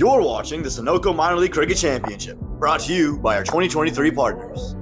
You're watching the Sunoco Minor League Cricket Championship, brought to you by our 2023 partners.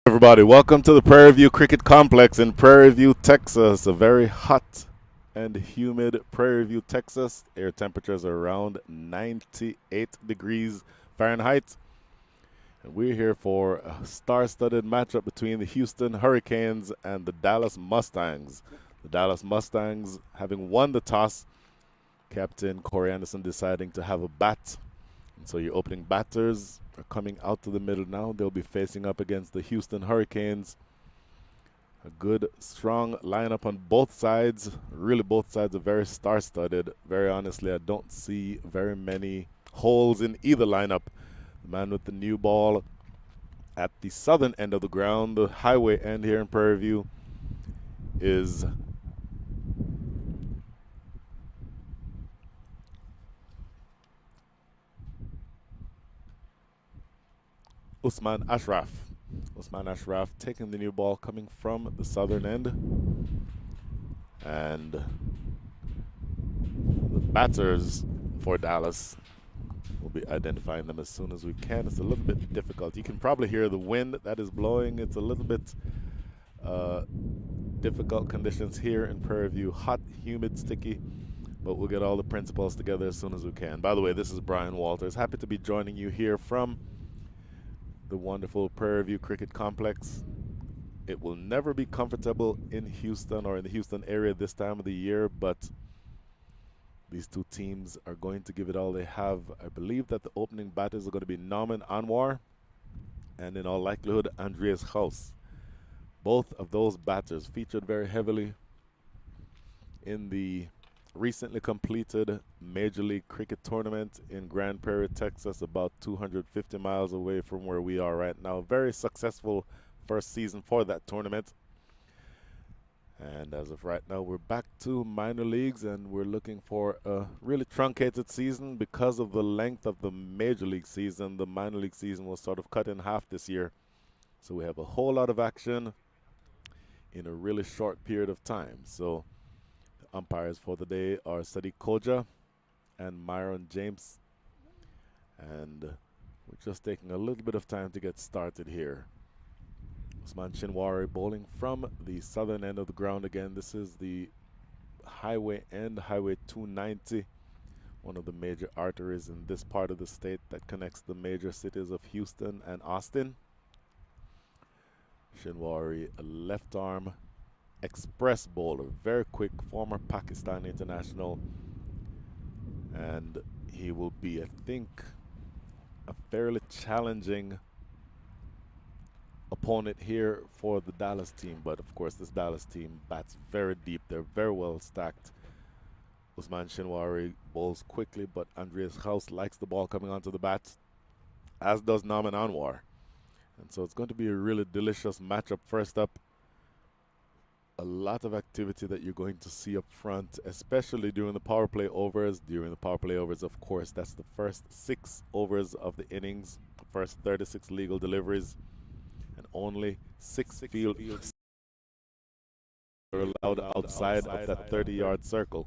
Everybody, welcome to the Prairie View Cricket Complex in Prairie View, Texas. A very hot and humid Prairie View, Texas. Air temperatures are around 98 degrees Fahrenheit. And we're here for a star-studded matchup between the Houston Hurricanes and the Dallas Mustangs. The Dallas Mustangs, having won the toss, Captain Corey Anderson deciding to have a bat. And so your opening batters are coming out to the middle now. They'll be facing up against the Houston Hurricanes. A good, strong lineup on both sides. Really, both sides are very star-studded. Very honestly, I don't see very many holes in either lineup. The man with the new ball at the southern end of the ground, the highway end here in Prairie View, is Usman Ashraf. Usman Ashraf taking the new ball coming from the southern end. And the batters for Dallas, we'll be identifying them as soon as we can. It's a little bit difficult. You can probably hear the wind that is blowing. It's a little bit difficult conditions here in Prairie View. Hot, humid, sticky. But we'll get all the principals together as soon as we can. By the way, this is Brian Walters. Happy to be joining you here from the wonderful Prairie View Cricket Complex. It will never be comfortable in Houston or in the Houston area this time of the year, but these two teams are going to give it all they have. I believe that the opening batters are going to be Nauman Anwar and in all likelihood Andreas Haus. Both of those batters featured very heavily in the recently completed Major League Cricket tournament in Grand Prairie, Texas, about 250 miles away from where we are right now. Very successful first season for that tournament. And as of right now, we're back to minor leagues, and we're looking for a really truncated season because of the length of the Major League season. The minor league season was sort of cut in half this year. So we have a whole lot of action in a really short period of time. So umpires for the day are Sadiq Koja and Myron James. And we're just taking a little bit of time to get started here. Usman Shinwari bowling from the southern end of the ground again. This is the highway end, Highway 290, one of the major arteries in this part of the state that connects the major cities of Houston and Austin. Shinwari, a left arm express bowler, very quick, former Pakistan international, and he will be, I think, a fairly challenging opponent here for the Dallas team. But of course, this Dallas team bats very deep. They're very well stacked. Usman Shinwari bowls quickly, but Andreas Haus likes the ball coming onto the bat, as does Nauman Anwar. And so it's going to be a really delicious matchup. First up, a lot of activity that you're going to see up front, especially during the power play overs. During the power play overs, of course, that's the first 6 overs of the innings, the first 36 legal deliveries, and only 6 fields are allowed outside of that 30-yard circle.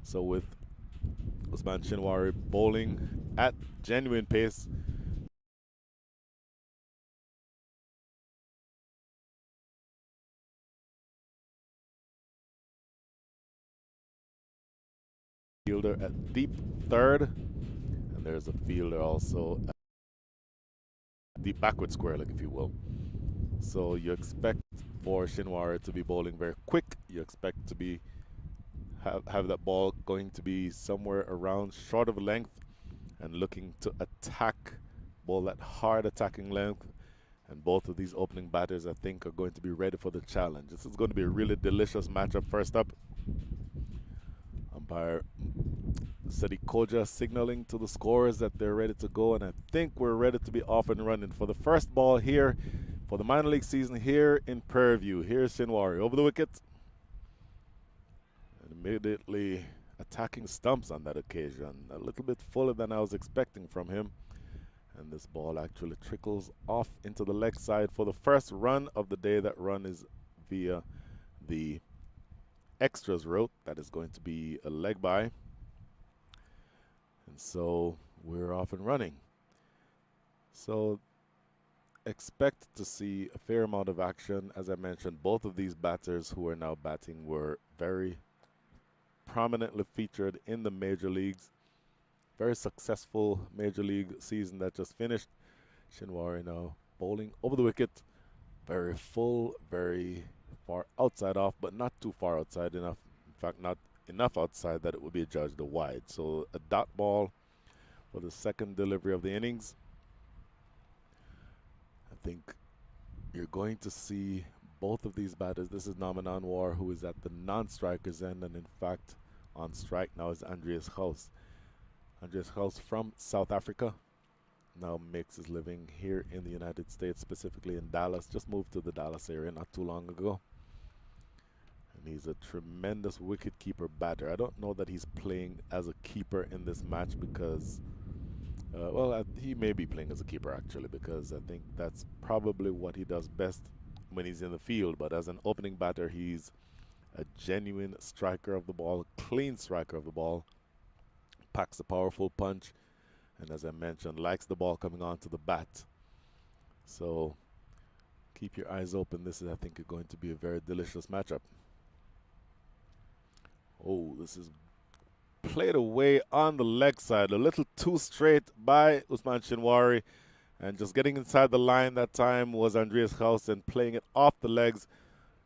So with Usman Shinwari bowling at genuine pace, fielder at deep third, and there's a fielder also at deep backward square leg, if you will. So you expect for Shinwari to be bowling very quick. You expect to be have that ball going to be somewhere around short of length and looking to attack, bowl that hard attacking length. And both of these opening batters, I think, are going to be ready for the challenge. This is going to be a really delicious matchup. First up, umpire Sadi Koja signaling to the scorers that they're ready to go, and I think we're ready to be off and running for the first ball here for the minor league season here in Prairie View. Here's Shinwari over the wicket, and immediately attacking stumps on that occasion. A little bit fuller than I was expecting from him, and this ball actually trickles off into the leg side for the first run of the day. That run is via the extras route. That is going to be a leg by. And so we're off and running. So expect to see a fair amount of action. As I mentioned, both of these batters who are now batting were very prominently featured in the major leagues. Very successful major league season that just finished. Shinwari now bowling over the wicket. Very full, very far outside off, but not too far outside enough. In fact, not enough outside that it would be adjudged a wide. So a dot ball for the second delivery of the innings. I think you're going to see both of these batters. This is Naman Anwar, who is at the non-strikers end, and in fact on strike now is Andreas House. Andreas House from South Africa, now makes his living here in the United States, specifically in Dallas. Just moved to the Dallas area not too long ago. And he's a tremendous wicket-keeper batter. I don't know that he's playing as a keeper in this match because, he may be playing as a keeper actually, because I think that's probably what he does best when he's in the field. But as an opening batter, he's a genuine striker of the ball, clean striker of the ball, packs a powerful punch, and as I mentioned, likes the ball coming onto the bat. So keep your eyes open. This is, I think, going to be a very delicious matchup. Oh, this is played away on the leg side, a little too straight by Usman Shinwari, and just getting inside the line that time was Andreas House, and playing it off the legs,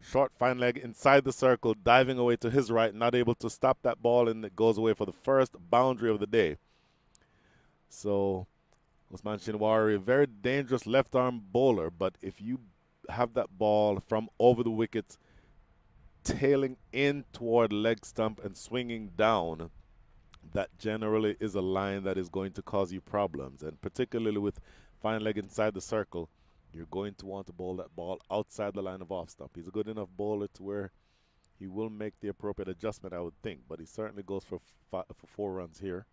short fine leg inside the circle, diving away to his right, not able to stop that ball, and it goes away for the first boundary of the day. So Usman Shinwari, a very dangerous left arm bowler, but if you have that ball from over the wicket tailing in toward leg stump and swinging down, that generally is a line that is going to cause you problems. And particularly with fine leg inside the circle, you're going to want to bowl that ball outside the line of off stump. He's a good enough bowler to where he will make the appropriate adjustment, I would think, but he certainly goes for 4 runs here.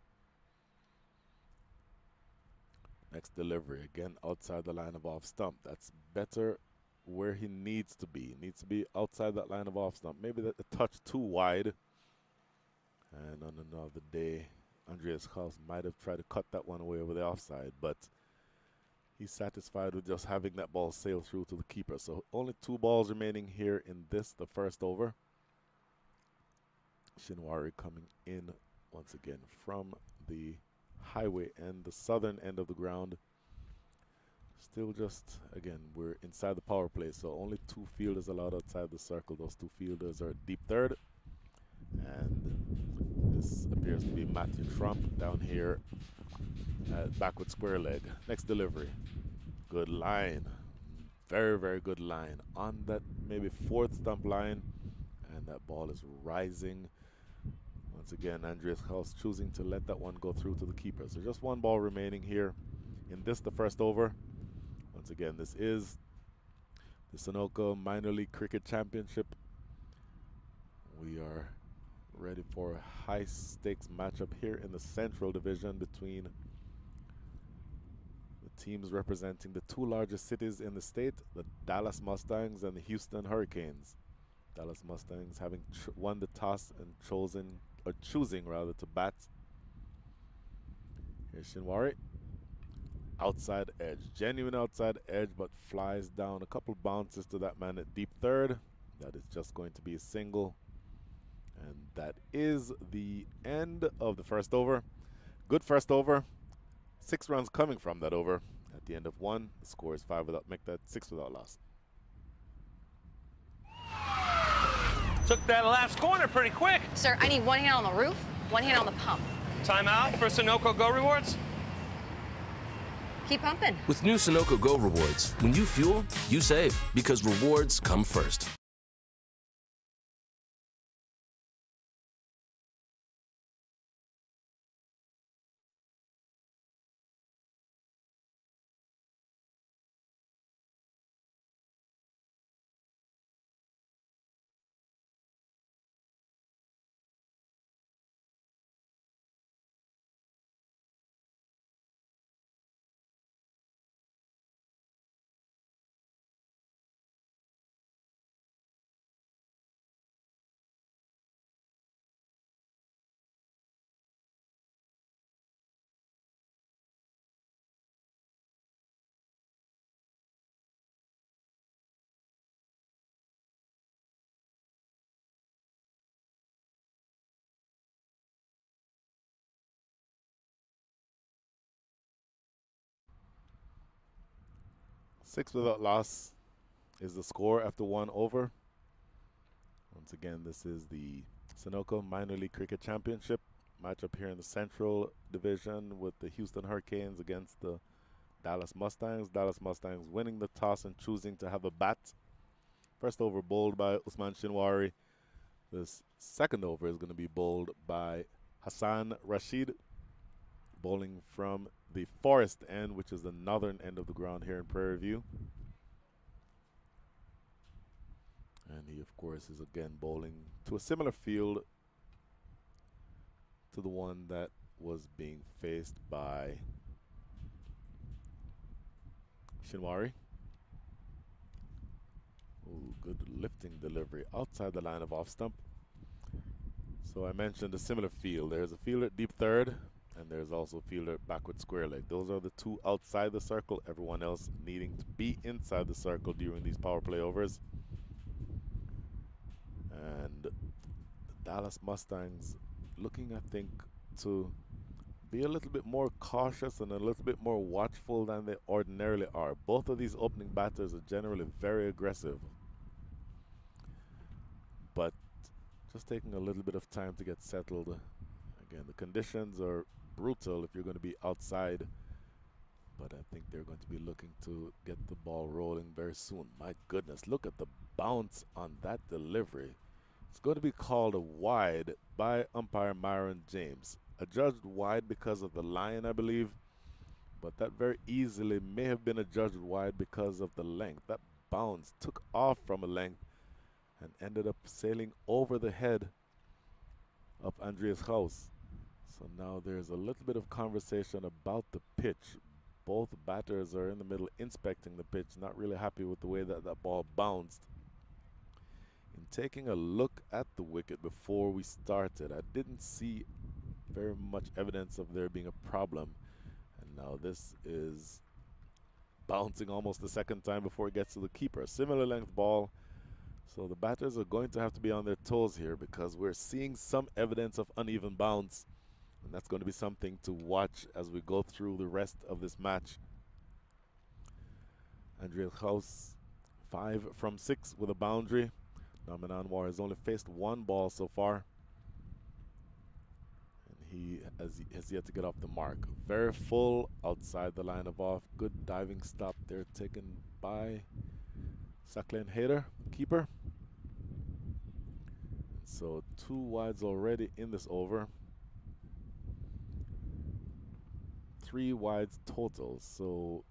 Next delivery, again outside the line of off stump. That's better where he needs to be. He needs to be outside that line of off stump. Maybe that a touch too wide. And on another day, Andreas House might have tried to cut that one away over the offside, but he's satisfied with just having that ball sail through to the keeper. So only 2 balls remaining here in this, the first over. Shinwari coming in once again from the highway end, the southern end of the ground. Still just, again, we're inside the power play, so only 2 fielders allowed outside the circle. Those 2 fielders are deep third. And this appears to be Matthew Trump down here at backward square leg. Next delivery. Good line. Very, very good line. On that maybe 4th stump line. And that ball is rising. Once again, Andreas House choosing to let that one go through to the keeper. So just 1 ball remaining here in this, the first over. Once again, this is the Sunoco Minor League Cricket Championship We are ready for a high-stakes matchup here in the Central Division between the teams representing the two largest cities in the state, the Dallas Mustangs and the Houston Hurricanes. Dallas Mustangs having won the toss and choosing rather to bat. Here's Shinwari. Outside edge, genuine outside edge, but flies down a couple bounces to that man at deep third. That is just going to be a single. And that is the end of the first over. Good first over. 6 runs coming from that over. At the end of 1, the score is 5 without, make that 6 without loss. Took that last corner pretty quick. Sir, I need one hand on the roof, one hand on the pump. Timeout for Sunoco Go Rewards. Keep pumping. With new Sunoco Go Rewards, when you fuel, you save, because rewards come first. Six without loss is the score after 1 over. Once again, this is the Sunoco Minor League Cricket Championship matchup here in the Central Division with the Houston Hurricanes against the Dallas Mustangs. Dallas Mustangs winning the toss and choosing to have a bat. First over bowled by Usman Shinwari. This second over is going to be bowled by Hassan Rashid, bowling from the forest end, which is the northern end of the ground here in Prairie View. And he, of course, is again bowling to a similar field to the one that was being faced by Shinwari. Ooh, good lifting delivery outside the line of off stump. So I mentioned a similar field. There's a fielder at deep third, and there's also a fielder at backward square leg. Those are the two outside the circle, everyone else needing to be inside the circle during these power play overs. And the Dallas Mustangs looking, I think, to be a little bit more cautious and a little bit more watchful than they ordinarily are. Both of these opening batters are generally very aggressive, but just taking a little bit of time to get settled. Again, the conditions are brutal if you're going to be outside, but I think they're going to be looking to get the ball rolling very soon. My goodness, look at the bounce on that delivery. It's going to be called a wide by umpire Myron James. Adjudged wide because of the line, I believe, but that very easily may have been adjudged wide because of the length. That bounce took off from a length and ended up sailing over the head of Andreas Haus. So now there's a little bit of conversation about the pitch. Both batters are in the middle inspecting the pitch, not really happy with the way that that ball bounced. In taking a look at the wicket before we started, I didn't see very much evidence of there being a problem. And now this is bouncing almost the second time before it gets to the keeper. Similar length ball. So the batters are going to have to be on their toes here because we're seeing some evidence of uneven bounce. And that's going to be something to watch as we go through the rest of this match. Andreas Haus, 5 from 6 with a boundary. Norman Anwar has only faced 1 ball so far, and he has yet to get off the mark. Very full outside the line of off. Good diving stop there taken by Saklen Hader, keeper. And so 2 wides already in this over. 3 wides total. So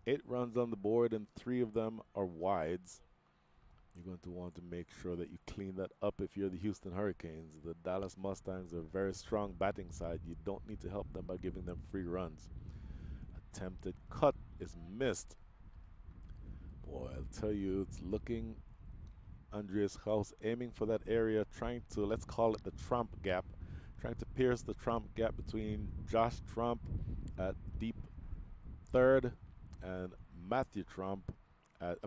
8 runs on the board, and 3 of them are wides. You're going to want to make sure that you clean that up if you're the Houston Hurricanes. The Dallas Mustangs are a very strong batting side. You don't need to help them by giving them free runs. Attempted cut is missed. Boy, I'll tell you, it's looking Andreas House aiming for that area, trying to, let's call it the Trump gap, trying to pierce the Trump gap between Josh Trump at deep third and Matthew Trump at,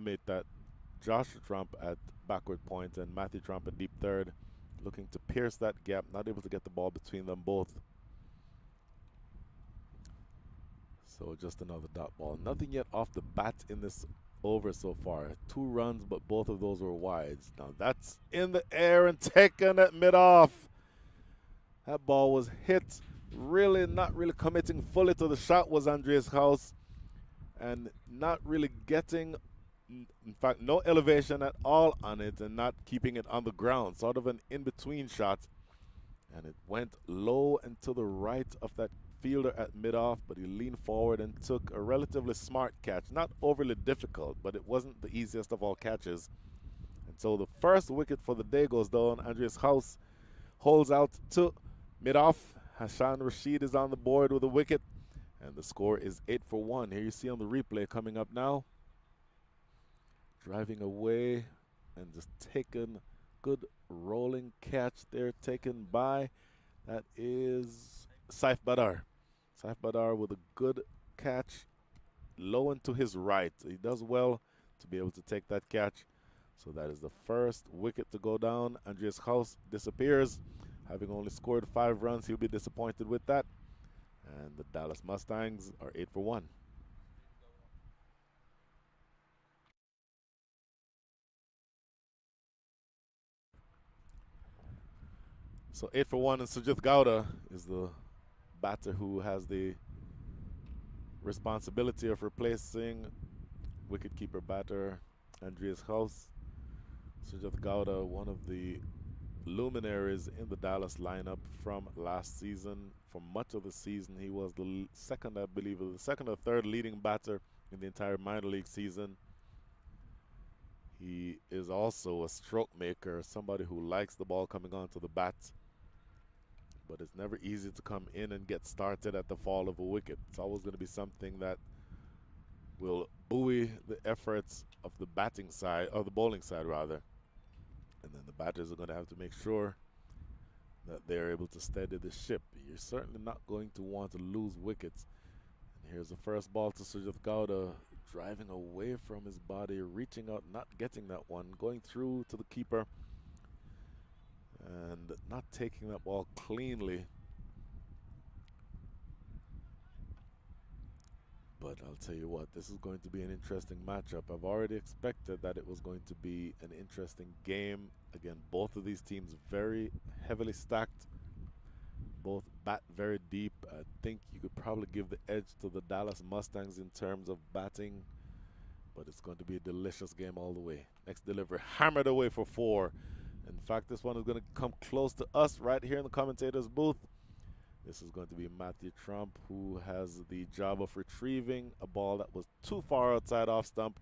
Josh Trump at backward point and Matthew Trump at deep third, looking to pierce that gap, not able to get the ball between them both. So just another dot ball. Nothing yet off the bat in this over so far. 2 runs, but both of those were wides. Now that's in the air and taken at mid-off. That ball was hit. Really not really committing fully to the shot was Andreas House, and not really getting, in fact, no elevation at all on it and not keeping it on the ground. Sort of an in-between shot. And it went low and to the right of that fielder at mid-off, but he leaned forward and took a relatively smart catch. Not overly difficult, but it wasn't the easiest of all catches. And so the first wicket for the day goes down. Andreas House holds out to mid-off. Hassan Rashid is on the board with a wicket, and the score is 8-1. Here you see on the replay coming up now. Driving away and just taken, good rolling catch there taken by, that is Saif Badar. Saif Badar with a good catch low and to his right. He does well to be able to take that catch. So that is the first wicket to go down. Andreas House disappears. Having only scored 5 runs, he'll be disappointed with that. And the Dallas Mustangs are 8-1. So 8-1, and Sujith Gowda is the batter who has the responsibility of replacing wicketkeeper batter Andreas House. Sujith Gowda, one of the luminaries in the Dallas lineup from last season. For much of the season, he was the second, I believe, the second or third leading batter in the entire minor league season. He is also a stroke maker, somebody who likes the ball coming onto the bat. But it's never easy to come in and get started at the fall of a wicket. It's always going to be something that will buoy the efforts of the batting side, or the bowling side rather. And then the batters are going to have to make sure that they're able to steady the ship. You're certainly not going to want to lose wickets. And here's the first ball to Sujith Gowda, driving away from his body, reaching out, not getting that one, going through to the keeper, and not taking that ball cleanly. But I'll tell you what, this is going to be an interesting matchup. I've already expected that it was going to be an interesting game. Again, both of these teams very heavily stacked. Both bat very deep. I think you could probably give the edge to the Dallas Mustangs in terms of batting, but it's going to be a delicious game all the way. Next delivery, hammered away for 4. In fact, this one is going to come close to us right here in the commentator's booth. This is going to be Matthew Trump, who has the job of retrieving a ball that was too far outside off stump,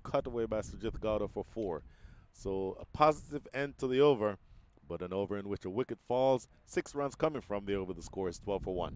cut away by Sujith Gowda for 4. So a positive end to the over, but an over in which a wicket falls. 6 runs coming from the over. The score is 12-1.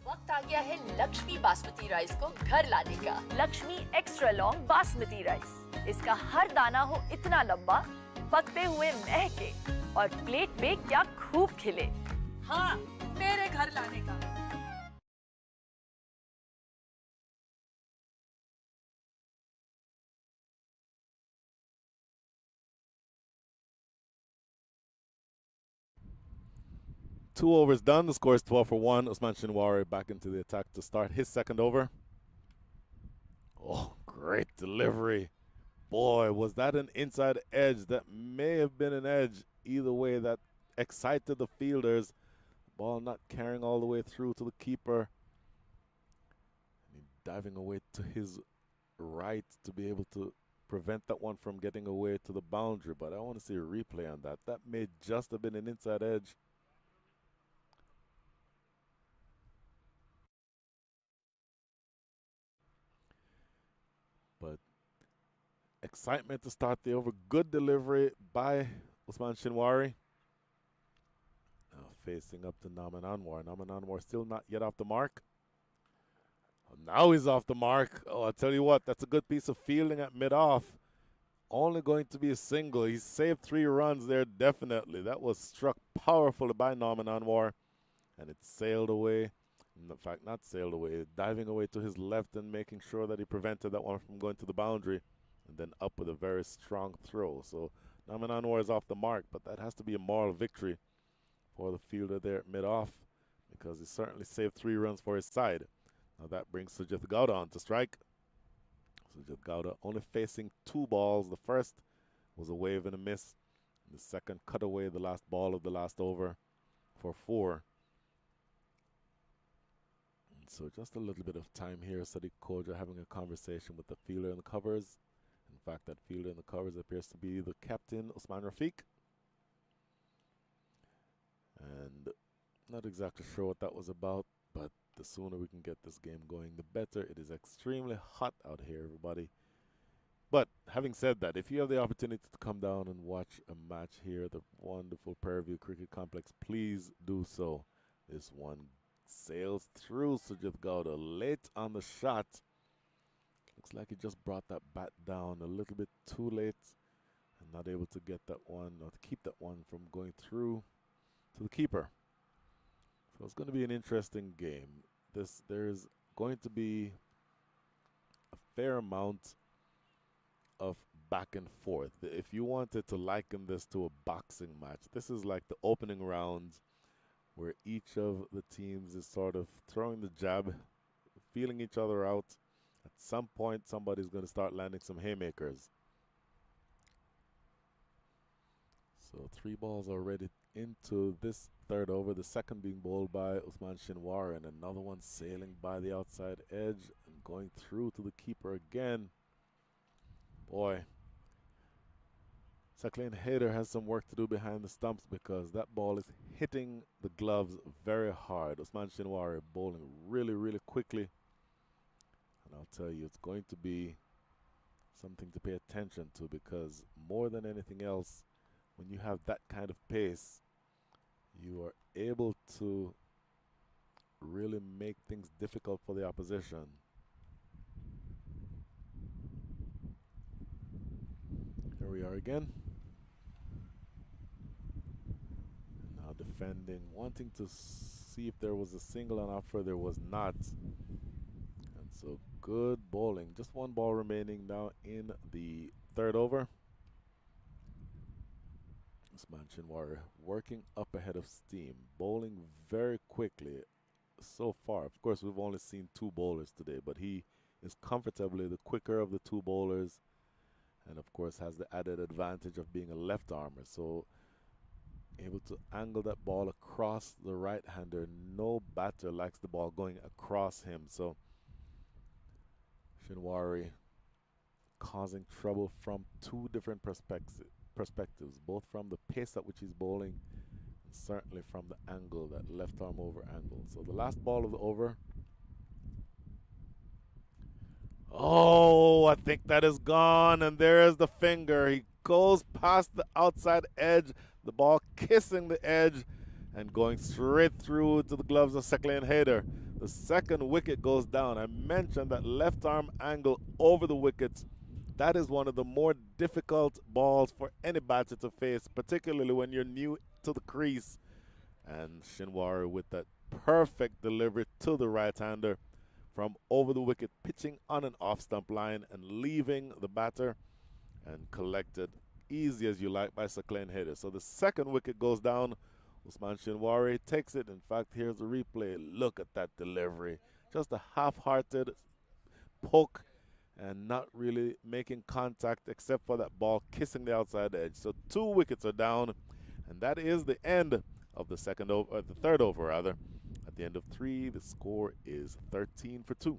वक्त आ गया है Lakshmi basmati rice को घर लाने का। Lakshmi extra long basmati rice, इसका हर दाना हो इतना लंबा, पकते हुए महके और प्लेट पे क्या खूब खिले। हाँ, मेरे घर लाने का। Two overs done. The score is 12-1. Usman Shinwari back into the attack to start his second over. Oh, great delivery boy, was that an inside edge. That may have been an edge. Either way, that excited the fielders. Ball not carrying all the way through to the keeper. And diving away to his right to be able to prevent that one from getting away to the boundary. But I want to see a replay on that. That may just have been an inside edge. But excitement to start the over. Good delivery by Usman Shinwari. Now facing up to Naman Anwar. Naman Anwar still not yet off the mark. Now he's off the mark. Oh, I'll tell you what, that's a good piece of fielding at mid-off. Only going to be a single. He saved 3 runs there, definitely. That was struck powerfully by Naman Anwar. And it sailed away. In fact, not sailed away. Diving away to his left and making sure that he prevented that one from going to the boundary. And then up with a very strong throw. So Naman Anwar is off the mark, but that has to be a moral victory for the fielder there at mid-off, because he certainly saved 3 runs for his side. Now that brings Sujit Gowda on to strike. Sujit Gowda only facing 2 balls. The first was a wave and a miss. The second cut away the last ball of the last over for 4. And so just a little bit of time here. Sadiq Koja having a conversation with the fielder in the covers. In fact, that fielder in the covers appears to be the captain, Usman Rafiq. And not exactly sure what that was about, but the sooner we can get this game going, the better. It is extremely hot out here, everybody. But having said that, if you have the opportunity to come down and watch a match here at the wonderful Prairie View Cricket Complex, please do so. This one sails through Sujit Gowda late on the shot. Looks like he just brought that bat down a little bit too late and not able to get that one, or to keep that one from going through to the keeper. So it's going to be an interesting game. There's going to be a fair amount of back and forth. If you wanted to liken this to a boxing match, this is like the opening round where each of the teams is sort of throwing the jab, feeling each other out. At some point, somebody's going to start landing some haymakers. So 3 balls already into this third over, the second being bowled by Usman Shinwari, and another one sailing by the outside edge and going through to the keeper again. Boy, Saqlain Haider has some work to do behind the stumps, because that ball is hitting the gloves very hard. Usman Shinwari bowling really, really quickly. And I'll tell you, it's going to be something to pay attention to, because more than anything else, when you have that kind of pace, you are able to really make things difficult for the opposition. Here we are again. Now defending, wanting to see if there was a single on offer. There was not. And so good bowling. Just 1 ball remaining now in the third over. Usman Shinwari working up ahead of steam, bowling very quickly so far. Of course, we've only seen 2 bowlers today, but he is comfortably the quicker of the 2 bowlers, and of course has the added advantage of being a left armer, so able to angle that ball across the right-hander. No batter likes the ball going across him, so Shinwari causing trouble from 2 different perspectives, both from the pace at which he's bowling and certainly from the angle, that left arm over angle. So the last ball of the over. Oh, I think that is gone, and there is the finger. He goes past the outside edge, the ball kissing the edge and going straight through to the gloves of Saqlain Haider. The second wicket goes down. I mentioned that left arm angle over the wicket. That is one of the more difficult balls for any batter to face, particularly when you're new to the crease. And Shinwari with that perfect delivery to the right-hander from over the wicket, pitching on an off-stump line and leaving the batter, and collected easy as you like by Saqlain Haider. So the second wicket goes down. Usman Shinwari takes it. In fact, here's the replay. Look at that delivery. Just a half-hearted poke, and not really making contact except for that ball kissing the outside edge. So 2 wickets are down, and that is the end of the third over rather. At the end of 3, the score is 13 for 2.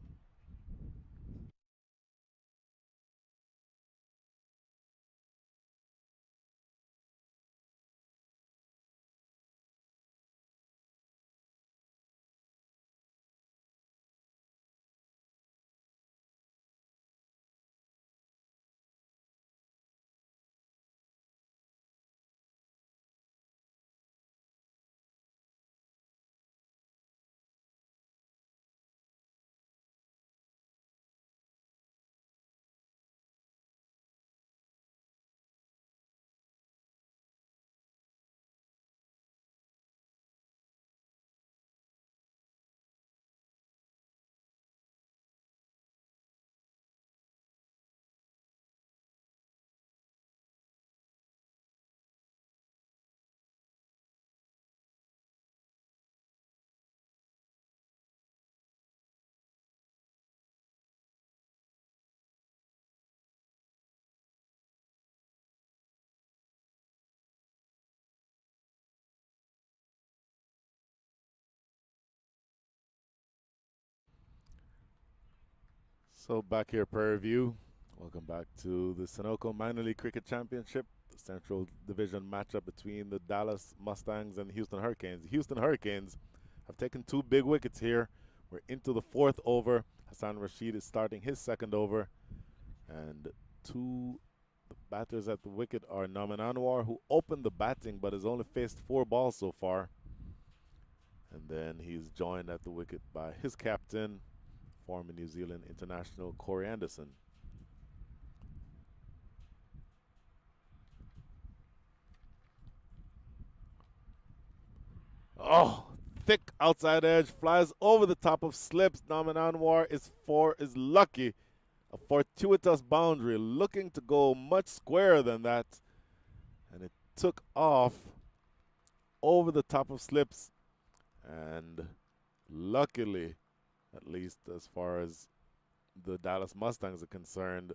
So back here, Prairie View. Welcome back to the Sunoco Minor League Cricket Championship, the Central Division matchup between the Dallas Mustangs and the Houston Hurricanes. The Houston Hurricanes have taken 2 big wickets here. We're into the 4th over. Hassan Rashid is starting his 2nd over. And the batters at the wicket are Naman Anwar, who opened the batting but has only faced 4 balls so far. And then he's joined at the wicket by his captain, former New Zealand international Corey Anderson. Oh, thick outside edge, flies over the top of slips. Naman Anwar is lucky. A fortuitous boundary, looking to go much squarer than that. And it took off over the top of slips. And luckily, at least as far as the Dallas Mustangs are concerned,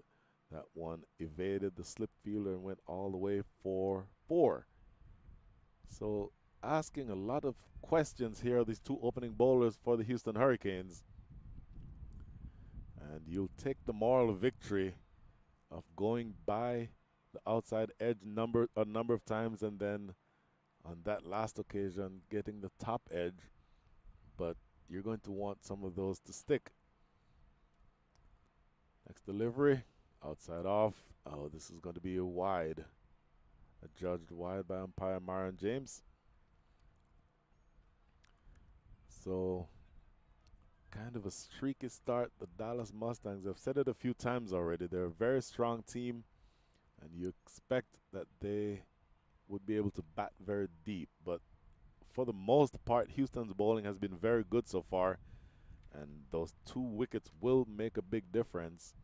that one evaded the slip fielder and went all the way for 4. So asking a lot of questions here, these 2 opening bowlers for the Houston Hurricanes. And you'll take the moral victory of going by the outside edge a number of times, and then on that last occasion getting the top edge. But you're going to want some of those to stick. Next delivery, outside off. Oh, this is going to be a wide. Adjudged wide by umpire Myron James. So, kind of a streaky start. The Dallas Mustangs, I've said it a few times already, they're a very strong team, and you expect that they would be able to bat very deep. But for the most part, Houston's bowling has been very good so far, and those 2 wickets will make a big difference.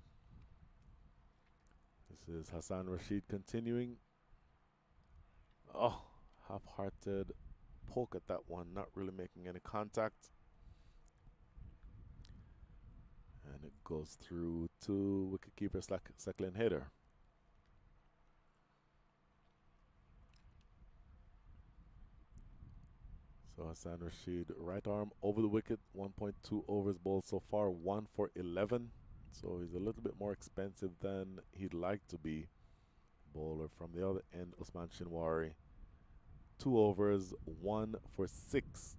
This is Hassan Rashid continuing. Oh, half-hearted poke at that one, not really making any contact. And it goes through to wicketkeeper Secklin Hader. So Hassan Rashid, right arm over the wicket, 1.2 overs bowled so far, 1 for 11. So he's a little bit more expensive than he'd like to be. Bowler from the other end, Usman Shinwari, 2 overs, 1 for 6.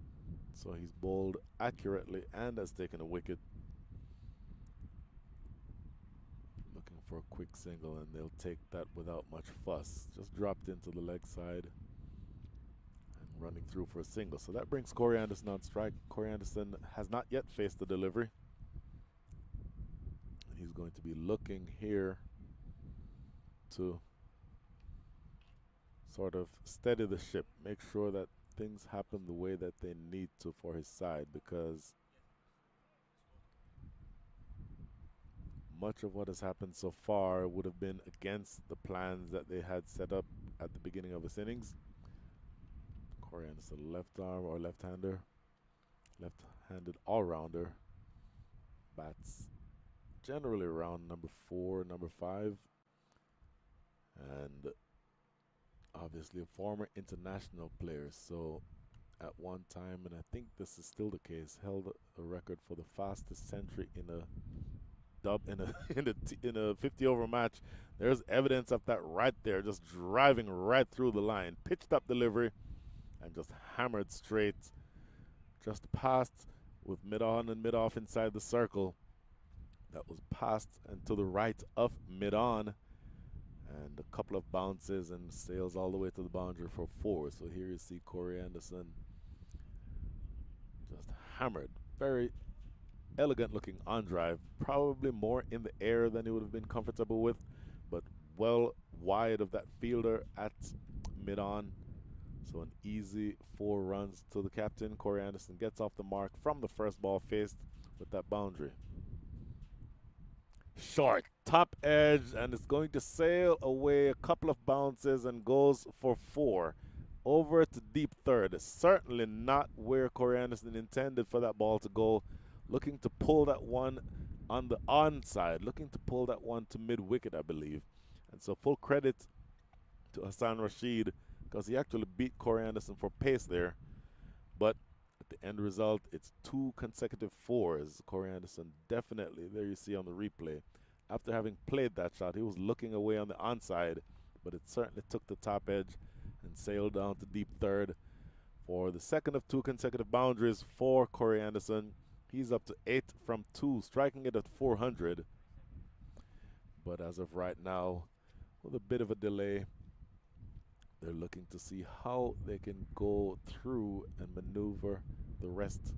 So he's bowled accurately and has taken a wicket. Looking for a quick single, and they'll take that without much fuss. Just dropped into the leg side and running through for a single. So that brings Corey Anderson on strike. Corey Anderson has not yet faced the delivery. And he's going to be looking here to sort of steady the ship, make sure that things happen the way that they need to for his side, because much of what has happened so far would have been against the plans that they had set up at the beginning of his innings. Corey Anderson, left arm or left-hander, left-handed all-rounder, bats generally around number 4, number 5. And obviously a former international player. So at one time, and I think this is still the case, held a record for the fastest century in a in a 50 over match. There's evidence of that right there, just driving right through the line, pitched up delivery, and just hammered straight, just past with mid on and mid off inside the circle. That was passed and to the right of mid on, and a couple of bounces and sails all the way to the boundary for 4. So here you see Corey Anderson just hammered. Very elegant looking on drive, probably more in the air than he would have been comfortable with, but well wide of that fielder at mid on. So an easy 4 runs to the captain. Corey Anderson gets off the mark from the first ball faced with that boundary. Short, top edge, and it's going to sail away a couple of bounces and goes for 4. Over to deep third. Certainly not where Corey Anderson intended for that ball to go. Looking to pull that one on the onside. Looking to pull that one to mid-wicket, I believe. And so full credit to Hassan Rashid, because he actually beat Corey Anderson for pace there. But at the end result, it's 2 consecutive 4s. Corey Anderson definitely, there you see on the replay, after having played that shot, he was looking away on the onside, but it certainly took the top edge and sailed down to deep third for the second of 2 consecutive boundaries for Corey Anderson. He's up to 8 from 2, striking it at 400. But as of right now, with a bit of a delay, they're looking to see how they can go through and maneuver the rest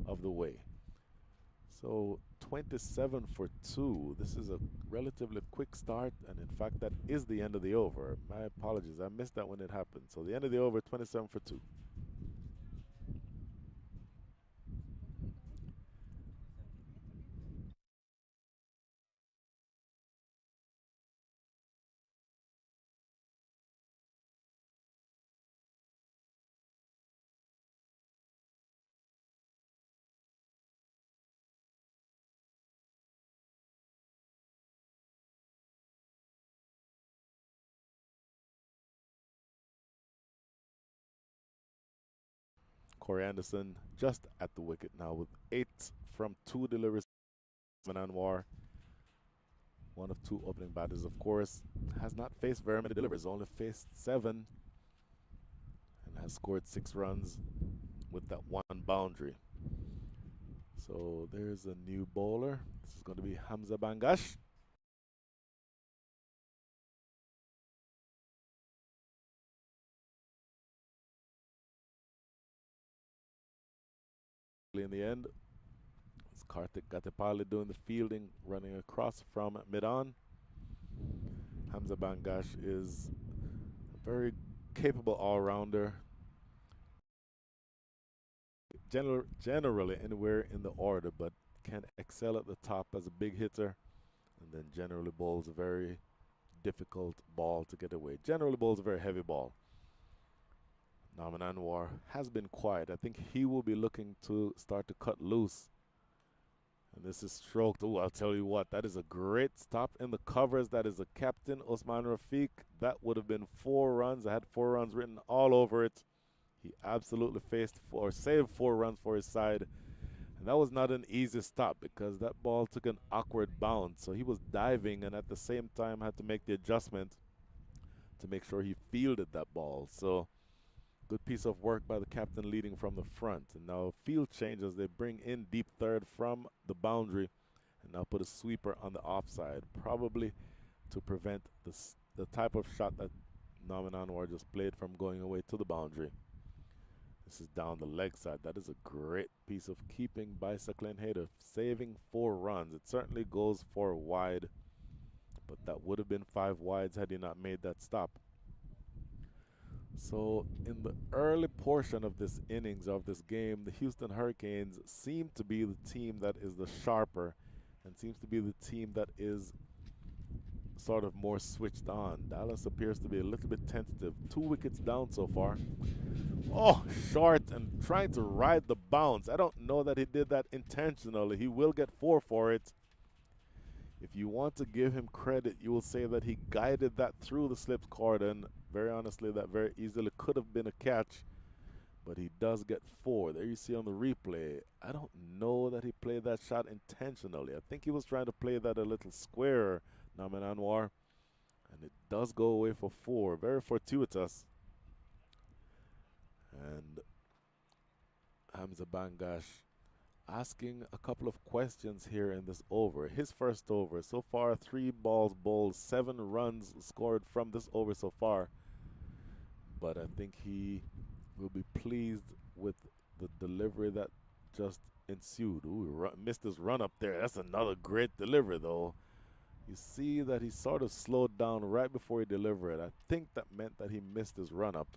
of the way. So 27 for 2. This is a relatively quick start, and in fact, that is the end of the over. My apologies, I missed that when it happened. So the end of the over, 27 for 2. Corey Anderson just at the wicket now with 8 from 2 deliveries. Anwar, one of 2 opening batters, of course, has not faced very many deliveries, only faced 7, and has scored 6 runs with that 1 boundary. So there's a new bowler. This is going to be Hamza Bangash. In the end, it's Kartik Gatipali doing the fielding, running across from mid-on. Hamza Bangash is a very capable all-rounder. Generally anywhere in the order, but can excel at the top as a big hitter, and then generally bowls a very difficult ball to get away. Generally bowls a very heavy ball. Naman Anwar has been quiet. I think he will be looking to start to cut loose. And this is stroked. Oh, I'll tell you what, that is a great stop in the covers. That is a captain, Osman Rafiq. That would have been 4 runs. I had 4 runs written all over it. He absolutely saved 4 runs for his side. And that was not an easy stop because that ball took an awkward bounce. So he was diving and at the same time had to make the adjustment to make sure he fielded that ball. So good piece of work by the captain leading from the front. And now field changes. They bring in deep third from the boundary and now put a sweeper on the offside, probably to prevent the type of shot that Naman Anwar just played from going away to the boundary. This is down the leg side. That is a great piece of keeping by Saklen Hader, saving 4 runs. It certainly goes 4 wide, but that would have been 5 wides had he not made that stop. So in the early portion of this innings of this game, the Houston Hurricanes seem to be the team that is the sharper and seems to be the team that is sort of more switched on. Dallas appears to be a little bit tentative. 2 wickets down so far. Oh, short and trying to ride the bounce. I don't know that he did that intentionally. He will get 4 for it. If you want to give him credit, you will say that he guided that through the slip cordon. Very honestly, that very easily could have been a catch, but he does get 4. There you see on the replay. I don't know that he played that shot intentionally. I think he was trying to play that a little squarer, Naman Anwar, and it does go away for 4. Very fortuitous. And Hamza Bangash asking a couple of questions here in this over. His first over. So far, 3 balls bowled, 7 runs scored from this over so far. But I think he will be pleased with the delivery that just ensued. Ooh, missed his run up there. That's another great delivery, though. You see that he sort of slowed down right before he delivered it. I think that meant that he missed his run up,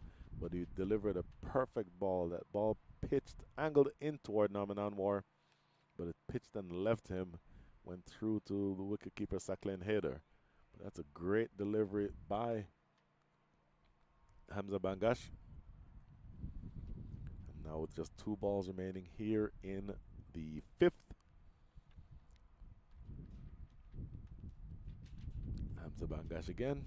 but he delivered a perfect ball. That ball pitched, angled in toward Naman Anwar, but it pitched and left him, went through to the wicketkeeper Sakleen Haider. But that's a great delivery by Hamza Bangash. And now with just 2 balls remaining here in the 5th, Hamza Bangash again.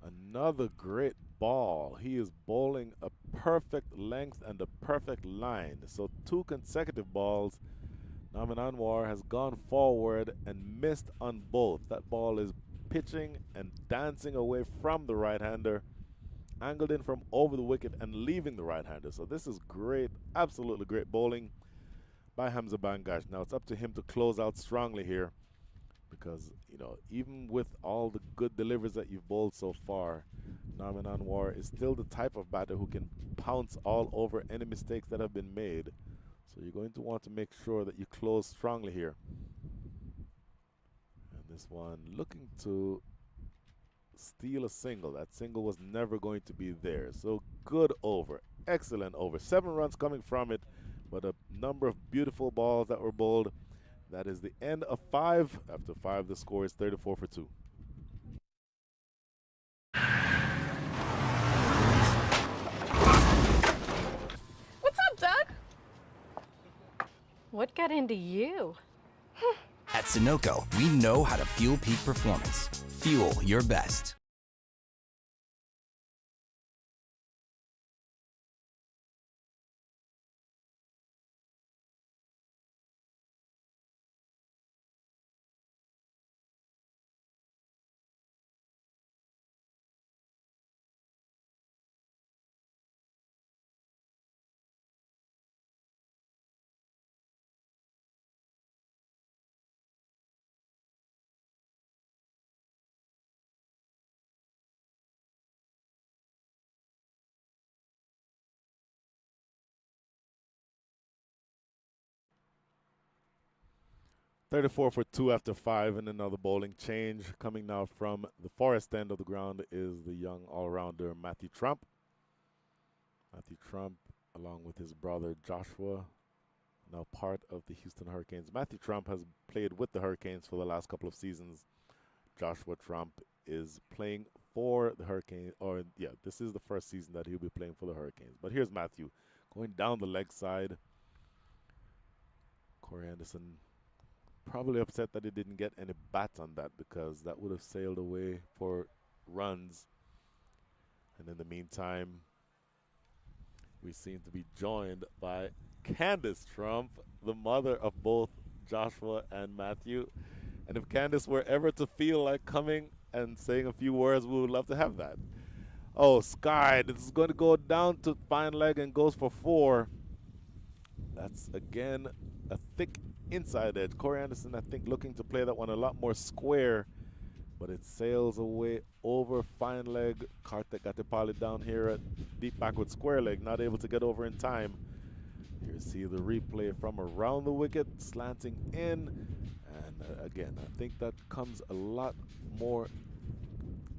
Another great ball. He is bowling a perfect length and a perfect line. So 2 consecutive balls. Naman Anwar has gone forward and missed on both. That ball is pitching and dancing away from the right-hander, angled in from over the wicket and leaving the right-hander. So this is great, absolutely great bowling by Hamza Bangash. Now it's up to him to close out strongly here, because, you know, even with all the good deliveries that you've bowled so far, Naman Anwar is still the type of batter who can pounce all over any mistakes that have been made. So you're going to want to make sure that you close strongly here. And this one looking to steal a single. That single was never going to be there. So good over. Excellent over. 7 runs coming from it, but a number of beautiful balls that were bowled. That is the end of 5. After 5, the score is 34 for 2. What's up, Doug? What got into you? At Sunoco, we know how to fuel peak performance. Fuel your best. $34 for 2 after 5, and another bowling change. Coming now from the forest end of the ground is the young all-rounder Matthew Trump. Matthew Trump, along with his brother Joshua, now part of the Houston Hurricanes. Matthew Trump has played with the Hurricanes for the last couple of seasons. Joshua Trump is playing for the Hurricanes, or yeah, this is the first season that he'll be playing for the Hurricanes. But here's Matthew going down the leg side. Corey Anderson probably upset that he didn't get any bat on that, because that would have sailed away for runs. And in the meantime, we seem to be joined by Candace Trump, the mother of both Joshua and Matthew. And if Candace were ever to feel like coming and saying a few words, we would love to have that. Oh, Sky, this is going to go down to fine leg and goes for 4. That's, again, a thick inside edge. Corey Anderson, I think, looking to play that one a lot more square, but it sails away over fine leg. Kartik Gatipali down here at deep backward square leg, not able to get over in time. Here you see the replay from around the wicket, slanting in. And again, I think that comes a lot more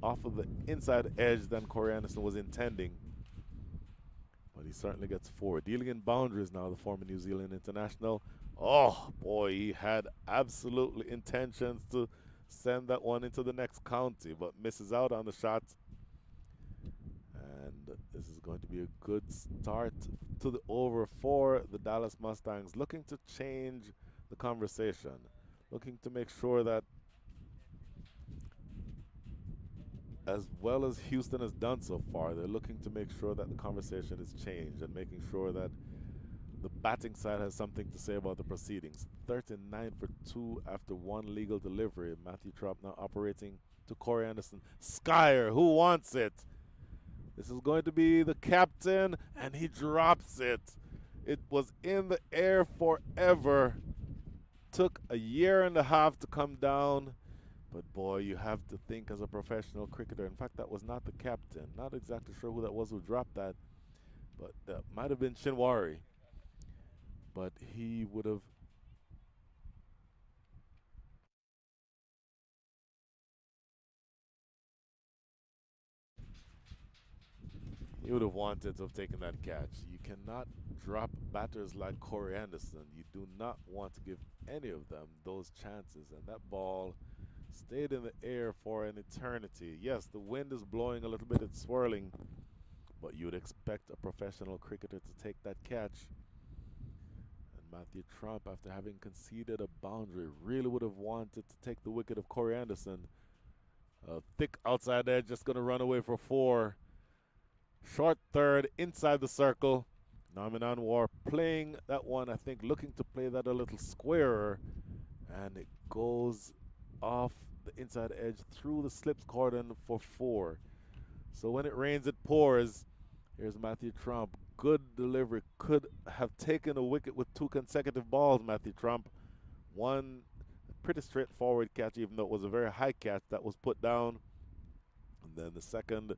off of the inside edge than Corey Anderson was intending. But he certainly gets 4. Dealing in boundaries now, the former New Zealand international. Oh, boy, he had absolutely intentions to send that one into the next county, but misses out on the shot. And this is going to be a good start to the over for the Dallas Mustangs, looking to change the conversation, looking to make sure that as well as Houston has done so far, they're looking to make sure that the conversation is changed and making sure that the batting side has something to say about the proceedings. 39 for 2 after one legal delivery. Matthew Trump now operating to Corey Anderson. Skyer, who wants it? This is going to be the captain, and he drops it. It was in the air forever. Took a year and a half to come down. But boy, you have to think as a professional cricketer. In fact, that was not the captain. Not exactly sure who that was who dropped that. But that might have been Shinwari. But he would have wanted to have taken that catch. You cannot drop batters like Corey Anderson. You do not want to give any of them those chances. And that ball stayed in the air for an eternity. Yes, the wind is blowing a little bit, it's swirling, but you would expect a professional cricketer to take that catch. And Matthew Trump, after having conceded a boundary, really would have wanted to take the wicket of Corey Anderson. A thick outside edge, just going to run away for 4. Short third, inside the circle. Norman Anwar playing that one, I think, looking to play that a little squarer. And it goes off the inside edge through the slips cordon for 4. So when it rains, it pours. Here's Matthew Trump. Good delivery. Could have taken a wicket with 2 consecutive balls, Matthew Trump. One pretty straightforward catch, even though it was a very high catch that was put down. And then the second,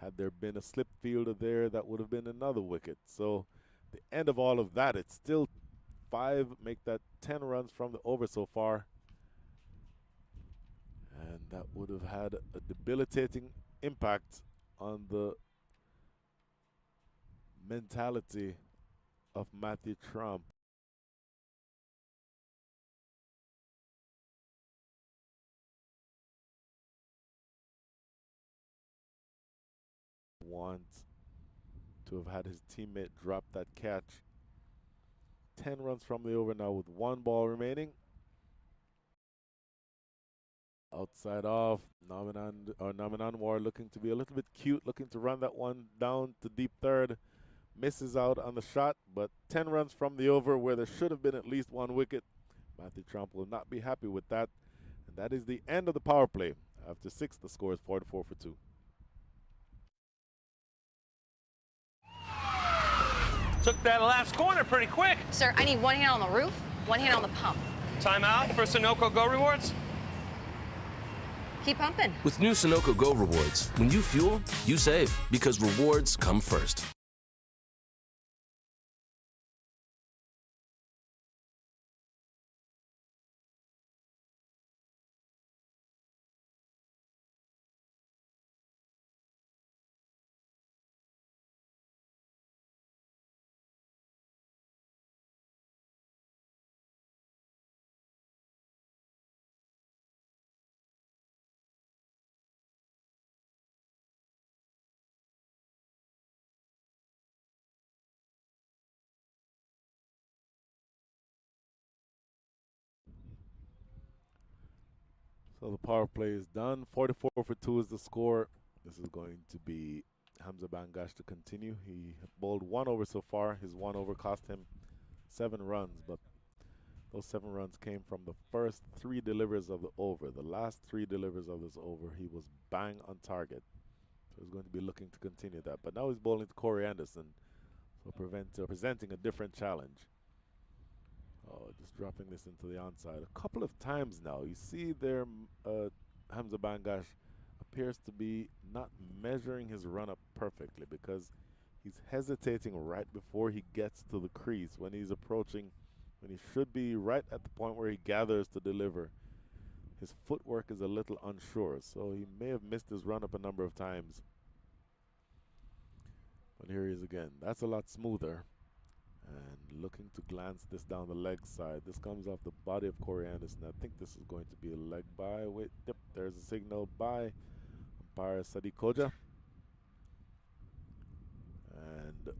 had there been a slip fielder there, that would have been another wicket. So the end of all of that, it's still 5, make that 10 runs from the over so far. And that would have had a debilitating impact on the mentality of Matthew Trump. Want to have had his teammate drop that catch. 10 runs from the over now with 1 ball remaining. Outside off, Norman Anwar looking to be a little bit cute, looking to run that one down to deep third. Misses out on the shot, but 10 runs from the over where there should have been at least 1 wicket. Matthew Trump will not be happy with that. And that is the end of the power play. After 6, the score is 44 for 2. Took that last corner pretty quick. Sir, I need one hand on the roof, one hand on the pump. Timeout for Sunoco Go Rewards. Keep pumping. With new Sunoco Go rewards, when you fuel, you save because rewards come first. So the power play is done. 44 for 2 is the score. This is going to be Hamza Bangash to continue. He bowled 1 over so far. His 1 over cost him 7 runs, but those 7 runs came from the first 3 deliveries of the over. The last 3 deliveries of this over, he was bang on target. So he's going to be looking to continue that. But now he's bowling to Corey Anderson, so presenting a different challenge. Oh, just dropping this into the onside a couple of times now. You see there, Hamza Bangash appears to be not measuring his run-up perfectly because he's hesitating right before he gets to the crease when he's approaching, when he should be right at the point where he gathers to deliver. His footwork is a little unsure, so he may have missed his run-up a number of times. But here he is again. That's a lot smoother. And looking to glance this down the leg side. This comes off the body of Corey Anderson. I think this is going to be a leg by. Wait, yep, there's a signal by umpire Sadiq Koja. And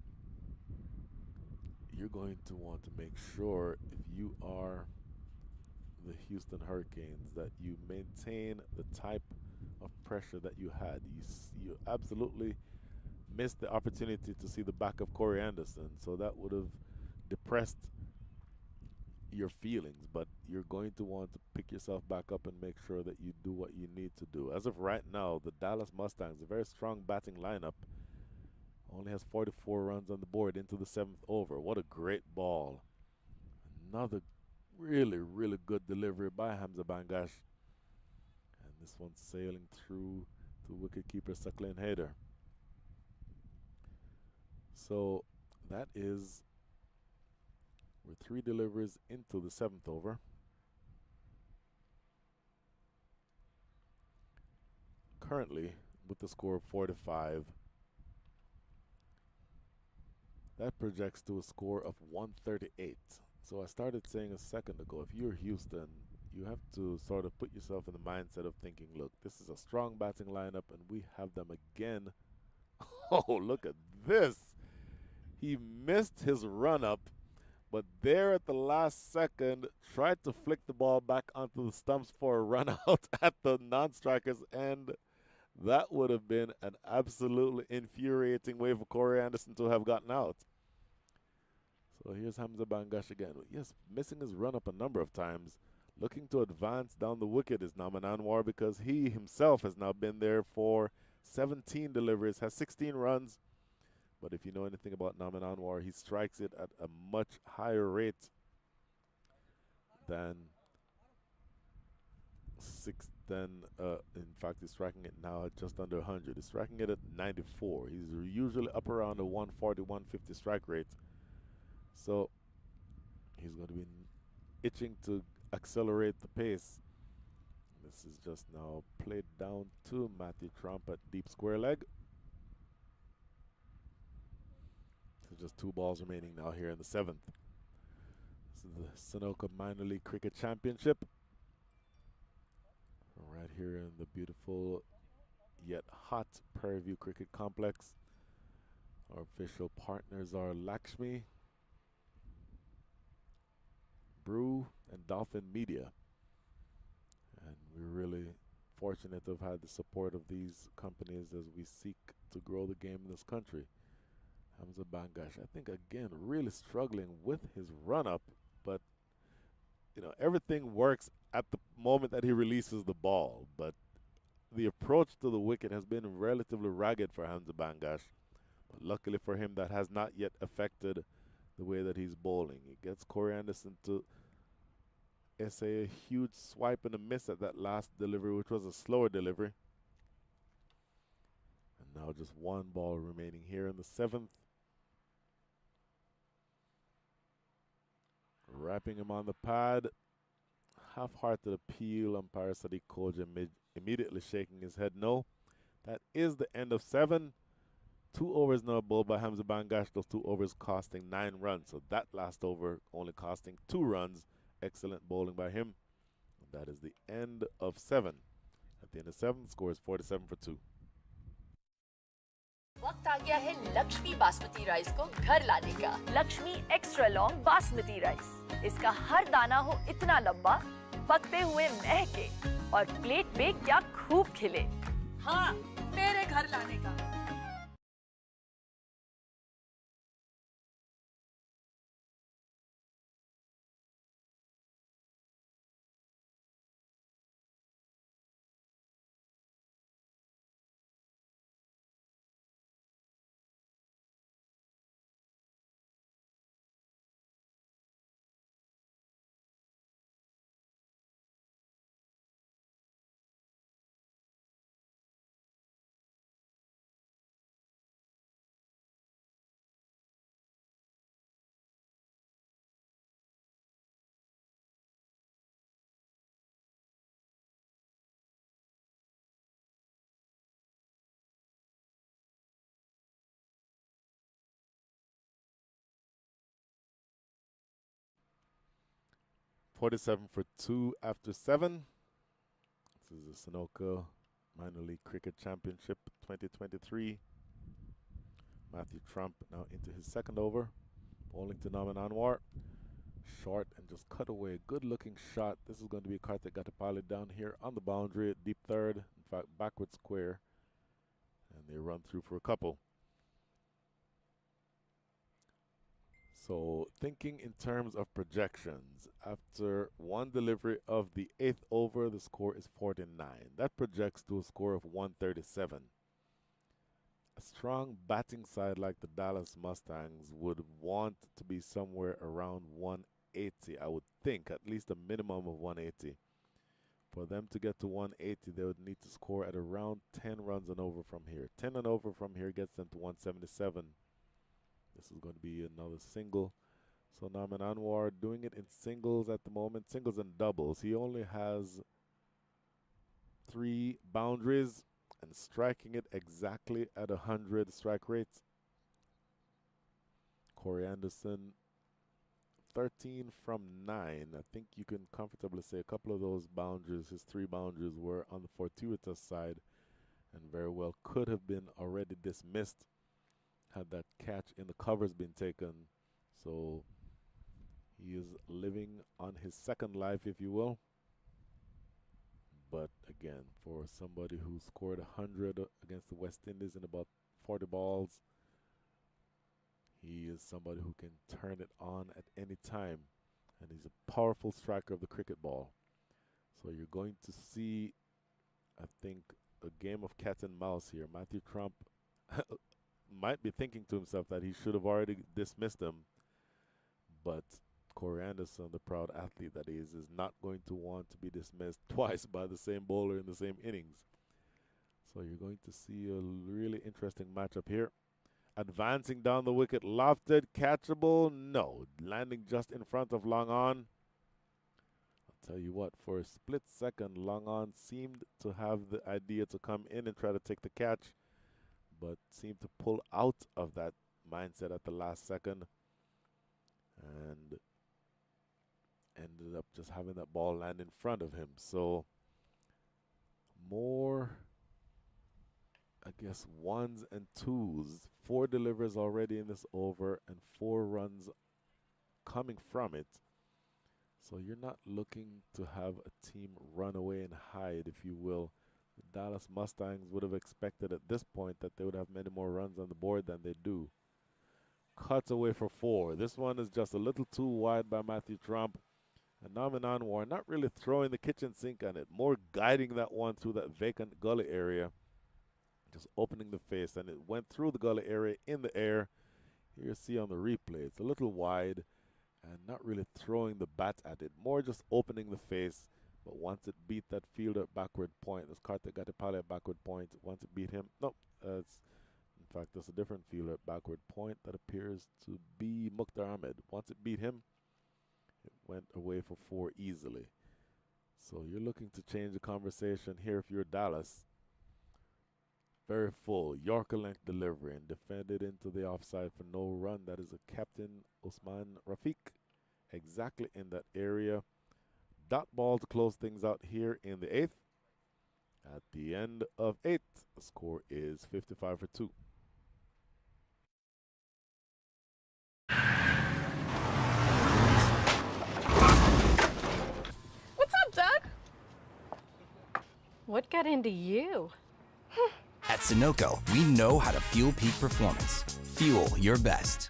you're going to want to make sure, if you are the Houston Hurricanes, that you maintain the type of pressure that you had. You absolutely missed the opportunity to see the back of Corey Anderson, so that would have depressed your feelings, but you're going to want to pick yourself back up and make sure that you do what you need to do. As of right now, the Dallas Mustangs, a very strong batting lineup, only has 44 runs on the board into the 7th over. What a great ball. Another really, really good delivery by Hamza Bangash. And this one's sailing through to wicketkeeper Suckling Hayder. So that is, we're 3 deliveries into the 7th over. Currently, with the score of 4-5, that projects to a score of 138. So I started saying a second ago, if you're Houston, you have to sort of put yourself in the mindset of thinking, look, this is a strong batting lineup, and we have them again. Oh, look at this. He missed his run-up, but there at the last second, tried to flick the ball back onto the stumps for a run-out at the non-striker's end. That would have been an absolutely infuriating way for Corey Anderson to have gotten out. So here's Hamza Bangash again. Yes, missing his run-up a number of times. Looking to advance down the wicket is Naman Anwar, because he himself has now been there for 17 deliveries, has 16 runs. But if you know anything about Naman Anwar, he strikes it at a much higher rate than in fact, he's striking it now at just under 100. He's striking it at 94. He's usually up around a 140, 150 strike rate. So he's going to be itching to accelerate the pace. This is just now played down to Matthew Trump at deep square leg. So just 2 balls remaining now here in the 7th. This is the Sunoco Minor League Cricket Championship. Right here in the beautiful yet hot Prairie View Cricket Complex. Our official partners are Lakshmi, Brew, and Dolphin Media. And we're really fortunate to have had the support of these companies as we seek to grow the game in this country. Hamza Bangash, I think, again, really struggling with his run-up, but you know, everything works at the moment that he releases the ball, but the approach to the wicket has been relatively ragged for Hamza Bangash. But luckily for him, that has not yet affected the way that he's bowling. He gets Corey Anderson to essay a huge swipe and a miss at that last delivery, which was a slower delivery. And now just 1 ball remaining here in the 7th. Wrapping him on the pad. Half-hearted appeal. Umpire Sadiq Koja immediately shaking his head no. That is the end of 7. 2 overs now bowled by Hamza Bangash. Those 2 overs costing 9 runs. So that last over only costing 2 runs. Excellent bowling by him. And that is the end of 7. At the end of 7, score is 47 for 2. वक्त आ गया है Lakshmi basmati rice को घर लाने का। Lakshmi extra long basmati rice. इसका हर दाना हो इतना लंबा, पकते हुए महके और प्लेट पे क्या खूब खिले। हाँ, मेरे घर लाने का। $47 for 2 after 7. This is the Sunoco Minor League Cricket Championship 2023. Matthew Trump now into his 2nd over. Bowling to Naman Anwar. Short and just cut away. Good looking shot. This is going to be Karthik Gatapali down here on the boundary. Deep third, in fact, backward square, and they run through for a couple. So thinking in terms of projections, after one delivery of the 8th over, the score is 49. That projects to a score of 137. A strong batting side like the Dallas Mustangs would want to be somewhere around 180, I would think, at least a minimum of 180. For them to get to 180, they would need to score at around 10 runs and over from here. 10 and over from here gets them to 177. This is going to be another single. So Naman Anwar doing it in singles at the moment, singles and doubles. He only has 3 boundaries and striking it exactly at 100 strike rates. Corey Anderson, 13 from 9. I think you can comfortably say a couple of those boundaries, his 3 boundaries, were on the fortuitous side and very well could have been already dismissed had that catch in the covers been taken. So he is living on his second life, if you will. But again, for somebody who scored 100 against the West Indies in about 40 balls, he is somebody who can turn it on at any time. And he's a powerful striker of the cricket ball. So you're going to see, I think, a game of cat and mouse here. Matthew Trump might be thinking to himself that he should have already dismissed him. But Corey Anderson, the proud athlete that he is not going to want to be dismissed twice by the same bowler in the same innings. So you're going to see a really interesting matchup here. Advancing down the wicket, lofted, catchable, no. Landing just in front of Long On. I'll tell you what, for a split second, Long On seemed to have the idea to come in and try to take the catch, but seemed to pull out of that mindset at the last second and ended up just having that ball land in front of him. So more, I guess, 1s and 2s. 4 delivers already in this over and 4 runs coming from it. So you're not looking to have a team run away and hide, if you will. The Dallas Mustangs would have expected at this point that they would have many more runs on the board than they do. Cuts away for 4. This one is just a little too wide by Matthew Trump. And Naman Anwar not really throwing the kitchen sink on it, more guiding that one through that vacant gully area. Just opening the face, and it went through the gully area in the air. Here you see on the replay, it's a little wide and not really throwing the bat at it, more just opening the face. But once it beat that fielder at backward point, that's Karthik Gatipale at backward point. Once it beat him, no, it's in fact there's a different fielder at backward point that appears to be Mukhtar Ahmed. Once it beat him, it went away for 4 easily. So you're looking to change the conversation here if you're Dallas. Very full, Yorker length delivery and defended into the offside for no run. That is a Captain Usman Rafiq, exactly in that area. Dot ball to close things out here in the 8th. At the end of 8, the score is 55 for 2. What's up, Doug? What got into you? At Sunoco, we know how to fuel peak performance. Fuel your best.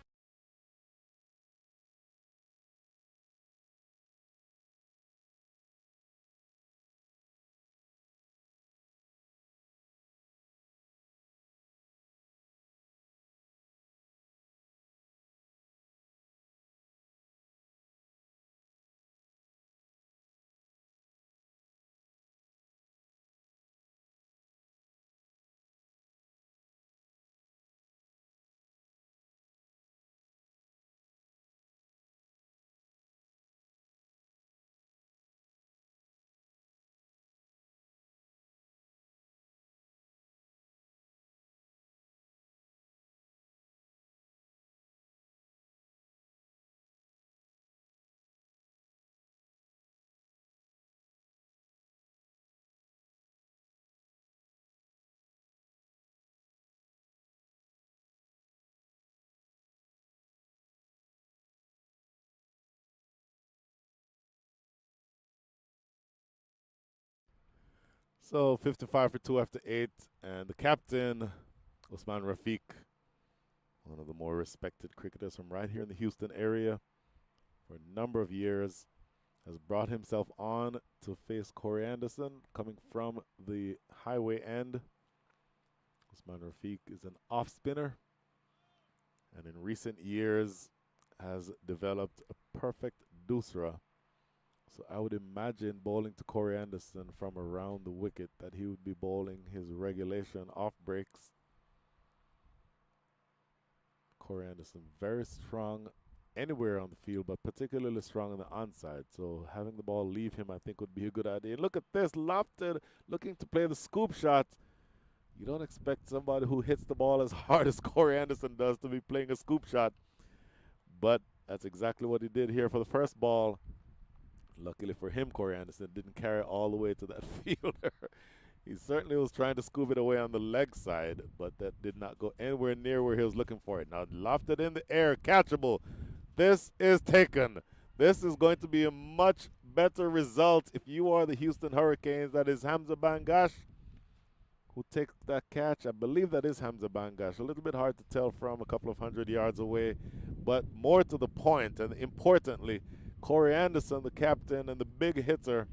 So 55 for 2 after 8. And the captain, Usman Rafiq, one of the more respected cricketers from right here in the Houston area for a number of years, has brought himself on to face Corey Anderson coming from the highway end. Usman Rafiq is an off spinner and in recent years has developed a perfect doosra. So I would imagine bowling to Corey Anderson from around the wicket that he would be bowling his regulation off breaks. Corey Anderson very strong anywhere on the field, but particularly strong on the onside. So having the ball leave him, I think, would be a good idea. And look at this, lofted, looking to play the scoop shot. You don't expect somebody who hits the ball as hard as Corey Anderson does to be playing a scoop shot. But that's exactly what he did here for the first ball. Luckily for him, Corey Anderson didn't carry it all the way to that fielder. He certainly was trying to scoop it away on the leg side, but that did not go anywhere near where he was looking for it. Now lofted in the air, catchable. This is taken. This is going to be a much better result if you are the Houston Hurricanes. That is Hamza Bangash who takes that catch. I believe that is Hamza Bangash. A little bit hard to tell from a couple of 100 yards away, but more to the point, and importantly, Corey Anderson, the captain and the big hitter,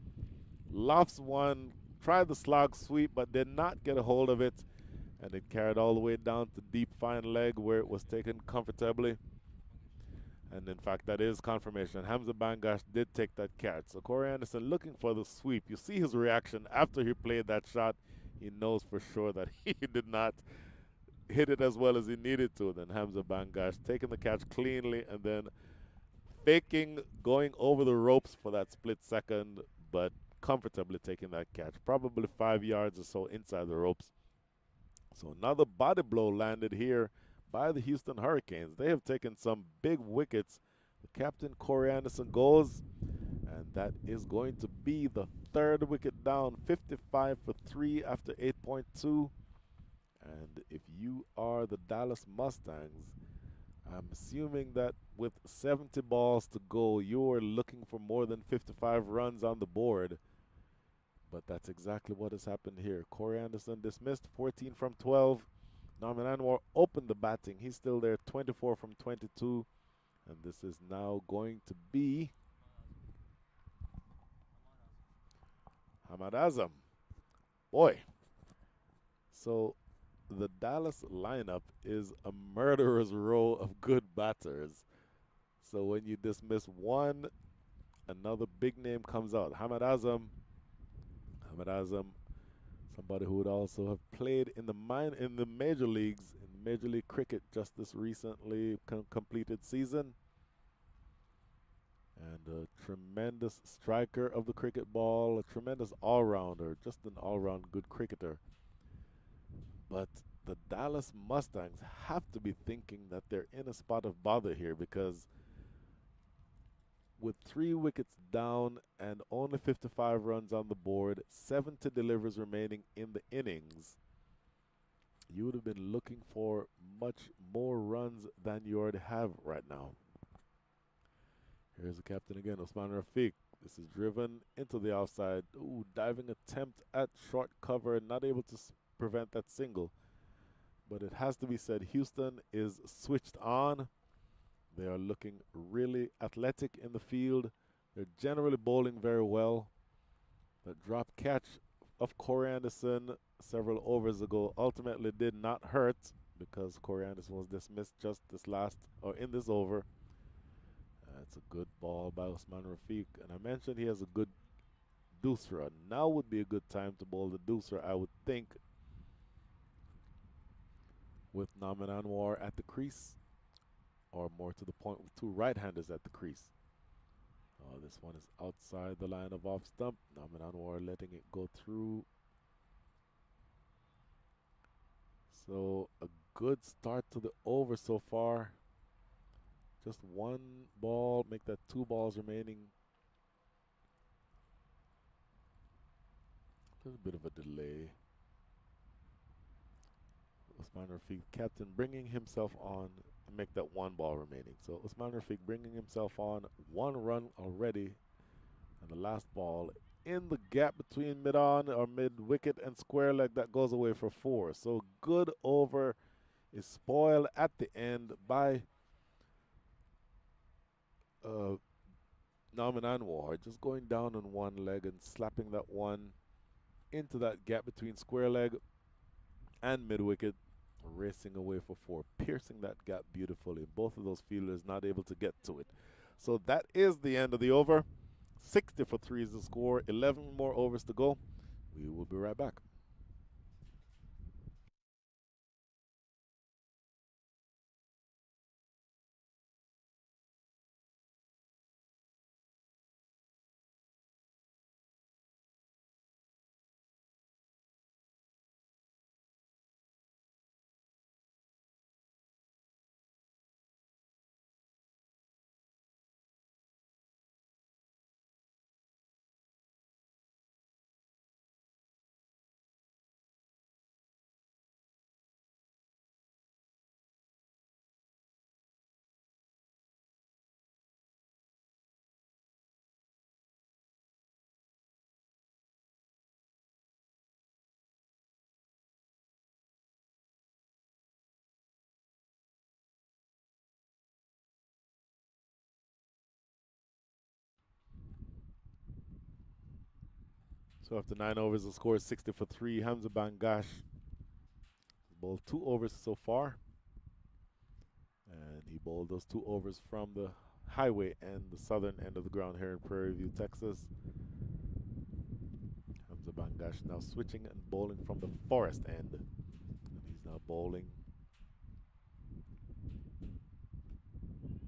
lofts one, tried the slog sweep, but did not get a hold of it, and it carried all the way down to deep fine leg where it was taken comfortably. And in fact, that is confirmation. Hamza Bangash did take that catch. So Corey Anderson looking for the sweep. You see his reaction after he played that shot. He knows for sure that he did not hit it as well as he needed to. Then Hamza Bangash taking the catch cleanly and then faking going over the ropes for that split second, but comfortably taking that catch. Probably 5 yards or so inside the ropes. So another body blow landed here by the Houston Hurricanes. They have taken some big wickets. The captain, Corey Anderson, goes, and that is going to be the third wicket down, 55 for 3 after 8.2. And if you are the Dallas Mustangs, I'm assuming that with 70 balls to go, you're looking for more than 55 runs on the board. But that's exactly what has happened here. Corey Anderson dismissed 14 from 12. Norman Anwar opened the batting. He's still there, 24 from 22. And this is now going to be Hamad Azam. Boy. So the Dallas lineup is a murderer's row of good batters. So when you dismiss one, another big name comes out. Hamad Azam, somebody who would also have played in the major leagues, in Major League Cricket just this recently completed season. And a tremendous striker of the cricket ball, a tremendous all-rounder, just an all-round good cricketer. But the Dallas Mustangs have to be thinking that they're in a spot of bother here, because with 3 wickets down and only 55 runs on the board, 70 delivers remaining in the innings, you would have been looking for much more runs than you already have right now. Here's the captain again, Usman Rafiq. This is driven into the outside. Ooh, diving attempt at short cover, not able to prevent that single. But it has to be said, Houston is switched on. They are looking really athletic in the field. They're generally bowling very well. The drop catch of Corey Anderson several overs ago ultimately did not hurt, because Corey Anderson was dismissed just in this over. That's a good ball by Usman Rafiq. And I mentioned he has a good doosra. Now would be a good time to bowl the doosra, I would think, with Norman Anwar at the crease, or more to the point, with 2 right-handers at the crease. Oh, this one is outside the line of off stump. Norman Anwar letting it go through. So a good start to the over so far. Just 1 ball, make that 2 balls remaining. A little bit of a delay. Usman Rafiq, captain, bringing himself on and make that 1 ball remaining. So Usman Rafiq bringing himself on, 1 run already, and the last ball in the gap between mid-on or mid-wicket and square leg. That goes away for 4. So good over is spoiled at the end by Norman Anwar, just going down on one leg and slapping that one into that gap between square leg and mid-wicket, racing away for 4, piercing that gap beautifully. Both of those fielders not able to get to it. So that is the end of the over. 60 for 3 is the score. 11 more overs to go. We will be right back. So after 9 overs, the score is 60 for 3. Hamza Bangash bowled 2 overs so far. And he bowled those 2 overs from the highway and the southern end of the ground here in Prairie View, Texas. Hamza Bangash now switching and bowling from the forest end. And he's now bowling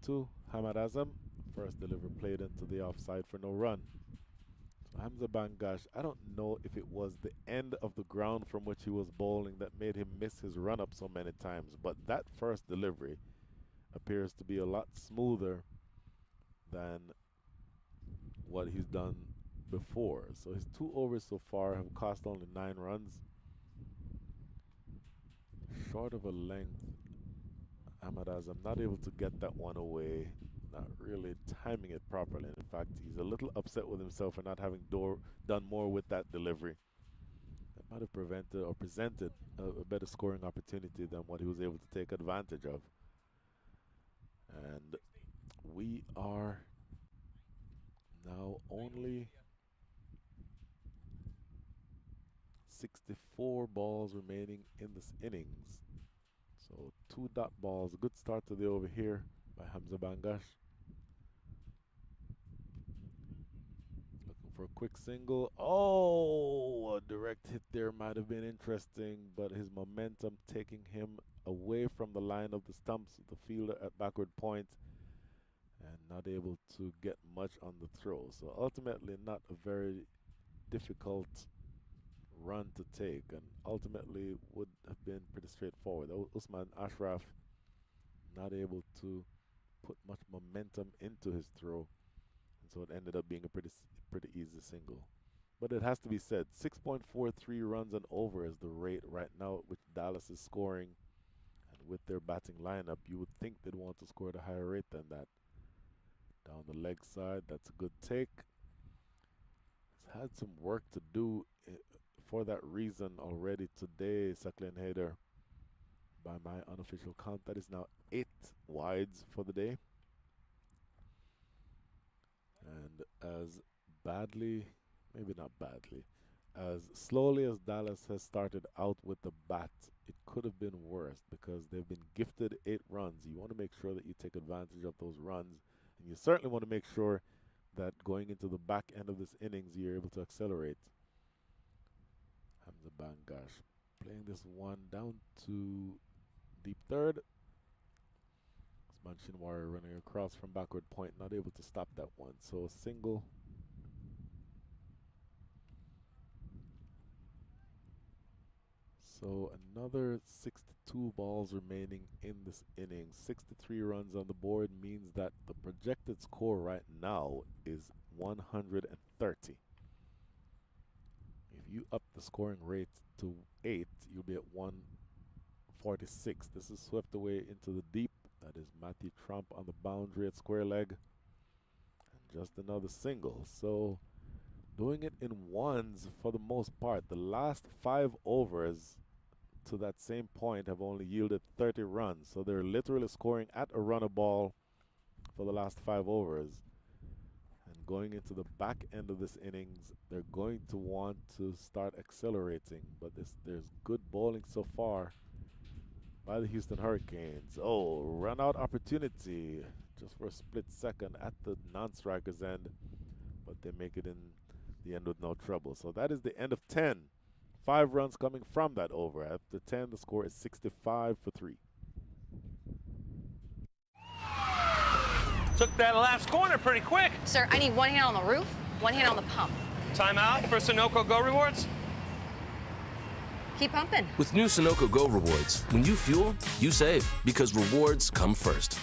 to Hamad Azam. First delivery played into the offside for no run. So Hamza Bangash, I don't know if it was the end of the ground from which he was bowling that made him miss his run up so many times, but that first delivery appears to be a lot smoother than what he's done before. So his 2 overs so far have cost only 9 runs. Short of a length. Ahmad Azam not able to get that one away, not really timing it properly. In fact, he's a little upset with himself for not having done more with that delivery. That might have prevented or presented a better scoring opportunity than what he was able to take advantage of. And we are now only 64 balls remaining in this innings. So 2 dot balls. A good start to the over here by Hamza Bangash. Looking for a quick single. Oh, a direct hit there might have been interesting, but his momentum taking him away from the line of the stumps, the fielder at backward point, and not able to get much on the throw. So ultimately not a very difficult run to take, and ultimately would have been pretty straightforward. Usman Ashraf not able to put much momentum into his throw, and so it ended up being a pretty easy single. But it has to be said, 6.43 runs and over is the rate right now at which Dallas is scoring, and with their batting lineup, you would think they'd want to score at a higher rate than that. Down the leg side, that's a good take. He's had some work to do for that reason already today, Sakleen Haider. By my unofficial count, that is now 8 wides for the day. And as badly, maybe not badly, as slowly as Dallas has started out with the bat, it could have been worse because they've been gifted 8 runs. You want to make sure that you take advantage of those runs, and you certainly want to make sure that going into the back end of this innings, you're able to accelerate. Hamza Bangash playing this one down to deep third. Usman Shinwari running across from backward point, not able to stop that one. So a single. So another 62 balls remaining in this inning. 63 runs on the board means that the projected score right now is 130. If you up the scoring rate to 8, you'll be at 146. This is swept away into the deep. That is Matthew Trump on the boundary at square leg. And just another single. So doing it in ones for the most part. The last 5 overs to that same point have only yielded 30 runs. So they're literally scoring at a run a ball for the last 5 overs. And going into the back end of this innings, they're going to want to start accelerating. But there's good bowling so far by the Houston Hurricanes. Oh, run out opportunity just for a split second at the non-striker's end, but they make it in the end with no trouble. So that is the end of 10. 5 runs coming from that over. After 10, the score is 65 for 3. Took that last corner pretty quick. Sir, I need one hand on the roof, one hand on the pump. Timeout for Sunoco Go Rewards. Keep pumping. With new Sunoco Go rewards, when you fuel, you save because rewards come first.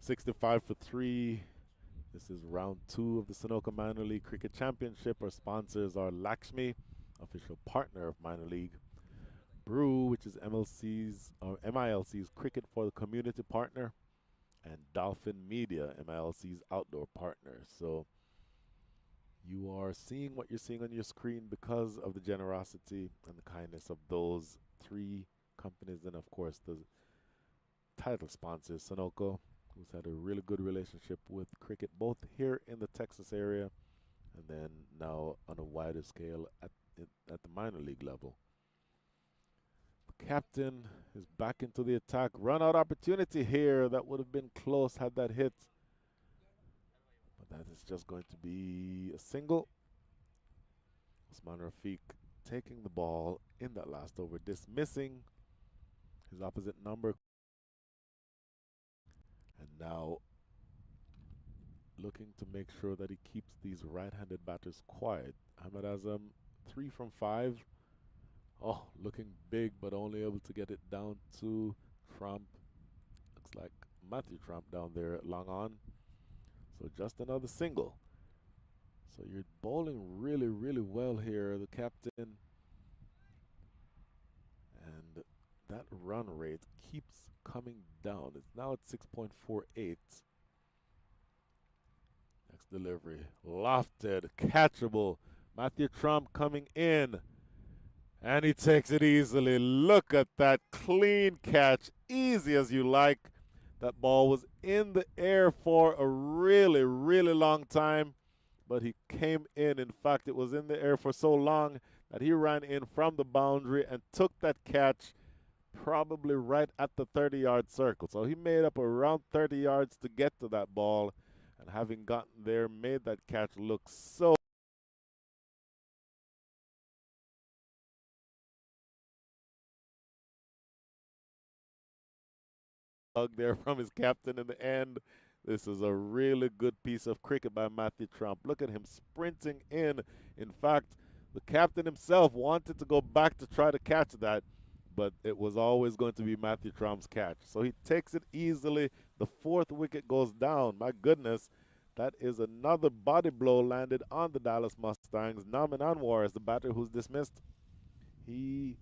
$65 for 3. This is round 2 of the Sunoco Minor League Cricket Championship. Our sponsors are Lakshmi, official partner of Minor League. Brew, which is MILC's Cricket for the Community partner. And Dolphin Media, MILC's outdoor partner. So you are seeing what you're seeing on your screen because of the generosity and the kindness of those 3 companies. And of course, the title sponsor, Sunoco, who's had a really good relationship with cricket, both here in the Texas area and then now on a wider scale at the minor league level. The captain is back into the attack. Run out opportunity here. That would have been close had that hit. But that is just going to be a single. Usman Rafiq taking the ball in that last over, dismissing his opposite number. And now looking to make sure that he keeps these right-handed batters quiet. Ahmed Azam, 3 from 5. Oh, looking big, but only able to get it down to Trump. Looks like Matthew Trump down there long on. So just another single. So you're bowling really, really well here, the captain. And that run rate keeps coming down. It's now at 6.48. Next delivery, lofted, catchable. Matthew Trump coming in. And he takes it easily. Look at that clean catch. Easy as you like. That ball was in the air for a really, really long time. But he came in. In fact, it was in the air for so long that he ran in from the boundary and took that catch probably right at the 30-yard circle. So he made up around 30 yards to get to that ball. And having gotten there, made that catch look so hug there from his captain in the end. This is a really good piece of cricket by Matthew Trump. Look at him sprinting in. In fact, the captain himself wanted to go back to try to catch that, but it was always going to be Matthew Trump's catch. So he takes it easily. The 4th wicket goes down. My goodness, that is another body blow landed on the Dallas Mustangs. Naman Anwar is the batter who's dismissed. He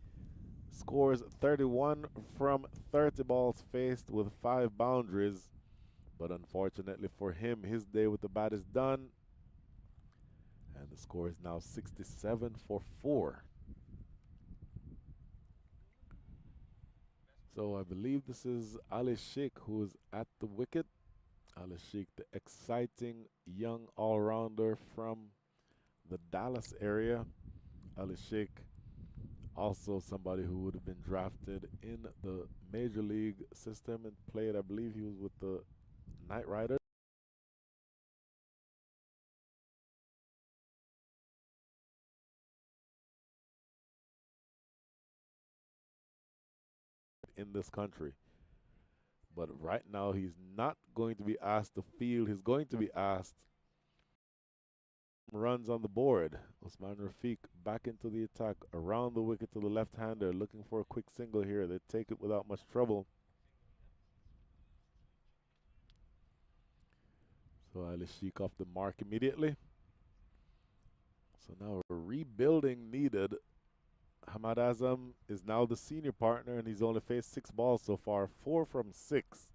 scores 31 from 30 balls faced with 5 boundaries. But unfortunately for him, his day with the bat is done. And the score is now 67 for 4. So I believe this is Ali Sheikh who is at the wicket. Ali Sheikh, the exciting young all-rounder from the Dallas area. Ali Sheikh, also somebody who would have been drafted in the Major League system and played, I believe he was with the Knight Riders. In this country. But right now he's not going to be asked to field. He's going to be asked runs on the board. Usman Rafiq back into the attack around the wicket to the left-hander, looking for a quick single here. They take it without much trouble. So Ali Sheik off the mark immediately. So now a rebuilding needed. Hamad Azam is now the senior partner, and he's only faced 6 balls so far, 4 from 6.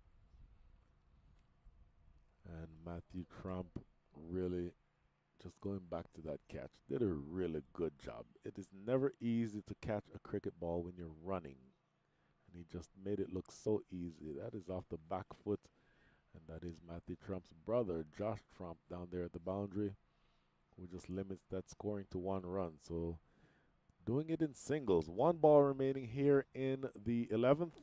And Matthew Trump really, just going back to that catch, did a really good job. It is never easy to catch a cricket ball when you're running. And he just made it look so easy. That is off the back foot. And that is Matthew Trump's brother, Josh Trump, down there at the boundary, who just limits that scoring to 1 run. So doing it in singles. 1 ball remaining here in the 11th.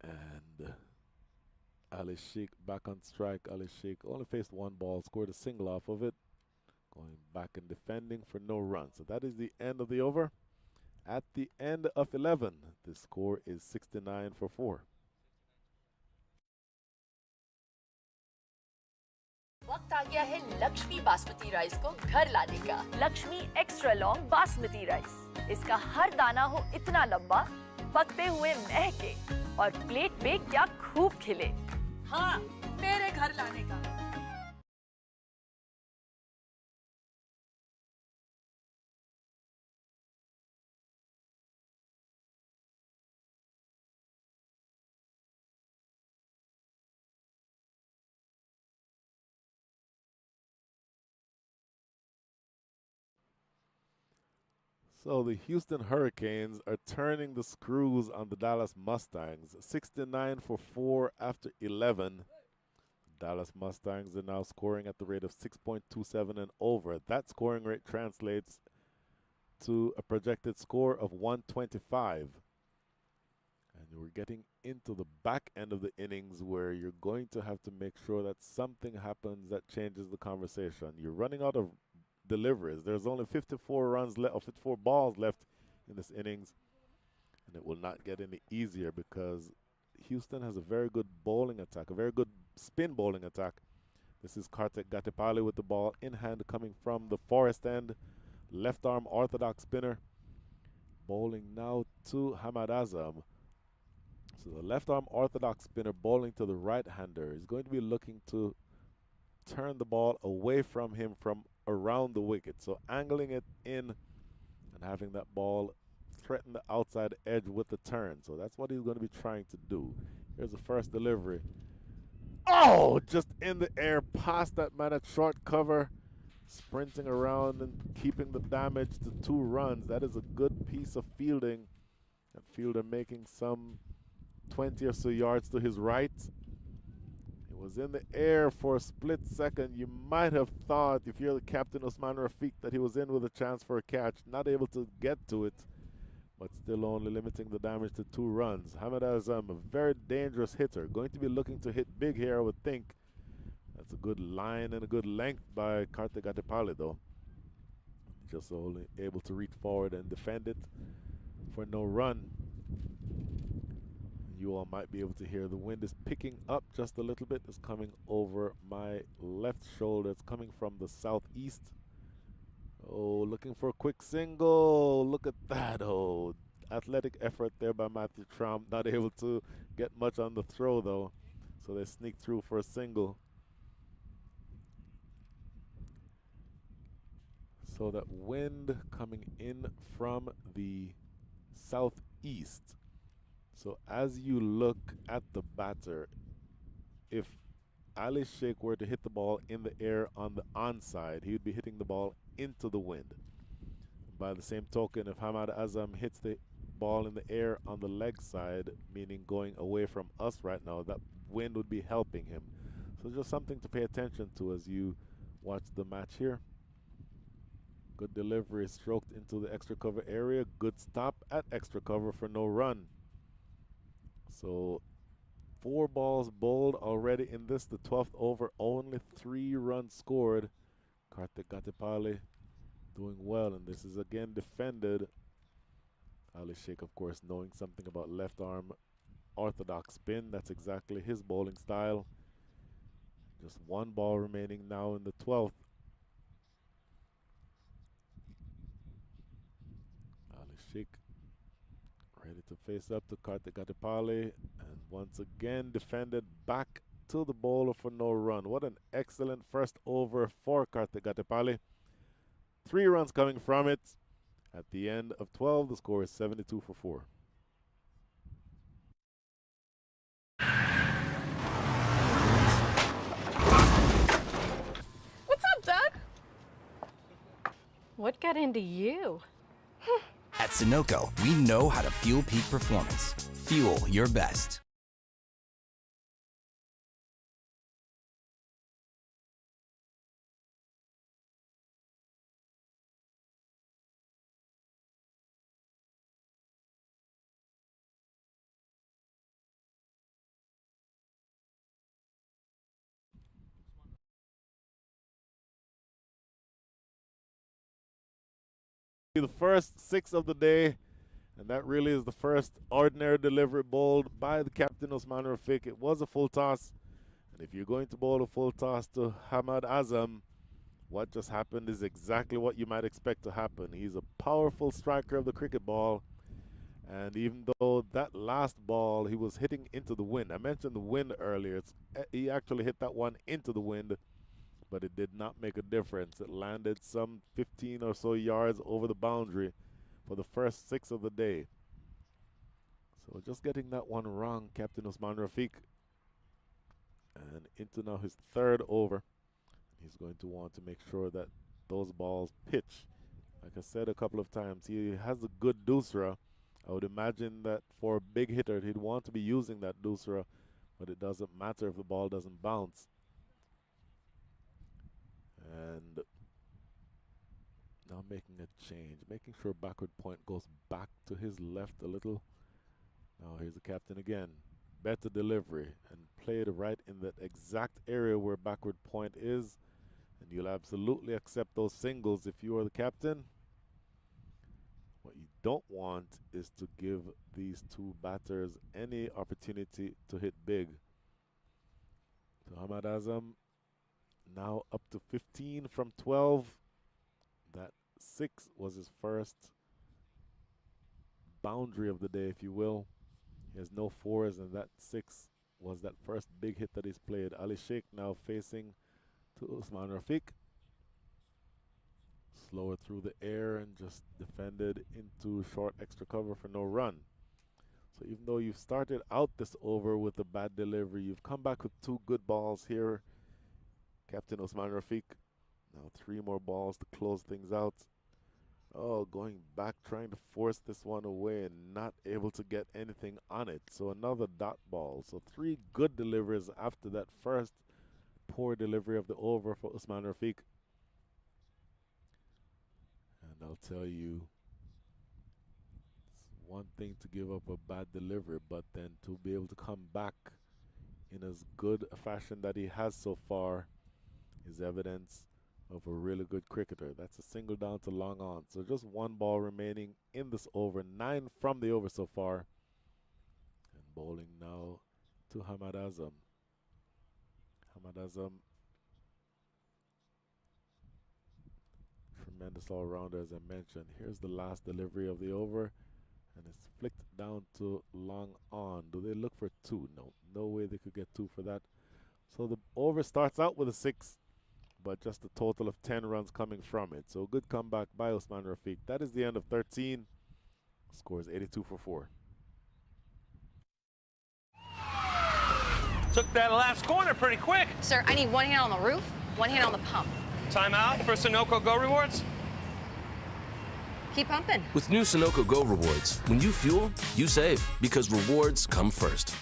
And Ali Sheik back on strike. Ali Sheik only faced 1 ball, scored a single off of it. Going back and defending for no run. So that is the end of the over. At the end of 11, the score is 69 for 4. वक्त आ गया है Lakshmi basmati rice को घर लाने का। Lakshmi extra long basmati rice, इसका हर दाना हो इतना लंबा, पकते हुए महके और प्लेट पे क्या खूब खिले। हाँ, मेरे घर लाने का। So the Houston Hurricanes are turning the screws on the Dallas Mustangs. 69 for 4 after 11. Dallas Mustangs are now scoring at the rate of 6.27 and over. That scoring rate translates to a projected score of 125. And we're getting into the back end of the innings where you're going to have to make sure that something happens that changes the conversation. You're running out of deliveries. There's only 54 runs left, or 54 balls left in this innings, and it will not get any easier because Houston has a very good bowling attack, a very good spin bowling attack. This is Kartik Gatipali with the ball in hand coming from the forest end. Left arm orthodox spinner. Bowling now to Hamad Azam. So the left arm orthodox spinner bowling to the right hander is going to be looking to turn the ball away from him from around the wicket. So angling it in and having that ball threaten the outside edge with the turn. So that's what he's going to be trying to do. Here's the first delivery. Oh, just in the air past that man at short cover, sprinting around and keeping the damage to 2 runs. That is a good piece of fielding. That fielder making some 20 or so yards to his right. It was in the air for a split second. You might have thought, if you're the captain Usman Rafiq, that he was in with a chance for a catch. Not able to get to it, but still only limiting the damage to 2 runs. Hamad Azam, a very dangerous hitter. Going to be looking to hit big here, I would think. That's a good line and a good length by Kartik Gatipali, though. Just only able to reach forward and defend it for no run. You all might be able to hear the wind is picking up just a little bit. It's coming over my left shoulder. It's coming from the southeast. Oh, looking for a quick single. Look at that. Oh, athletic effort there by Matthew Trump. Not able to get much on the throw, though. So they sneak through for a single. So that wind coming in from the southeast. So as you look at the batter, if Ali Sheik were to hit the ball in the air on the onside, he would be hitting the ball into the wind. By the same token, if Hamad Azam hits the ball in the air on the leg side, meaning going away from us right now, that wind would be helping him. So just something to pay attention to as you watch the match here. Good delivery, stroked into the extra cover area. Good stop at extra cover for no run. So 4 balls bowled already in this, the 12th over, only 3 runs scored. Kartik Gatipali doing well, and this is again defended. Ali Sheik, of course, knowing something about left arm orthodox spin. That's exactly his bowling style. Just 1 ball remaining now in the 12th. Ali Sheik ready to face up to Kartik Gatipali, and Once again, defended back to the bowler for no run. What an excellent first over for Kartik Gatipali. 3 runs coming from it. At the end of 12, the score is 72 for 4. What's up, Doug? What got into you? At Sunoco, we know how to fuel peak performance. Fuel your best. The first 6 of the day, and that really is the first ordinary delivery bowled by the captain Usman Rafiq. It was a full toss, and if you're going to bowl a full toss to Hamad Azam, what just happened is exactly what you might expect to happen. He's a powerful striker of the cricket ball, and even though that last ball he was hitting into the wind, I mentioned the wind earlier, he actually hit that one into the wind, but it did not make a difference. It landed some 15 or so yards over the boundary for the first 6 of the day. So just getting that one wrong, Captain Usman Rafiq. And into now his 3rd over. He's going to want to make sure that those balls pitch. Like I said a couple of times, he has a good doosra. I would imagine that for a big hitter, he'd want to be using that doosra, but it doesn't matter if the ball doesn't bounce. And now making a change, making sure backward point goes back to his left a little. Now here's the captain again. Better delivery and play it right in that exact area where backward point is. And you'll absolutely accept those singles if you are the captain. What you don't want is to give these 2 batters any opportunity to hit big. So Hamad Azam now up to 15 from 12. That 6 was his first boundary of the day, if you will. He has no 4s, and that 6 was that first big hit that he's played. Ali Sheikh now facing to Usman Rafiq. Slower through the air and just defended into short extra cover for no run. So even though you've started out this over with a bad delivery, you've come back with 2 good balls here. Captain Usman Rafiq. Now 3 more balls to close things out. Oh, going back, trying to force this one away and not able to get anything on it. So another dot ball. So 3 good deliveries after that first poor delivery of the over for Usman Rafiq. And I'll tell you, it's one thing to give up a bad delivery, but then to be able to come back in as good a fashion that he has so far is evidence of a really good cricketer. That's a single down to long on. So just 1 ball remaining in this over. 9 from the over so far. And bowling now to Hamad Azam. Hamad Azam, tremendous all-rounder as I mentioned. Here's the last delivery of the over. And it's flicked down to long on. Do they look for 2? No. No way they could get 2 for that. So the over starts out with a 6. But just a total of 10 runs coming from it. So good comeback by Usman Rafiq. That is the end of 13. Scores 82 for 4. Took that last corner pretty quick. Sir, I need 1 hand on the roof, 1 hand on the pump. Timeout for Sunoco Go Rewards. Keep pumping. With new Sunoco Go rewards, when you fuel, you save because rewards come first.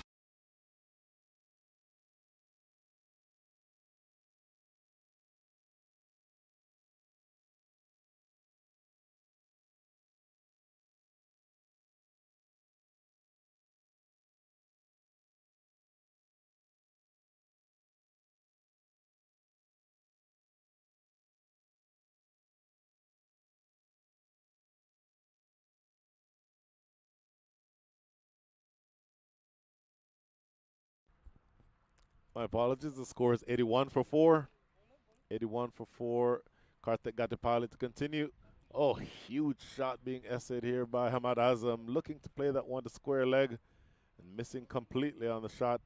My apologies. The score is 81 for 4. 81 for 4. Kartik Gatipali to continue. Oh, huge shot being essayed here by Hamad Azam. Looking to play that one to square leg. and missing completely on the shot.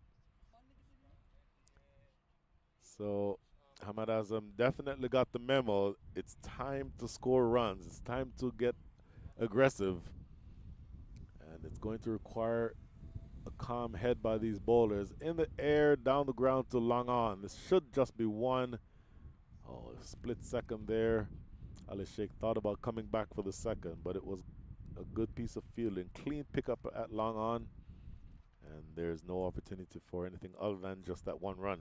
So Hamad Azam definitely got the memo. It's time to score runs. It's time to get aggressive. And it's going to require a calm head by these bowlers. In the air, down the ground to long on. This should just be one. Oh, a split second there. Ali Sheikh thought about coming back for the second, but it was a good piece of fielding. Clean pickup at long on. And there's no opportunity for anything other than just that one run.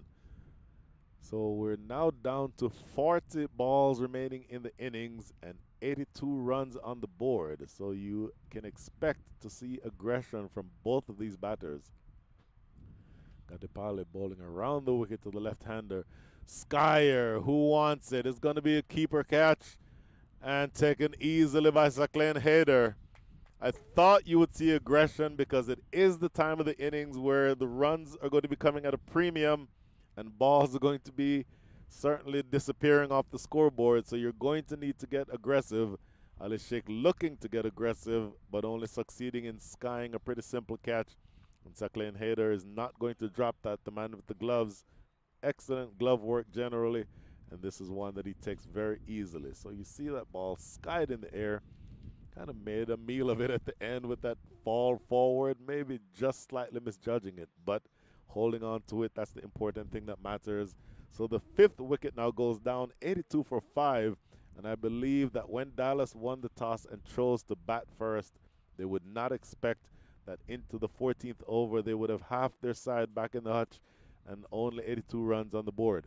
So we're now down to 40 balls remaining in the innings and 82 runs on the board. So you can expect to see aggression from both of these batters. Gatipale bowling around the wicket to the left-hander. Skyer, who wants it? It's going to be a keeper catch and taken easily by Sakleen Haider. I thought you would see aggression because it is the time of the innings where the runs are going to be coming at a premium and balls are going to be certainly disappearing off the scoreboard, so you're going to need to get aggressive. Ali Sheikh looking to get aggressive, but only succeeding in skying a pretty simple catch. And Sakleen Haider is not going to drop that. The man with the gloves, excellent glove work generally, and this is one that he takes very easily. So you see that ball skied in the air, kind of made a meal of it at the end with that fall forward, maybe just slightly misjudging it, but holding on to it, that's the important thing that matters. So the fifth wicket now goes down 82 for 5, and I believe that when Dallas won the toss and chose to bat first, they would not expect that into the 14th over they would have half their side back in the hutch and only 82 runs on the board.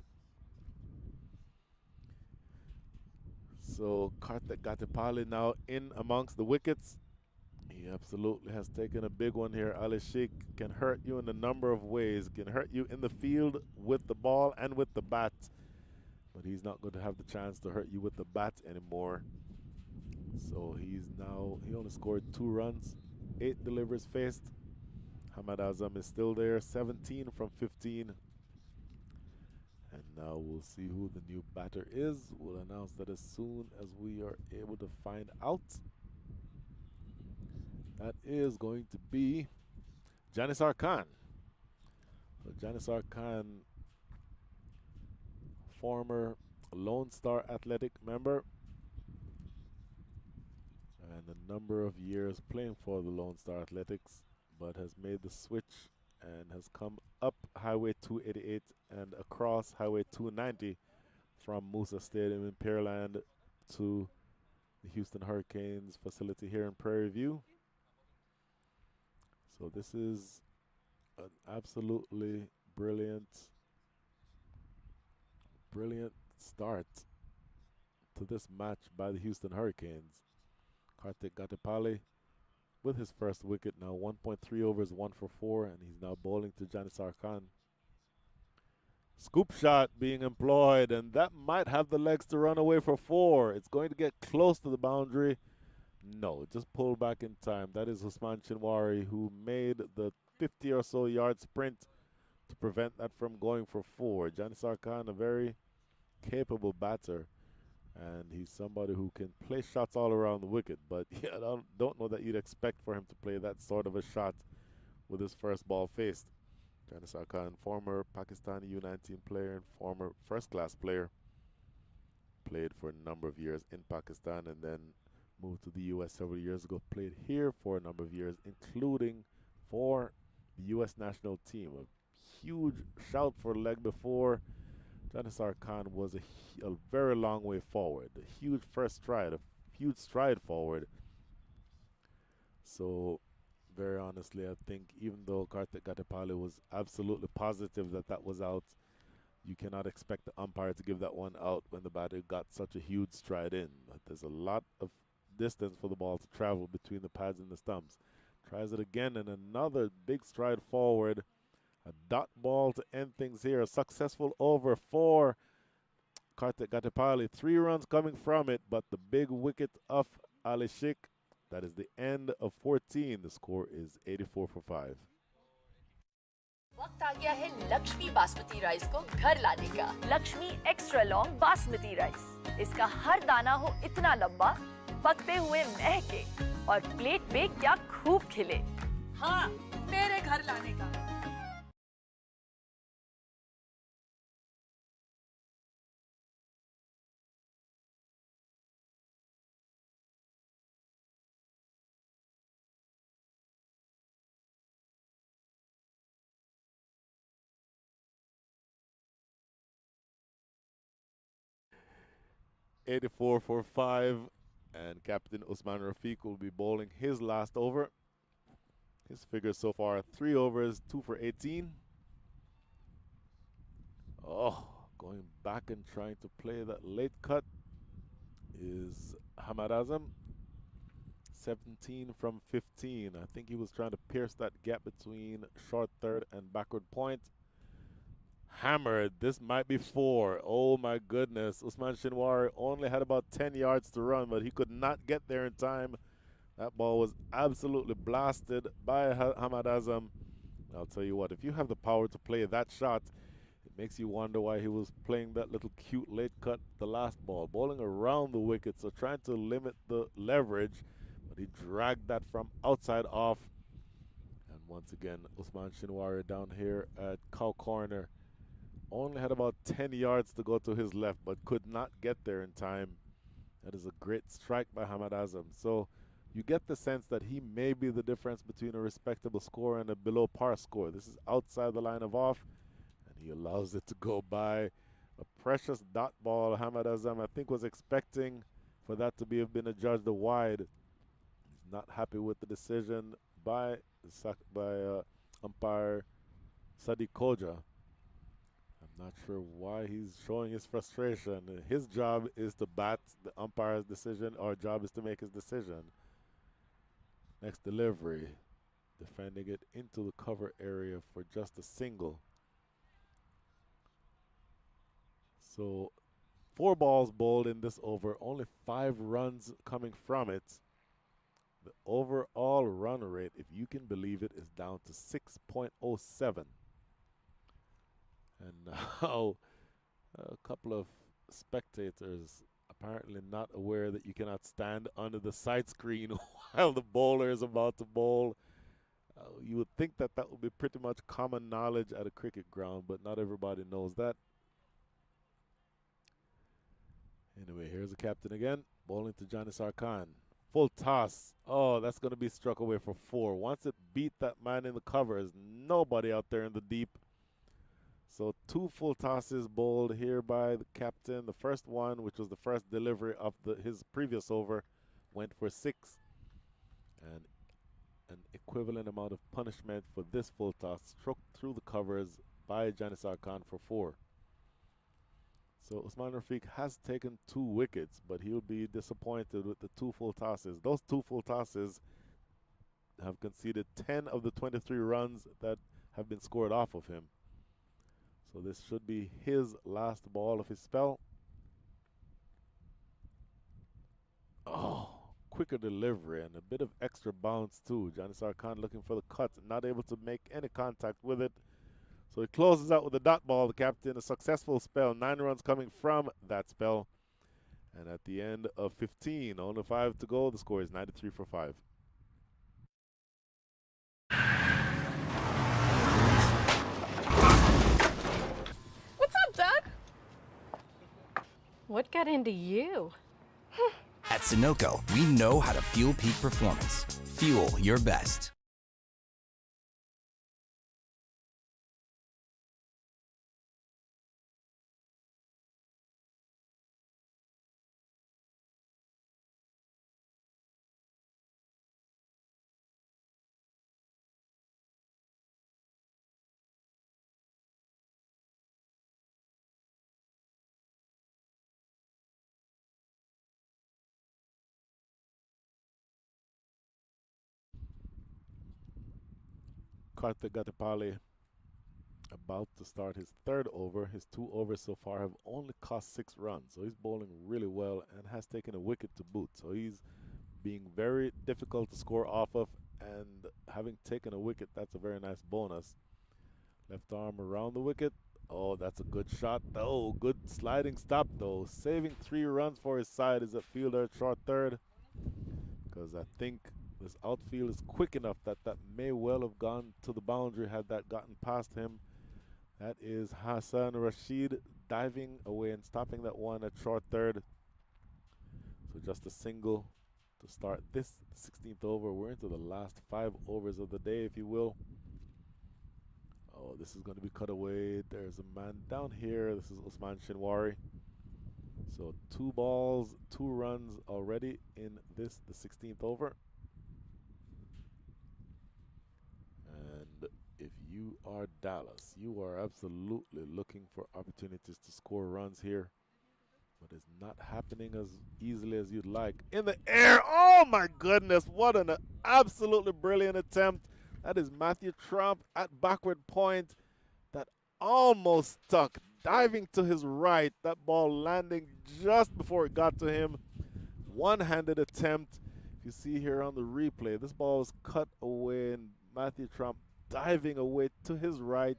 So Karthik Gatipale now in amongst the wickets. He absolutely has taken a big one here. Ali Sheikh can hurt you in a number of ways. Can hurt you in the field with the ball and with the bat. But he's not going to have the chance to hurt you with the bat anymore. So he only scored 2 runs, 8 deliveries faced. Hamad Azam is still there, 17 from 15. And now we'll see who the new batter is. We'll announce that as soon as we are able to find out. That is going to be Janisar Khan. So Janisar Khan, former Lone Star Athletic member, and a number of years playing for the Lone Star Athletics, but has made the switch and has come up Highway 288 and across Highway 290 from Musa Stadium in Pearland to the Houston Hurricanes facility here in Prairie View. So this is an absolutely brilliant start to this match by the Houston Hurricanes. Karthik Gatipale with his first wicket now, 1.3 overs, 1 for 4, and he's now bowling to Janisar Khan. Scoop shot being employed, and that might have the legs to run away for 4. It's going to get close to the boundary. No, just pull back in time. That is Usman Chinwari, who made the 50 or so yard sprint to prevent that from going for 4. Janisar Khan, a very capable batter, and he's somebody who can play shots all around the wicket. But yeah, I don't know that you'd expect for him to play that sort of a shot with his first ball faced. Janisar Khan, former Pakistani U19 player and former first-class player, played for a number of years in Pakistan and then moved to the U.S. several years ago, played here for a number of years, including for the U.S. national team. A huge shout for leg before. Janisar Khan was a very long way forward, a huge first stride, a huge stride forward. So, very honestly, I think even though Karthik Gatipale was absolutely positive that that was out, you cannot expect the umpire to give that one out when the batter got such a huge stride in. But there's a lot of distance for the ball to travel between the pads and the stumps. Tries it again and another big stride forward. A dot ball to end things here. A successful over for Karthik Gatipale. 3 runs coming from it, but the big wicket of Ali Sheikh. That is the end of 14. The score is 84 for 5. वक्त आ गया है Lakshmi basmati rice को घर लाने का। Lakshmi extra long basmati rice, इसका हर दाना हो इतना लंबा, पकते हुए महके और प्लेट पे क्या खूब खिले। हाँ, मेरे घर लाने का। '84 for 5, and Captain Usman Rafiq will be bowling his last over. His figures so far are 3 overs, 2 for 18. Oh, going back and trying to play that late cut is Hamad Azam. 17 from 15. I think he was trying to pierce that gap between short third and backward point. Hammered. This might be 4. Oh my goodness. Usman Shinwari only had about 10 yards to run, but he could not get there in time. That ball was absolutely blasted by Hamad Azam. I'll tell you what, if you have the power to play that shot, it makes you wonder why he was playing that little cute late cut, the last ball, bowling around the wicket, so trying to limit the leverage, but he dragged that from outside off. And once again, Usman Shinwari down here at Cow Corner only had about 10 yards to go to his left, but could not get there in time. That is a great strike by Hamad Azam. So you get the sense that he may be the difference between a respectable score and a below par score. This is outside the line of off, and he allows it to go by. A precious dot ball. Hamad Azam, I think, was expecting for that to have been adjudged a wide. He's not happy with the decision by umpire Sadiq Koja. I'm not sure why he's showing his frustration. His job is to bat the umpire's decision. Our job is to make his decision. Next delivery, defending it into the cover area for just a single. So 4 balls bowled in this over, only 5 runs coming from it. The overall run rate, if you can believe it, is down to 6.07. And now a couple of spectators apparently not aware that you cannot stand under the side screen while the bowler is about to bowl. You would think that that would be pretty much common knowledge at a cricket ground, but not everybody knows that. Anyway, here's the captain again, bowling to Janisar Khan. Full toss. Oh, that's going to be struck away for 4. Once it beat that man in the covers, nobody out there in the deep. So 2 full tosses bowled here by the captain. The first one, which was the first delivery of his previous over, went for 6. And an equivalent amount of punishment for this full toss struck through the covers by Janisar Khan for 4. So Usman Rafiq has taken 2 wickets, but he'll be disappointed with the 2 full tosses. Those 2 full tosses have conceded 10 of the 23 runs that have been scored off of him. So this should be his last ball of his spell. Oh, quicker delivery and a bit of extra bounce too. Janisar Khan looking for the cut, not able to make any contact with it. So he closes out with a dot ball, the captain. A successful spell, 9 runs coming from that spell. And at the end of 15, only 5 to go, the score is 93 for 5. What's up, Doug? What got into you? At Sunoco, we know how to fuel peak performance. Fuel your best. Karthik Gatipali about to start his 3rd over. His 2 overs so far have only cost 6 runs. So he's bowling really well and has taken a wicket to boot. So he's being very difficult to score off of, and having taken a wicket, that's a very nice bonus. Left arm around the wicket. Oh, that's a good shot. Oh, good sliding stop though. Saving 3 runs for his side is a fielder at short third, because I think This outfield is quick enough that that may well have gone to the boundary had that gotten past him. That is Hassan Rashid diving away and stopping that one at short third. So just a single to start this 16th over. We're into the last 5 overs of the day, if you will. Oh, this is going to be cut away. There's a man down here. This is Usman Shinwari. So 2 balls, 2 runs already in this, the 16th over. And if you are Dallas, you are absolutely looking for opportunities to score runs here. But it's not happening as easily as you'd like. In the air, oh my goodness, what an absolutely brilliant attempt. That is Matthew Trump at backward point. That almost stuck, diving to his right. That ball landing just before it got to him. One-handed attempt. If you see here on the replay, this ball was cut away and Matthew Trump diving away to his right.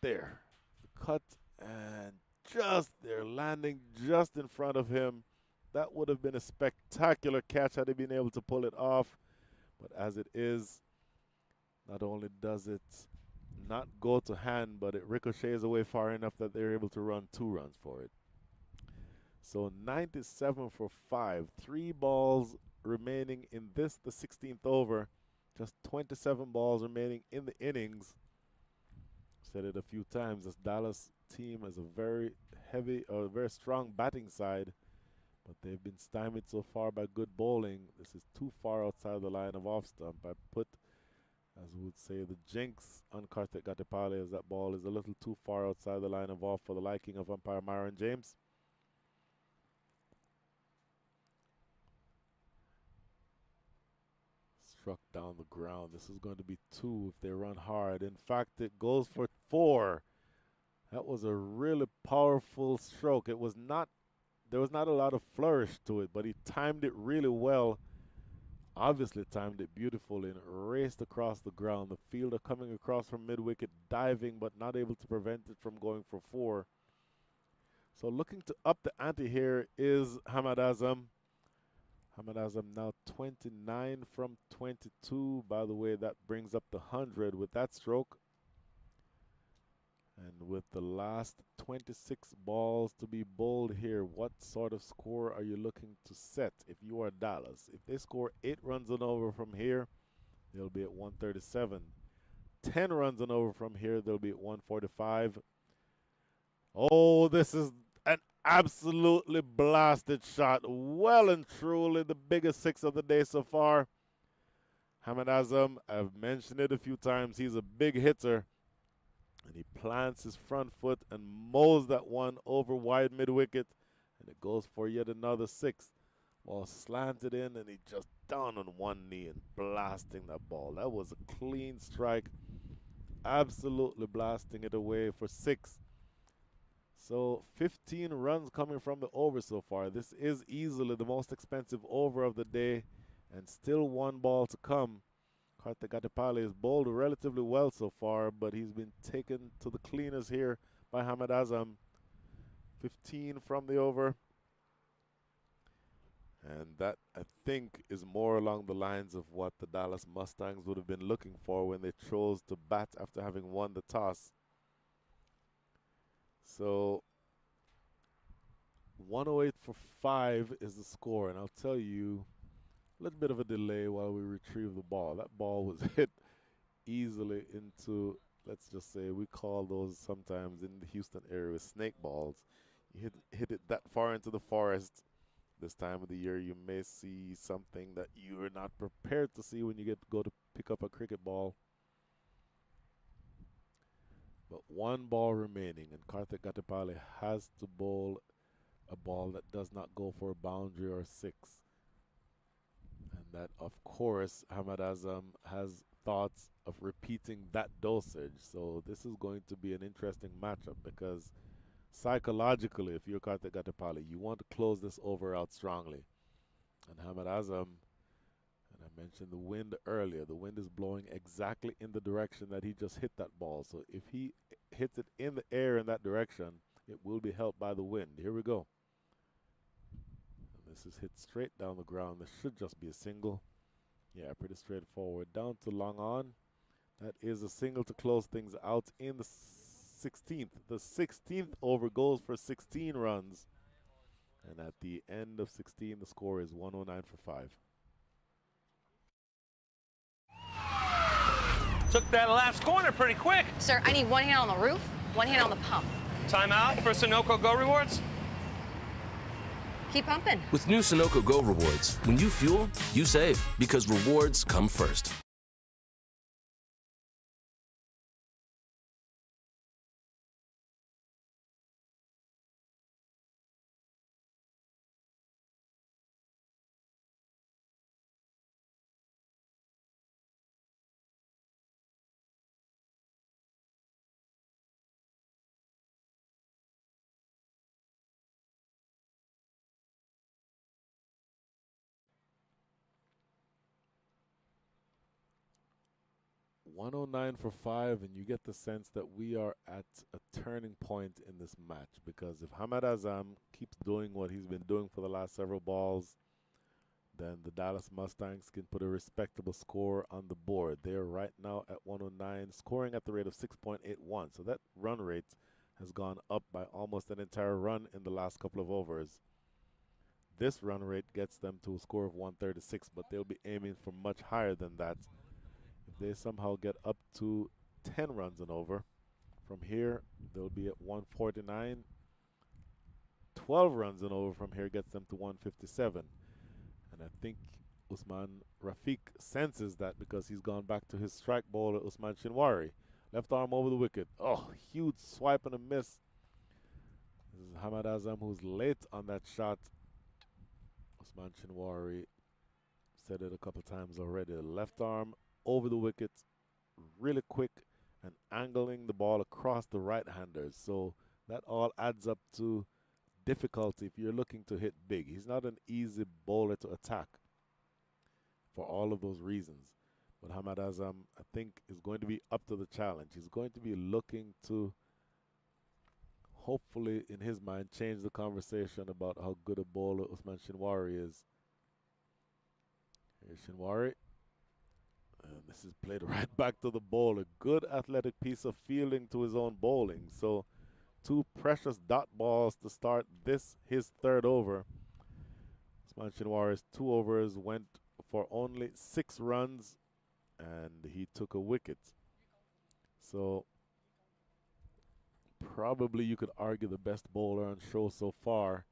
There, the cut and just there, landing just in front of him. That would have been a spectacular catch had he been able to pull it off. But as it is, not only does it not go to hand, but it ricochets away far enough that they're able to run 2 runs for it. So 97 for 5. 3 balls remaining in this, the 16th over. Just 27 balls remaining in the innings. Said it a few times. This Dallas team is a very heavy or very strong batting side, but they've been stymied so far by good bowling. This is too far outside the line of off stump. I put, as we would say, the jinx on Karthik Gatipale as that ball is a little too far outside the line of off for the liking of umpire Myron James. Struck down the ground. This is going to be 2 if they run hard. In fact, it goes for 4. That was a really powerful stroke. It was not, there was not a lot of flourish to it, but he timed it really well. Obviously timed it beautifully and raced across the ground. The fielder coming across from mid-wicket, diving, but not able to prevent it from going for 4. So looking to up the ante here is Hamad Azam. Hamad Azam now 29 from 22. By the way, that brings up the 100 with that stroke. And with the last 26 balls to be bowled here, what sort of score are you looking to set if you are Dallas? If they score 8 runs and over from here, they'll be at 137. 10 runs and over from here, they'll be at 145. Oh, this is an absolutely blasted shot. Well and truly the biggest 6 of the day so far. Hamad Azam, I've mentioned it a few times, he's a big hitter. And he plants his front foot and mows that one over wide mid-wicket. And it goes for yet another 6. Ball slanted in and he just down on one knee and blasting that ball. That was a clean strike. Absolutely blasting it away for 6. So 15 runs coming from the over so far. This is easily the most expensive over of the day. And still 1 ball to come. Karthik Gatipale has bowled relatively well so far, but he's been taken to the cleaners here by Hamad Azam. 15 from the over. And that, I think, is more along the lines of what the Dallas Mustangs would have been looking for when they chose to bat after having won the toss. So 108 for 5 is the score, and I'll tell you, a little bit of a delay while we retrieve the ball. That ball was hit easily into, let's just say, we call those sometimes in the Houston area snake balls. You hit it that far into the forest. This time of the year, you may see something that you are not prepared to see when you go to pick up a cricket ball. But 1 ball remaining, and Karthik Gatipale has to bowl a ball that does not go for a boundary or 6. And that, of course, Hamad Azam has thoughts of repeating that dosage. So this is going to be an interesting matchup because psychologically, if you're Karthik Gatipale, you want to close this over out strongly. And Hamad Azam, and I mentioned the wind earlier, the wind is blowing exactly in the direction that he just hit that ball. So if he hits it in the air in that direction, it will be helped by the wind. Here we go. This is hit straight down the ground. This should just be a single. Yeah, pretty straightforward. Down to long on. That is a single to close things out in the 16th. The 16th over goes for 16 runs. And at the end of 16, the score is 109 for 5. Took that last corner pretty quick. Sir, I need one hand on the roof, one hand on the pump. Timeout for Sunoco Go Rewards. Keep pumping. With new Sunoco Go rewards, when you fuel, you save because rewards come first. $109 for 5, and you get the sense that we are at a turning point in this match, because if Hamad Azam keeps doing what he's been doing for the last several balls, then the Dallas Mustangs can put a respectable score on the board. They're right now at 109, scoring at the rate of 6.81. So that run rate has gone up by almost an entire run in the last couple of overs. This run rate gets them to a score of 136, but they'll be aiming for much higher than that. If they somehow get up to 10 runs and over, from here they'll be at 149. 12 runs and over from here gets them to 157. And I think Usman Rafiq senses that, because he's gone back to his strike bowler, Usman Shinwari. Left arm over the wicket. Oh, huge swipe and a miss. This is Hamad Azam, who's late on that shot. Usman Shinwari said it a couple times already. Left arm over the wicket, really quick, and angling the ball across the right-handers. So that all adds up to difficulty if you're looking to hit big. He's not an easy bowler to attack for all of those reasons. But Hamad Azam, I think, is going to be up to the challenge. He's going to be looking to, hopefully, in his mind, change the conversation about how good a bowler Usman Shinwari is. Here's Shinwari. And this is played right back to the bowler. Good athletic piece of fielding to his own bowling. So 2 precious dot balls to start this, his third over. Usman Shinwari's 2 overs went for only 6 runs, and he took a wicket. So probably you could argue the best bowler on show so far,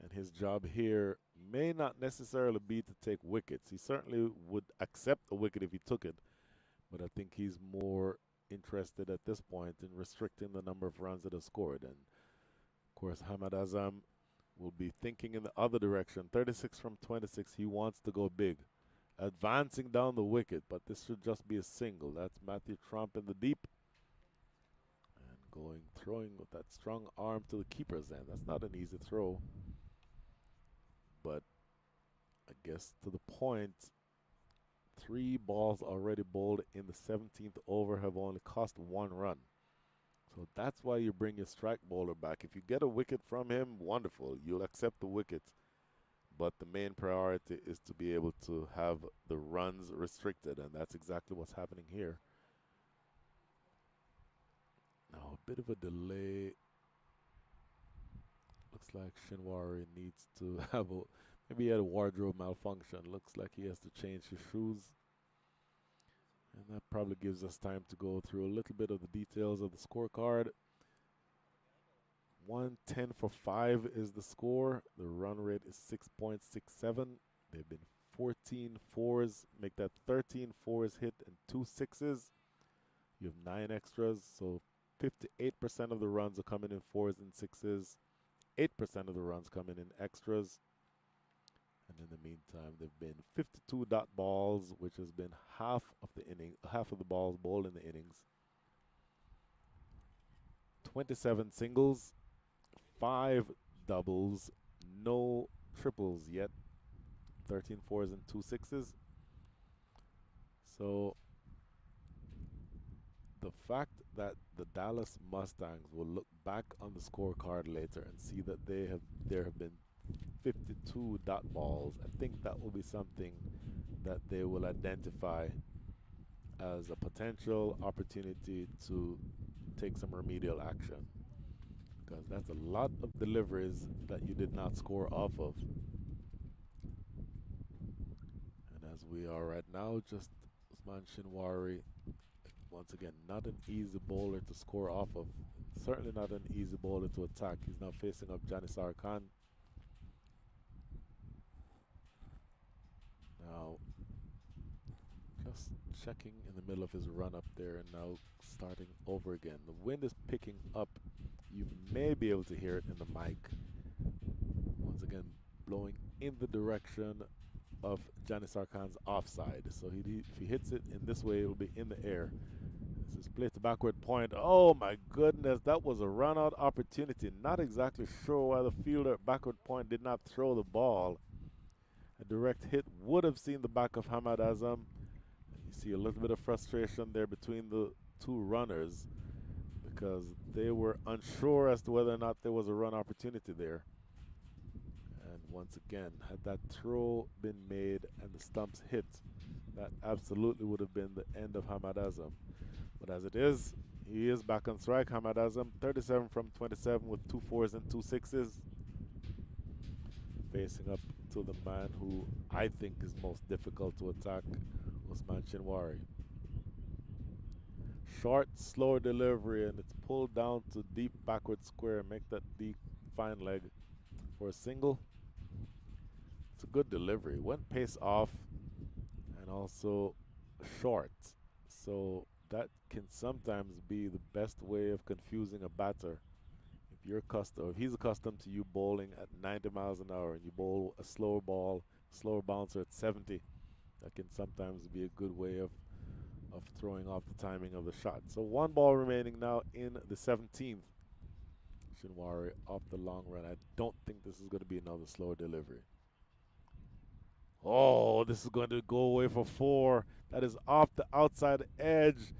and his job here may not necessarily be to take wickets. He certainly would accept a wicket if he took it, but I think he's more interested at this point in restricting the number of runs that are scored. And of course, Hamad Azam will be thinking in the other direction. 36 from 26, he wants to go big, advancing down the wicket, but this should just be a single. That's Matthew Trump in the deep, and throwing with that strong arm to the keeper's end. That's not an easy throw, but I guess to the point. 3 balls already bowled in the 17th over have only cost 1 run. So that's why you bring your strike bowler back. If you get a wicket from him, wonderful. You'll accept the wicket. But the main priority is to be able to have the runs restricted, and that's exactly what's happening here. Now, a bit of a delay. Looks like Shinwari needs to have a, maybe he had a wardrobe malfunction. Looks like he has to change his shoes. And that probably gives us time to go through a little bit of the details of the scorecard. 110 for 5 is the score. The run rate is 6.67. They've been 14 fours, make that 13 fours hit and 2 sixes. You have 9 extras, so 58% of the runs are coming in 4s and 6s. 8% of the runs coming in extras. And in the meantime, there have been 52 dot balls, which has been half of the balls bowled in the innings. 27 singles, 5 doubles, no triples yet. 13 fours and 2 sixes. So the fact that the Dallas Mustangs will look back on the scorecard later and see that there have been 52 dot balls. I think that will be something that they will identify as a potential opportunity to take some remedial action, because that's a lot of deliveries that you did not score off of. And as we are right now, just Usman Shinwari, once again, not an easy bowler to score off of. Certainly not an easy bowler to attack. He's now facing up Janisar Khan. Now, just checking in the middle of his run up there and now starting over again. The wind is picking up. You may be able to hear it in the mic. Once again, blowing in the direction of Janisar Khan's offside. So if he hits it in this way, it'll be in the air. This is played to backward point. Oh my goodness, that was a run out opportunity. Not exactly sure why the fielder at backward point did not throw the ball. A direct hit would have seen the back of Hamad Azam. You see a little bit of frustration there between the two runners because they were unsure as to whether or not there was a run opportunity there. And once again, had that throw been made and the stumps hit, that absolutely would have been the end of Hamad Azam. But as it is, he is back on strike. Hamad Azam, 37 from 27 with 2 4s and 2 6s. Facing up to the man who I think is most difficult to attack, Usman Shinwari. Short, slow delivery, and it's pulled down to deep backward square. Make that deep fine leg for a single. It's a good delivery. Went pace off and also short. So that can sometimes be the best way of confusing a batter. If he's accustomed to you bowling at 90 miles an hour and you bowl a slower ball, slower bouncer at 70, that can sometimes be a good way of throwing off the timing of the shot. So 1 ball remaining now in the 17th. Shinwari off the long run. I don't think this is going to be another slower delivery. Oh, this is going to go away for 4. That is off the outside edge.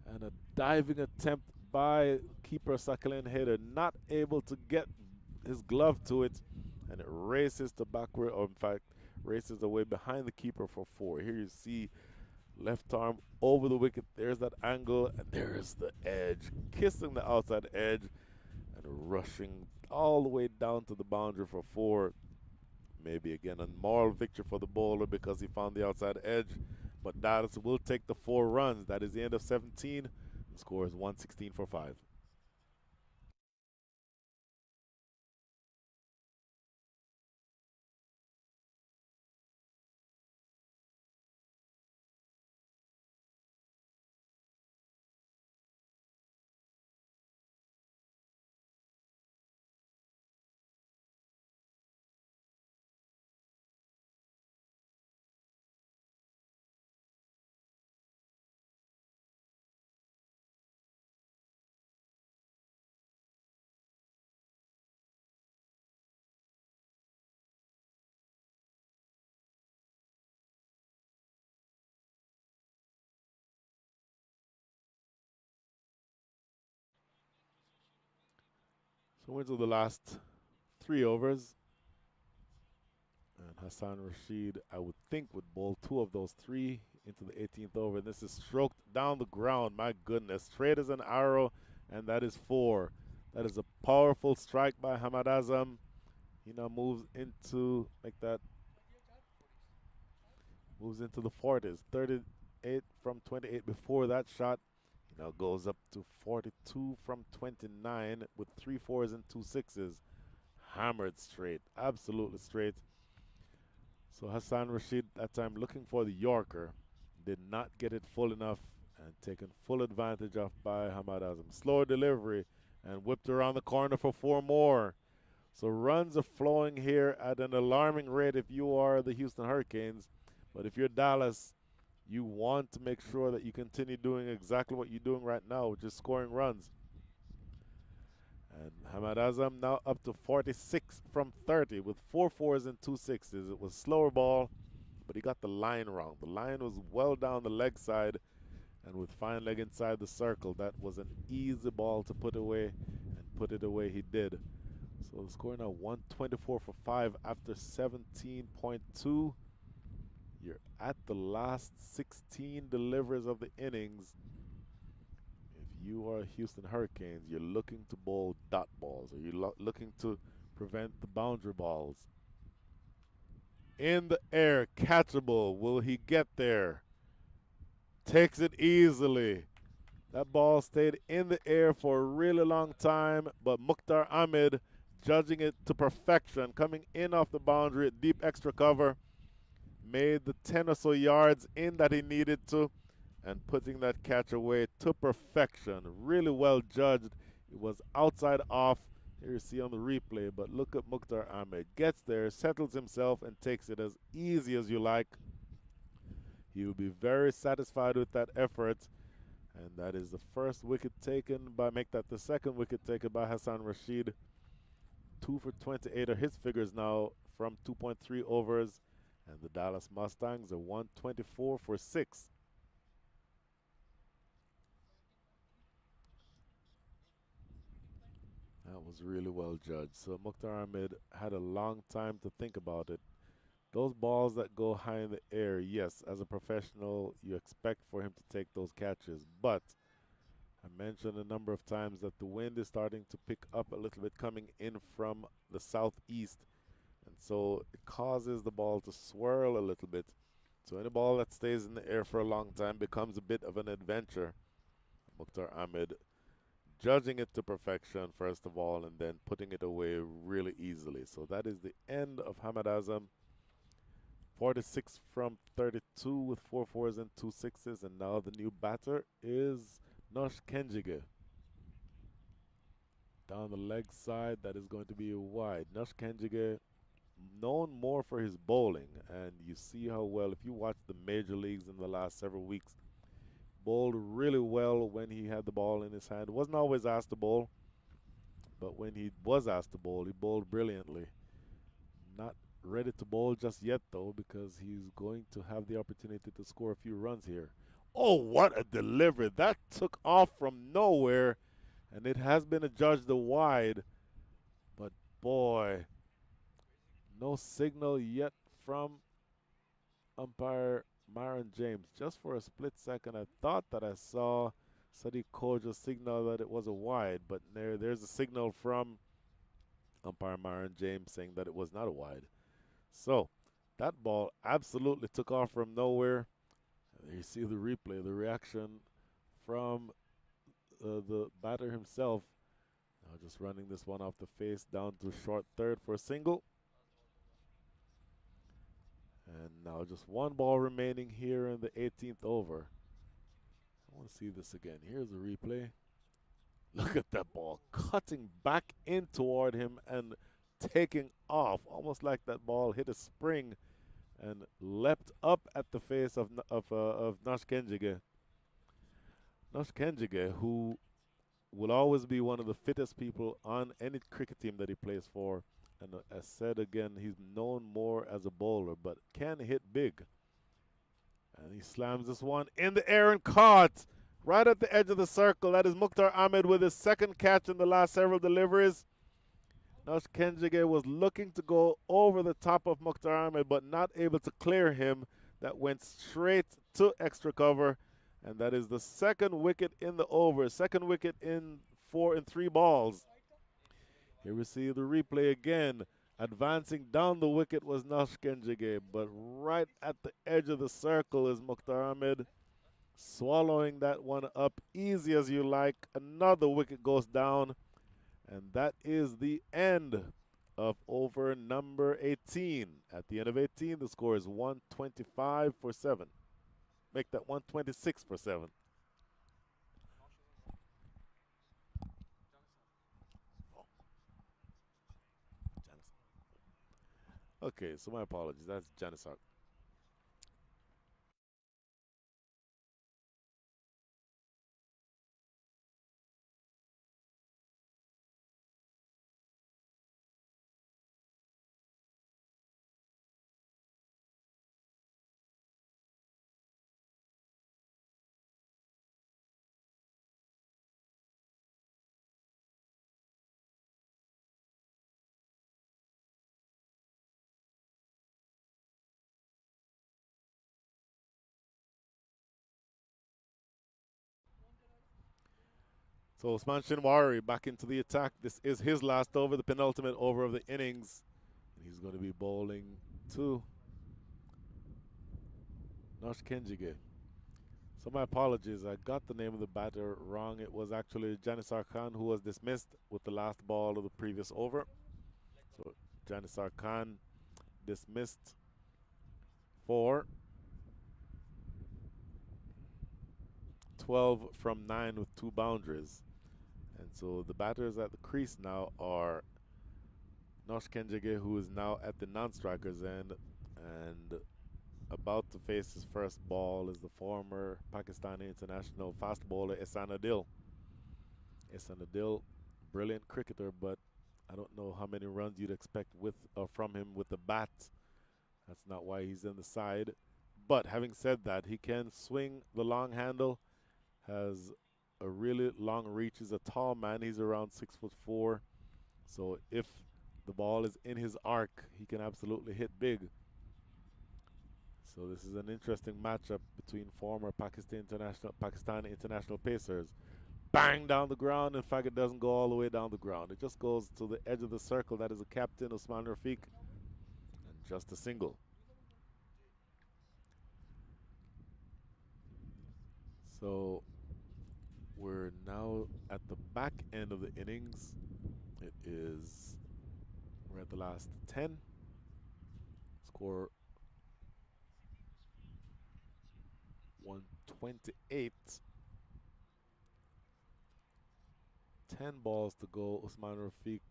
And a diving attempt by keeper Sakhalin Hader, not able to get his glove to it. And it races to backward, or in fact, races away behind the keeper for 4. Here you see left arm over the wicket. There's that angle, and there's the edge, kissing the outside edge and rushing all the way down to the boundary for 4. Maybe again a moral victory for the bowler because he found the outside edge, but Dallas will take the 4 runs. That is the end of 17. The score is 116 for 5. So into the last 3 overs. And Hassan Rashid, I would think, would bowl 2 of those 3 into the 18th over. And this is stroked down the ground. My goodness. Straight as an arrow. And that is 4. That is a powerful strike by Hamad Azam. He now moves into, like that, moves into the 40s. 38 from 28 before that shot. He now goes up to 42 from 29 with 3 4s and 2 6s. Hammered straight. Absolutely straight. So Hassan Rashid that time looking for the Yorker. Did not get it full enough and taken full advantage of by Hamad Azam. Slower delivery and whipped around the corner for 4 more. So runs are flowing here at an alarming rate if you are the Houston Hurricanes. But if you're Dallas, you want to make sure that you continue doing exactly what you're doing right now, which is scoring runs. And Hamad Azam now up to 46 from 30 with 4 4s and 2 6s. It was slower ball, but he got the line wrong. The line was well down the leg side, and with fine leg inside the circle, that was an easy ball to put away, and put it away he did. So the score now 124 for 5 after 17.2. You're at the last 16 deliveries of the innings. If you are Houston Hurricanes, you're looking to bowl dot balls, or you're looking to prevent the boundary balls. In the air, catchable. Will he get there? Takes it easily. That ball stayed in the air for a really long time, but Mukhtar Ahmed judging it to perfection, coming in off the boundary at deep extra cover, made the 10 or so yards in that he needed to, and putting that catch away to perfection. Really well judged. It was outside off. Here you see on the replay, but look at Mukhtar Ahmed. Gets there, settles himself, and takes it as easy as you like. He will be very satisfied with that effort. And that is the first wicket taken by, make that the second wicket taken by Hassan Rashid. 2 for 28 are his figures now from 2.3 overs. And the Dallas Mustangs are 124 for 6. That was really well judged. So Mukhtar Ahmed had a long time to think about it. Those balls that go high in the air, yes, as a professional, you expect for him to take those catches. But I mentioned a number of times that the wind is starting to pick up a little bit coming in from the southeast. And so it causes the ball to swirl a little bit. So any ball that stays in the air for a long time becomes a bit of an adventure. Mukhtar Ahmed judging it to perfection, first of all, and then putting it away really easily. So that is the end of Hamad Azam. 46 from 32 with 4 fours and 2 sixes. And now the new batter is Nosh Kenjige. Down the leg side, that is going to be wide. Nosh Kenjige, known more for his bowling, and you see how well, if you watch the major leagues in the last several weeks, bowled really well when he had the ball in his hand. Wasn't always asked to bowl, but when he was asked to bowl, he bowled brilliantly. Not ready to bowl just yet, though, because he's going to have the opportunity to score a few runs here. Oh, what a delivery. That took off from nowhere, and it has been adjudged a wide. But, boy, no signal yet from umpire Myron James. Just for a split second, I thought that I saw Sadiq Kojo signal that it was a wide, but there's a signal from umpire Myron James saying that it was not a wide. So, that ball absolutely took off from nowhere. There you see the replay, the reaction from the batter himself. Now just running this one off the face down to short third for a single. And now just one ball remaining here in the 18th over. I want to see this again. Here's the replay. Look at that ball cutting back in toward him and taking off, almost like that ball hit a spring and leapt up at the face of Nosh Kenjige. Nosh Kenjige, who will always be one of the fittest people on any cricket team that he plays for. And as said again, he's known more as a bowler, but can hit big. And he slams this one in the air and caught right at the edge of the circle. That is Mukhtar Ahmed with his second catch in the last several deliveries. Nosh Kenjige was looking to go over the top of Mukhtar Ahmed, but not able to clear him. That went straight to extra cover. And that is the second wicket in the over. Second wicket in 4 and 3 balls. Here we see the replay again. Advancing down the wicket was Nosh Kenjige, but right at the edge of the circle is Mukhtar Ahmed. Swallowing that one up easy as you like. Another wicket goes down. And that is the end of over number 18. At the end of 18, the score is 125 for 7. Make that 126 for 7. Okay, so my apologies. That's Janisar. So Usman Shinwari back into the attack. This is his last over, the penultimate over of the innings. And he's going to be bowling to Nosh Kenjige. So my apologies, I got the name of the batter wrong. It was actually Janisar Khan who was dismissed with the last ball of the previous over. So Janisar Khan dismissed for 12 from 9 with 2 boundaries. And so the batters at the crease now are Nosh Kenjige, who is now at the non-strikers end, and about to face his first ball is the former Pakistani international fast bowler Ehsan Adil. Ehsan Adil, brilliant cricketer, but I don't know how many runs you'd expect from him with the bat. That's not why he's in the side. But having said that, he can swing the long handle, has a really long reach. He's a tall man. He's around 6'4". So if the ball is in his arc, he can absolutely hit big. So this is an interesting matchup between former Pakistani international pacers. Bang down the ground. In fact, it doesn't go all the way down the ground. It just goes to the edge of the circle. That is the captain, Usman Rafiq, and just a single. So we're now at the back end of the innings. We're at the last 10. Score 128. 10 balls to go. Usman Rafiq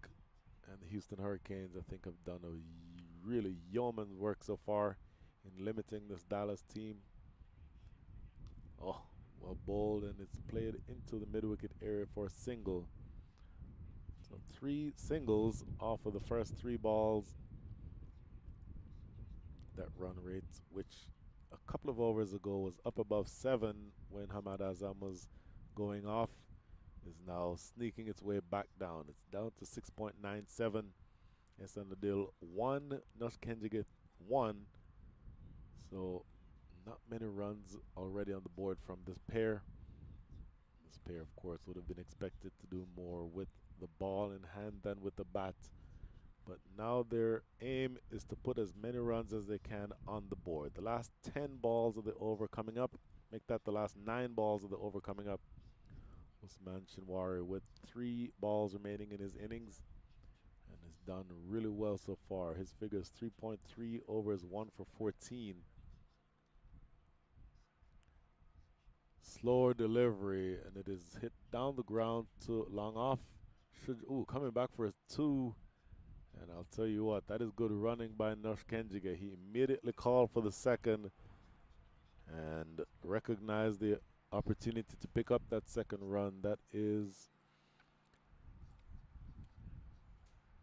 and the Houston Hurricanes, I think, have done a really yeoman's work so far in limiting this Dallas team. Oh, well bowled, and it's played into the mid-wicket area for a single. So 3 singles off of the first 3 balls. That run rate, which a couple of overs ago was up above 7 when Hamad Azam was going off, is now sneaking its way back down. It's down to 6.97. Ehsan Adil 1, Nosh Kenjige 1. So not many runs already on the board from this pair. This pair, of course, would have been expected to do more with the ball in hand than with the bat. But now their aim is to put as many runs as they can on the board. The last 10 balls of the over coming up, make that the last 9 balls of the over coming up. Usman Shinwari with 3 balls remaining in his innings and has done really well so far. His figure is 3.3 overs, 1 for 14. Slower delivery, and it is hit down the ground to long off. Coming back for a 2. And I'll tell you what, that is good running by Nosh Kenjige. He immediately called for the second and recognized the opportunity to pick up that second run. That is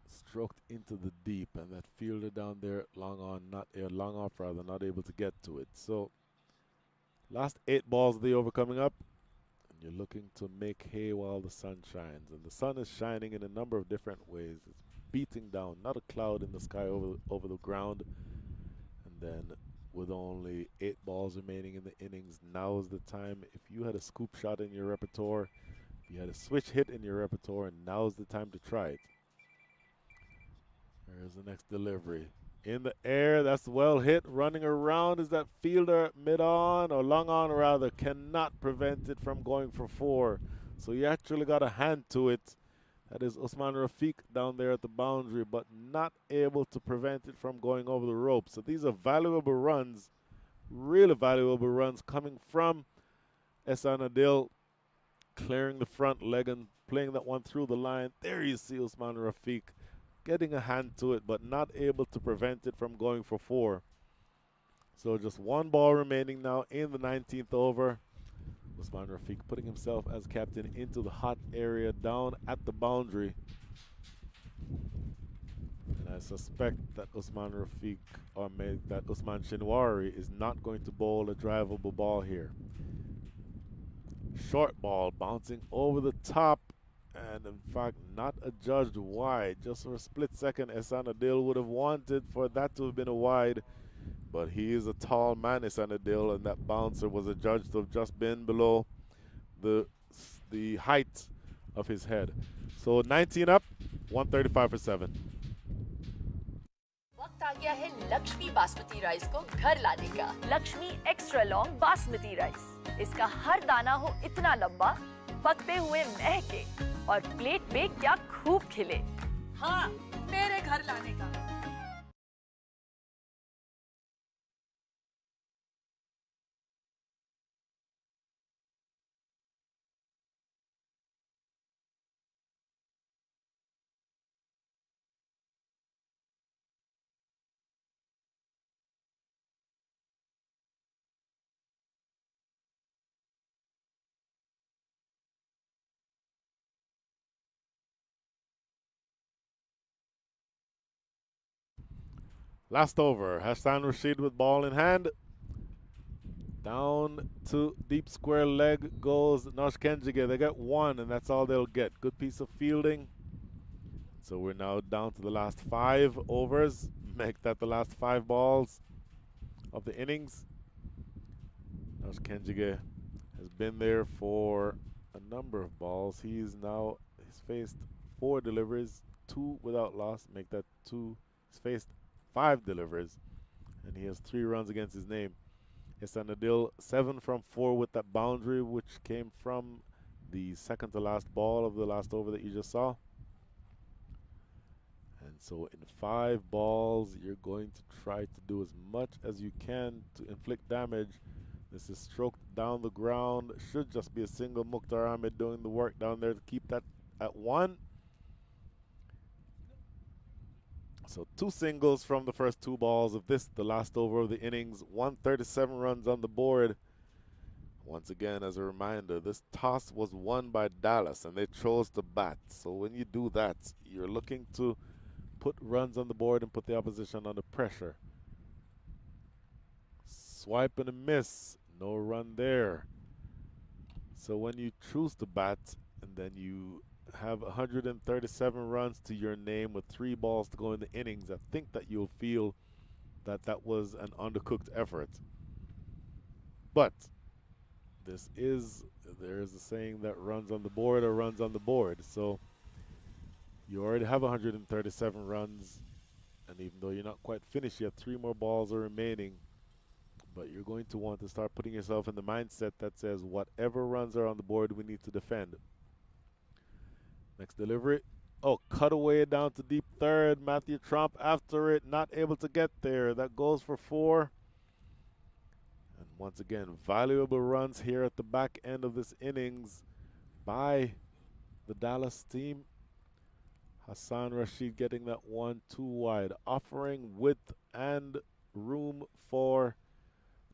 stroked into the deep, and that fielder down there long off, not able to get to it. So last 8 balls of the over coming up, and you're looking to make hay while the sun shines. And the sun is shining in a number of different ways. It's beating down, not a cloud in the sky over the ground. And then with only 8 balls remaining in the innings, now is the time. If you had a scoop shot in your repertoire, if you had a switch hit in your repertoire, and now is the time to try it. There's the next delivery. In the air, that's well hit. Running around is that fielder mid-on, or long-on rather, cannot prevent it from going for 4. So you actually got a hand to it. That is Usman Rafiq down there at the boundary, but not able to prevent it from going over the rope. So these are valuable runs, really valuable runs coming from Ehsan Adil, clearing the front leg and playing that one through the line. There you see Usman Rafiq getting a hand to it, but not able to prevent it from going for 4. So just 1 ball remaining now in the 19th over. Usman Rafiq putting himself as captain into the hot area down at the boundary. And I suspect that Usman Shinwari is not going to bowl a drivable ball here. Short ball bouncing over the top, and in fact not adjudged wide. Just for a split second, Ehsan Adil would have wanted for that to have been a wide, but he is a tall man, Ehsan Adil, and that bouncer was adjudged to have just been below the height of his head. So 19 up, 135 for 7. वक्त आ गया है Lakshmi basmati rice को घर लाने का। Lakshmi extra long basmati rice, इसका हर दाना हो इतना लंबा, पकते हुए महके और प्लेट पे क्या खूब खिले। हाँ, मेरे घर लाने का। Last over, Hassan Rashid with ball in hand. Down to deep square leg goes Nosh Kenjige. They get one, and that's all they'll get. Good piece of fielding. So we're now down to the last 5 overs. Make that the last 5 balls of the innings. Nosh Kenjige has been there for a number of balls. He's faced 4 deliveries, 2 without loss. Make that 2. He's faced 5 deliveries, and he has 3 runs against his name. Hassan Adil 7 from 4 with that boundary, which came from the second to last ball of the last over that you just saw. And so in 5 balls, you're going to try to do as much as you can to inflict damage. This is stroked down the ground. Should just be a single. Mukhtar Ahmed doing the work down there to keep that at 1. So 2 singles from the first 2 balls of this, the last over of the innings. 137 runs on the board. Once again, as a reminder, this toss was won by Dallas, and they chose to bat. So when you do that, you're looking to put runs on the board and put the opposition under pressure. Swipe and a miss. No run there. So when you choose to bat, and then you have 137 runs to your name with 3 balls to go in the innings, I think that you'll feel that that was an undercooked effort. But there is a saying that runs on the board or runs on the board. So you already have 137 runs, and even though you're not quite finished yet, 3 more balls are remaining. But you're going to want to start putting yourself in the mindset that says whatever runs are on the board, we need to defend. Next delivery. Oh, cutaway down to deep third. Matthew Trump after it, not able to get there. That goes for 4. And once again, valuable runs here at the back end of this innings by the Dallas team. Hassan Rashid getting that one too wide, offering width and room for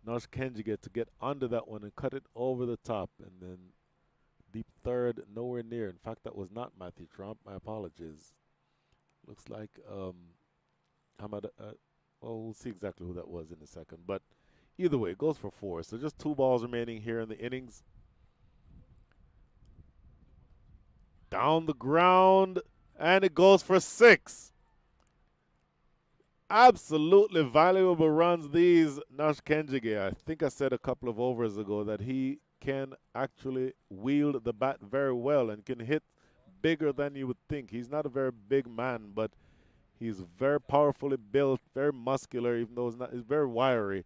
Nosh Kenjige to get under that one and cut it over the top. And then deep third, nowhere near. In fact, that was not Matthew Trump. My apologies. Looks like Hamad. Well, we'll see exactly who that was in a second. But either way, it goes for 4. So just 2 balls remaining here in the innings. Down the ground, and it goes for 6. Absolutely valuable runs these, Nosh Kenjige. I think I said a couple of overs ago that he can actually wield the bat very well and can hit bigger than you would think. He's not a very big man, but he's very powerfully built, very muscular, even though he's very wiry.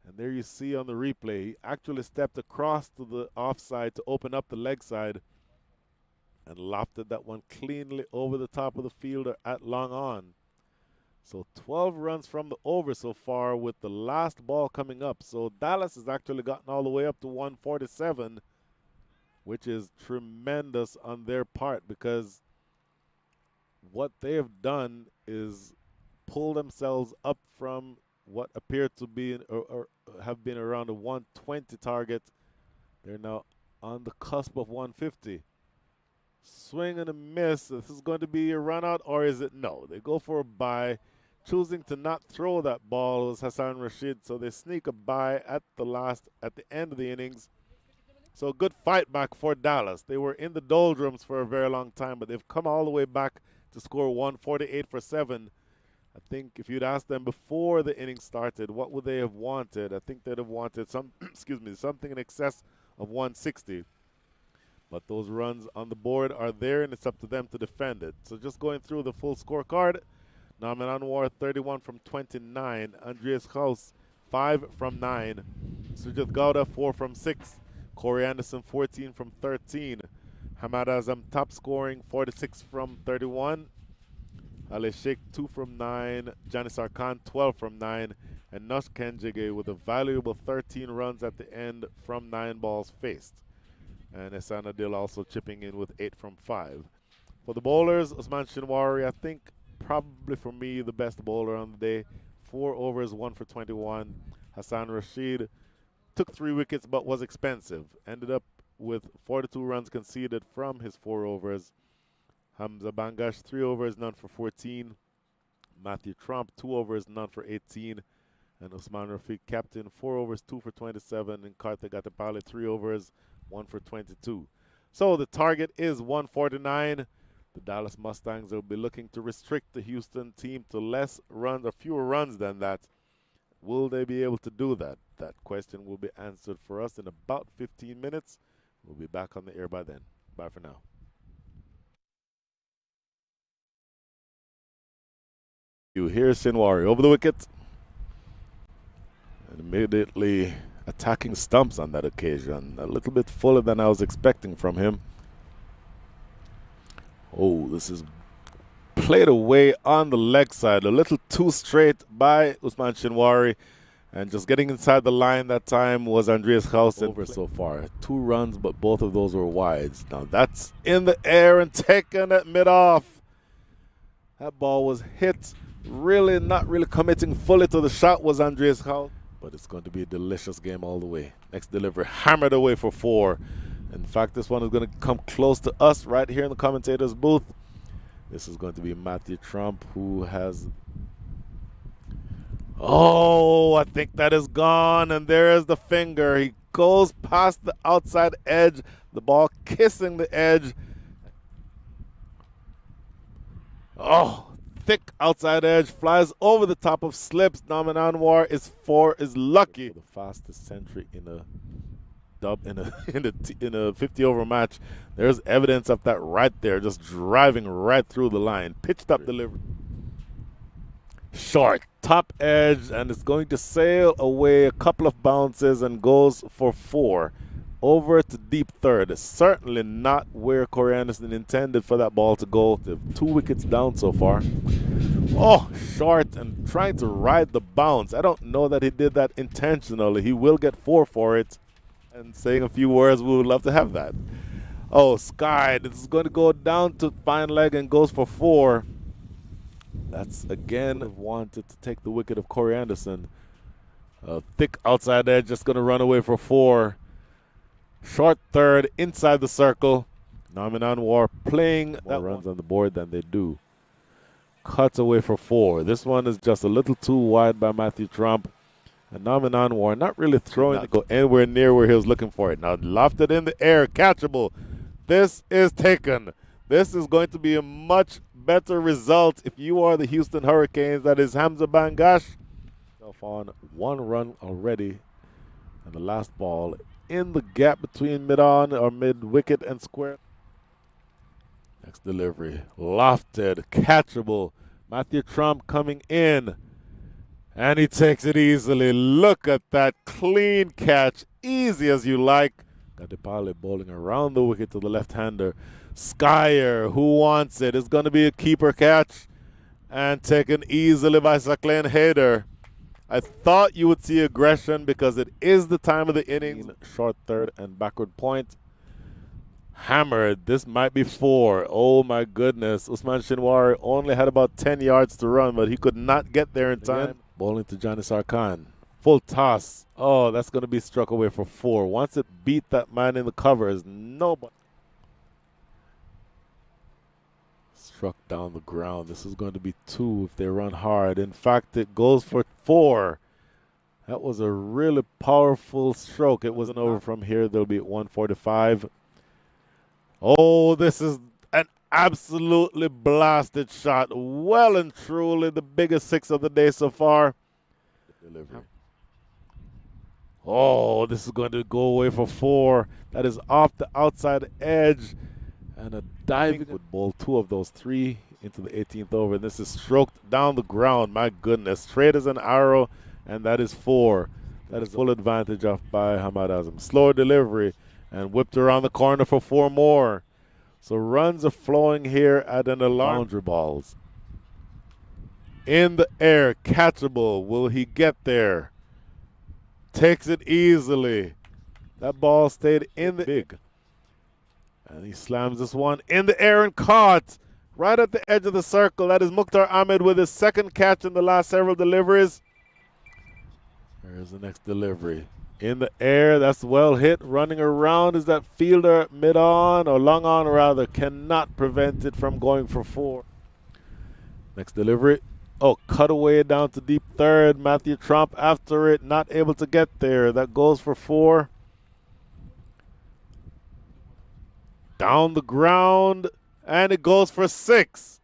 And there you see on the replay, he actually stepped across to the offside to open up the leg side and lofted that one cleanly over the top of the fielder at long on. So 12 runs from the over so far with the last ball coming up. So Dallas has actually gotten all the way up to 147, which is tremendous on their part, because what they have done is pull themselves up from what appeared to be or have been around a 120 target. They're now on the cusp of 150. Swing and a miss. This is going to be a run out, or is it? No. They go for a bye. Choosing to not throw that ball was Hassan Rashid, so they sneak a bye at the end of the innings. So a good fight back for Dallas. They were in the doldrums for a very long time, but they've come all the way back to score 148 for 7. I think if you'd asked them before the inning started, what would they have wanted? I think they'd have wanted something in excess of 160. But those runs on the board are there, and it's up to them to defend it. So just going through the full scorecard, Naman Anwar 31 from 29, Andreas Haus 5 from 9, Sujit Gowda 4 from 6, Corey Anderson 14 from 13, Hamad Azam top scoring 46 from 31, Ali Sheikh 2 from 9, Janisar Khan 12 from 9, and Nush Kenjige with a valuable 13 runs at the end from 9 balls faced. And Ehsan Adil also chipping in with 8 from 5. For the bowlers, Usman Shinwari, I think probably for me the best bowler on the day. 4 overs, 1 for 21. Hassan Rashid took 3 wickets but was expensive. Ended up with 42 runs conceded from his 4 overs. Hamza Bangash 3 overs, none for 14. Matthew Trump 2 overs, none for 18. And Usman Rafiq captain 4 overs, 2 for 27. And Karthik Attapalli 3 overs, 1 for 22. So the target is 149. The Dallas Mustangs will be looking to restrict the Houston team to less runs or fewer runs than that. Will they be able to do that? That question will be answered for us in about 15 minutes. We'll be back on the air by then. Bye for now. Here's Shinwari over the wicket. And immediately attacking stumps on that occasion. A little bit fuller than I was expecting from him. Oh, this is played away on the leg side. A little too straight by Usman Shinwari. And just getting inside the line that time was Andreas Haus. Over so far. 2 runs, but both of those were wides. Now that's in the air and taken at mid-off. That ball was hit. Really not really committing fully to the shot was Andreas Haus. But it's going to be a delicious game all the way. Next delivery hammered away for 4. In fact, this one is going to come close to us right here in the commentator's booth. This is going to be Matthew Trump, who has... Oh, I think that is gone, and there is the finger. He goes past the outside edge, the ball kissing the edge. Oh, thick outside edge, flies over the top of slips. Naman Anwar is lucky. The fastest century in a in a 50 over match. There's evidence of that right there, just driving right through the line. Pitched up delivery. Short, top edge, and it's going to sail away a couple of bounces and goes for 4. Over to deep third. Certainly not where Corey Anderson intended for that ball to go. 2 wickets down so far. Oh, short and trying to ride the bounce. I don't know that he did that intentionally. He will get 4 for it. And saying a few words, we would love to have that. Oh, Sky, this is going to go down to fine leg and goes for 4. That's again wanted to take the wicket of Corey Anderson. Thick outside edge, just going to run away for 4. Short third, inside the circle. Naman Anwar playing that runs on the board than they do. Cuts away for 4. This one is just a little too wide by Matthew Trump. And Naman Anwar not really throwing it go anywhere near where he was looking for it. Now lofted in the air, catchable. This is taken. This is going to be a much better result if you are the Houston Hurricanes. That is Hamza Bangash. On 1 run already. And the last ball in the gap between mid-on or mid-wicket and square. Next delivery. Lofted, catchable. Matthew Trump coming in. And he takes it easily. Look at that clean catch. Easy as you like. Attapalli bowling around the wicket to the left-hander. Skyer, who wants it? It's going to be a keeper catch. And taken easily by Sakleen Haider. I thought you would see aggression because it is the time of the inning. Short third and backward point. Hammered. This might be 4. Oh, my goodness. Usman Shinwari only had about 10 yards to run, but he could not get there in time. Bowling to Janisar Khan. Full toss. Oh, that's going to be struck away for 4. Once it beat that man in the covers, nobody. Struck down the ground. This is going to be 2 if they run hard. In fact, it goes for 4. That was a really powerful stroke. It wasn't over from here. They'll be at 145. Oh, this is an absolutely blasted shot. Well and truly the biggest 6 of the day so far. Delivery. Oh, this is going to go away for 4. That is off the outside edge. And a diving would bowl 2 of those 3 into the 18th over. This is stroked down the ground. My goodness. Straight as an arrow. And that is 4. That is full advantage off by Hamad Azam. Slower delivery. And whipped around the corner for 4 more. So runs are flowing here at an alarm. Boundary balls. In the air. Catchable. Will he get there? Takes it easily. That ball stayed in the big. And he slams this one in the air and caught right at the edge of the circle. That is Mukhtar Ahmed with his second catch in the last several deliveries. There's the next delivery. In the air, that's well hit. Running around is that fielder mid-on or long-on rather. Cannot prevent it from going for 4. Next delivery. Oh, cutaway down to deep third. Matthew Trump after it, not able to get there. That goes for 4. Down the ground, and it goes for 6.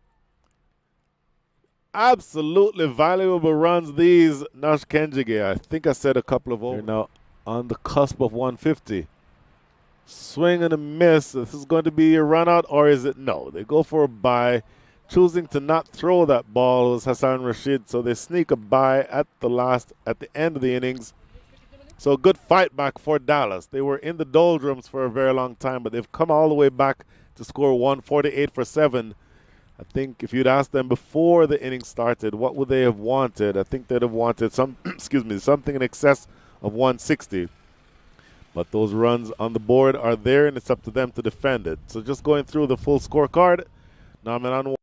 Absolutely valuable runs these, Nash Kenjige. I think I said a couple of over. Now on the cusp of 150. Swing and a miss. This is going to be a run out, or is it? No, they go for a bye. Choosing to not throw that ball was Hassan Rashid, so they sneak a bye at the end of the innings. So a good fight back for Dallas. They were in the doldrums for a very long time, but they've come all the way back to score 148 for 7. I think if you'd asked them before the inning started, what would they have wanted? I think they'd have wanted something in excess of 160. But those runs on the board are there, and it's up to them to defend it. So just going through the full scorecard, Naman Anwar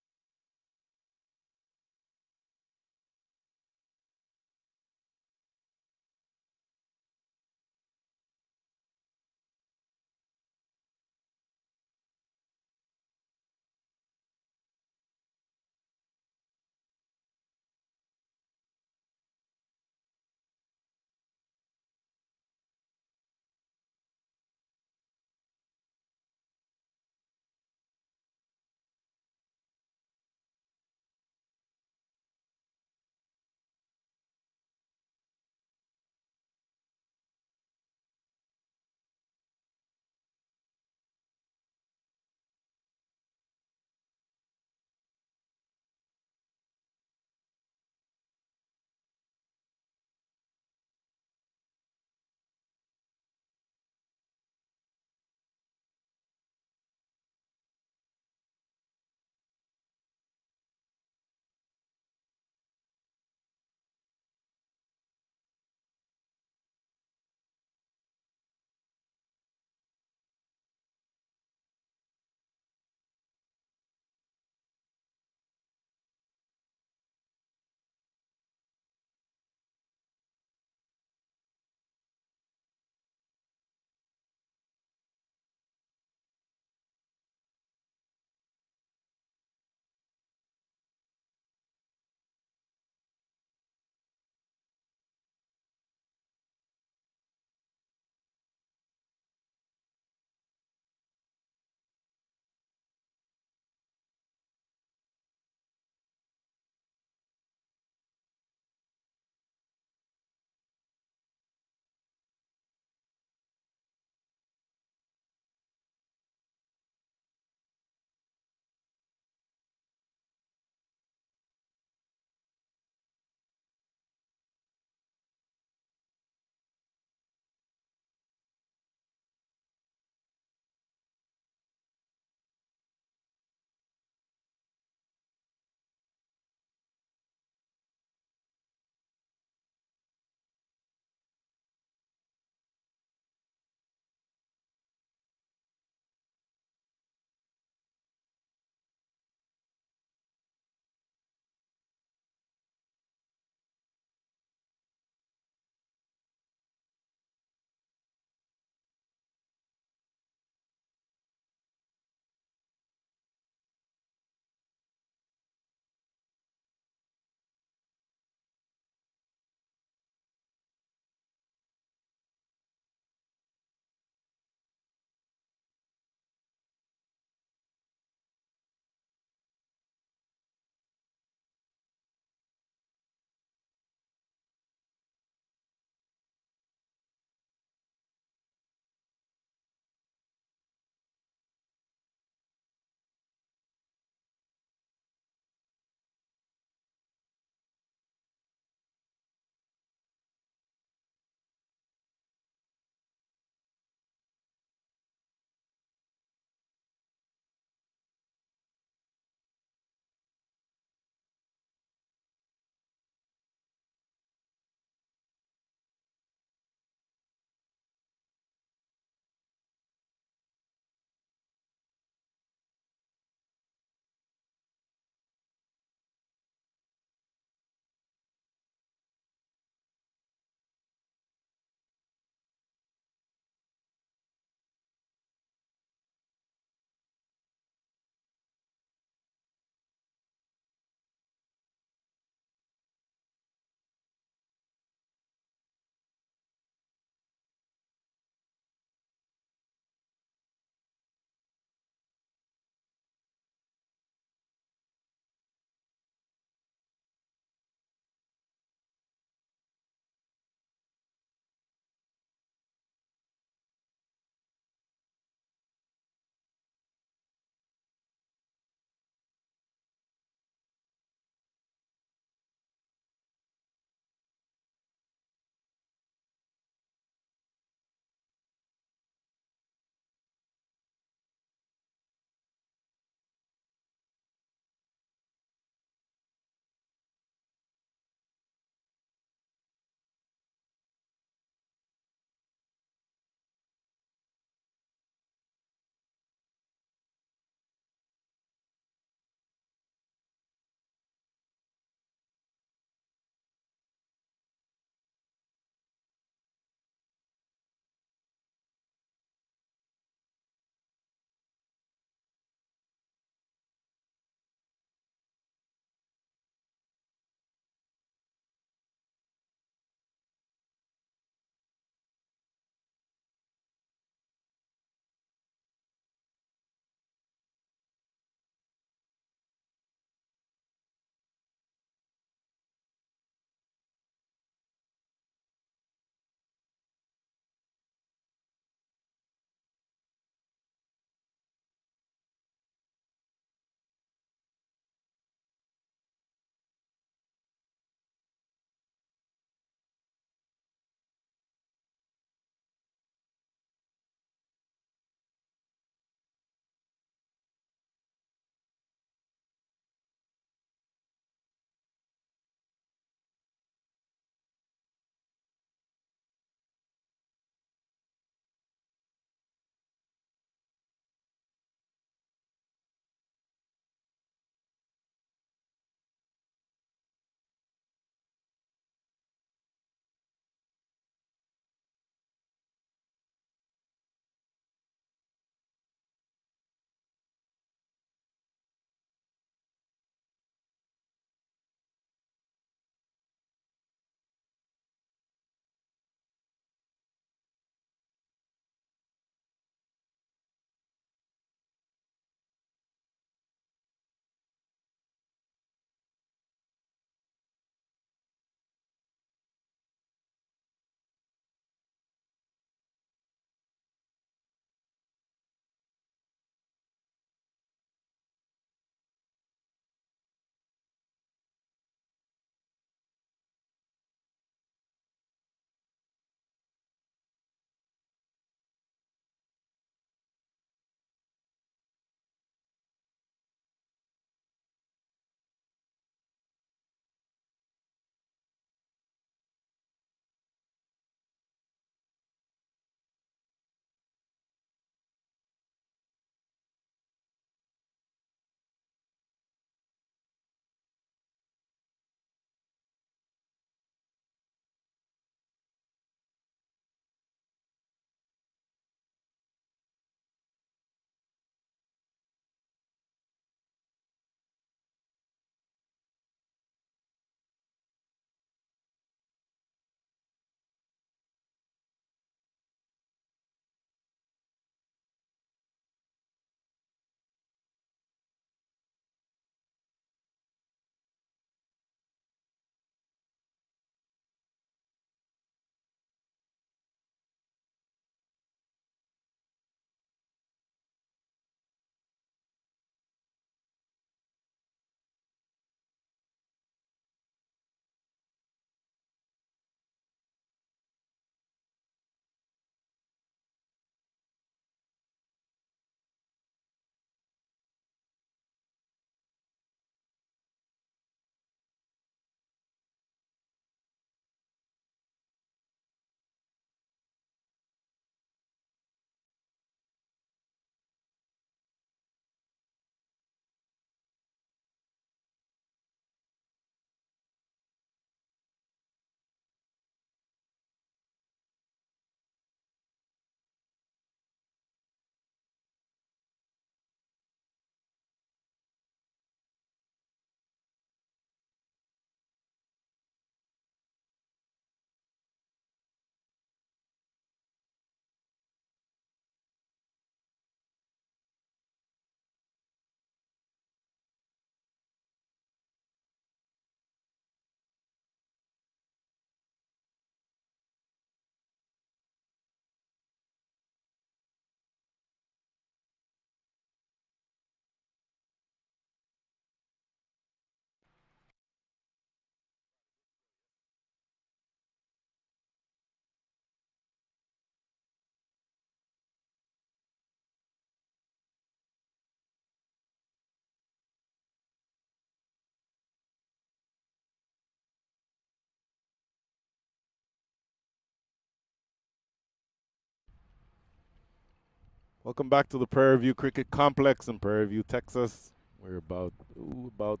Welcome back to the Prairie View Cricket Complex in Prairie View, Texas. We're about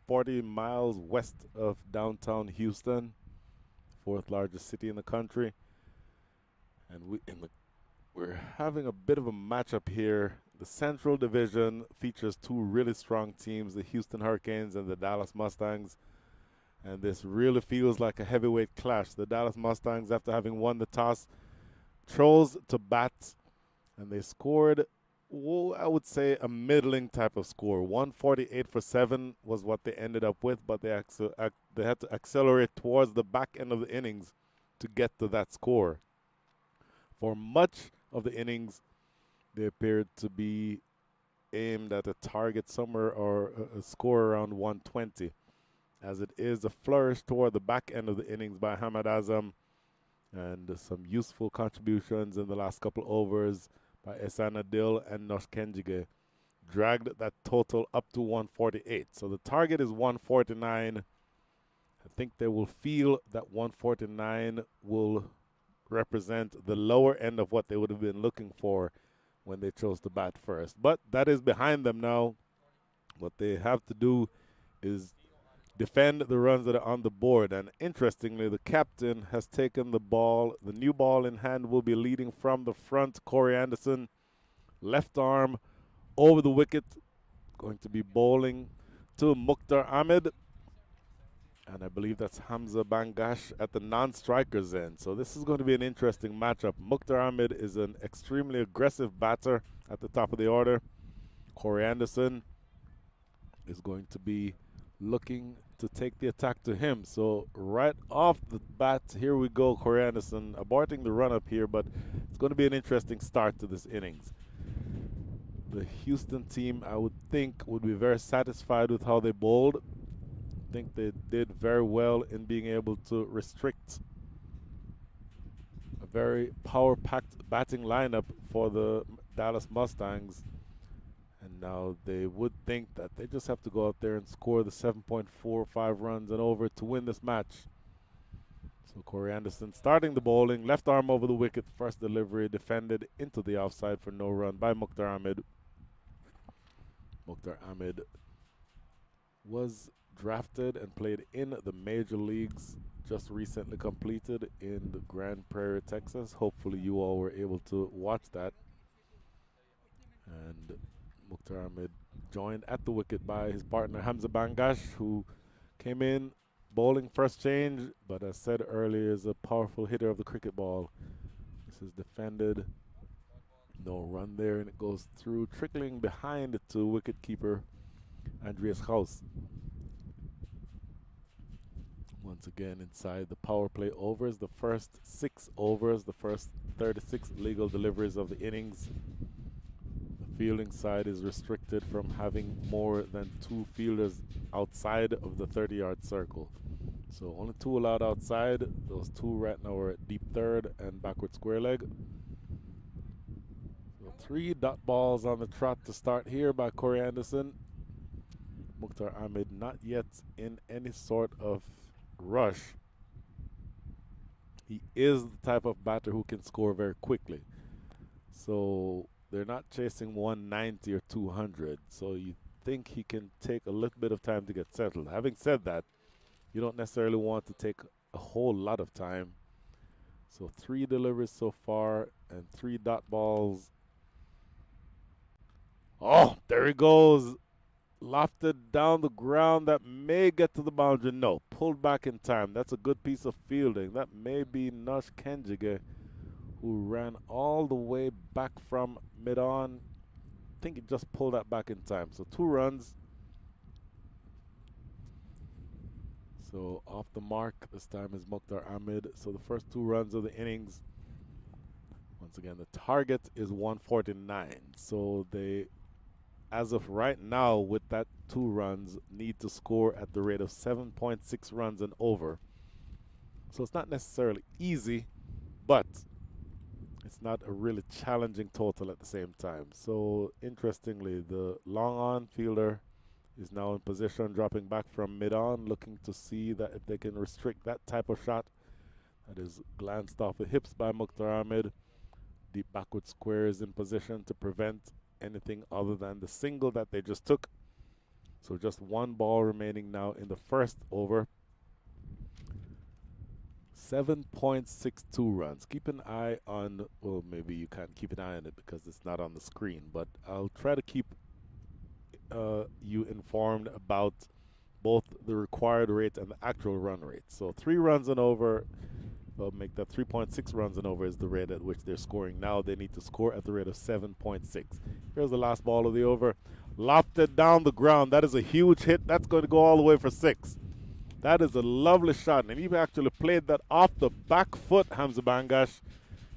40 miles west of downtown Houston, fourth largest city in the country. And we're having a bit of a matchup here. The Central Division features two really strong teams, the Houston Hurricanes and the Dallas Mustangs. And this really feels like a heavyweight clash. The Dallas Mustangs, after having won the toss, chose to bat, and they scored, well, I would say a middling type of score. 148 for 7 was what they ended up with, but they had to accelerate towards the back end of the innings to get to that score. For much of the innings, they appeared to be aimed at a target somewhere or a score around 120. As it is a flourish toward the back end of the innings by Hamad Azam, and some useful contributions in the last couple overs by Esana Dil and Nosh Kenjige dragged that total up to 148. So the target is 149. I think they will feel that 149 will represent the lower end of what they would have been looking for when they chose to bat first. But that is behind them now. What they have to do is defend the runs that are on the board. And interestingly, the captain has taken the ball. The new ball in hand will be leading from the front. Corey Anderson, left arm over the wicket, going to be bowling to Mukhtar Ahmed. And I believe that's Hamza Bangash at the non-strikers end. So this is going to be an interesting matchup. Mukhtar Ahmed is an extremely aggressive batter at the top of the order. Corey Anderson is going to be looking to take the attack to him. So right off the bat, here we go. Corey Anderson aborting the run up here, but it's going to be an interesting start to this innings. The Houston team, I would think, would be very satisfied with how they bowled. I think they did very well in being able to restrict a very power-packed batting lineup for the Dallas Mustangs. And now they would think that they just have to go out there and score the 7.45 runs and over to win this match. So Corey Anderson starting the bowling, left arm over the wicket, first delivery defended into the offside for no run by Mukhtar Ahmed. Mukhtar Ahmed was drafted and played in the major leagues, just recently completed in the Grand Prairie, Texas. Hopefully you all were able to watch that. And Mukhtar Ahmed joined at the wicket by his partner Hamza Bangash, who came in bowling first change, but as said earlier, is a powerful hitter of the cricket ball. This is defended. No run there, and it goes through, trickling behind to wicketkeeper Andreas Haus. Once again inside the power play overs, the first 6 overs, the first 36 legal deliveries of the innings. Fielding side is restricted from having more than 2 fielders outside of the 30-yard circle. So only 2 allowed outside. Those 2 right now are at deep third and backward square leg. So 3 dot balls on the trot to start here by Corey Anderson. Mukhtar Ahmed not yet in any sort of rush. He is the type of batter who can score very quickly. So they're not chasing 190 or 200, so you think he can take a little bit of time to get settled. Having said that, you don't necessarily want to take a whole lot of time. So 3 deliveries so far and 3 dot balls. Oh, there he goes. Lofted down the ground. That may get to the boundary. No, pulled back in time. That's a good piece of fielding. That may be Nosh Kenjige, who ran all the way back from mid-on. I think he just pulled that back in time. So 2 runs. So off the mark this time is Mukhtar Ahmed. So the first 2 runs of the innings. Once again, the target is 149. So they, as of right now, with that 2 runs, need to score at the rate of 7.6 runs and over. So it's not necessarily easy, but it's not a really challenging total at the same time. So interestingly, the long on fielder is now in position, dropping back from mid-on, looking to see that if they can restrict that type of shot. That is glanced off the hips by Mukhtar Ahmed. deep backward square is in position to prevent anything other than the single that they just took. So just one ball remaining now in the first over. 7.62 runs. Keep an eye on, well, maybe you can't keep an eye on it because it's not on the screen, but I'll try to keep you informed about both the required rate and the actual run rate. So 3 runs and over, they'll make that 3.6 runs and over is the rate at which they're scoring. Now they need to score at the rate of 7.6. Here's the last ball of the over. Lofted down the ground. That is a huge hit. That's going to go all the way for 6. That is a lovely shot. And he actually played that off the back foot, Hamza Bangash.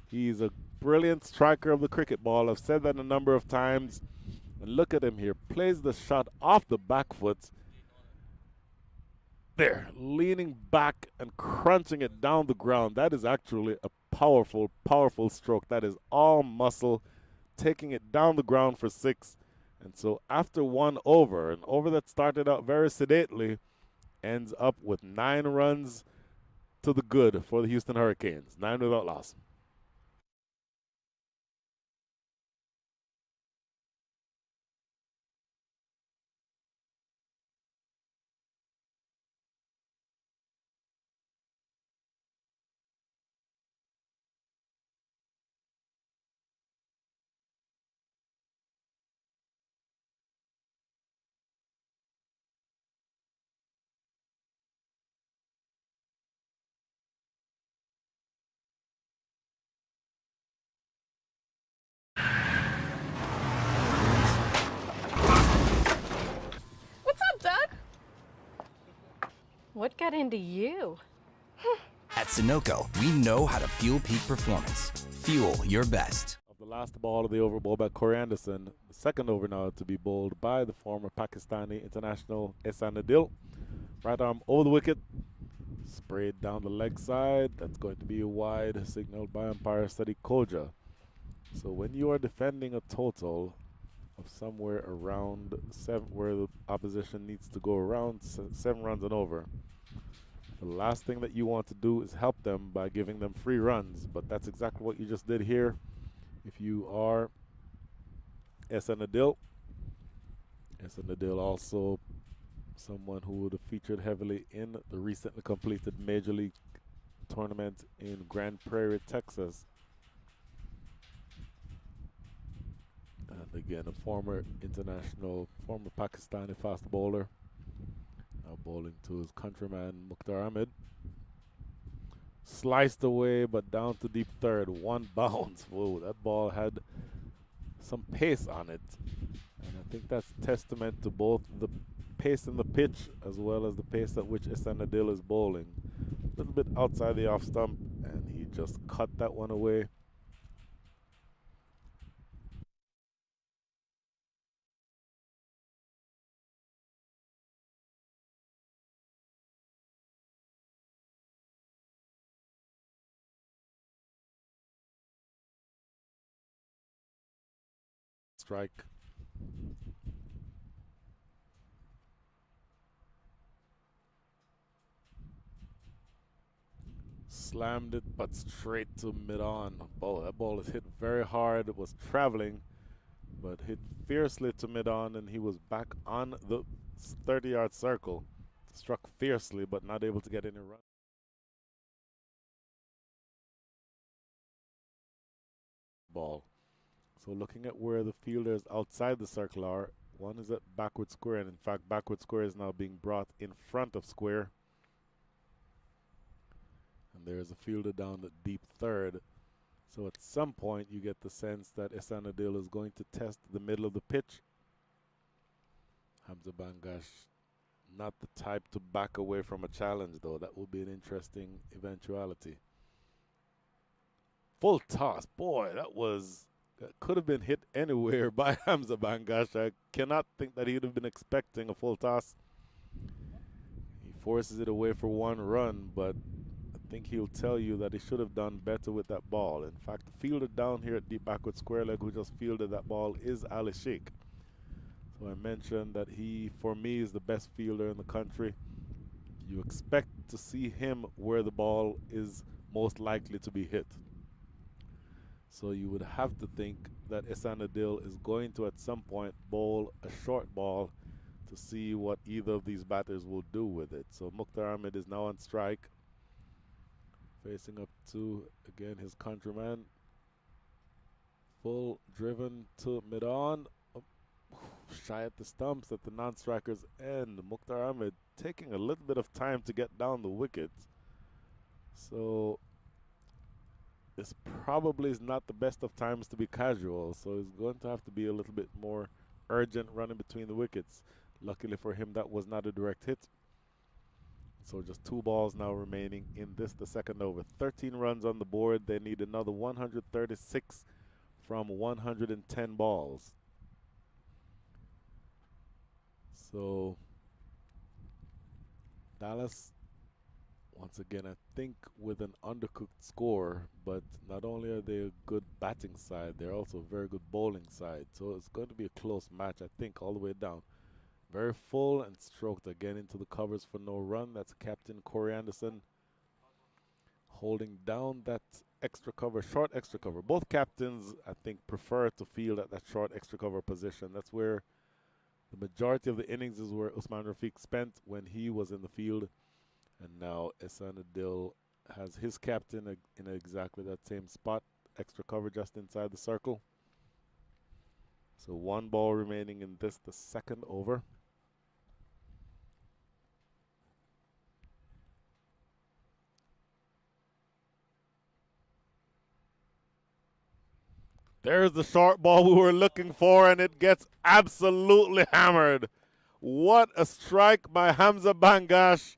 He's a brilliant striker of the cricket ball. I've said that a number of times. And look at him here. Plays the shot off the back foot. There, leaning back and crunching it down the ground. That is actually a powerful, powerful stroke. That is all muscle, taking it down the ground for 6. And so after 1 over, an over that started out very sedately, ends up with 9 runs to the good for the Houston Hurricanes. 9 without loss. What's up, Doug? What got into you? At Sunoco, we know how to fuel peak performance. Fuel your best. Of the last ball of the over, bowled by Corey Anderson. The second over now to be bowled by the former Pakistani international Ehsan Adil. Right arm over the wicket. Sprayed down the leg side. That's going to be a wide, signaled by umpire Sadiq Koja. So when you are defending a total of somewhere around 7, where the opposition needs to go around 7 runs and over, the last thing that you want to do is help them by giving them free runs. But that's exactly what you just did here. If you are Ehsan Adil, also someone who would have featured heavily in the recently completed Major League tournament in Grand Prairie, Texas. And again, a former international, former Pakistani fast bowler. Now bowling to his countryman, Mukhtar Ahmed. Sliced away, but down to deep third. 1 bounce. Whoa, that ball had some pace on it. And I think that's testament to both the pace in the pitch as well as the pace at which Ehsan Adil is bowling. A little bit outside the off stump, and he just cut that one away. Strike. Slammed it, but straight to mid-on. Oh, that ball is hit very hard. It was traveling, but hit fiercely to mid-on, and he was back on the 30-yard circle. Struck fiercely, but not able to get any run. Ball. So looking at where the fielders outside the circle are, one is at backward square, and in fact, backward square is now being brought in front of square. And there's a fielder down at deep third. So at some point, you get the sense that Ehsan Adil is going to test the middle of the pitch. Hamza Bangash, not the type to back away from a challenge, though. That would be an interesting eventuality. Full toss. Boy, that could have been hit anywhere by Hamza Bangash. I cannot think that he would have been expecting a full toss. He forces it away for 1 run, but I think he'll tell you that he should have done better with that ball. In fact, the fielder down here at deep backward square leg who just fielded that ball is Ali Sheikh. So I mentioned that he, for me, is the best fielder in the country. You expect to see him where the ball is most likely to be hit. So you would have to think that Isanadil is going to at some point bowl a short ball to see what either of these batters will do with it. So Mukhtar Ahmed is now on strike, facing up to, again, his countryman. Full driven to mid-on. Shy at the stumps at the non-striker's end. Mukhtar Ahmed taking a little bit of time to get down the wicket. So this probably is not the best of times to be casual. So he's going to have to be a little bit more urgent running between the wickets. Luckily for him, that was not a direct hit. So just 2 balls now remaining in this, the second over. 13 runs on the board. They need another 136 from 110 balls. So Dallas, once again, I think with an undercooked score, but not only are they a good batting side, they're also a very good bowling side. So it's going to be a close match, I think, all the way down. Very full and stroked again into the covers for no run. That's Captain Corey Anderson holding down that extra cover, short extra cover. Both captains, I think, prefer to field at that short extra cover position. That's where the majority of the innings is where Usman Rafiq spent when he was in the field. And now Isanadil has his captain in exactly that same spot, extra cover just inside the circle. So 1 ball remaining in this, the second over. There's the short ball we were looking for, and it gets absolutely hammered. What a strike by Hamza Bangash.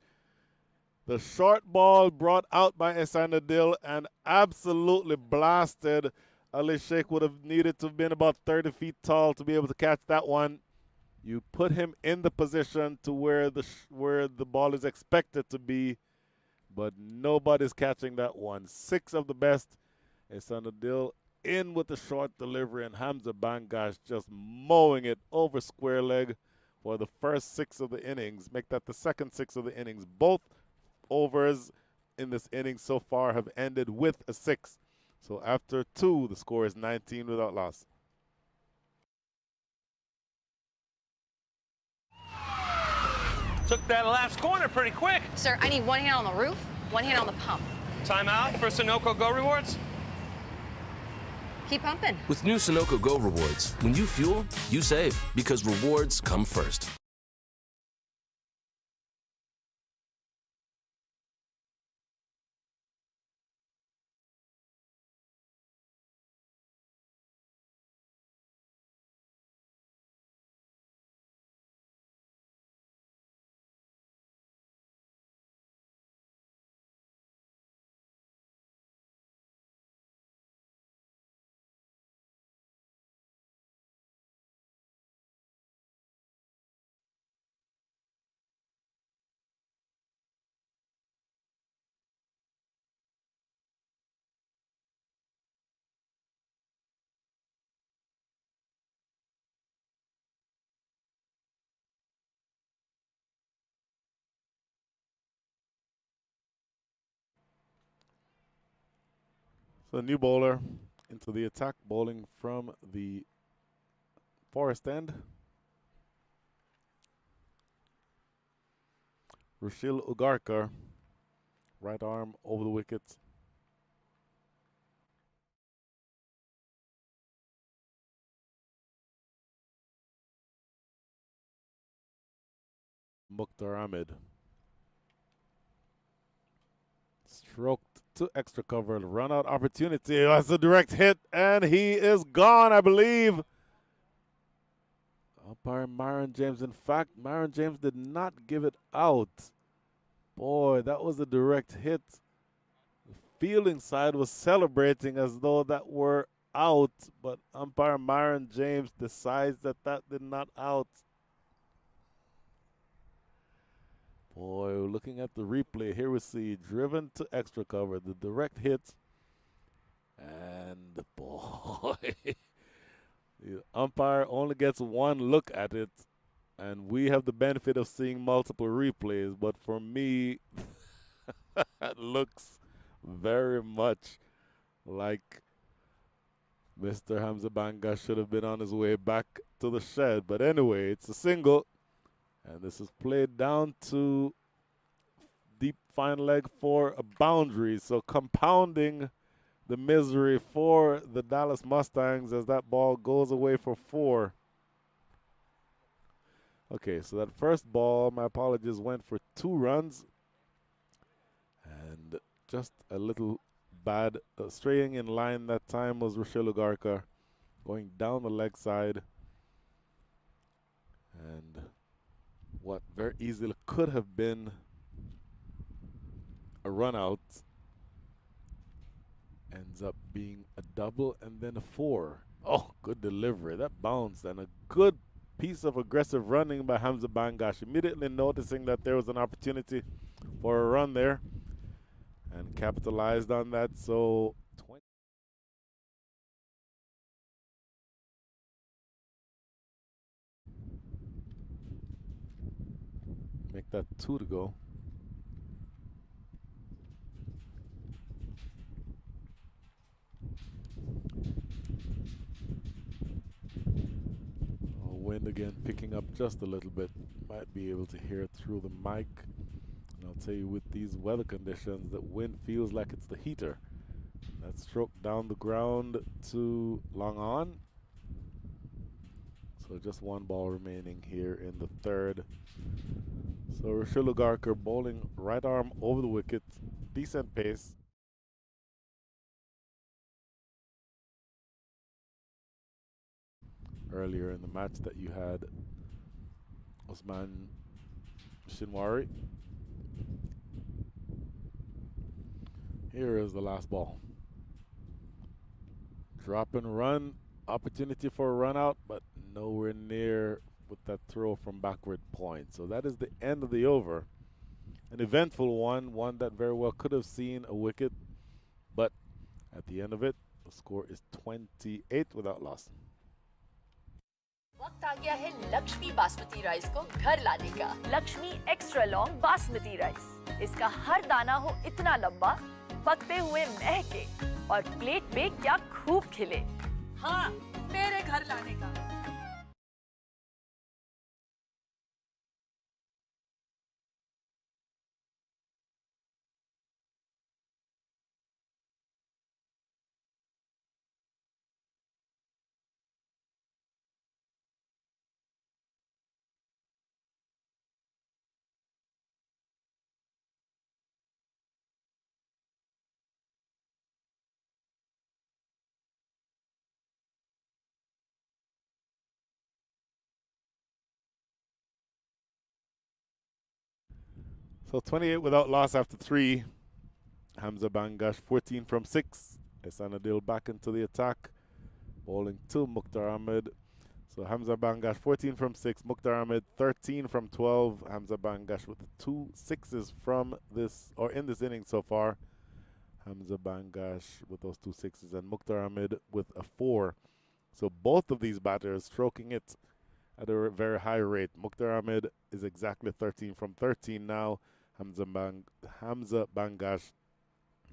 The short ball brought out by Isanadil and absolutely blasted. Ali Sheikh would have needed to have been about 30 feet tall to be able to catch that one. You put him in the position to where the ball is expected to be, but nobody's catching that one. 6 of the best. Isanadil in with the short delivery, and Hamza Bangash just mowing it over square leg for the first 6 of the innings. Make that the second 6 of the innings. Both overs in this inning so far have ended with a 6. So after 2, the score is 19 without loss. Took that last corner pretty quick. Sir, I need 1 hand on the roof, 1 hand on the pump. Timeout for Sunoco Go Rewards. Keep pumping. With new Sunoco Go rewards, when you fuel, you save because rewards come first. So new bowler into the attack, bowling from the forest end. Rushil Ugarkar, right arm over the wickets. Mukhtar Ahmed. Stroked to extra cover, run out opportunity. That's a direct hit, and he is gone, I believe. Umpire Myron James. In fact, Myron James did not give it out. Boy, that was a direct hit. The fielding side was celebrating as though that were out, but umpire Myron James decides that that did not out. Boy, looking at the replay, here we see driven to extra cover, the direct hit. And boy, the umpire only gets 1 look at it. And we have the benefit of seeing multiple replays. But for me, it looks very much like Mr. Hamza Banga should have been on his way back to the shed. But anyway, it's a single. And this is played down to deep fine leg for a boundary. So compounding the misery for the Dallas Mustangs as that ball goes away for 4. Okay, so that first ball, my apologies, went for 2 runs. And just a little bad. Straying in line that time was Rochelle Ugarka going down the leg side. And what very easily could have been a run out ends up being a double and then a 4. Oh, good delivery. That bounced and a good piece of aggressive running by Hamza Bangash. Immediately noticing that there was an opportunity for a run there and capitalized on that. So 20. Make that 2 to go. Wind again picking up just a little bit. Might be able to hear it through the mic. And I'll tell you, with these weather conditions, that wind feels like it's the heater. That stroke down the ground to long on. So just 1 ball remaining here in the 3rd. So Rashilu Garker bowling right arm over the wicket. Decent pace. Earlier in the match that you had Osman Shinwari. Here is the last ball. Drop and run. Opportunity for a run out, but nowhere near with that throw from backward point. So that is the end of the over. An eventful one that very well could have seen a wicket, but at the end of it, the score is 28 without loss. वक्त आ गया है Lakshmi basmati rice को घर लाने का। Lakshmi extra long basmati rice, इसका हर दाना हो इतना लंबा, पकते हुए महके और प्लेट पे क्या खूब खिले। हाँ, मेरे घर लाने का। So 28 without loss after 3. Hamza Bangash 14 from 6. Ehsan Adil back into the attack. Bowling to Mukhtar Ahmed. So Hamza Bangash 14 from 6. Mukhtar Ahmed 13 from 12. Hamza Bangash with the 2 sixes from this, or in this inning so far. Hamza Bangash with those 2 sixes and Mukhtar Ahmed with a 4. So both of these batters stroking it at a very high rate. Mukhtar Ahmed is exactly 13 from 13 now. Hamza Bangash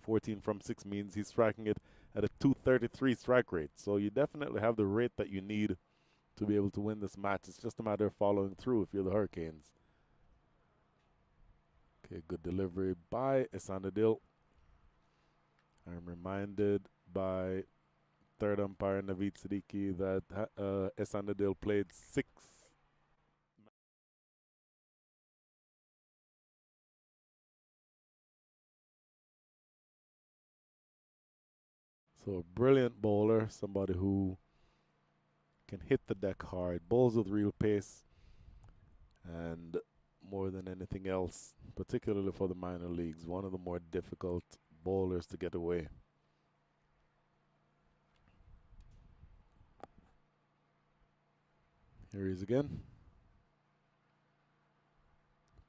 14 from 6 means he's striking it at a 233 strike rate. So you definitely have the rate that you need to be able to win this match. It's just a matter of following through if you're the Hurricanes. Okay, good delivery by Ehsan Adil. I'm reminded by third umpire Naveed Siddiqui that Ehsan Adil played 6. So a brilliant bowler, somebody who can hit the deck hard, bowls with real pace, and more than anything else, particularly for the minor leagues, one of the more difficult bowlers to get away. Here he is again.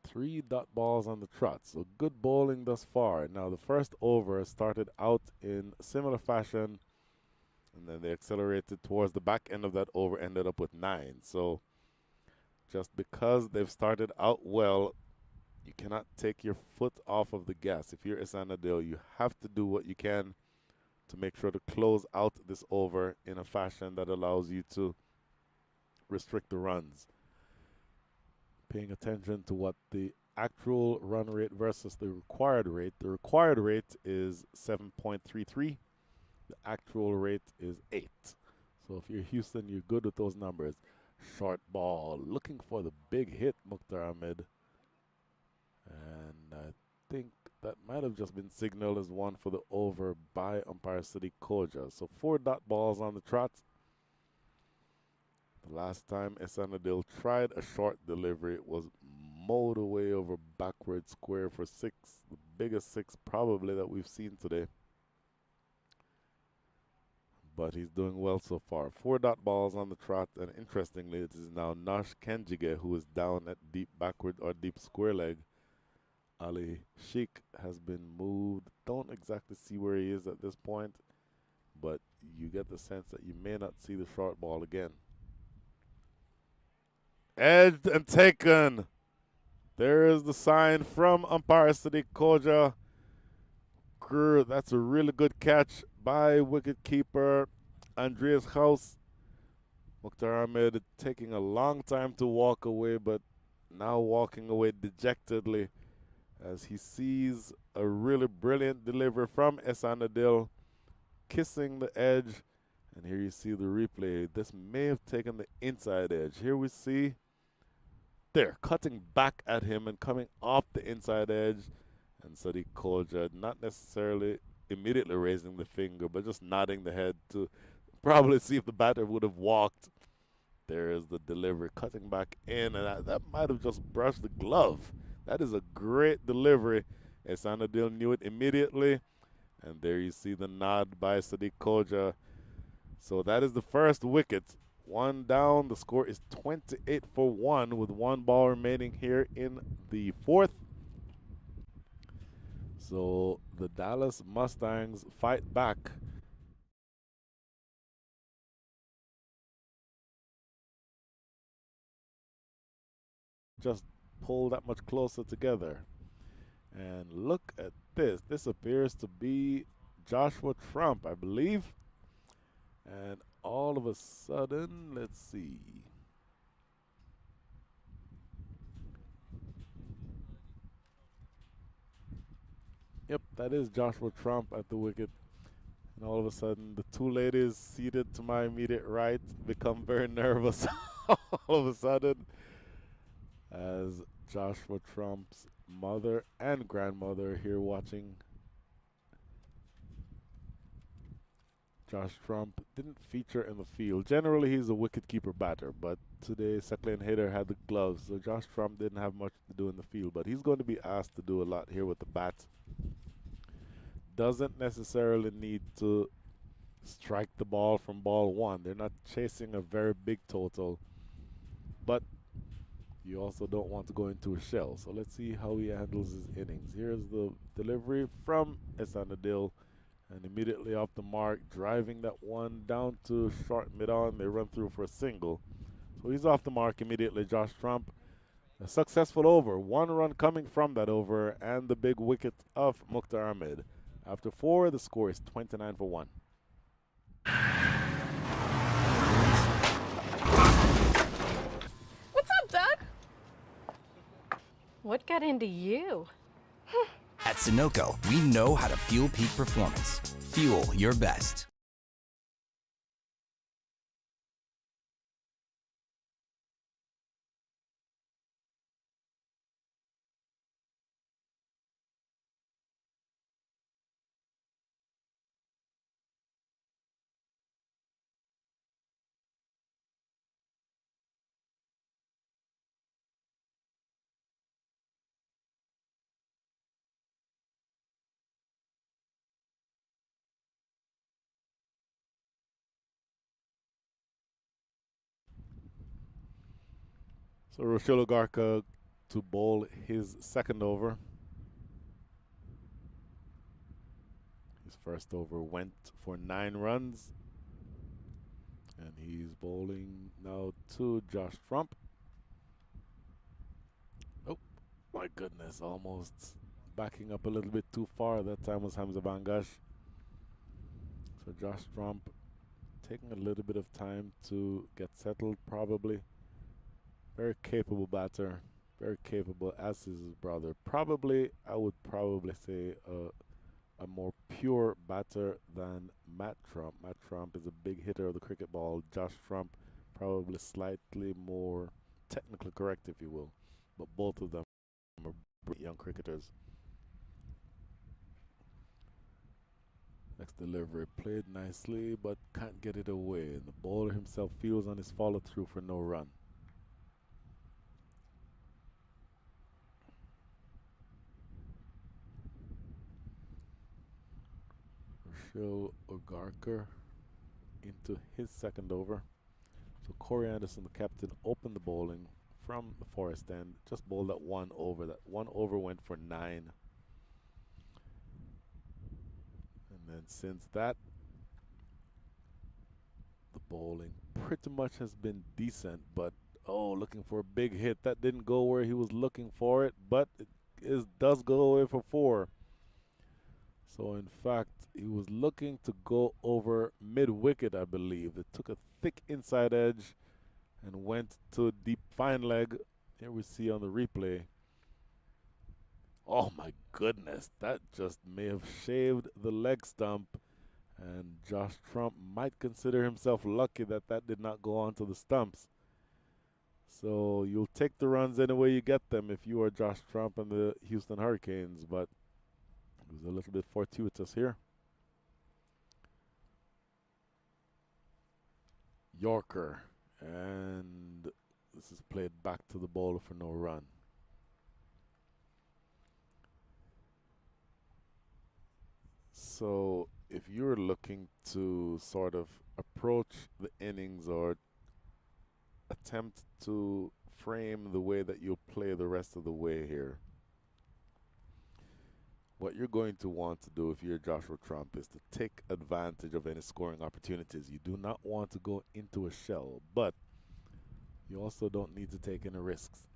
3 dot balls on the trot. So good bowling thus far. Now the first over started out in similar fashion, and then they accelerated towards the back end of that over, ended up with 9. So just because they've started out well, you cannot take your foot off of the gas. If you're Ehsan Adil, you have to do what you can to make sure to close out this over in a fashion that allows you to restrict the runs. Paying attention to what the actual run rate versus the required rate. The required rate is 7.33. The actual rate is 8. So if you're Houston, you're good with those numbers. Short ball, looking for the big hit, Mukhtar Ahmed. And I think that might have just been signaled as one for the over by umpire Sadiq Koja. So 4 dot balls on the trot. The last time Esanadil tried a short delivery, it was mowed away over backward square for 6. The biggest 6 probably that we've seen today. But he's doing well so far. 4 dot balls on the trot, and interestingly, it is now Nash Kenjige who is down at deep backward or deep square leg. Ali Sheikh has been moved. Don't exactly see where he is at this point, but you get the sense that you may not see the short ball again. Edged and taken. There is the sign from umpire Sadiq Koja. That's a really good catch by wicketkeeper Andreas House. Mukhtar Ahmed taking a long time to walk away, but now walking away dejectedly as he sees a really brilliant delivery from Esanadil, kissing the edge. And here you see the replay. This may have taken the inside edge. Here we see there, cutting back at him and coming off the inside edge. And Sadiq Koja not necessarily immediately raising the finger, but just nodding the head to probably see if the batter would have walked. There is the delivery, cutting back in, and that might have just brushed the glove. That is a great delivery. Esanadil knew it immediately. And there you see the nod by Sadiq Koja. So that is the first wicket. 1 down. The score is 28 for 1 with 1 ball remaining here in the 4th. So the Dallas Mustangs fight back. Just pull that much closer together. And look at this. This appears to be Joshua Trump, I believe. And all of a sudden, let's see. Yep, that is Joshua Trump at the wicket. And all of a sudden, the 2 ladies seated to my immediate right become very nervous all of a sudden as Joshua Trump's mother and grandmother here watching. Josh Trump didn't feature in the field. Generally, he's a wicketkeeper batter, but today Seclain Hader had the gloves, so Josh Trump didn't have much to do in the field, but he's going to be asked to do a lot here with the bat. Doesn't necessarily need to strike the ball from ball 1. They're not chasing a very big total, but you also don't want to go into a shell. So let's see how he handles his innings. Here's the delivery from Esanadil. And immediately off the mark, driving that one down to short mid-on. They run through for a single. So he's off the mark immediately, Josh Trump. A successful over. 1 run coming from that over, and the big wicket of Mukhtar Ahmed. After 4, the score is 29 for 1. What's up, Doug? What got into you? At Sunoco, we know how to fuel peak performance. Fuel your best. So Rochelle Garca to bowl his second over. His first over went for 9 runs. And he's bowling now to Josh Trump. Oh, my goodness, almost backing up a little bit too far. That time was Hamza Bangash. So Josh Trump taking a little bit of time to get settled, probably. Very capable batter, very capable, as is his brother. Probably, I would probably say a more pure batter than Matt Trump. Matt Trump is a big hitter of the cricket ball. Josh Trump, probably slightly more technically correct, if you will. But both of them are young cricketers. Next delivery played nicely, but can't get it away. And the bowler himself feels on his follow through for no run. Rochelle Ogarker into his second over. So Corey Anderson, the captain, opened the bowling from the Forest End. Just bowled that 1 over. That 1 over went for 9. And then since that, the bowling pretty much has been decent, but looking for a big hit. That didn't go where he was looking for it, but it does go away for 4. So in fact, he was looking to go over mid-wicket, I believe. It took a thick inside edge and went to a deep fine leg. Here we see on the replay. Oh my goodness, that just may have shaved the leg stump. And Josh Trump might consider himself lucky that that did not go onto the stumps. So you'll take the runs any way you get them if you are Josh Trump and the Houston Hurricanes, but it was a little bit fortuitous here. Yorker, and this is played back to the bowler for no run. So if you're looking to sort of approach the innings or attempt to frame the way that you'll play the rest of the way here, what you're going to want to do if you're Joshua Trump is to take advantage of any scoring opportunities. You do not want to go into a shell, but you also don't need to take any risks.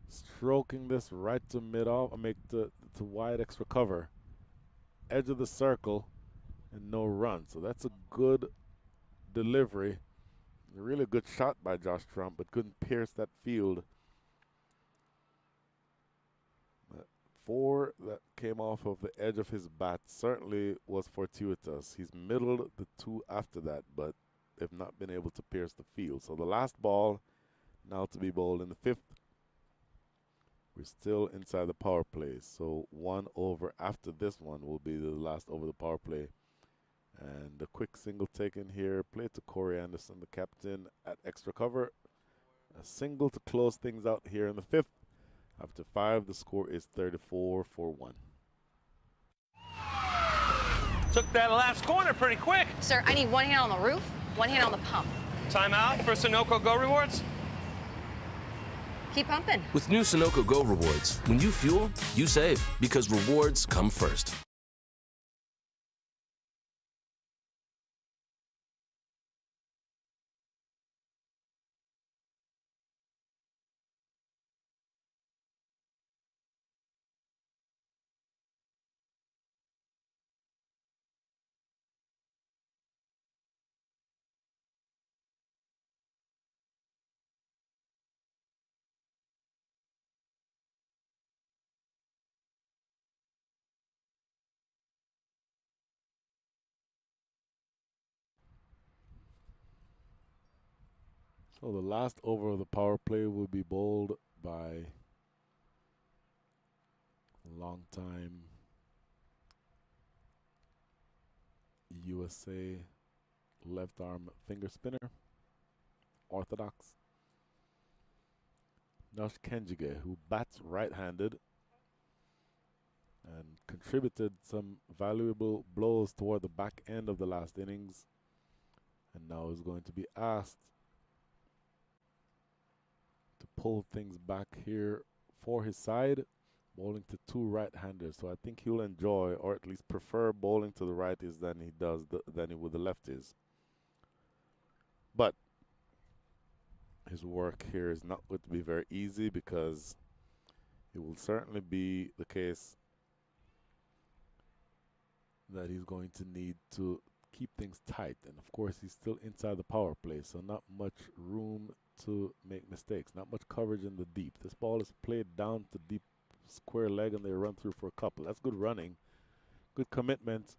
Stroking this right to mid-off, make the wide extra cover, edge of the circle, and no run. So that's a good delivery. A really good shot by Josh Trump, but couldn't pierce that field. That 4 that came off of the edge of his bat certainly was fortuitous. He's middled the 2 after that, but they've not been able to pierce the field. So the last ball now to be bowled in the 5th. We're still inside the power play. So 1 over after this one will be the last over the power play. And a quick single taken here. Play to Corey Anderson, the captain, at extra cover. A single to close things out here in the 5th. After 5, the score is 34 for 1. Took that last corner pretty quick. Sir, I need 1 hand on the roof, 1 hand on the pump. Timeout for Sunoco Go Rewards. Keep pumping. With new Sunoco Go rewards, when you fuel, you save because rewards come first. So the last over of the power play will be bowled by longtime USA left arm finger spinner, orthodox, Nosh Kenjige, who bats right-handed and contributed some valuable blows toward the back end of the last innings, and now is going to be asked to pull things back here for his side, bowling to 2 right-handers. So I think he'll enjoy, or at least prefer, bowling to the righties than he does than he with the lefties. But his work here is not going to be very easy, because it will certainly be the case that he's going to need to keep things tight. And of course, he's still inside the power play, so not much room to make mistakes, not much coverage in the deep. This ball is played down to deep square leg, and they run through for a couple. That's good running, good commitment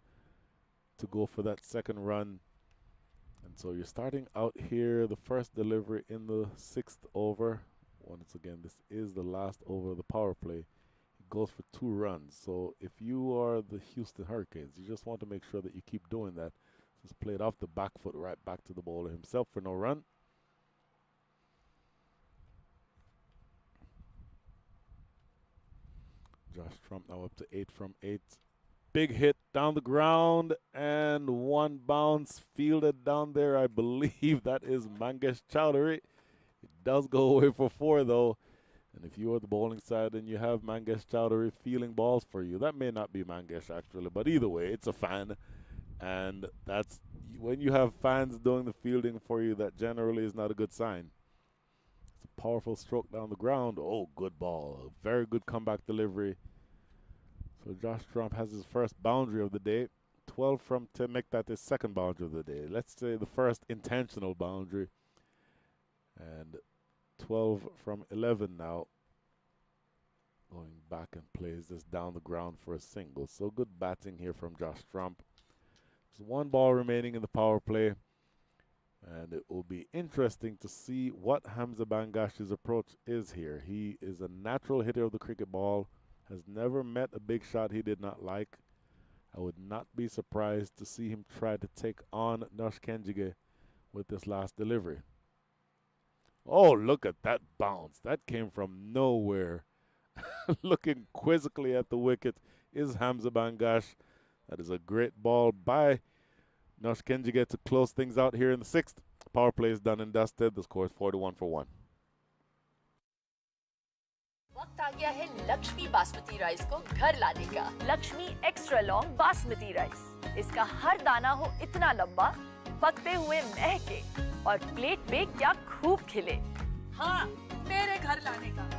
to go for that second run. And so you're starting out here, the first delivery in the 6th over. Once again, this is the last over of the power play. It goes for 2 runs. So if you are the Houston Hurricanes, you just want to make sure that you keep doing that. Just played off the back foot right back to the bowler himself for no run. Josh Trump now up to 8 from 8. Big hit down the ground and 1 bounce fielded down there. I believe that is Mangesh Chowdhury. It does go away for 4 though. And if you are the bowling side and you have Mangesh Chowdhury fielding balls for you, that may not be Mangesh actually, but either way, it's a fan. And that's when you have fans doing the fielding for you, that generally is not a good sign. It's a powerful stroke down the ground. Oh, good ball. A very good comeback delivery. So Josh Trump has his first boundary of the day. 12 from 10, make that his second boundary of the day. Let's say the first intentional boundary. And 12 from 11 now. Going back and plays this down the ground for a single. So good batting here from Josh Trump. There's 1 ball remaining in the power play. And it will be interesting to see what Hamza Bangash's approach is here. He is a natural hitter of the cricket ball. Has never met a big shot he did not like. I would not be surprised to see him try to take on Nosh Kenjige with this last delivery. Oh, look at that bounce. That came from nowhere. Looking quizzically at the wicket is Hamza Bangash. That is a great ball by Nosh Kenjige to close things out here in the 6th. Power play is done and dusted. The score is 41 for 1. वक्त आ गया है Lakshmi basmati rice को घर लाने का। Lakshmi extra long basmati rice, इसका हर दाना हो इतना लंबा, पकते हुए महके और प्लेट पे क्या खूब खिले। हाँ, मेरे घर लाने का।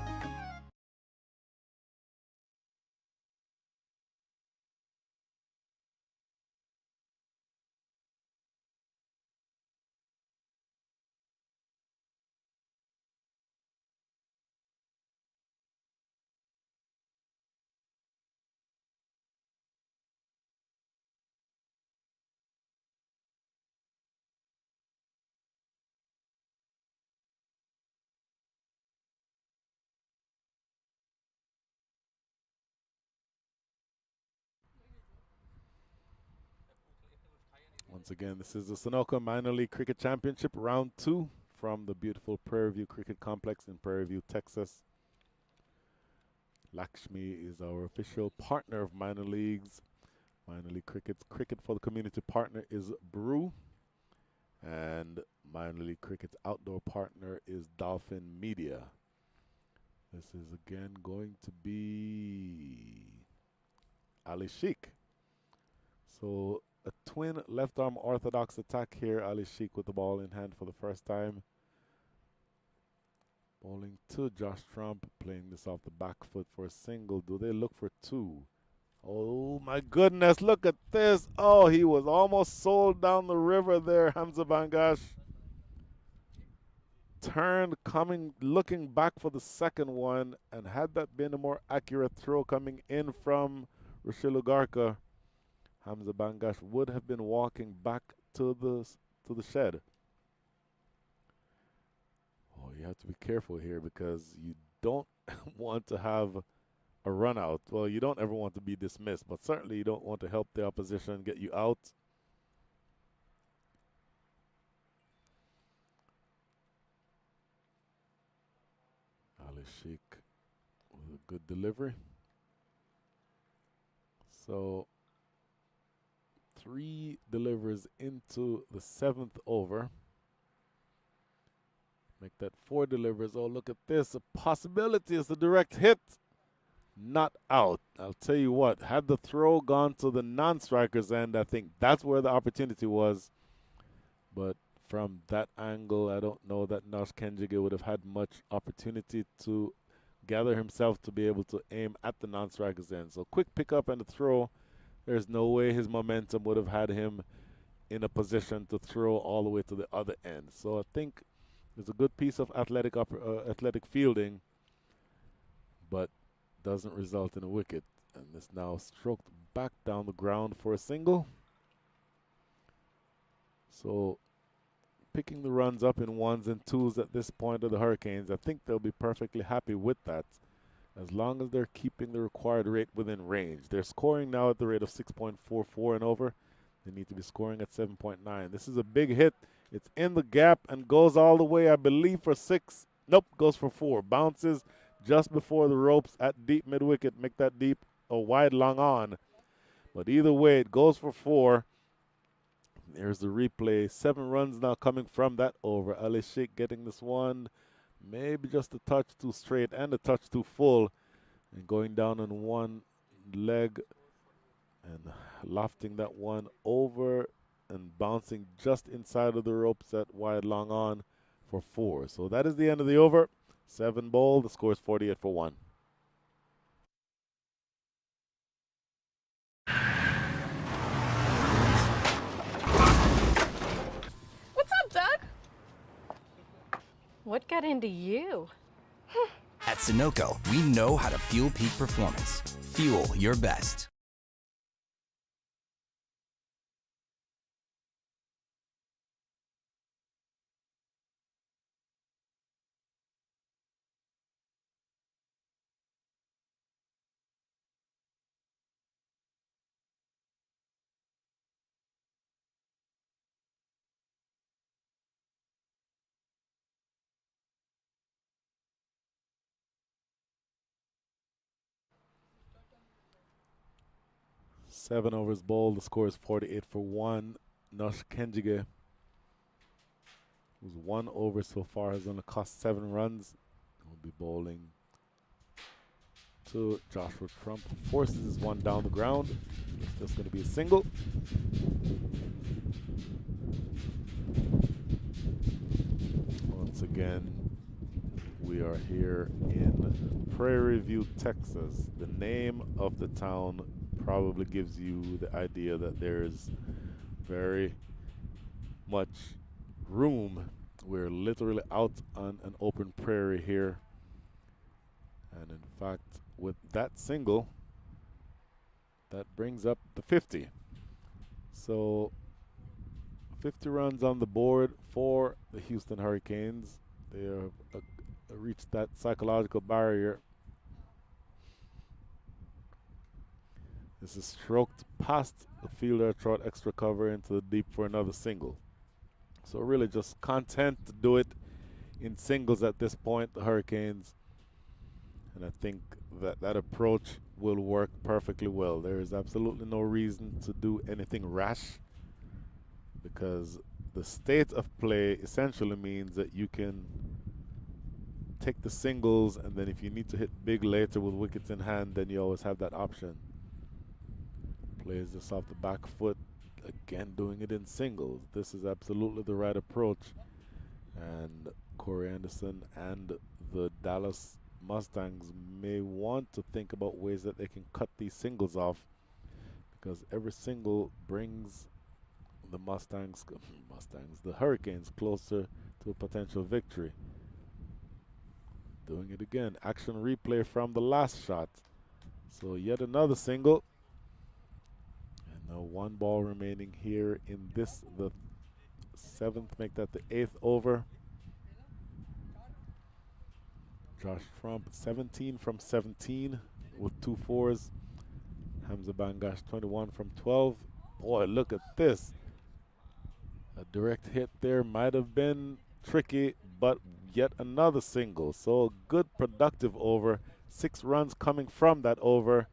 Once again, this is the Sunoco Minor League Cricket Championship, Round 2 from the beautiful Prairie View Cricket Complex in Prairie View, Texas. Lakshmi is our official partner of minor leagues. Minor League Cricket's Cricket for the Community partner is Brew. And Minor League Cricket's outdoor partner is Dolphin Media. This is again going to be Ali Sheikh. So a twin left arm orthodox attack here. Ali Sheikh with the ball in hand for the first time. Bowling to Josh Trump, playing this off the back foot for a single. Do they look for 2? Oh my goodness, look at this. Oh, he was almost sold down the river there, Hamza Bangash. Turned, coming, looking back for the second one, and had that been a more accurate throw coming in from Rushilu Garka, Hamza Bangash would have been walking back to the shed. Oh, you have to be careful here because you don't want to have a run out. Well, you don't ever want to be dismissed, but certainly you don't want to help the opposition get you out. Ali Sheikh with a good delivery. So 3 deliveries into the 7th over. Make that 4 deliveries. Oh, look at this. A possibility is a direct hit. Not out. I'll tell you what, had the throw gone to the non-striker's end, I think that's where the opportunity was. But from that angle, I don't know that Nosh Kenjige would have had much opportunity to gather himself to be able to aim at the non-striker's end. So quick pickup and a throw there's no way his momentum would have had him in a position to throw all the way to the other end. So I think it's a good piece of athletic fielding, but doesn't result in a wicket. And it's now stroked back down the ground for a single. So picking the runs up in ones and twos at this point of the Hurricanes, I think they'll be perfectly happy with that as long as they're keeping the required rate within range. They're scoring now at the rate of 6.44 and over. They need to be scoring at 7.9. This is a big hit. It's in the gap and goes all the way, I believe, for 6. Nope, goes for 4. Bounces just before the ropes at deep mid-wicket. Make that deep or wide long on. But either way, it goes for 4. There's the replay. 7 runs now coming from that over. Ali Sheikh getting this one. Maybe just a touch too straight and a touch too full. And going down on one leg and lofting that one over and bouncing just inside of the ropes at wide long on for 4. So that is the end of the over. 7 ball. The score is 48 for 1. What's up, Doug? What got into you? At Sunoco, we know how to fuel peak performance. Fuel your best. Seven overs bowled. The score is 48 for 1. Nosh Kenjige, who's 1 over so far, has only cost 7 runs. Will be bowling to Joshua Trump. Forces this one down the ground. It's just going to be a single. Once again, we are here in Prairie View, Texas. The name of the town probably gives you the idea that there's very much room. We're literally out on an open prairie here. And in fact, with that single, that brings up the 50. So 50 runs on the board for the Houston Hurricanes. They have reached that psychological barrier. This is stroked past the fielder, trot extra cover into the deep for another single. So really just content to do it in singles at this point, the Hurricanes. And I think that that approach will work perfectly well. There is absolutely no reason to do anything rash because the state of play essentially means that you can take the singles, and then if you need to hit big later with wickets in hand, then you always have that option. Plays this off the back foot, again doing it in singles. This is absolutely the right approach. And Corey Anderson and the Dallas Mustangs may want to think about ways that they can cut these singles off, because every single brings the the Hurricanes closer to a potential victory. Doing it again. Action replay from the last shot. So yet another single. And now 1 ball remaining here in this, the 7th, make that the 8th over. Josh Trump, 17 from 17 with 2 4s. Hamza Bangash, 21 from 12. Boy, look at this. A direct hit there might have been tricky, but yet another single. So a good productive over. 6 runs coming from that over.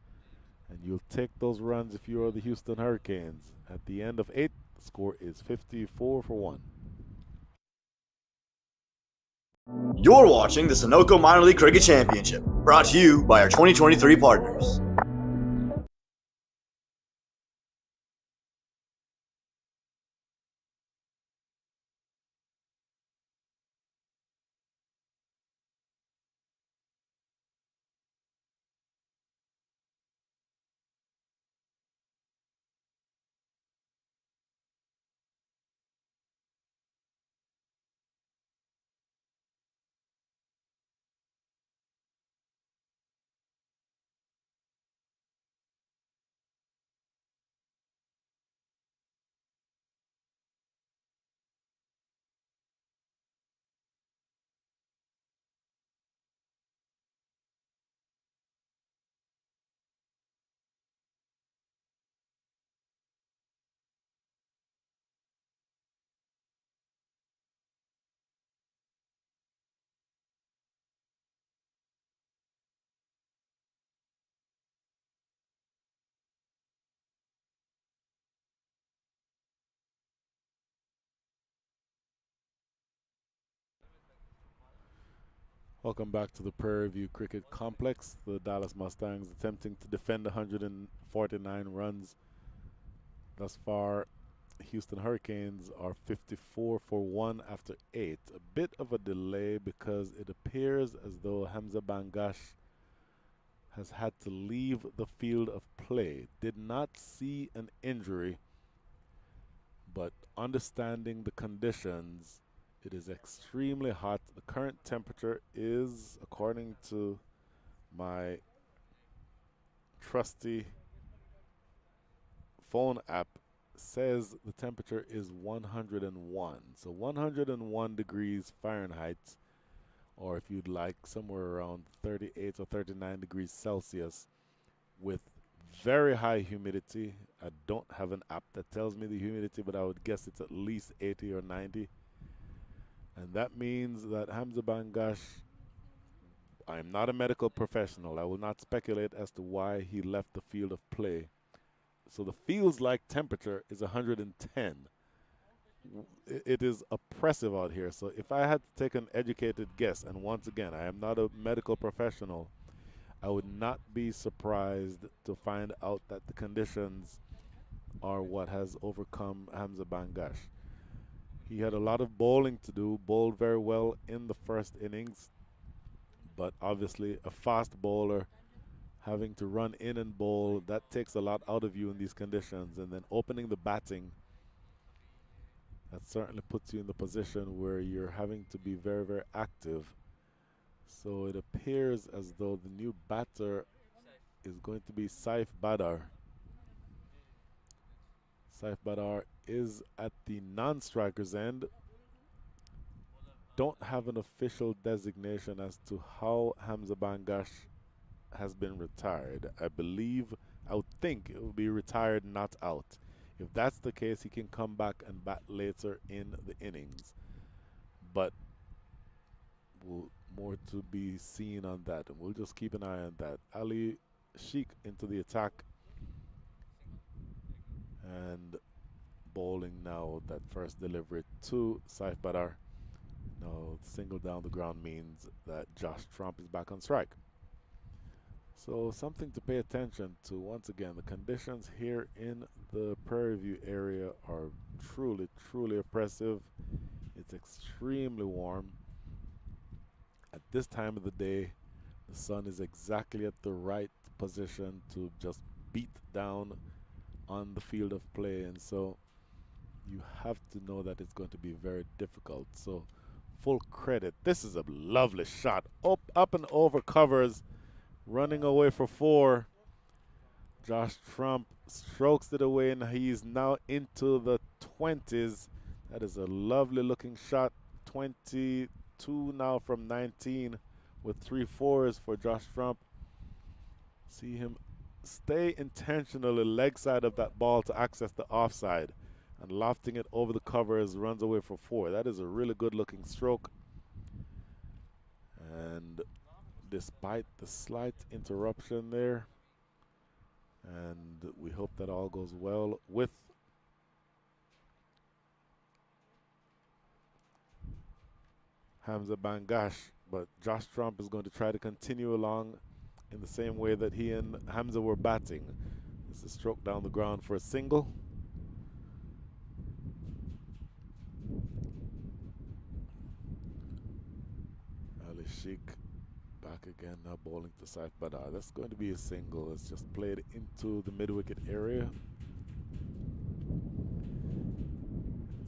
And you'll take those runs if you are the Houston Hurricanes. At the end of 8, the score is 54 for 1. You're watching the Sunoco Minor League Cricket Championship, brought to you by our 2023 partners. Welcome back to the Prairie View Cricket Complex. The Dallas Mustangs attempting to defend 149 runs. Thus far, Houston Hurricanes are 54 for 1 after 8. A bit of a delay because it appears as though Hamza Bangash has had to leave the field of play. Did not see an injury, but understanding the conditions, it is extremely hot. The current temperature is, according to my trusty phone app, says the temperature is 101. So 101 degrees Fahrenheit, or if you'd like, somewhere around 38 or 39 degrees Celsius, with very high humidity. I don't have an app that tells me the humidity, but I would guess it's at least 80 or 90. And that means that Hamza Bangash, I am not a medical professional. I will not speculate as to why he left the field of play. So the feels like temperature is 110. It is oppressive out here. So if I had to take an educated guess, and once again, I am not a medical professional, I would not be surprised to find out that the conditions are what has overcome Hamza Bangash. He had a lot of bowling to do, bowled very well in the first innings, but obviously a fast bowler having to run in and bowl, that takes a lot out of you in these conditions. And then opening the batting, that certainly puts you in the position where you're having to be very, very active. So it appears as though the new batter is going to be Saif Badar. Saif Badar is at the non-striker's end. Don't have an official designation as to how Hamza Bangash has been retired. I would think it will be retired, not out. If that's the case, he can come back and bat later in the innings. But more to be seen on that, and we'll just keep an eye on that. Ali Sheikh into the attack, and bowling now. That first delivery to Saif Badar. Now single down the ground means that Josh Trump is back on strike. So something to pay attention to. Once again, the conditions here in the Prairie View area are truly, truly oppressive. It's extremely warm. At this time of the day, the sun is exactly at the right position to just beat down on the field of play, and so you have to know that it's going to be very difficult. So full credit. This is a lovely shot. Up and over covers. Running away for 4. Josh Trump strokes it away, and he's now into the 20s. That is a lovely looking shot. 22 now from 19 with 3 4s for Josh Trump. See him stay intentionally leg side of that ball to access the offside, and lofting it over the covers, runs away for 4. That is a really good looking stroke. And despite the slight interruption there, and we hope that all goes well with Hamza Bangash, but Josh Trump is going to try to continue along in the same way that he and Hamza were batting. This is a stroke down the ground for a single. Ali Sheikh back again, now bowling to Saif Badar. That's going to be a single. It's just played into the mid-wicket area.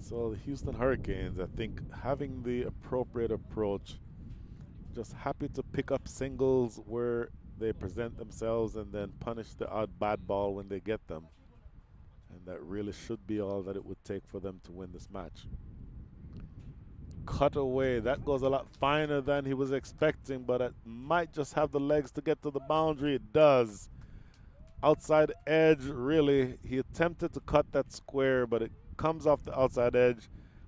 So the Houston Hurricanes, I think, having the appropriate approach, just happy to pick up singles where they present themselves and then punish the odd bad ball when they get them. And that really should be all that it would take for them to win this match. Cut away. That goes a lot finer than he was expecting, but it might just have the legs to get to the boundary. It does. Outside edge, really. He attempted to cut that square, but it comes off the outside edge.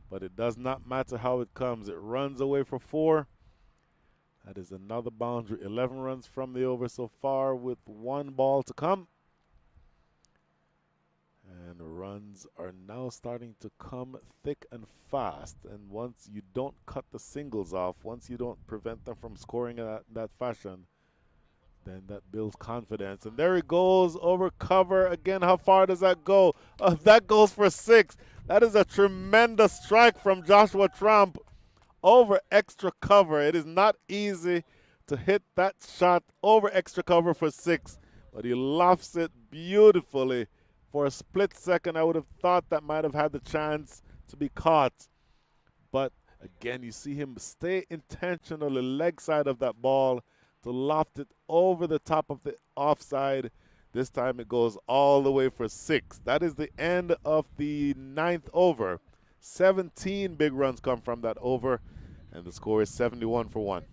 But it does not matter how it comes. It runs away for 4. That is another boundary. 11 runs from the over so far with 1 ball to come. And runs are now starting to come thick and fast. And once you don't cut the singles off, once you don't prevent them from scoring in that fashion, then that builds confidence. And there he goes over cover again. How far does that go? That goes for 6. That is a tremendous strike from Joshua Trump over extra cover. It is not easy to hit that shot over extra cover for 6, but he lofts it beautifully. For a split second, I would have thought that might have had the chance to be caught. But again, you see him stay intentionally leg side of that ball to loft it over the top of the offside. This time it goes all the way for 6. That is the end of the 9th over. 17 big runs come from that over, and the score is 71 for 1.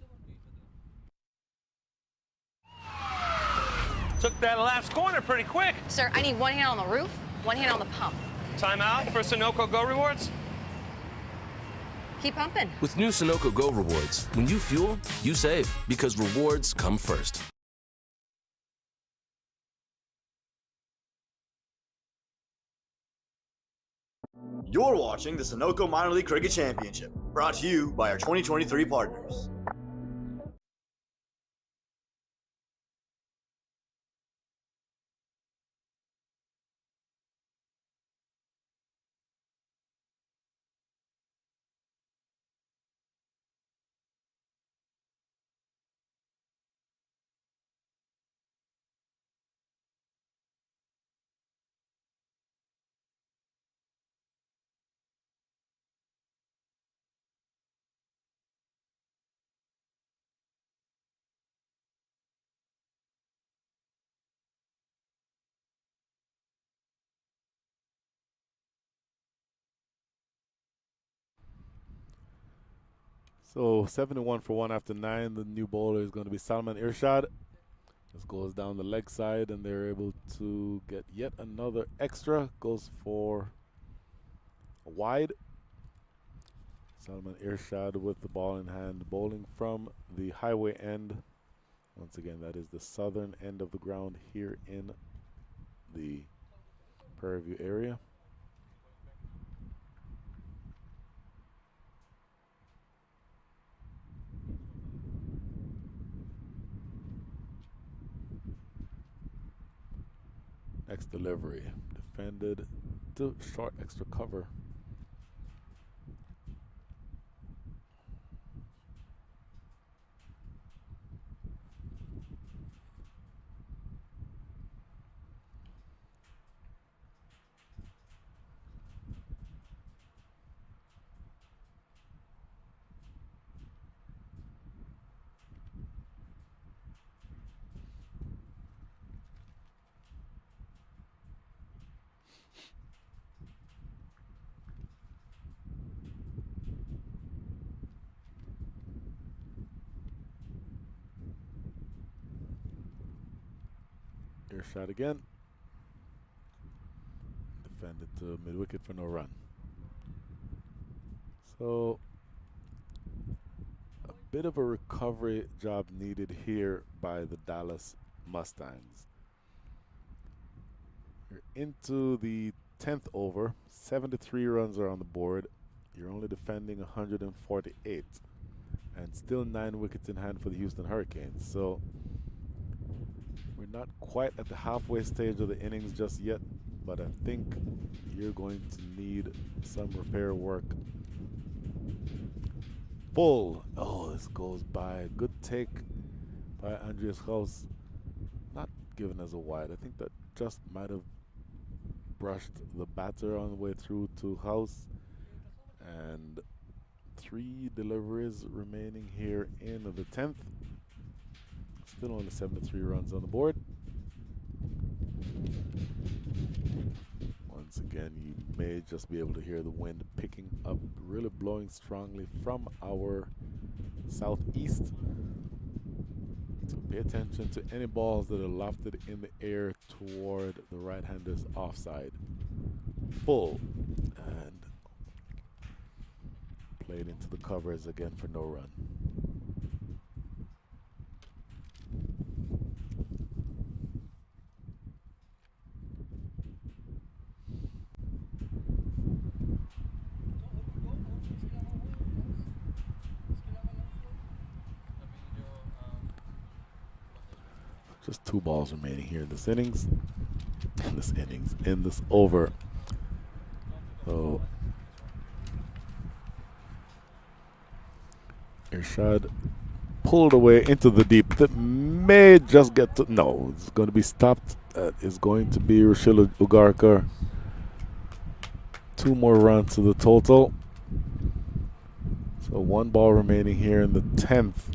Took that last corner pretty quick. Sir, I need one hand on the roof, one hand on the pump. Timeout for Sunoco Go Rewards. Keep pumping. With new Sunoco Go rewards, when you fuel, you save because rewards come first. You're watching the Sunoco Minor League Cricket Championship, brought to you by our 2023 partners. So 71 for 1 after 9. The new bowler is going to be Salman Irshad. This goes down the leg side, and they're able to get yet another extra. Goes for a wide. Salman Irshad with the ball in hand, bowling from the highway end. Once again, that is the southern end of the ground here in the Prairie View area. Next delivery, defended to short extra cover. Shot again. Defended to mid wicket for no run. So a bit of a recovery job needed here by the Dallas Mustangs. You're into the 10th over. 73 runs are on the board. You're only defending 148, and still 9 wickets in hand for the Houston Hurricanes. So we're not quite at the halfway stage of the innings just yet, but I think you're going to need some repair work. Full. Oh, this goes by. Good take by Andreas Haus. Not given as a wide. I think that just might have brushed the batter on the way through to Haus. And 3 deliveries remaining here in the 10th. Still only 73 runs on the board. Once again, you may just be able to hear the wind picking up, really blowing strongly from our southeast. So pay attention to any balls that are lofted in the air toward the right-hander's offside. Full. And played into the covers again for no run. Just 2 balls remaining here in this innings. In this over. So Irshad pulled away into the deep. That may just get to. No, it's going to be stopped. That is going to be Rashil Ugarkar. 2 more runs to the total. So 1 ball remaining here in the 10th.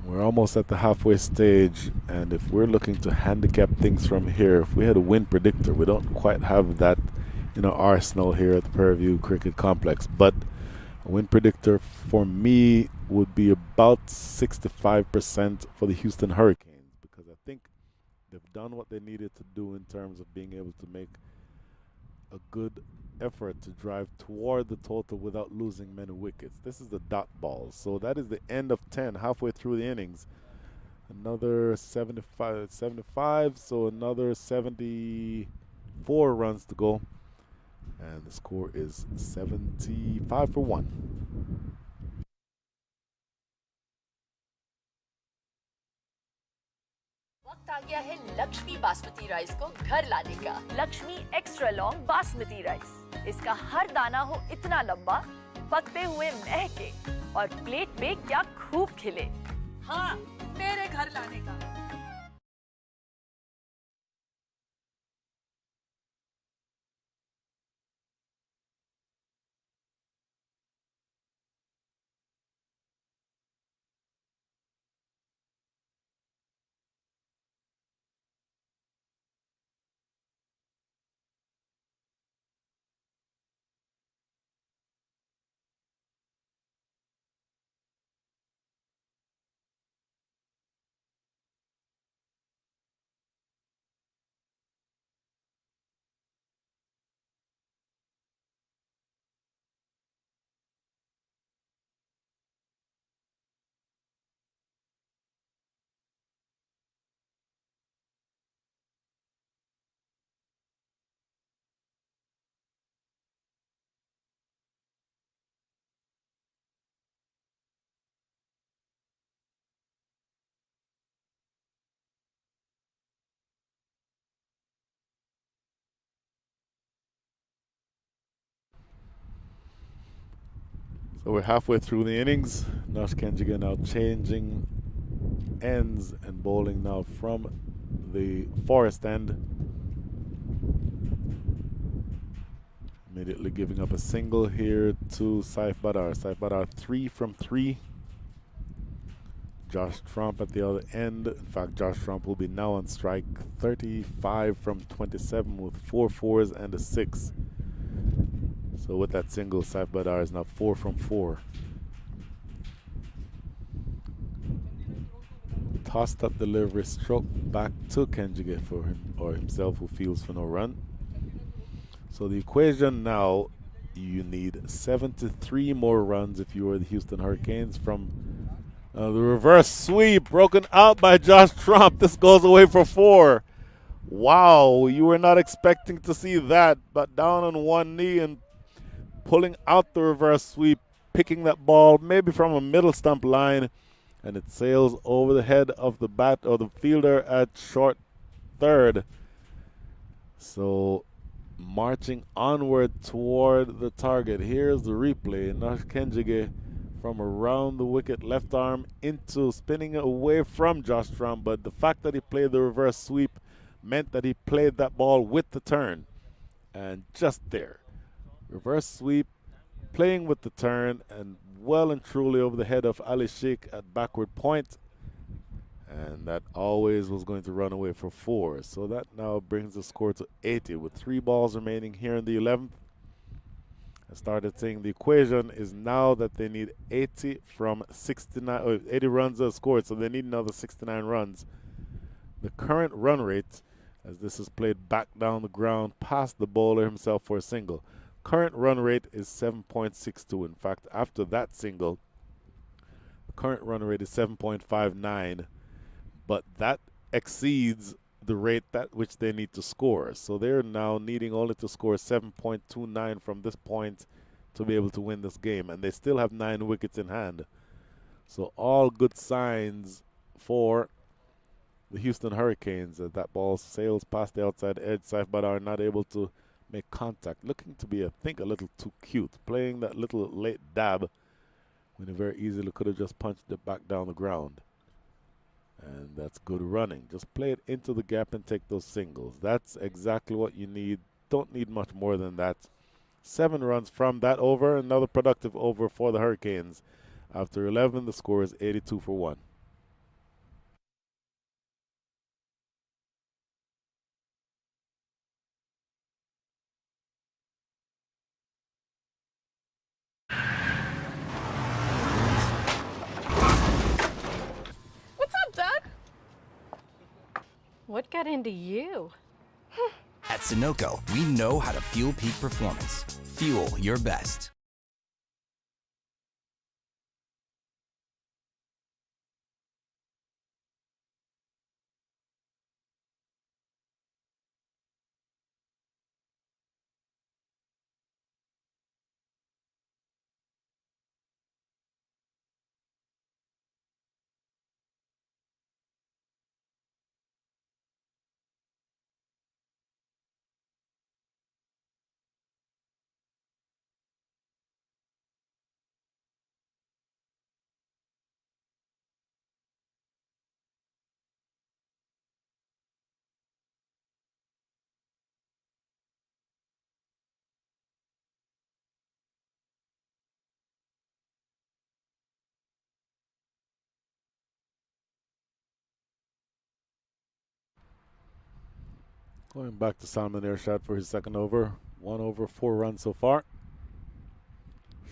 We're almost at the halfway stage, and if we're looking to handicap things from here, if we had a win predictor, we don't quite have that in our arsenal here at the Prairie View Cricket Complex, but a win predictor for me would be about 65% for the Houston Hurricanes, because I think they've done what they needed to do in terms of being able to make a good effort to drive toward the total without losing many wickets. This is the dot ball. So that is the end of 10, halfway through the innings. Another 75, so another 74 runs to go. And the score is 75 for 1. वक्त आ गया है Lakshmi basmati rice को घर लाने का। Lakshmi extra long basmati rice, इसका हर दाना हो इतना लंबा, पकते हुए महके और प्लेट पे क्या खूब खिले। हाँ, मेरे घर लाने का। So we're halfway through the innings. Nash Kenjiga now changing ends and bowling now from the forest end. Immediately giving up a single here to Saif Badar. Saif Badar 3 from 3. Josh Trump at the other end. In fact, Josh Trump will be now on strike 35 from 27 with 4 fours and a 6. So with that single, Saif Badar is now 4 from 4. Tossed up delivery, stroke back to Kenjige for him or himself, who fields for no run. So the equation now, you need 73 more runs if you are the Houston Hurricanes from the reverse sweep broken out by Josh Trump. This goes away for 4. Wow, you were not expecting to see that, but down on one knee and pulling out the reverse sweep, picking that ball maybe from a middle stump line, and it sails over the head of the bat or the fielder at short third. So marching onward toward the target. Here's the replay. Nash Kenjige from around the wicket, left arm into spinning away from Josh Trump, but the fact that he played the reverse sweep meant that he played that ball with the turn. And just there, reverse sweep, playing with the turn, and well and truly over the head of Ali Sheikh at backward point. And that always was going to run away for 4. So that now brings the score to 80 with 3 balls remaining here in the 11th. I started saying the equation is now that they need 80 from 69, 80 runs are scored, so they need another 69 runs. The current run rate, as this is played back down the ground past the bowler himself for a single, current run rate is 7.62. In fact, after that single, the current run rate is 7.59, but that exceeds the rate that which they need to score. So they're now needing only to score 7.29 from this point to be able to win this game, and they still have 9 wickets in hand. So all good signs for the Houston Hurricanes as that ball sails past the outside edge. Saif Badar not able to make contact, looking to be, I think, a little too cute, playing that little late dab when he very easily could have just punched it back down the ground. And that's good running. Just play it into the gap and take those singles. That's exactly what you need. Don't need much more than that. 7 runs from that over. Another productive over for the Hurricanes. After 11, the score is 82 for 1. What's up, Doug? What got into you? At Sunoco, we know how to fuel peak performance. Fuel your best. Going back to Salmon Airshad for his second over. 1 over, 4 runs so far.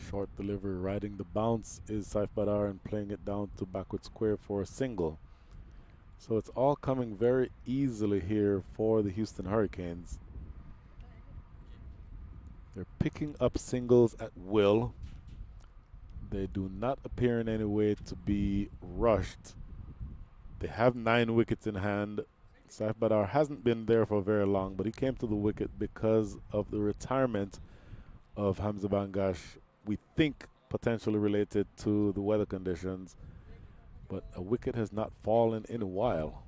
Short delivery, riding the bounce is Saif Badar and playing it down to backward square for a single. So it's all coming very easily here for the Houston Hurricanes. They're picking up singles at will. They do not appear in any way to be rushed. They have 9 wickets in hand. Saif Badar hasn't been there for very long, but he came to the wicket because of the retirement of Hamza Bangash. We think potentially related to the weather conditions, but a wicket has not fallen in a while.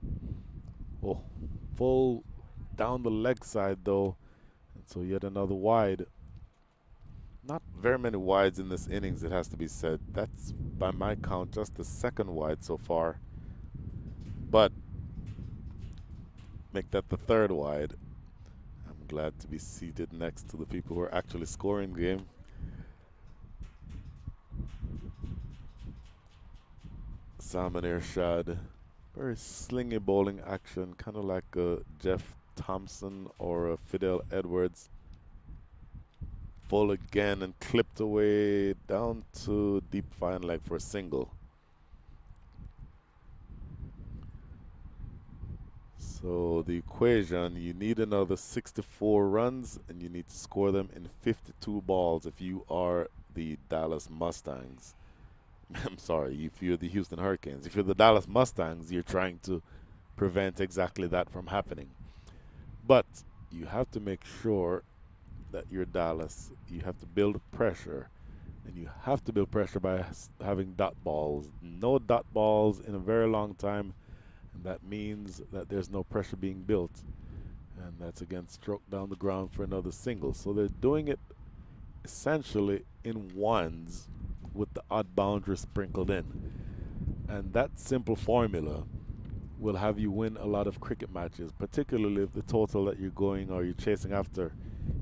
Oh, full down the leg side though, and so yet another wide. Not very many wides in this innings, it has to be said. That's, by my count, just the second wide so far. But make that the third wide. I'm glad to be seated next to the people who are actually scoring the game. Salmon Airshad, very slingy bowling action, kind of like a Jeff Thompson or a Fidel Edwards. Full again and clipped away down to deep fine leg for a single. So the equation, you need another 64 runs and you need to score them in 52 balls if you are the Dallas Mustangs. I'm sorry, if you're the Houston Hurricanes. If you're the Dallas Mustangs, you're trying to prevent exactly that from happening. But you have to make sure that you're Dallas. You have to build pressure. And you have to build pressure by having dot balls. No dot balls in a very long time. And that means that there's no pressure being built. And that's again stroked down the ground for another single. So they're doing it essentially in ones with the odd boundary sprinkled in. And that simple formula will have you win a lot of cricket matches, particularly if the total that you're going or you're chasing after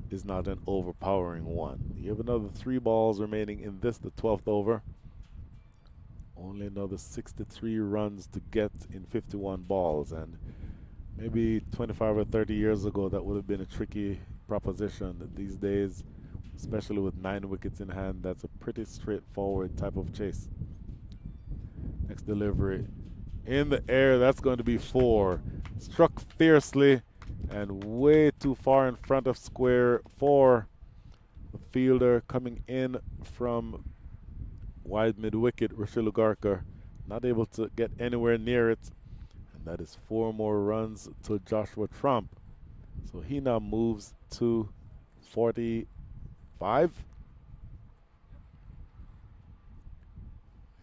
is not an overpowering one. You have another 3 balls remaining in this, the 12th over. Only another 63 runs to get in 51 balls, and maybe 25 or 30 years ago that would have been a tricky proposition. These days, especially with 9 wickets in hand, that's a pretty straightforward type of chase. Next delivery in the air, that's going to be 4. Struck fiercely and way too far in front of square for the fielder coming in from wide mid-wicket. Rashid Lugarkar not able to get anywhere near it, and that is 4 more runs to Joshua Trump. So he now moves to 45.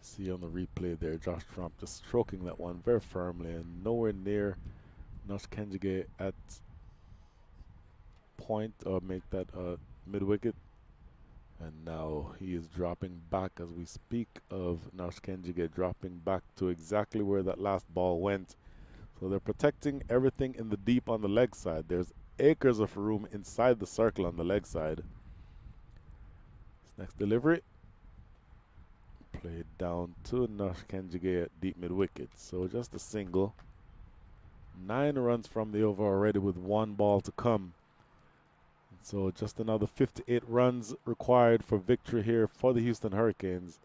See on the replay there, Josh Trump just stroking that one very firmly and nowhere near Nosh Kenjige at point or make that mid wicket. And now he is dropping back as we speak of Nosh Kenjige dropping back to exactly where that last ball went. So they're protecting everything in the deep on the leg side. There's acres of room inside the circle on the leg side. This next delivery. Played down to Nosh Kenjige at deep mid wicket. So just a single. 9 runs from the over already with 1 ball to come. So just another 58 runs required for victory here for the Houston Hurricanes.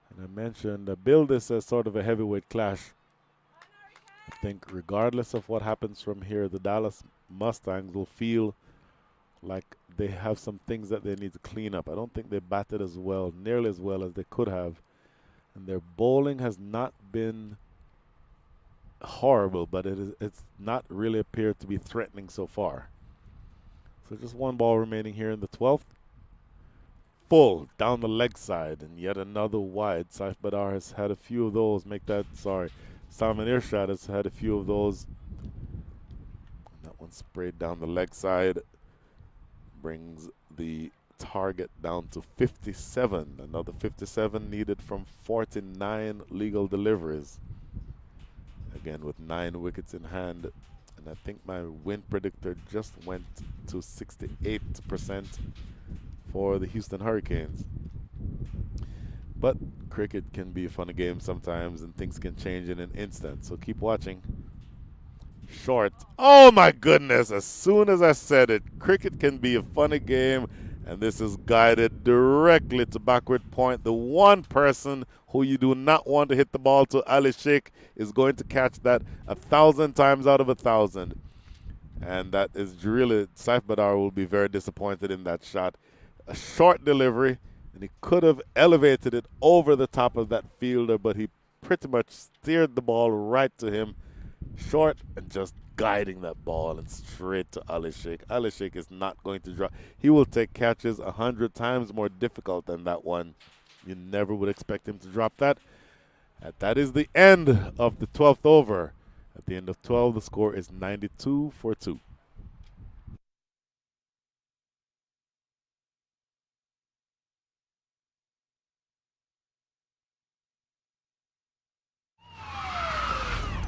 And I mentioned build this as sort of a heavyweight clash. I think regardless of what happens from here, the Dallas Mustangs will feel like they have some things that they need to clean up. I don't think they batted as well, nearly as well as they could have. And their bowling has not been horrible, but it's not really appeared to be threatening so far. So just 1 ball remaining here in the 12th. Full down the leg side, and yet another wide. Saif Badar has had a few of those. Salman Irshad has had a few of those. And that one sprayed down the leg side. Brings the target down to 57. Another 57 needed from 49 legal deliveries. Again, with 9 wickets in hand. And I think my win predictor just went to 68% for the Houston Hurricanes. But cricket can be a fun game sometimes, and things can change in an instant. So keep watching. Short. Oh my goodness, as soon as I said it, cricket can be a funny game, and this is guided directly to backward point. The one person who you do not want to hit the ball to, Ali Sheikh, is going to catch that 1,000 times out of 1,000. And that is really, Saif Badar will be very disappointed in that shot. A short delivery, and he could have elevated it over the top of that fielder, but he pretty much steered the ball right to him. Short and just guiding that ball and straight to Ali Sheikh. Ali Sheikh is not going to drop. He will take catches 100 times more difficult than that one. You never would expect him to drop that. And that is the end of the 12th over. At the end of 12, the score is 92 for 2.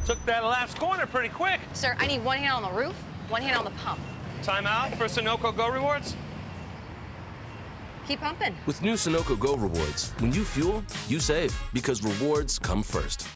Took that last corner pretty quick. Sir, I need 1 hand on the roof, 1 hand on the pump. Timeout for Sunoco Go Rewards. Keep pumping. With new Sunoco Go rewards, when you fuel, you save because rewards come first.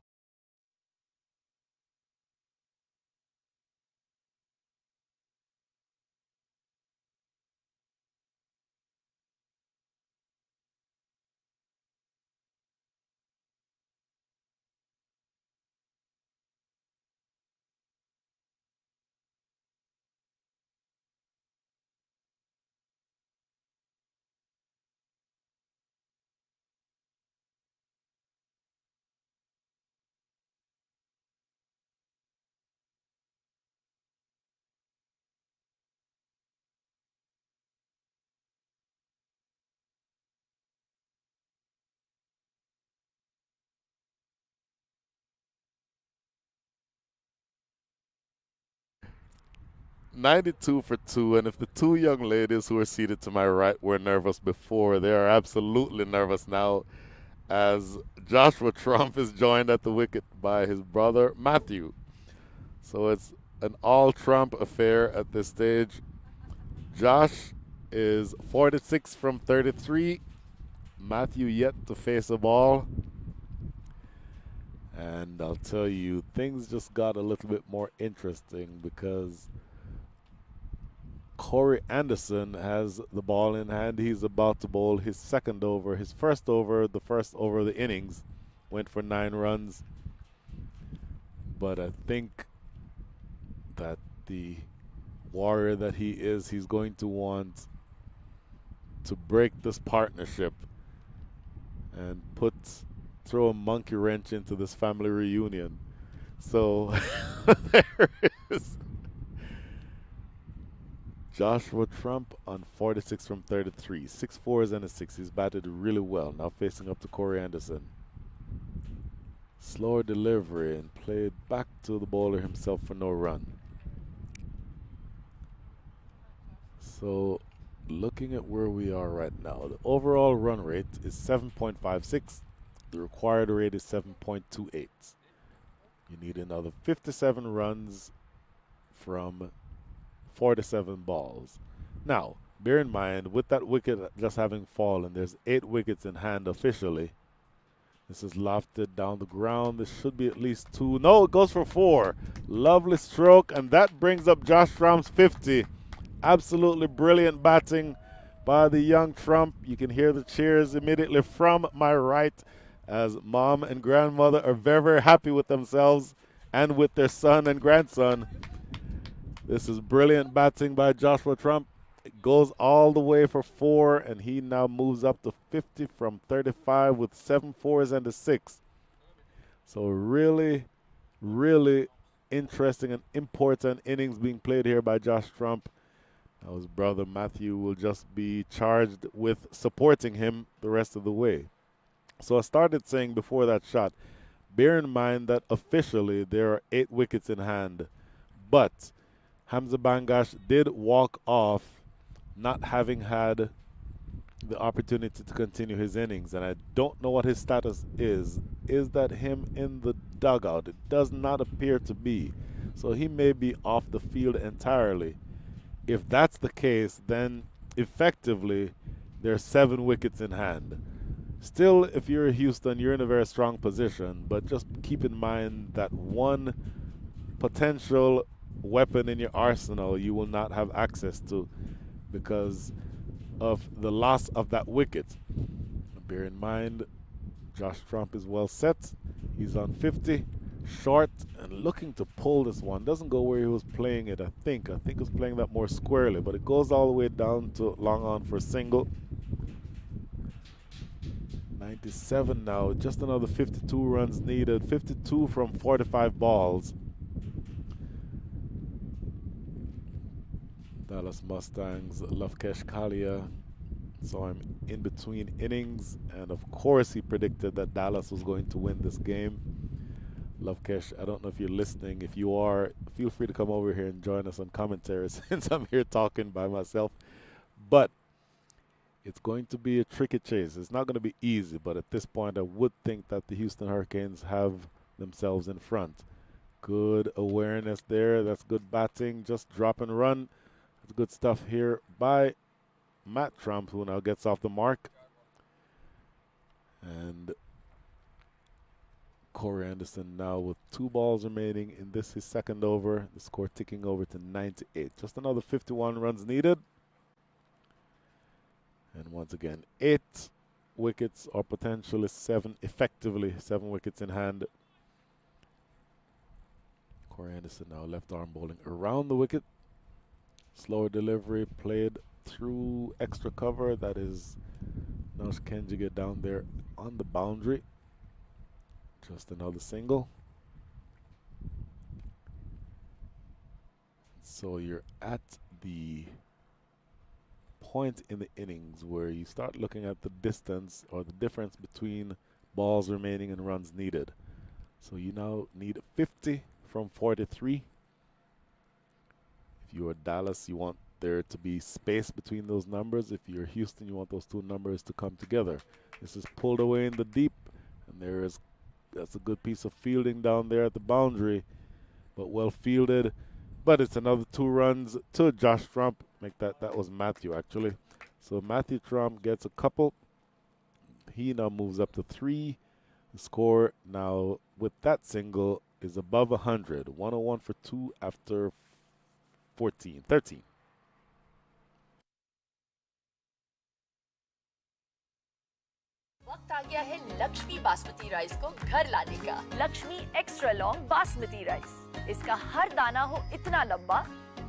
$92 for 2, and if the 2 young ladies who are seated to my right were nervous before, they are absolutely nervous now, as Joshua Trump is joined at the wicket by his brother Matthew. So it's an all-Trump affair at this stage. Josh is 46 from 33. Matthew yet to face a ball. And I'll tell you, things just got a little bit more interesting because Corey Anderson has the ball in hand. He's about to bowl his second over. His first over, the first over of the innings, went for 9 runs. But I think that the warrior that he is, he's going to want to break this partnership and throw a monkey wrench into this family reunion. So there is Joshua Trump on 46 from 33. 6 4s and a 6. He's batted really well. Now facing up to Corey Anderson. Slower delivery and played back to the bowler himself for no run. So looking at where we are right now, the overall run rate is 7.56. The required rate is 7.28. You need another 57 runs from 47 balls. Now, bear in mind, with that wicket just having fallen, there's 8 wickets in hand officially. This is lofted down the ground. This should be at least 2. No, it goes for 4. Lovely stroke, and that brings up Josh Trump's 50. Absolutely brilliant batting by the young Trump. You can hear the cheers immediately from my right as mom and grandmother are very, very happy with themselves and with their son and grandson. This is brilliant batting by Joshua Trump. It goes all the way for 4, and he now moves up to 50 from 35 with 7 fours and a 6. So really, really interesting and important innings being played here by Josh Trump. Now his brother Matthew will just be charged with supporting him the rest of the way. So I started saying before that shot, bear in mind that officially there are 8 wickets in hand, but Hamza Bangash did walk off not having had the opportunity to continue his innings, and I don't know what his status is. Is that him in the dugout? It does not appear to be. So he may be off the field entirely. If that's the case, then effectively there are 7 wickets in hand. Still, if you're Houston, you're in a very strong position, but just keep in mind that one potential weapon in your arsenal you will not have access to because of the loss of that wicket. Bear in mind, Josh Trump is well set. He's on 50, short, and looking to pull this one. Doesn't go where he was playing it, I think. I think he was playing that more squarely, but it goes all the way down to long on for a single. 97 now, just another 52 runs needed. 52 from 45 balls. Dallas Mustangs, Lavkesh Kalia saw him in between innings, and of course he predicted that Dallas was going to win this game. Lavkesh, I don't know if you're listening. If you are, feel free to come over here and join us on commentary since I'm here talking by myself. But it's going to be a tricky chase. It's not going to be easy, but at this point I would think that the Houston Hurricanes have themselves in front. Good awareness there. That's good batting. Just drop and run. That's good stuff here by Matt Trump, who now gets off the mark. And Corey Anderson now with 2 balls remaining in this, his second over. The score ticking over to 98. Just another 51 runs needed. And once again, 8 wickets, or potentially 7, effectively 7 wickets in hand. Corey Anderson now left arm bowling around the wicket. Slower delivery played through extra cover. That is Nash Kenjiga down there on the boundary. Just another single. So you're at the point in the innings where you start looking at the distance or the difference between balls remaining and runs needed. So you now need 50 from 43. If you're Dallas, you want there to be space between those numbers. If you're Houston, you want those 2 numbers to come together. This is pulled away in the deep, and that's a good piece of fielding down there at the boundary, but well fielded. But it's another 2 runs to Josh Trump. That was Matthew actually. So Matthew Trump gets a couple. He now moves up to 3. The score now with that single is above 100. 101 for 2 after 13. वक्त आ गया है Lakshmi basmati rice को घर लाने का। Lakshmi extra long basmati rice. इसका हर दाना हो इतना लंबा,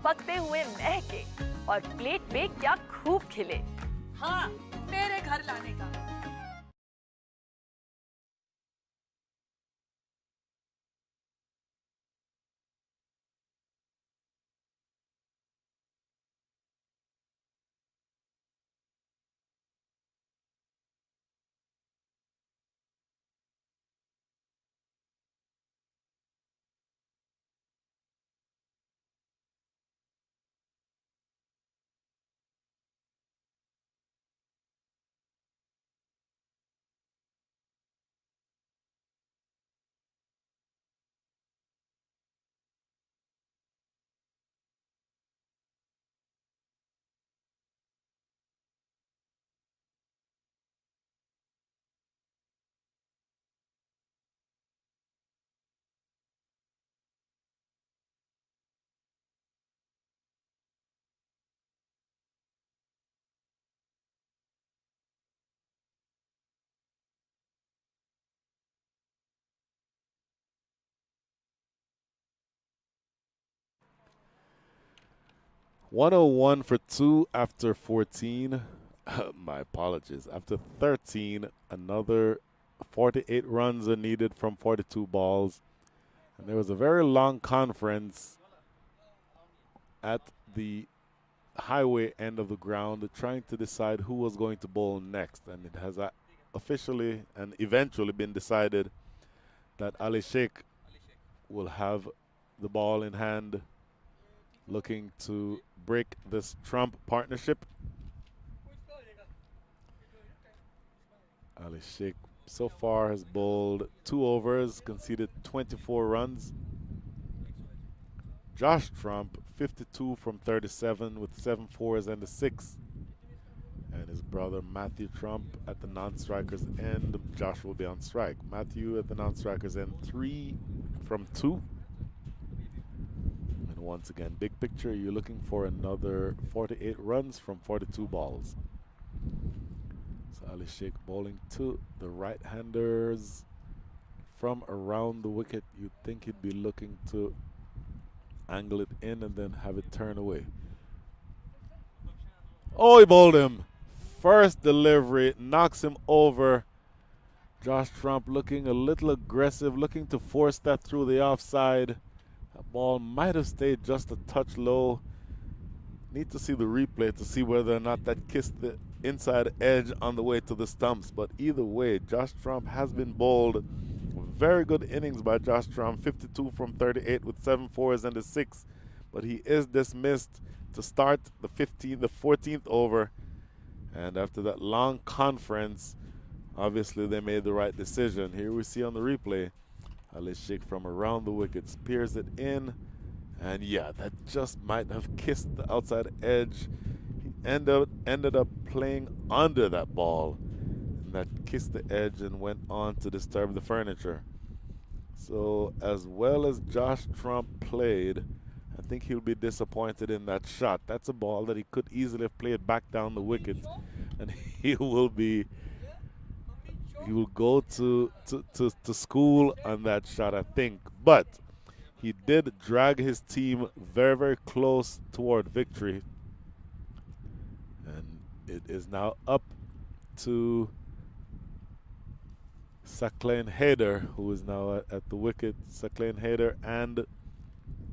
पकते हुए महके और प्लेट पे क्या खूब खिले। हाँ, मेरे घर लाने का। 101 for 2 after 14. My apologies. After 13, another 48 runs are needed from 42 balls. And there was a very long conference at the highway end of the ground trying to decide who was going to bowl next. And it has officially and eventually been decided that Ali Sheikh will have the ball in hand, looking to break this Trump partnership. Ali Sheikh so far has bowled 2 overs, conceded 24 runs. Josh Trump, 52 from 37 with 7 fours and a 6. And his brother Matthew Trump at the non-strikers end. Josh will be on strike. Matthew at the non-strikers end, 3 from 2. And once again, big picture, you're looking for another 48 runs from 42 balls. So Ali Sheikh bowling to the right-handers from around the wicket. You'd think he'd be looking to angle it in and then have it turn away. Oh, he bowled him. First delivery knocks him over. Josh Trump looking a little aggressive, looking to force that through the offside. That ball might have stayed just a touch low. Need to see the replay to see whether or not that kissed the inside edge on the way to the stumps. But either way, Josh Trump has been bowled. Very good innings by Josh Trump, 52 from 38 with 7 fours and a 6. But he is dismissed to start the 14th over. And after that long conference, obviously they made the right decision. Here we see on the replay, Ali Sheikh from around the wicket spears it in. And yeah, that just might have kissed the outside edge. He ended up playing under that ball. And that kissed the edge and went on to disturb the furniture. So as well as Josh Trump played, I think he'll be disappointed in that shot. That's a ball that he could easily have played back down the wicket. And he will go to school on that shot, I think. But he did drag his team very, very close toward victory. And it is now up to Saqlain Haider, who is now at the wicket. Saqlain Haider and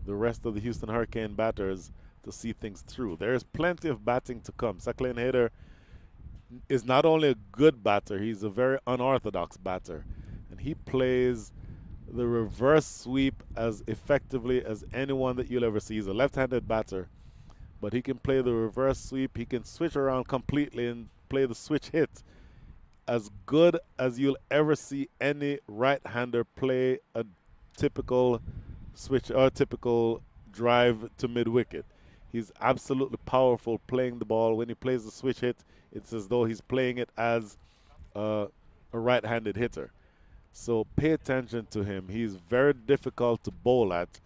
the rest of the Houston Hurricane batters to see things through. There is plenty of batting to come. Saqlain Haider is not only a good batter, he's a very unorthodox batter. And he plays the reverse sweep as effectively as anyone that you'll ever see. He's a left-handed batter, but he can play the reverse sweep. He can switch around completely and play the switch hit as good as you'll ever see any right-hander play a typical switch or typical drive to mid-wicket. He's absolutely powerful playing the ball. When he plays the switch hit, it's as though he's playing it as a right-handed hitter. So pay attention to him. He's very difficult to bowl at.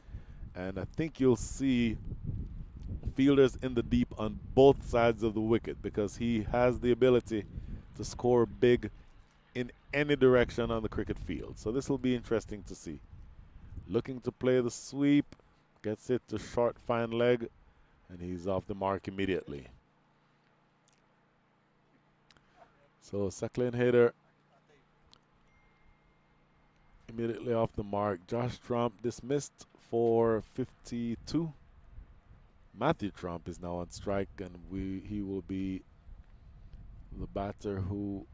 And I think you'll see fielders in the deep on both sides of the wicket because he has the ability to score big in any direction on the cricket field. So this will be interesting to see. Looking to play the sweep, gets it to short fine leg, and he's off the mark immediately. So Saqlain Haider immediately off the mark. Josh Trump dismissed for 52. Matthew Trump is now on strike, and he will be the batter who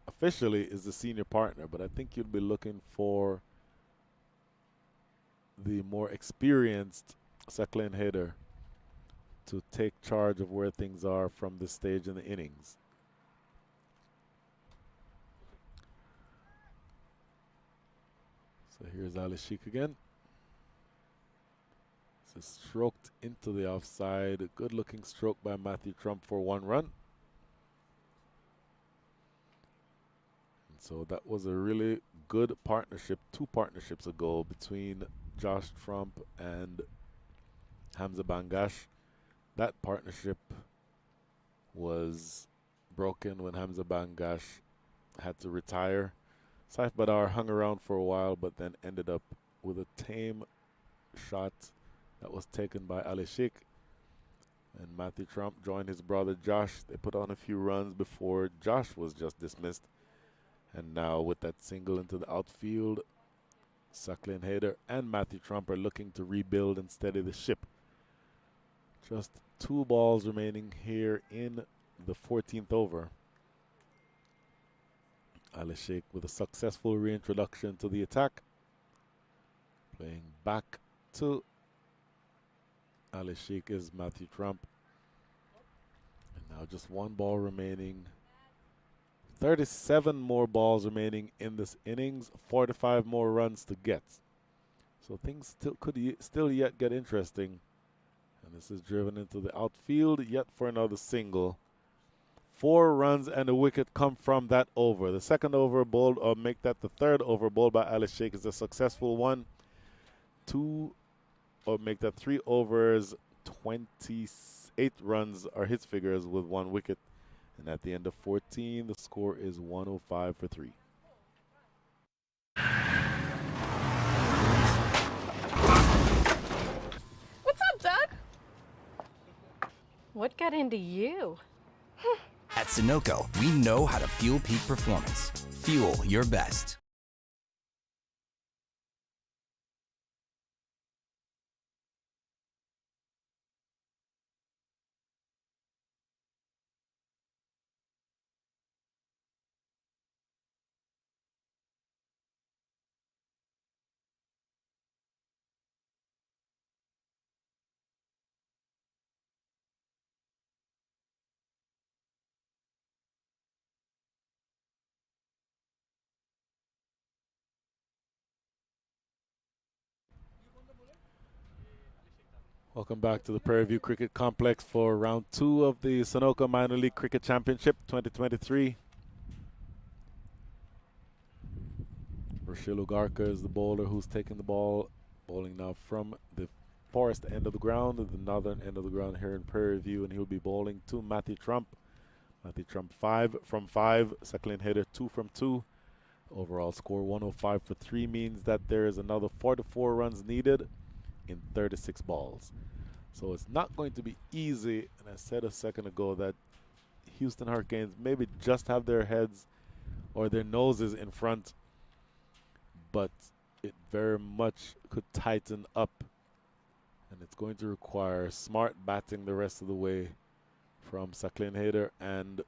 officially is the senior partner, but I think you'd be looking for the more experienced Saqlain Haider to take charge of where things are from this stage in the innings. So here's Ali Sheikh again. This is stroked into the offside. A good looking stroke by Matthew Trump for 1 run. And so that was a really good partnership 2 partnerships ago between Josh Trump and Hamza Bangash. That partnership was broken when Hamza Bangash had to retire. Saif Badar hung around for a while, but then ended up with a tame shot that was taken by Ali Sheikh. And Matthew Trump joined his brother Josh. They put on a few runs before Josh was just dismissed. And now with that single into the outfield, Sacklin Hayter and Matthew Trump are looking to rebuild and steady the ship. Just 2 balls remaining here in the 14th over. Ali Sheikh with a successful reintroduction to the attack. Playing back to Ali Sheikh is Matthew Trump. And now just 1 ball remaining. 37 more balls remaining in this innings. 45 more runs to get. So things still could still yet get interesting. And this is driven into the outfield yet for another single. 4 runs and a wicket come from that over. The second over bowled, or make that the third over bowled by Ali Sheikh, is a successful one. 2, or make that 3 overs, 28 runs are his figures with 1 wicket. And at the end of 14, the score is 105 for 3. What's up, Doug? What got into you? At Sunoco, we know how to fuel peak performance. Fuel your best. Welcome back to the Prairie View Cricket Complex for round 2 of the Sunoco Minor League Cricket Championship 2023. Rashil Ugarkar is the bowler who's taking the ball, bowling now from the forest end of the ground, the northern end of the ground here in Prairie View, and he'll be bowling to Matthew Trump. Matthew Trump 5 from 5, Sacklin Hayter 2 from 2. Overall score 105 for 3 means that there is another 44 runs needed in 36 balls. So it's not going to be easy, and I said a second ago that Houston Hurricanes maybe just have their heads or their noses in front, but it very much could tighten up, and it's going to require smart batting the rest of the way from Sacklin Hayter and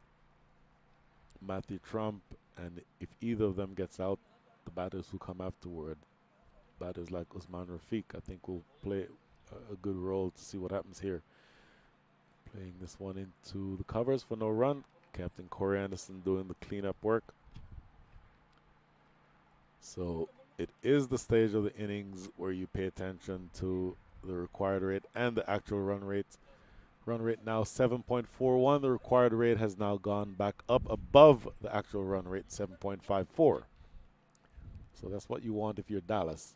Matthew Trump, and if either of them gets out, the batters who come afterward, batters like Usman Rafiq, I think will play a good role to see what happens here. Playing this one into the covers for no run. Captain Corey Anderson doing the cleanup work. So it is the stage of the innings where you pay attention to the required rate and the actual run rate. Run rate now 7.41. The required rate has now gone back up above the actual run rate, 7.54. So that's what you want if you're Dallas.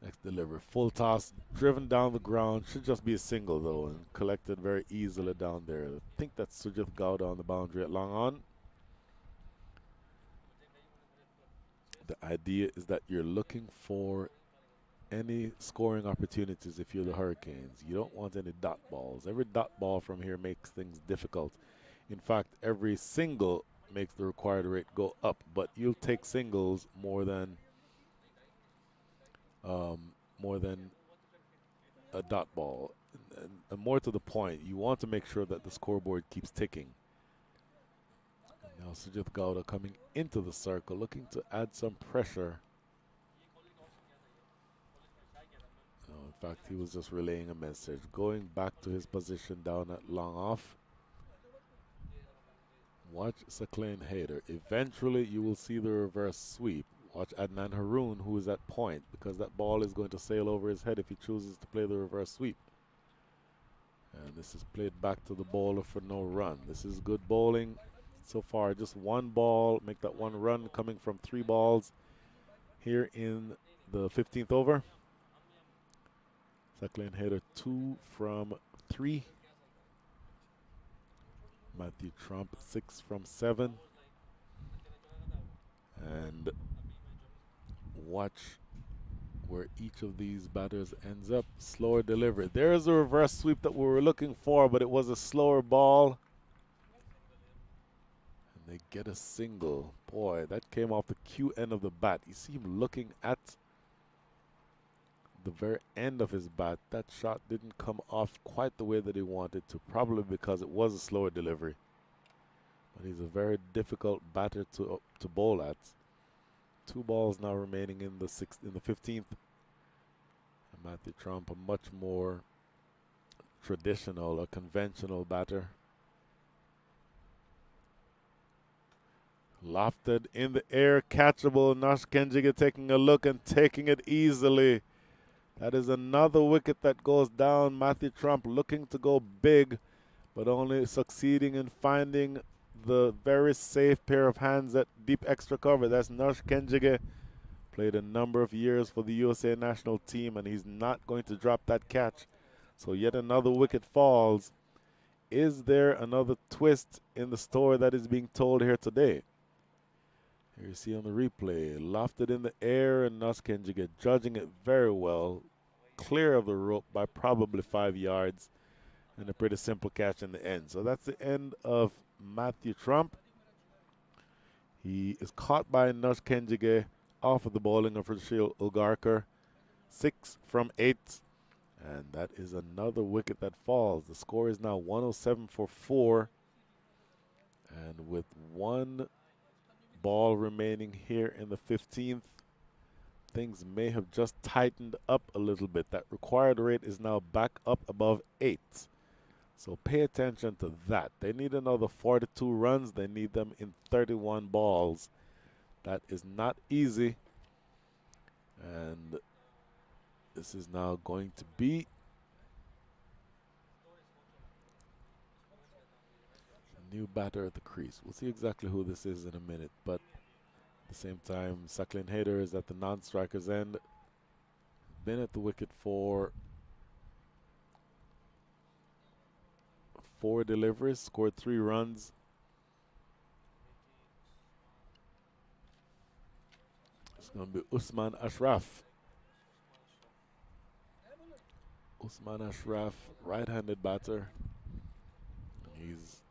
Next delivery, full toss, driven down the ground. Should just be a single though, and collected very easily down there. I think that's Sujith Gowda on the boundary at long on. The idea is that you're looking for any scoring opportunities if you're the Hurricanes. You don't want any dot balls. Every dot ball from here makes things difficult. In fact, every single makes the required rate go up, but you'll take singles more than a dot ball. And more to the point, you want to make sure that the scoreboard keeps ticking. And now Sujith Gowda coming into the circle, looking to add some pressure. No, in fact, he was just relaying a message. Going back to his position down at long off. Watch Sacklin Hayter. Eventually, you will see the reverse sweep. Watch Adnan Haroon, who is at point, because that ball is going to sail over his head if he chooses to play the reverse sweep. And this is played back to the bowler for no run. This is good bowling so far. Just 1 ball, make that 1 run coming from 3 balls here in the 15th over. Sacklin Hayter 2 from 3. Matthew Trump 6 from 7. And watch where each of these batters ends up. Slower delivery. There's a reverse sweep that we were looking for, but it was a slower ball. And they get a single. Boy, that came off the Q end of the bat. You see him looking at the very end of his bat. That shot didn't come off quite the way that he wanted to, probably because it was a slower delivery. But he's a very difficult batter to bowl at. 2 balls now remaining in the 15th. And Matthew Trump, a much more traditional or conventional batter. Lofted in the air, catchable. Nash Kenjiga taking a look and taking it easily. That is another wicket that goes down. Matthew Trump looking to go big, but only succeeding in finding the very safe pair of hands at deep extra cover. That's Nash Kenjiga. Played a number of years for the USA national team, and he's not going to drop that catch. So yet another wicket falls. Is there another twist in the story that is being told here today? Here you see on the replay, lofted in the air, and Nash Kenjiga judging it very well, clear of the rope by probably 5 yards, and a pretty simple catch in the end. So that's the end of Matthew Trump. He is caught by Nash Kenjiga off of the bowling of Rashil Ulgarkar. 6 from 8, and that is another wicket that falls. The score is now 107 for 4, and with 1 ball remaining here in the 15th, things may have just tightened up a little bit. That required rate is now back up above 8. So pay attention to that. They need another 42 runs. They need them in 31 balls. That is not easy. And this is now going to be a new batter at the crease. We'll see exactly who this is in a minute, but at the same time, Saqlain Haider is at the non-striker's end. Been at the wicket for 4 deliveries, scored 3 runs. It's going to be Usman Ashraf. Usman Ashraf, right-handed batter. He's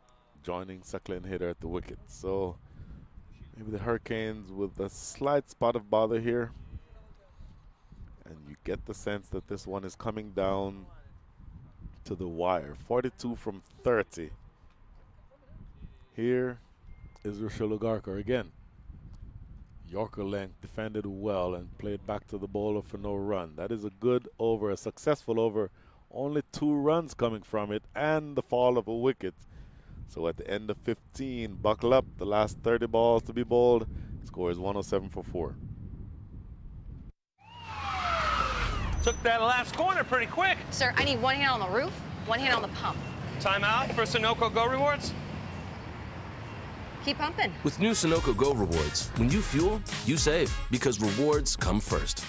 joining Saqlain Haider at the wicket. So maybe the Hurricanes with a slight spot of bother here. And you get the sense that this one is coming down to the wire. 42 from 30. Here is Rashil Ulgarkar again. Yorker length, defended well and played back to the bowler for no run. That is a good over, a successful over. Only 2 runs coming from it and the fall of a wicket. So at the end of 15, buckle up. The last 30 balls to be bowled. Score is 107 for 4. Took that last corner pretty quick. Sir, I need 1 hand on the roof, 1 hand on the pump. Timeout for Sunoco Go Rewards. Keep pumping. With new Sunoco Go rewards, when you fuel, you save because rewards come first.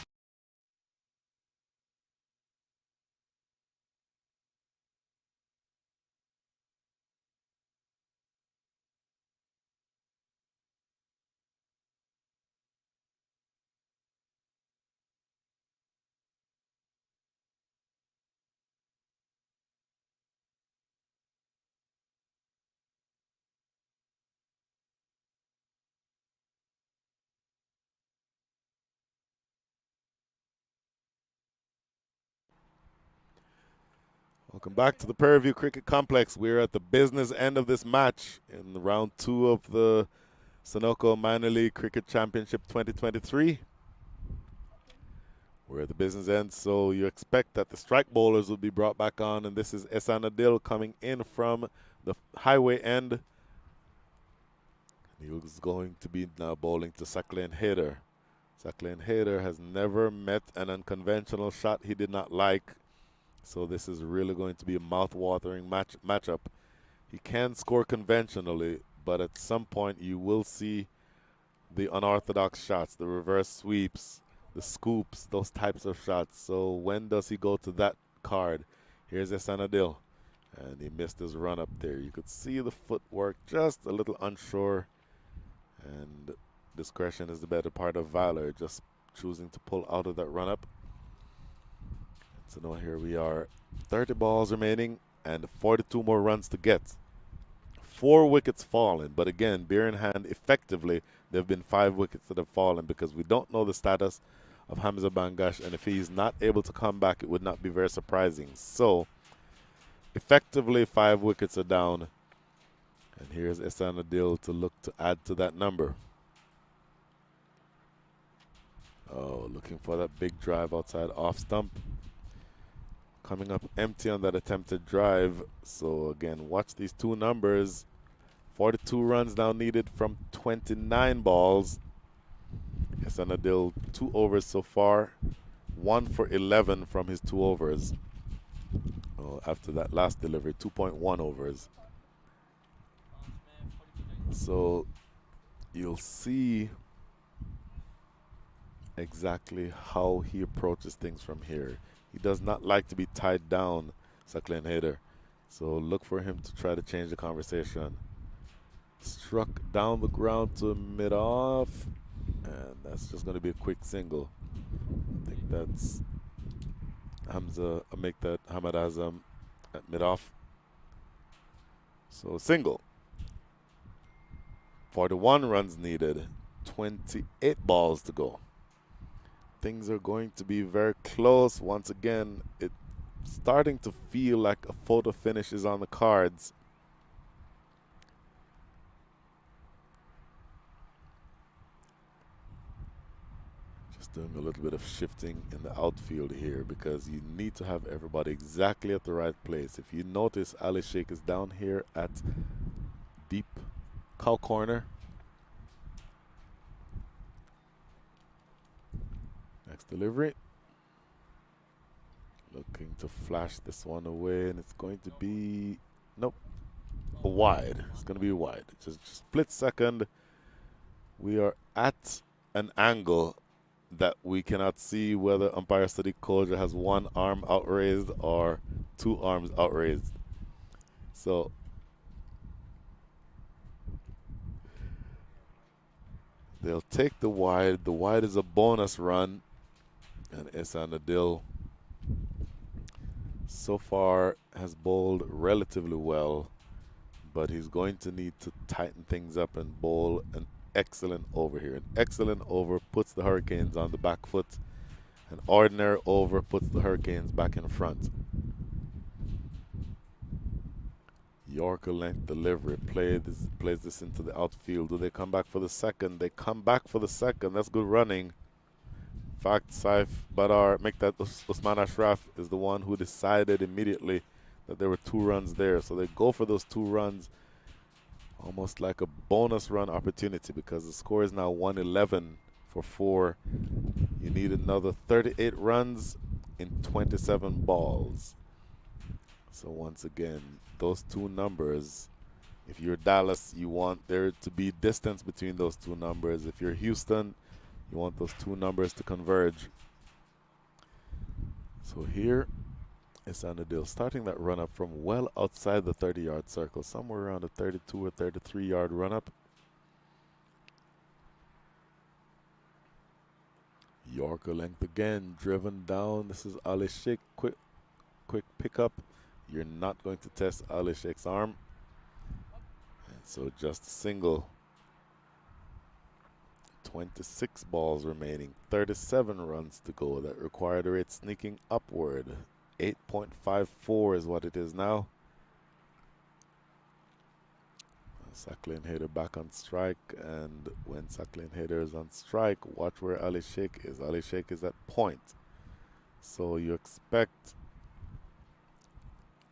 Welcome back to the Prairie View Cricket Complex. We're at the business end of this match in round 2 of the Sunoco Minor League Cricket Championship 2023. We're at the business end, so you expect that the strike bowlers will be brought back on, and this is Ehsan Adil coming in from the highway end. He was going to be now bowling to Saqlain Haider. Saqlain Haider has never met an unconventional shot he did not like. So this is really going to be a mouth-watering matchup. He can score conventionally, but at some point you will see the unorthodox shots, the reverse sweeps, the scoops, those types of shots. So when does he go to that card? Here's Ehsan Adil, and he missed his run up there. You could see the footwork just a little unsure, and discretion is the better part of valor, just choosing to pull out of that run up. So now here we are, 30 balls remaining and 42 more runs to get. 4 wickets fallen, but again, beer in hand, effectively, there have been 5 wickets that have fallen because we don't know the status of Hamza Bangash, and if he's not able to come back, it would not be very surprising. So, effectively, 5 wickets are down, and here's Ehsan Adil to look to add to that number. Oh, looking for that big drive outside off stump. Coming up empty on that attempted drive. So again, watch these 2 numbers. 42 runs now needed from 29 balls. Ehsan Adil, 2 overs so far. 1 for 11 from his 2 overs. Oh, after that last delivery, 2.1 overs. So you'll see exactly how he approaches things from here. He does not like to be tied down, Saqlain Haider. So look for him to try to change the conversation. Struck down the ground to mid-off, and that's just going to be a quick single. I think that's Hamza, make that Hamad Azam at mid-off. So single. 41 runs needed, 28 balls to go. Things are going to be very close. Once again, it's starting to feel like a photo finish is on the cards. Just doing a little bit of shifting in the outfield here because you need to have everybody exactly at the right place. If you notice, Ali Sheikh is down here at deep cow corner. Next delivery. Looking to flash this one away, and it's going to be, nope, a wide. It's going to be wide. Just split second. We are at an angle that we cannot see whether umpire Sadiq Koja has 1 arm outraised or 2 arms outraised. So they'll take the wide. The wide is a bonus run. And Ehsan Adil so far has bowled relatively well, but he's going to need to tighten things up and bowl an excellent over here. An excellent over puts the Hurricanes on the back foot. An ordinary over puts the Hurricanes back in front. Yorker length delivery, plays this into the outfield. Do they come back for the second? They come back for the second. That's good running. In fact, Saif Badar, make that Usman Ashraf is the one who decided immediately that there were 2 runs there. So they go for those 2 runs, almost like a bonus run opportunity because the score is now 111 for 4. You need another 38 runs in 27 balls. So once again, those 2 numbers, if you're Dallas, you want there to be distance between those 2 numbers. If you're Houston, you want those 2 numbers to converge. So here is Ehsan Adil starting that run up from well outside the 30-yard circle, somewhere around a 32 or 33-yard run up. Yorker length again, driven down. This is Ali Sheikh. Quick pickup. You're not going to test Ali Sheikh's arm. And so just a single. 26 balls remaining, 37 runs to go. That required a rate sneaking upward. 8.54 is what it is now. Saqlain Haider back on strike, and when Saqlain Haider is on strike, watch where Ali Sheikh is. Ali Sheikh is at point. So you expect,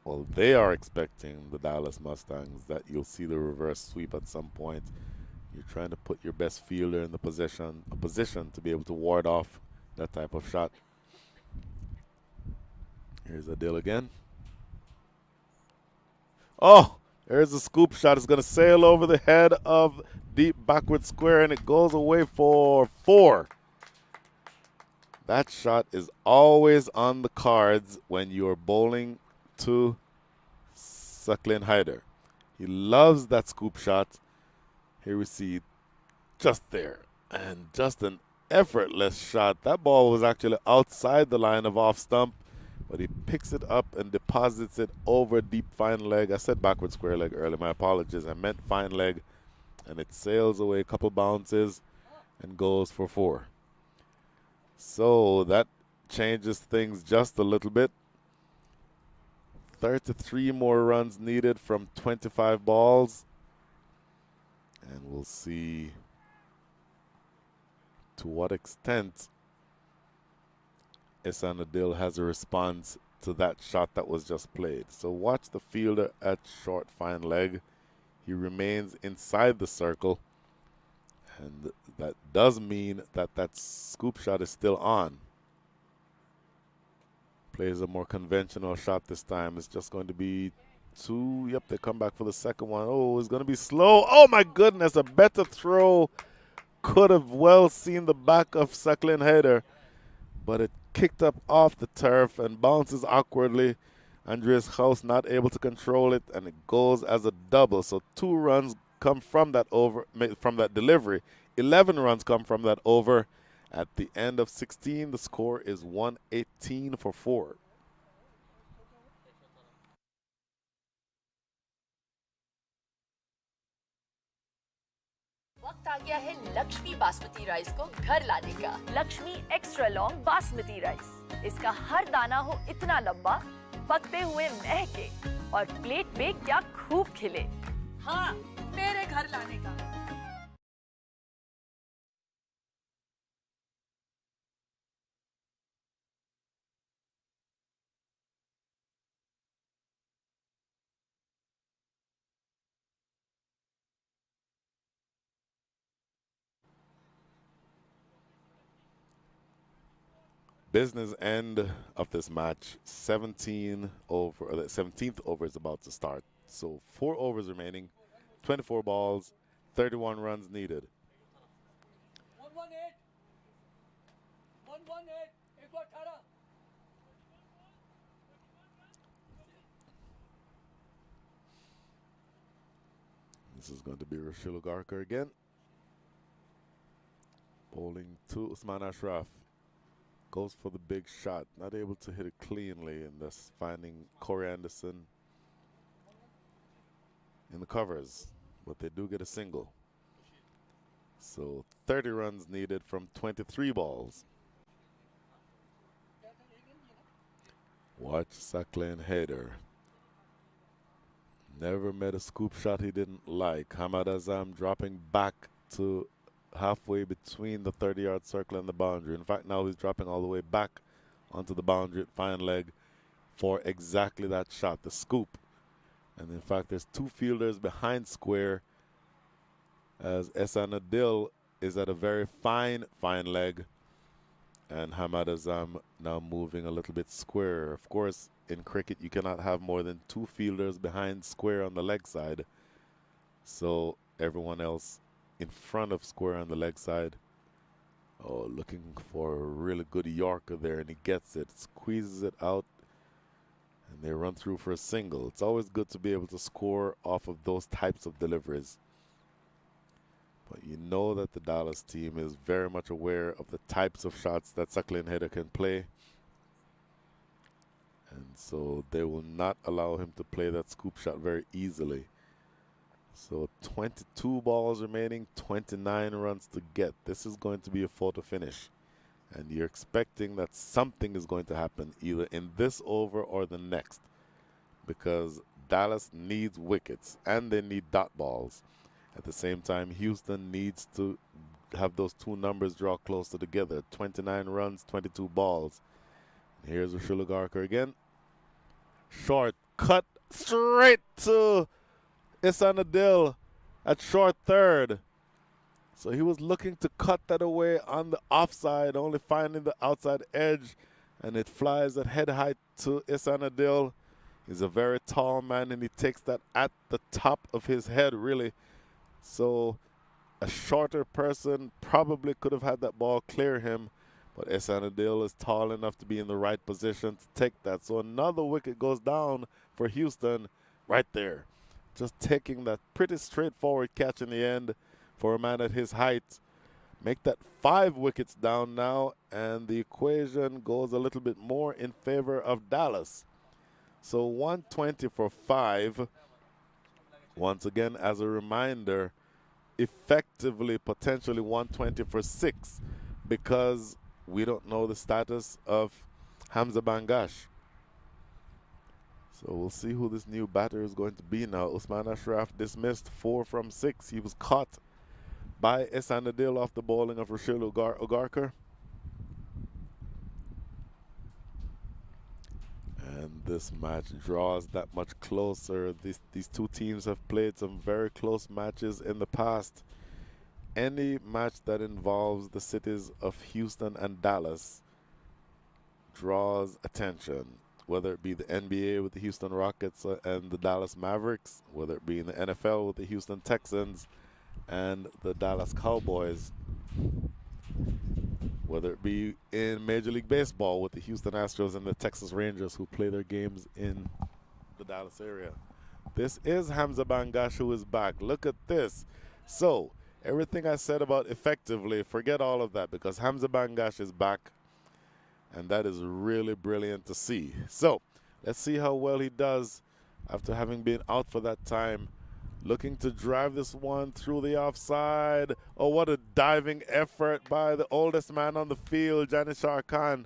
well, they are expecting, the Dallas Mustangs, that you'll see the reverse sweep at some point. You're trying to put your best fielder in the position to be able to ward off that type of shot. Here's Adil again. Oh, there's a scoop shot. It's going to sail over the head of deep backward square, and it goes away for 4. That shot is always on the cards when you're bowling to Saqlain Haider. He loves that scoop shot. Here we see just there, and just an effortless shot. That ball was actually outside the line of off stump, but he picks it up and deposits it over deep fine leg. I said backward square leg earlier, my apologies. I meant fine leg, and it sails away a couple bounces and goes for 4. So that changes things just a little bit. 33 more runs needed from 25 balls. And we'll see to what extent Ihsan Adil has a response to that shot that was just played. So watch the fielder at short fine leg. He remains inside the circle. And that does mean that that scoop shot is still on. Plays a more conventional shot this time. It's just going to be 2. Yep, they come back for the second one. Oh, it's going to be slow. Oh, my goodness. A better throw. Could have well seen the back of Jacqueline Hayder, but it kicked up off the turf and bounces awkwardly. Andreas Haus not able to control it, and it goes as a double. So 2 runs come from that delivery. 11 runs come from that over. At the end of 16, the score is 118 for 4. वक्त आ गया है Lakshmi basmati rice को घर लाने का। Lakshmi extra long basmati rice, इसका हर दाना हो इतना लंबा, पकते हुए महके और प्लेट में क्या खूब खिले। हाँ, मेरे घर लाने का। Business end of this match. 17 over, the 17th over is about to start. So 4 overs remaining, 24 balls, 31 runs needed. 118, 118, 118. This is going to be Rashil Garkar again. Bowling to Usman Ashraf. Goes for the big shot. Not able to hit it cleanly, and thus finding Corey Anderson in the covers. But they do get a single. So 30 runs needed from 23 balls. Watch Jacqueline Hayder. Never met a scoop shot he didn't like. Hamad Azam dropping back to halfway between the 30-yard circle and the boundary. In fact, now he's dropping all the way back onto the boundary at fine leg for exactly that shot, the scoop. And in fact, there's 2 fielders behind square as Ihsan Adil is at a very fine leg, and Hamad Azam now moving a little bit square. Of course, in cricket, you cannot have more than 2 fielders behind square on the leg side. So everyone else in front of square on the leg side. Oh, looking for a really good Yorker there, and he gets it. Squeezes it out, and they run through for a single. It's always good to be able to score off of those types of deliveries. But you know that the Dallas team is very much aware of the types of shots that Jacqueline Hayder can play. And so they will not allow him to play that scoop shot very easily. So 22 balls remaining, 29 runs to get. This is going to be a photo finish. And you're expecting that something is going to happen either in this over or the next, because Dallas needs wickets and they need dot balls. At the same time, Houston needs to have those 2 numbers draw closer together. 29 runs, 22 balls. And here's Rashil Garkar again. Short cut straight to Ihsan Adil at short third. So he was looking to cut that away on the offside, only finding the outside edge, and it flies at head height to Ihsan Adil. He's a very tall man, and he takes that at the top of his head, really. So a shorter person probably could have had that ball clear him, but Ihsan Adil is tall enough to be in the right position to take that. So another wicket goes down for Houston right there. Just taking that pretty straightforward catch in the end for a man at his height. Make that 5 wickets down now, and the equation goes a little bit more in favor of Dallas. So 120 for 5. Once again, as a reminder, effectively potentially 120 for 6 because we don't know the status of Hamza Bangash. So we'll see who this new batter is going to be now. Usman Ashraf dismissed 4 from 6. He was caught by Ehsan Adil off the bowling of Rashil Ogarkar. And this match draws that much closer. These two teams have played some very close matches in the past. Any match that involves the cities of Houston and Dallas draws attention, whether it be the NBA with the Houston Rockets and the Dallas Mavericks, whether it be in the NFL with the Houston Texans and the Dallas Cowboys, whether it be in Major League Baseball with the Houston Astros and the Texas Rangers who play their games in the Dallas area. This is Hamza Bangash who is back. Look at this. So, everything I said about effectively, forget all of that because Hamza Bangash is back, and that is really brilliant to see. So, let's see how well he does after having been out for that time. Looking to drive this one through the offside. Oh, what a diving effort by the oldest man on the field, Janishar Khan.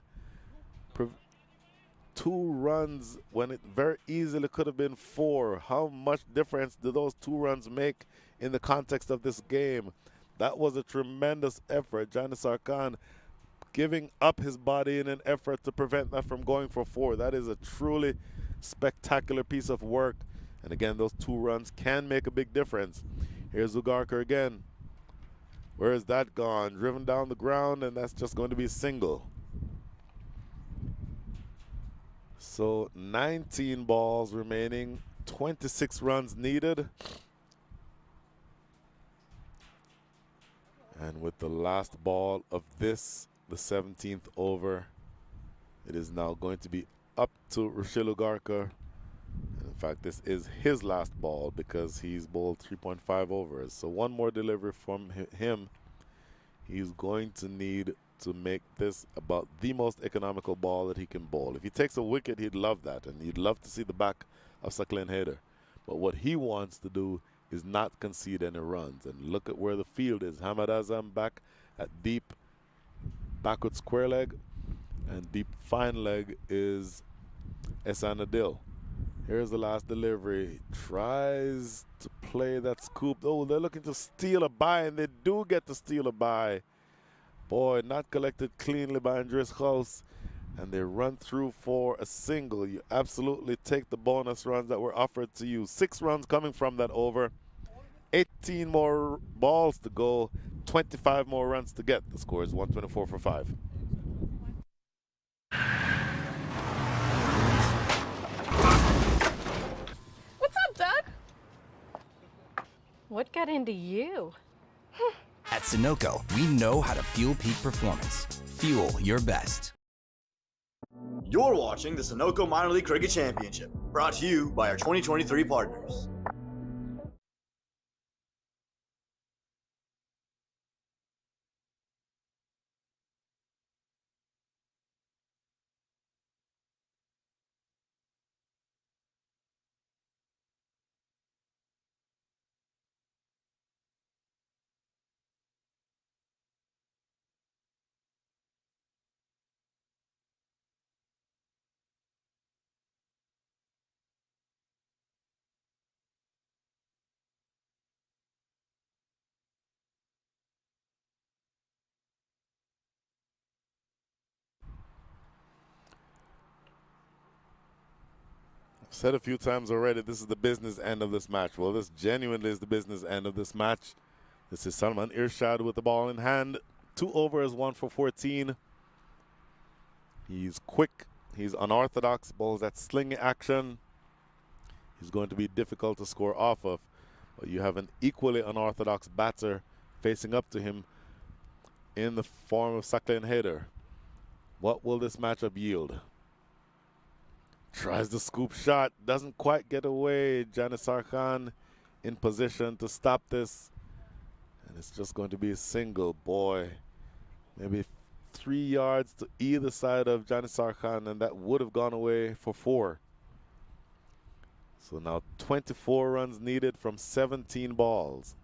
2 runs when it very easily could have been 4. How much difference do those 2 runs make in the context of this game? That was a tremendous effort. Janishar Khan giving up his body in an effort to prevent that from going for 4. That is a truly spectacular piece of work. And again, those 2 runs can make a big difference. Here's Ugarkar again. Where is that gone? Driven down the ground, and that's just going to be a single. So 19 balls remaining, 26 runs needed. And with the last ball of this, the 17th over, it is now going to be up to Rashil Ugarkar. In fact, this is his last ball because he's bowled 3.5 overs. So one more delivery from him. He's going to need to make this about the most economical ball that he can bowl. If he takes a wicket, he'd love that, and he'd love to see the back of Saqlain Haider. But what he wants to do is not concede any runs. And look at where the field is. Hamad Azam back at deep backward square leg, and deep fine leg is Ehsan Adil. Here's the last delivery. Tries to play that scoop. Oh, they're looking to steal a bye, and they do get to steal a bye. Boy, not collected cleanly by Andres House. And they run through for a single. You absolutely take the bonus runs that were offered to you. 6 runs coming from that over. 18 more balls to go. 25 more runs to get. The score is 124 for 5. What got into you? At Sunoco, we know how to fuel peak performance. Fuel your best. You're watching the Sunoco Minor League Cricket Championship, brought to you by our 2023 partners. Said a few times already, this is the business end of this match. Well, this genuinely is the business end of this match. This is Salman Irshad with the ball in hand. 2 overs, 1 for 14. He's quick. He's unorthodox. Bowls that sling action. He's going to be difficult to score off of. But you have an equally unorthodox batter facing up to him in the form of Saqlain Haider. What will this matchup yield? Tries the scoop shot, doesn't quite get away. Janissar Khan in position to stop this. And it's just going to be a single. Boy, maybe 3 yards to either side of Janissar Khan, and that would have gone away for 4. So now 24 runs needed from 17 balls.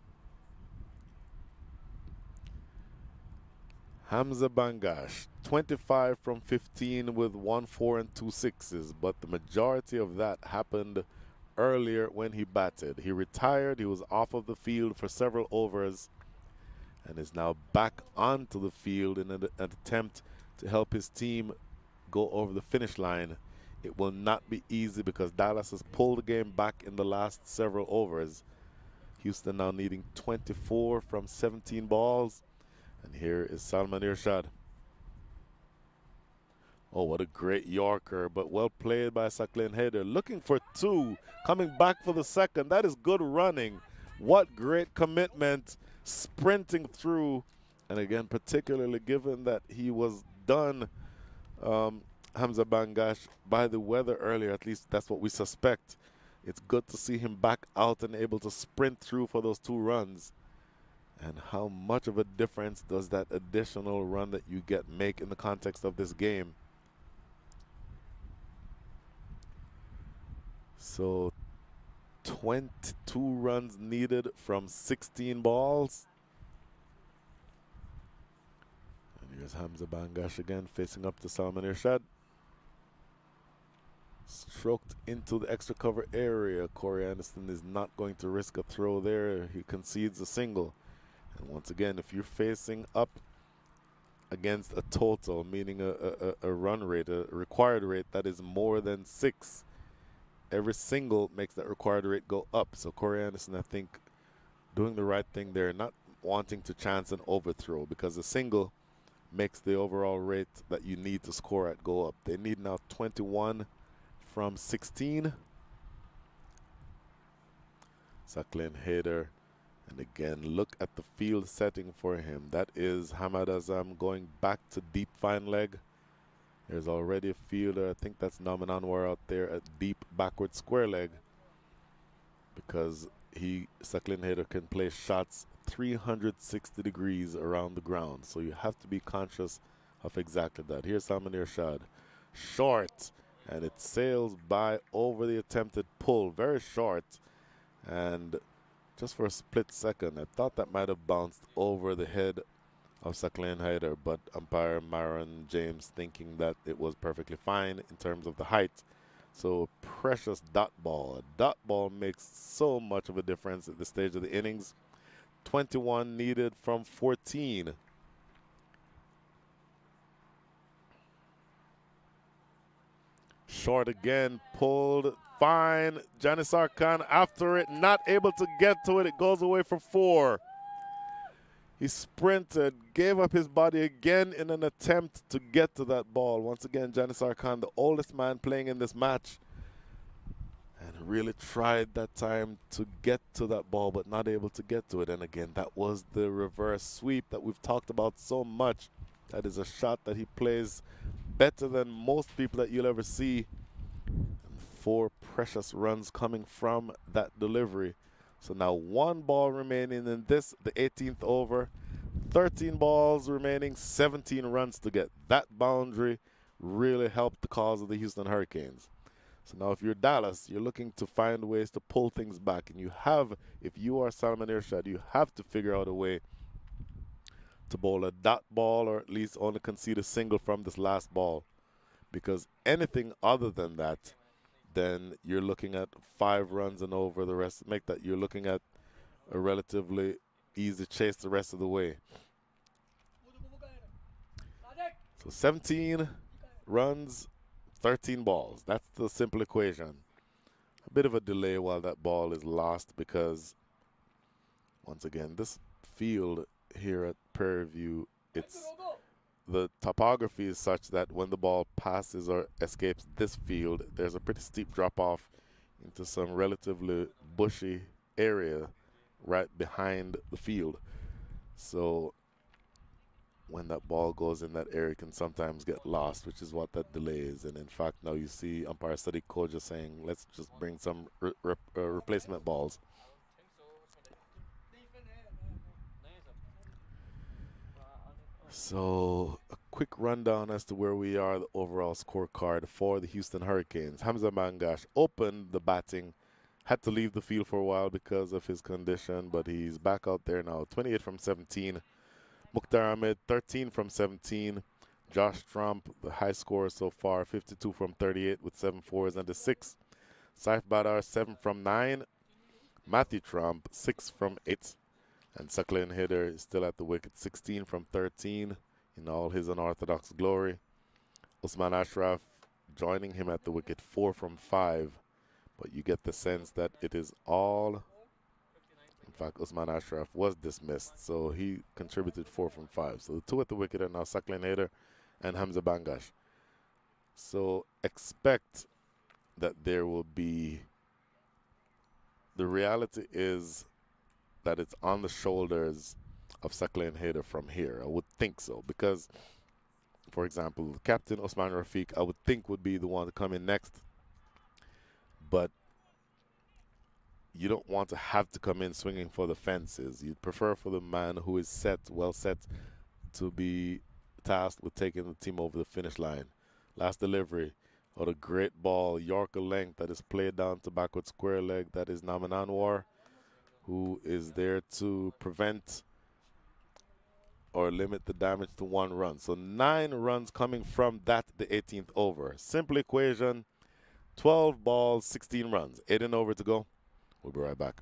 Hamza Bangash, 25 from 15 with 1 4 and 2 6s, but the majority of that happened earlier when he batted. He retired, he was off of the field for several overs, and is now back onto the field in an attempt to help his team go over the finish line. It will not be easy because Dallas has pulled the game back in the last several overs. Houston now needing 24 from 17 balls. And here is Salman Irshad. Oh, what a great Yorker, but well played by Saqlain Haider. Looking for 2, coming back for the second. That is good running. What great commitment, sprinting through. And again, particularly given that he was done, Hamza Bangash, by the weather earlier, at least that's what we suspect. It's good to see him back out and able to sprint through for those 2 runs. And how much of a difference does that additional run that you get make in the context of this game? So 22 runs needed from 16 balls. And here's Hamza Bangash again facing up to Salman Irshad. Stroked into the extra cover area. Corey Anderson is not going to risk a throw there. He concedes a single. And once again, if you're facing up against a total, meaning a run rate, a required rate that is more than 6, every single makes that required rate go up. So Corey Anderson, I think, doing the right thing there, not wanting to chance an overthrow, because a single makes the overall rate that you need to score at go up. They need now 21 from 16. Saqlain Haider. And again, look at the field setting for him. That is Hamad Azam going back to deep fine leg. There's already a fielder, I think that's Naman Anwar out there at deep backward square leg, because Saqlain Haider can play shots 360 degrees around the ground. So you have to be conscious of exactly that. Here's Salman Irshad. Short, and it sails by over the attempted pull. Very short. And just for a split second, I thought that might have bounced over the head of Saqlain Haider, but umpire Myron James thinking that it was perfectly fine in terms of the height. So precious dot ball. A dot ball makes so much of a difference at this stage of the innings. 21 needed from 14. Short again, pulled, fine. Janissar Khan after it, not able to get to it. It goes away for 4. He sprinted, gave up his body again in an attempt to get to that ball. Once again, Janissar Khan, the oldest man playing in this match, and really tried that time to get to that ball, but not able to get to it. And again, that was the reverse sweep that we've talked about so much. That is a shot that he plays better than most people that you'll ever see. And 4 precious runs coming from that delivery. So now 1 ball remaining in this, the 18th over. 13 balls remaining, 17 runs to get. That boundary really helped the cause of the Houston Hurricanes. So now if you're Dallas, you're looking to find ways to pull things back. And you have, if you are Salman Irshad, you have to figure out a way to bowl a dot ball, or at least only concede a single from this last ball. Because anything other than that, then you're looking at 5 runs and over. The rest make that you're looking at a relatively easy chase the rest of the way. So 17 runs, 13 balls. That's the simple equation. A bit of a delay while that ball is lost, because once again, this field here at Prairie View, the topography is such that when the ball passes or escapes this field, there's a pretty steep drop off into some relatively bushy area right behind the field. So when that ball goes in that area, it can sometimes get lost, which is what that delay is. And in fact, now you see umpire Sadiq Koja saying, let's just bring some replacement balls. So a quick rundown as to where we are, the overall scorecard for the Houston Hurricanes. Hamza Mangash opened the batting, had to leave the field for a while because of his condition, but he's back out there now. 28 from 17. Mukhtar Ahmed, 13 from 17. Josh Trump, the high scorer so far, 52 from 38 with 7 fours and a 6. Saif Badar, 7 from 9. Matthew Trump, 6 from 8. And Suckling Hitter is still at the wicket, 16 from 13 in all his unorthodox glory. Usman Ashraf joining him at the wicket, 4 from 5. But you get the sense that it is all. In fact, Usman Ashraf was dismissed, so he contributed 4 from 5. So the two at the wicket are now Suckling Hitter and Hamza Bangash. So expect that there will be. The reality is that it's on the shoulders of Suckling Hader from here. I would think so because, for example, Captain Osman Rafiq, I would think would be the one to come in next. But you don't want to have to come in swinging for the fences. You'd prefer for the man who is set, well set, to be tasked with taking the team over the finish line. Last delivery of a great ball, Yorker length that is played down to backward square leg. That is Naman Anwar, who is there to prevent or limit the damage to 1 run. So 9 runs coming from that, the 18th over. Simple equation, 12 balls, 16 runs. 8 and over to go. We'll be right back.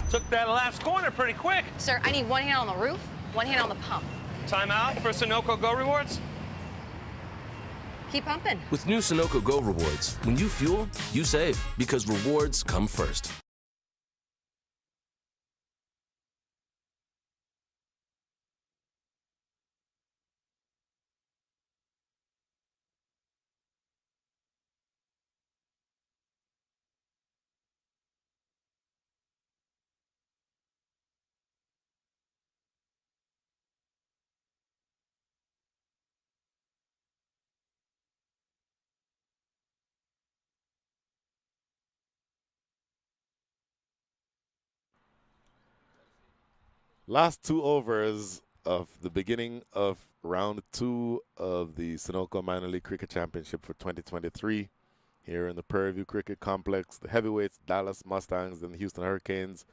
Took that last corner pretty quick. Sir, I need one hand on the roof, one hand on the pump. Timeout for Sunoco Go Rewards. Keep pumping. With new Sunoco Go rewards, when you fuel, you save because rewards come first. Last 2 overs of the beginning of round 2 of the Sunoco Minor League Cricket Championship for 2023 here in the Prairie View Cricket Complex. The heavyweights, Dallas Mustangs and the Houston Hurricanes,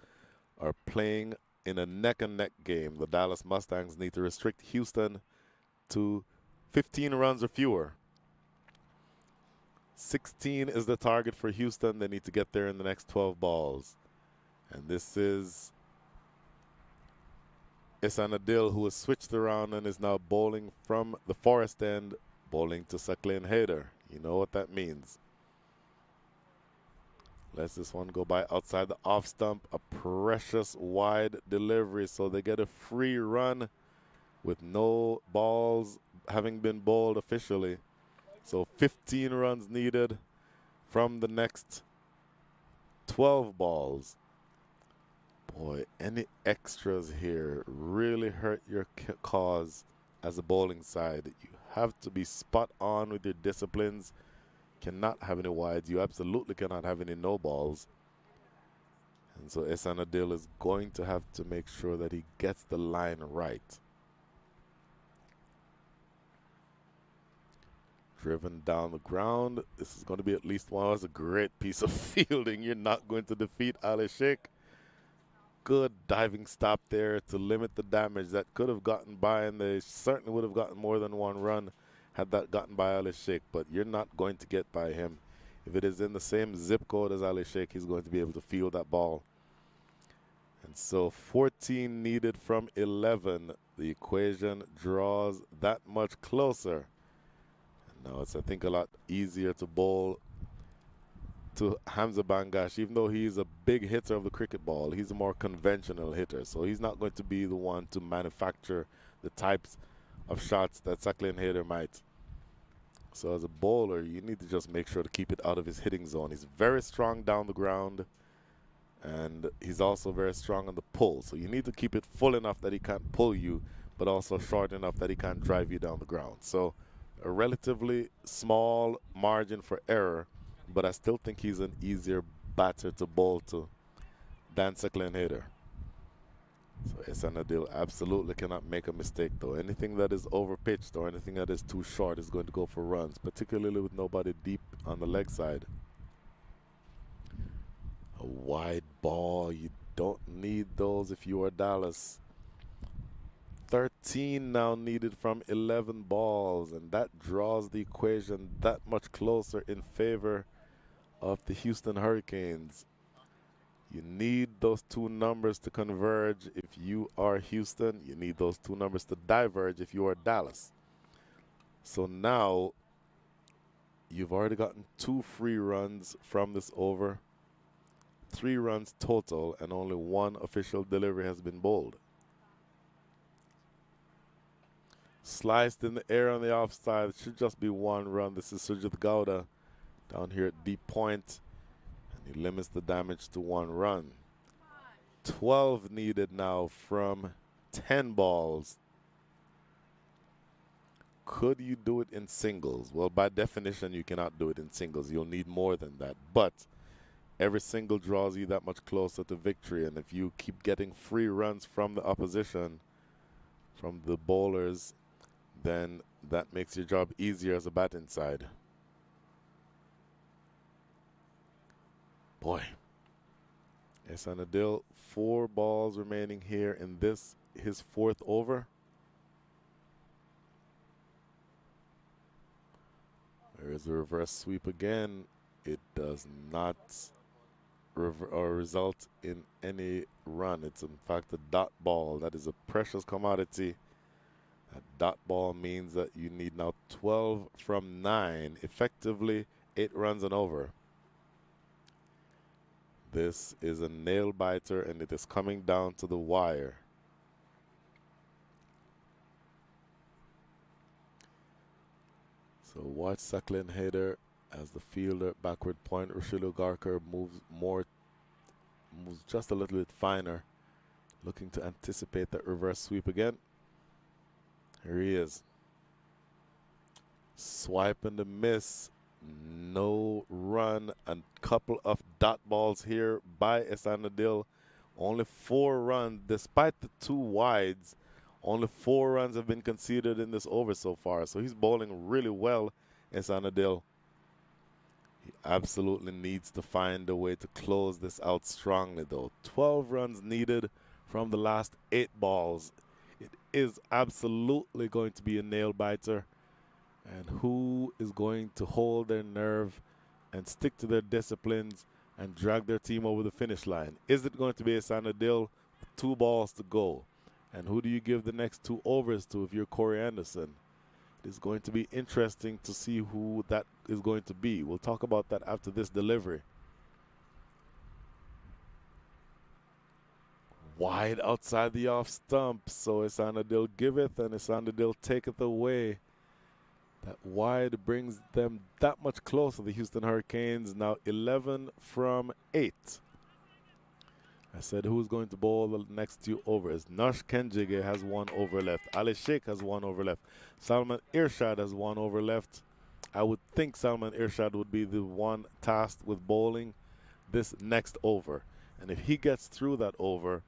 are playing in a neck-and-neck game. The Dallas Mustangs need to restrict Houston to 15 runs or fewer. 16 is the target for Houston. They need to get there in the next 12 balls. And this is Ihsan Adil, who has switched around and is now bowling from the forest end, bowling to Suckling Hader. You know what that means. Lets this one go by outside the off stump. A precious wide delivery, so they get a free run with no balls having been bowled officially. So 15 runs needed from the next 12 balls. Boy, any extras here really hurt your cause as a bowling side. You have to be spot on with your disciplines. Cannot have any wides. You absolutely cannot have any no balls. And so Ihsan Adil is going to have to make sure that he gets the line right. Driven down the ground. This is going to be at least one. That's a great piece of fielding. You're not going to defeat Ali Sheikh. Good diving stop there to limit the damage that could have gotten by, and they certainly would have gotten more than 1 run had that gotten by Ali Sheikh, but you're not going to get by him. If it is in the same zip code as Ali Sheikh, he's going to be able to field that ball. And so 14 needed from 11. The equation draws that much closer. And now it's, I think, a lot easier to bowl to Hamza Bangash. Even though he's a big hitter of the cricket ball, he's a more conventional hitter, so he's not going to be the one to manufacture the types of shots that Suckling Hader might. So as a bowler, you need to just make sure to keep it out of his hitting zone. He's very strong down the ground, and he's also very strong on the pull. So you need to keep it full enough that he can't pull you, but also short enough that he can't drive you down the ground. So a relatively small margin for error, but I still think he's an easier batter to bowl to than Suckling Hader. So Ihsan Adil absolutely cannot make a mistake though. Anything that is overpitched or anything that is too short is going to go for runs, particularly with nobody deep on the leg side. A wide ball, you don't need those if you are Dallas. 13 now needed from 11 balls, and that draws the equation that much closer in favor of the Houston Hurricanes. You need those two numbers to converge if you are Houston. You need those two numbers to diverge if you are Dallas. So now you've already gotten 2 free runs from this over, 3 runs total, and only 1 official delivery has been bowled. Sliced in the air on the offside. It should just be 1 run. This is Sujit Gowda down here at deep point. And he limits the damage to 1 run. 12 needed now from 10 balls. Could you do it in singles? Well, by definition, you cannot do it in singles. You'll need more than that. But every single draws you that much closer to victory. And if you keep getting free runs from the opposition, from the bowlers, then that makes your job easier as a batting side. Boy. Ihsan Adil, 4 balls remaining here in this, his 4th over. There is a reverse sweep again. It does not result in any run. It's in fact a dot ball. That is a precious commodity. A dot ball means that you need now 12 from 9, effectively 8 runs and over. This is a nail biter and it is coming down to the wire. So watch Saqlain Haider as the fielder backward point. Rushilu Garkar moves just a little bit finer, looking to anticipate that reverse sweep again. Here he is. Swipe and the miss. No run. A couple of dot balls here by Ihsan Adil. Only 4 runs. Despite the 2 wides, only 4 runs have been conceded in this over so far. So he's bowling really well, Ihsan Adil. He absolutely needs to find a way to close this out strongly, though. 12 runs needed from the last 8 balls. It is absolutely going to be a nail biter. And who is going to hold their nerve and stick to their disciplines and drag their team over the finish line? Is it going to be Ihsan Adil with 2 balls to go? And who do you give the next 2 overs to if you're Corey Anderson? It is going to be interesting to see who that is going to be. We'll talk about that after this delivery. Wide outside the off stump. So Ihsan Adil giveth and Ihsan Adil taketh away. That wide brings them that much closer. The Houston Hurricanes now 11 from 8. I said who's going to bowl the next 2 overs. Nash Kenjige has 1 over left. Ali Sheikh has 1 over left. Salman Irshad has 1 over left. I would think Salman Irshad would be the one tasked with bowling this next over. And if he gets through that over,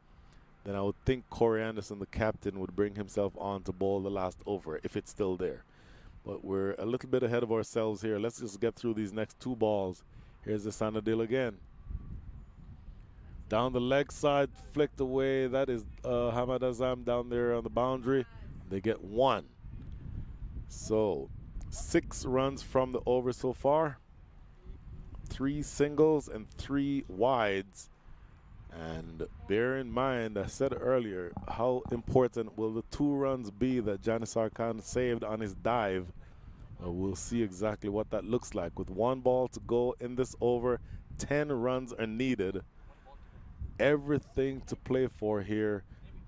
then I would think Corey Anderson, the captain, would bring himself on to bowl the last over if it's still there. But we're a little bit ahead of ourselves here. Let's just get through these next 2 balls. Here's Ihsan Adil again. Down the leg side, flicked away. That is Hamad Azam down there on the boundary. They get 1. So 6 runs from the over so far. 3 singles and 3 wides. And bear in mind, I said earlier, how important will the 2 runs be that Janisar Khan saved on his dive? We'll see exactly what that looks like. With 1 ball to go in this over, 10 runs are needed. Everything to play for here.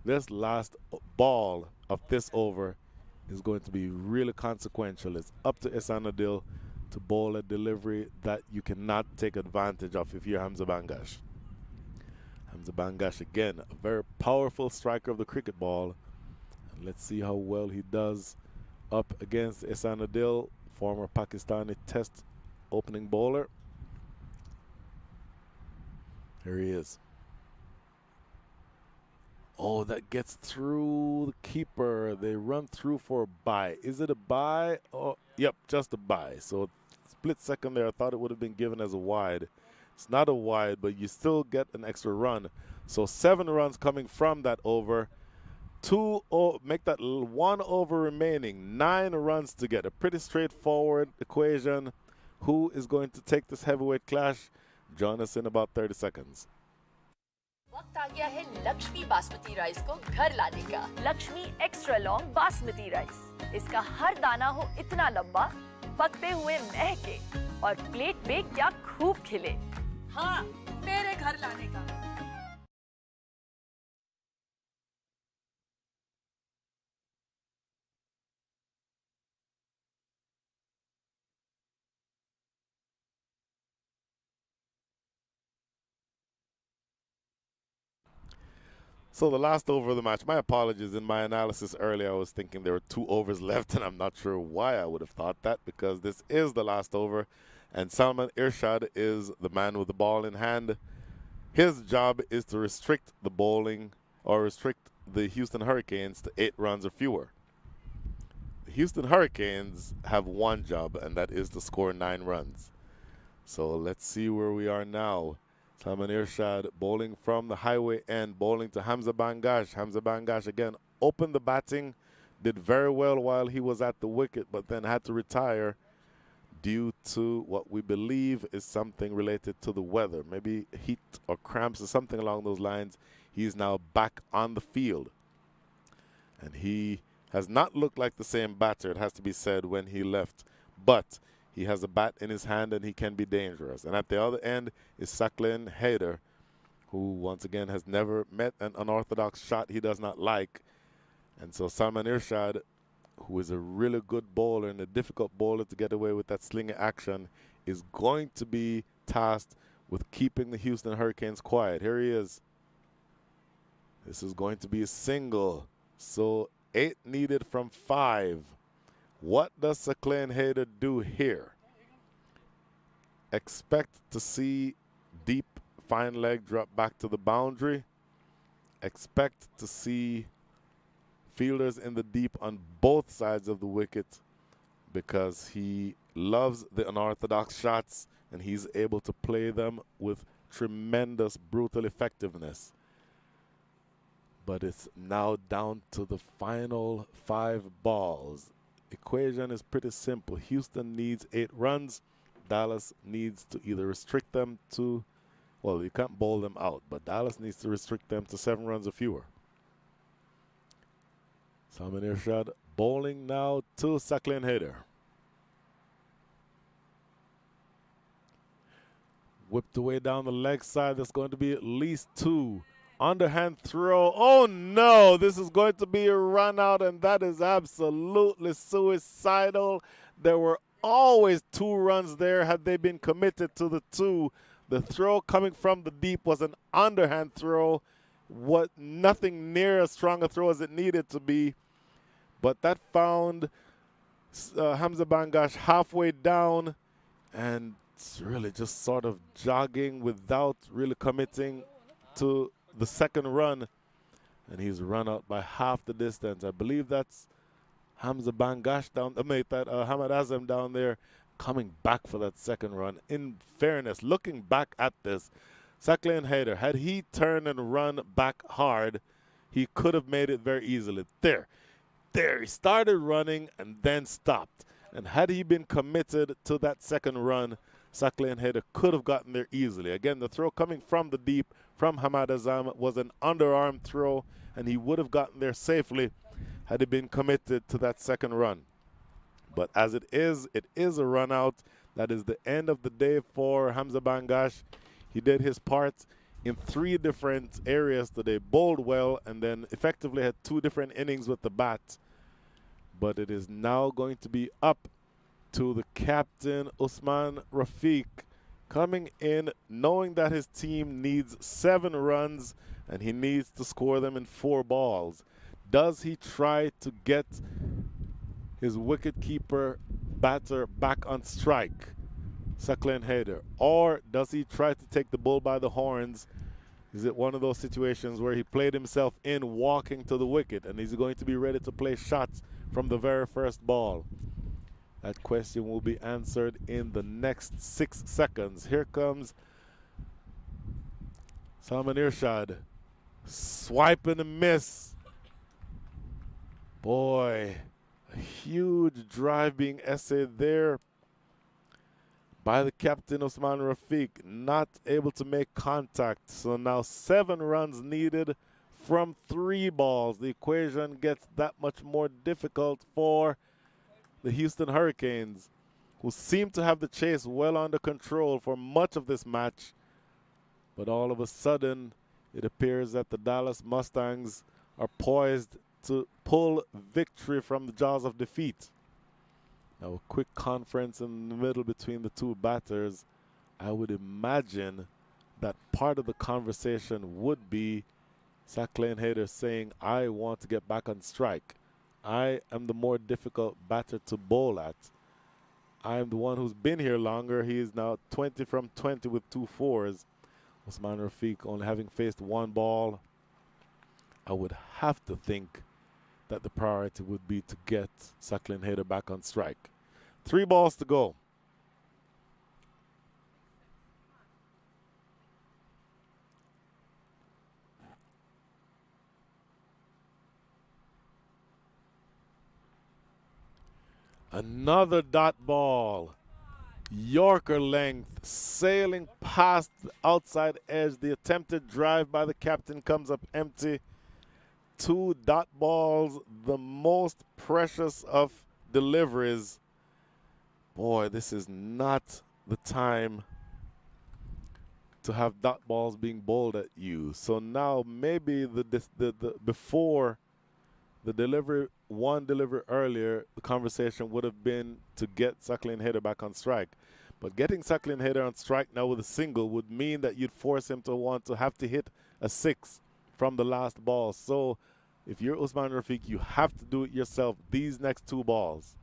This last ball of this over is going to be really consequential. It's up to Ihsan Adil to bowl a delivery that you cannot take advantage of if you're Hamza Bangash. Hamza Bangash, again, a very powerful striker of the cricket ball. And let's see how well he does up against Ihsan Adil, former Pakistani Test opening bowler. Here he is. Oh, that gets through the keeper. They run through for a bye. Is it a bye? Oh, yep, just a bye. So split second there, I thought it would have been given as a wide. It's not a wide, but you still get an extra run. So 7 runs coming from that over. Make that 1 over remaining. 9 runs to get. A pretty straightforward equation. Who is going to take this heavyweight clash? Join us in about 30 seconds. वक्त आ गया है Lakshmi basmati rice को घर लाने का। Lakshmi extra long basmati rice, इसका हर दाना हो इतना लंबा, पकते हुए महके और प्लेट पे क्या खूब खिले। हाँ, मेरे घर लाने का। So the last over of the match, my apologies. In my analysis earlier, I was thinking there were 2 overs left, and I'm not sure why I would have thought that, because this is the last over, and Salman Irshad is the man with the ball in hand. His job is to restrict the bowling, or restrict the Houston Hurricanes to 8 runs or fewer. The Houston Hurricanes have one job, and that is to score 9 runs. So let's see where we are now. Salman Irshad bowling from the highway end, bowling to Hamza Bangash. Hamza Bangash again opened the batting, did very well while he was at the wicket, but then had to retire due to what we believe is something related to the weather, maybe heat or cramps or something along those lines. He is now back on the field, and he has not looked like the same batter, it has to be said, when he left, but he has a bat in his hand and he can be dangerous. And at the other end is Saqlain Haider, who once again has never met an unorthodox shot he does not like. And so Salman Irshad, who is a really good bowler and a difficult bowler to get away with that slinger action, is going to be tasked with keeping the Houston Hurricanes quiet. Here he is. This is going to be a single. So 8 needed from 5. What does Saqlain Haider do here? Expect to see deep fine leg drop back to the boundary. Expect to see fielders in the deep on both sides of the wicket, because he loves the unorthodox shots and he's able to play them with tremendous brutal effectiveness. But it's now down to the final 5 balls. Equation is pretty simple. Houston needs 8 runs. Dallas needs to either restrict them to, well, you can't bowl them out, but Dallas needs to restrict them to 7 runs or fewer. Salman Irshad bowling now to Saqlain Haider. Whipped away down the leg side. There's going to be at least 2. Underhand throw. Oh no, this is going to be a run out, and that is absolutely suicidal. There were always 2 runs there had they been committed to the 2. The throw coming from the deep was an underhand throw. Nothing near as strong a throw as it needed to be. But that found Hamza Bangash halfway down, and it's really just sort of jogging without really committing to the second run, and he's run out by half the distance. I believe that's Hamza Bangash down, Hamad Azam down there coming back for that second run. In fairness, looking back at this, Saqlain Haider, had he turned and run back hard, he could have made it very easily. There, he started running and then stopped. And had he been committed to that second run, Saqlain Haider could have gotten there easily. Again, the throw coming from the deep from Hamad Azam was an underarm throw, and he would have gotten there safely had he been committed to that second run. But as it is a run out. That is the end of the day for Hamza Bangash. He did his part in 3 different areas today, bowled well, and then effectively had 2 different innings with the bat. But it is now going to be up to the captain, Usman Rafiq, coming in knowing that his team needs 7 runs and he needs to score them in 4 balls. Does he try to get his wicketkeeper batter back on strike, Saqlain Haider, or does he try to take the bull by the horns Is it one of those situations where he played himself in walking to the wicket and he's going to be ready to play shots from the very first ball? That question will be answered in the next 6 seconds. Here comes Salman Irshad. Swipe and a miss. Boy, a huge drive being essayed there by the captain Usman Rafiq, not able to make contact. So now 7 runs needed from 3 balls. The equation gets that much more difficult for the Houston Hurricanes, who seem to have the chase well under control for much of this match. But all of a sudden, it appears that the Dallas Mustangs are poised to pull victory from the jaws of defeat. Now, a quick conference in the middle between the two batters. I would imagine that part of the conversation would be Sacklane Hayter saying, I want to get back on strike. I am the more difficult batter to bowl at. I am the one who's been here longer. He is now 20 from 20 with 2 fours. Usman Rafiq only having faced 1 ball. I would have to think that the priority would be to get Sacklane Hayter back on strike. 3 balls to go. Another dot ball. Yorker length, sailing past the outside edge. The attempted drive by the captain comes up empty. 2 dot balls, the most precious of deliveries. Boy, this is not the time to have dot balls being bowled at you. So now maybe before the one delivery earlier, the conversation would have been to get Sacklane Hayter back on strike. But getting Sacklane Hayter on strike now with a single would mean that you'd force him to have to hit a 6 from the last ball. So if you're Usman Rafiq, you have to do it yourself these next 2 balls.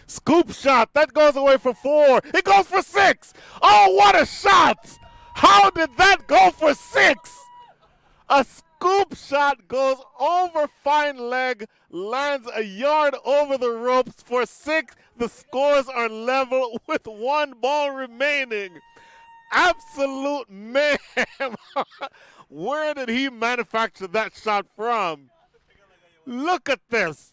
Scoop shot, that goes away for 4. It goes for 6. Oh, what a shot! How did that go for 6? A scoop shot goes over fine leg, lands a yard over the ropes for 6. The scores are level with 1 ball remaining. Absolute mayhem. Where did he manufacture that shot from? Look at this.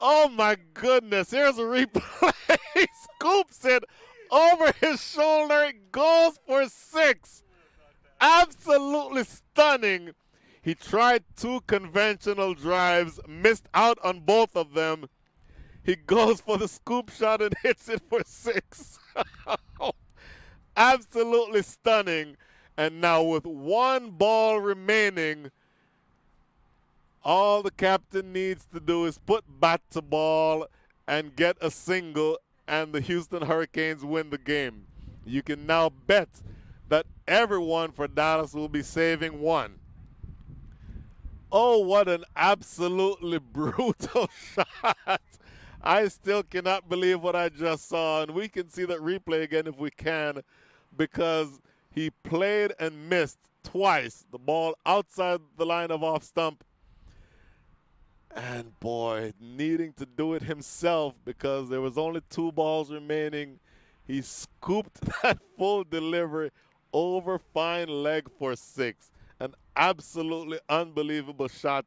Oh my goodness. Here's a replay. Scoops it over his shoulder. It goes for 6. Absolutely stunning. He tried 2 conventional drives, missed out on both of them. He goes for the scoop shot and hits it for 6. Absolutely stunning. And now with 1 ball remaining, all the captain needs to do is put bat to ball and get a single, and the Houston Hurricanes win the game. You can now bet that everyone for Dallas will be saving 1. Oh, what an absolutely brutal shot. I still cannot believe what I just saw, and we can see that replay again if we can, because he played and missed twice. The ball outside the line of off stump. And boy, needing to do it himself because there was only 2 balls remaining. He scooped that full delivery over fine leg for 6. An absolutely unbelievable shot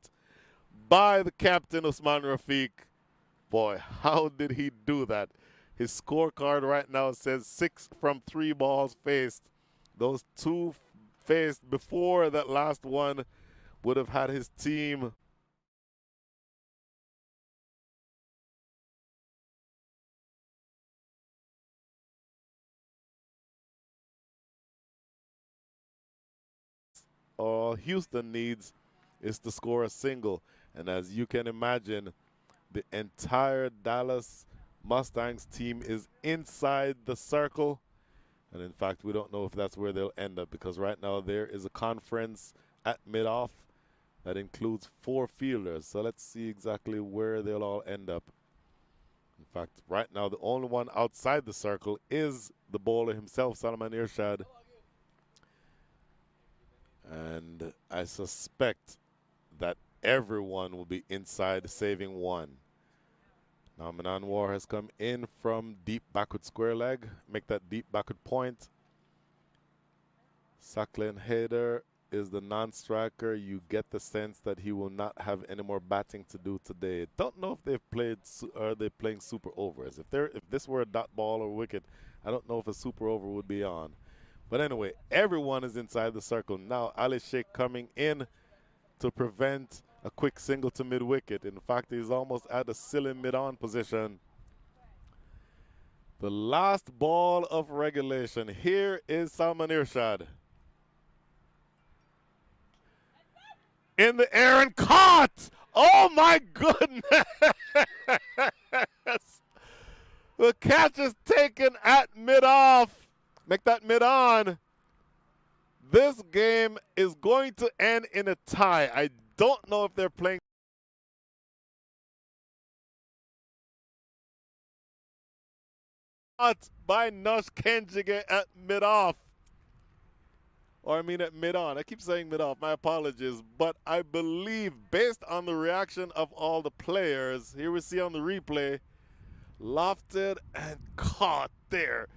by the captain, Usman Rafiq. Boy, how did he do that? His scorecard right now says 6 from 3 balls faced. Those 2 faced before that last one would have had his team all Houston needs is to score a single. And as you can imagine, the entire Dallas Mustangs team is inside the circle. And in fact, we don't know if that's where they'll end up, because right now there is a conference at mid-off that includes 4 fielders. So let's see exactly where they'll all end up. In fact, right now the only one outside the circle is the bowler himself, Salman Irshad. And I suspect that everyone will be inside saving one. Now Manan War has come in from deep backward square leg. Make that deep backward point. Sacklin Hader is the non-striker. You get the sense that he will not have any more batting to do today. Don't know if they've played or are they playing super overs. If this were a dot ball or wicket, I don't know if a super over would be on. But anyway, everyone is inside the circle. Now Ali Sheikh coming in to prevent a quick single to mid-wicket. In fact, he's almost at the silly mid-on position. The last ball of regulation. Here is Salman Irshad. In the air and caught! Oh my goodness! The catch is taken at mid-off. Make that mid-on. This game is going to end in a tie. I don't know if they're playing by Nush Kenjige at mid-off. Or I mean at mid-on. I keep saying mid-off. My apologies. But I believe based on the reaction of all the players, here we see on the replay, lofted and caught there.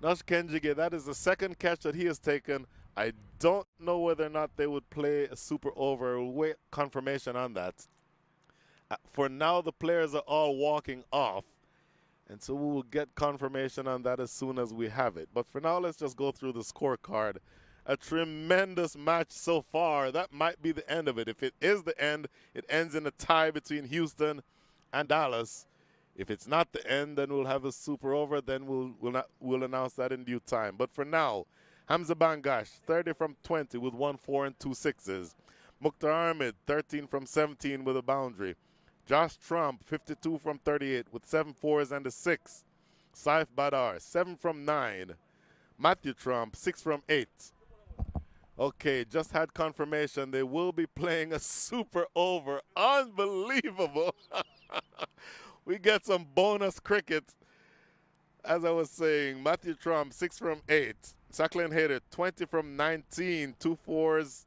Nush Kenjige, that is the second catch that he has taken. I don't know whether or not they would play a super over. We'll wait confirmation on that. For now, the players are all walking off. And so we will get confirmation on that as soon as we have it. But for now, let's just go through the scorecard. A tremendous match so far. That might be the end of it. If it is the end, it ends in a tie between Houston and Dallas. If it's not the end, then we'll have a super over. Then we'll announce that in due time. But for now, Hamza Bangash, 30 from 20 with 1 4 and 2 sixes. Mukhtar Ahmed, 13 from 17 with a boundary. Josh Trump, 52 from 38 with 7 fours and a 6. Saif Badar, 7 from 9. Matthew Trump, 6 from 8. Okay, just had confirmation they will be playing a super over. Unbelievable. We get some bonus cricket. As I was saying, Matthew Trump, 6 from 8. Sacklin Hader, 20 from 19, 2 fours.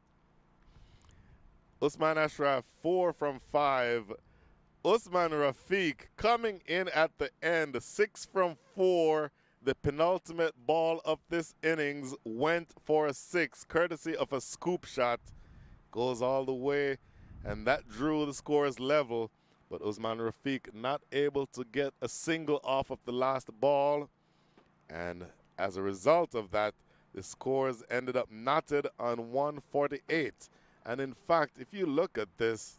Usman Ashraf, 4 from 5. Usman Rafiq coming in at the end, 6 from 4. The penultimate ball of this innings went for a 6, courtesy of a scoop shot. Goes all the way, and that drew the scores level. But Usman Rafiq not able to get a single off of the last ball. And as a result of that, the scores ended up knotted on 148. And in fact, if you look at this,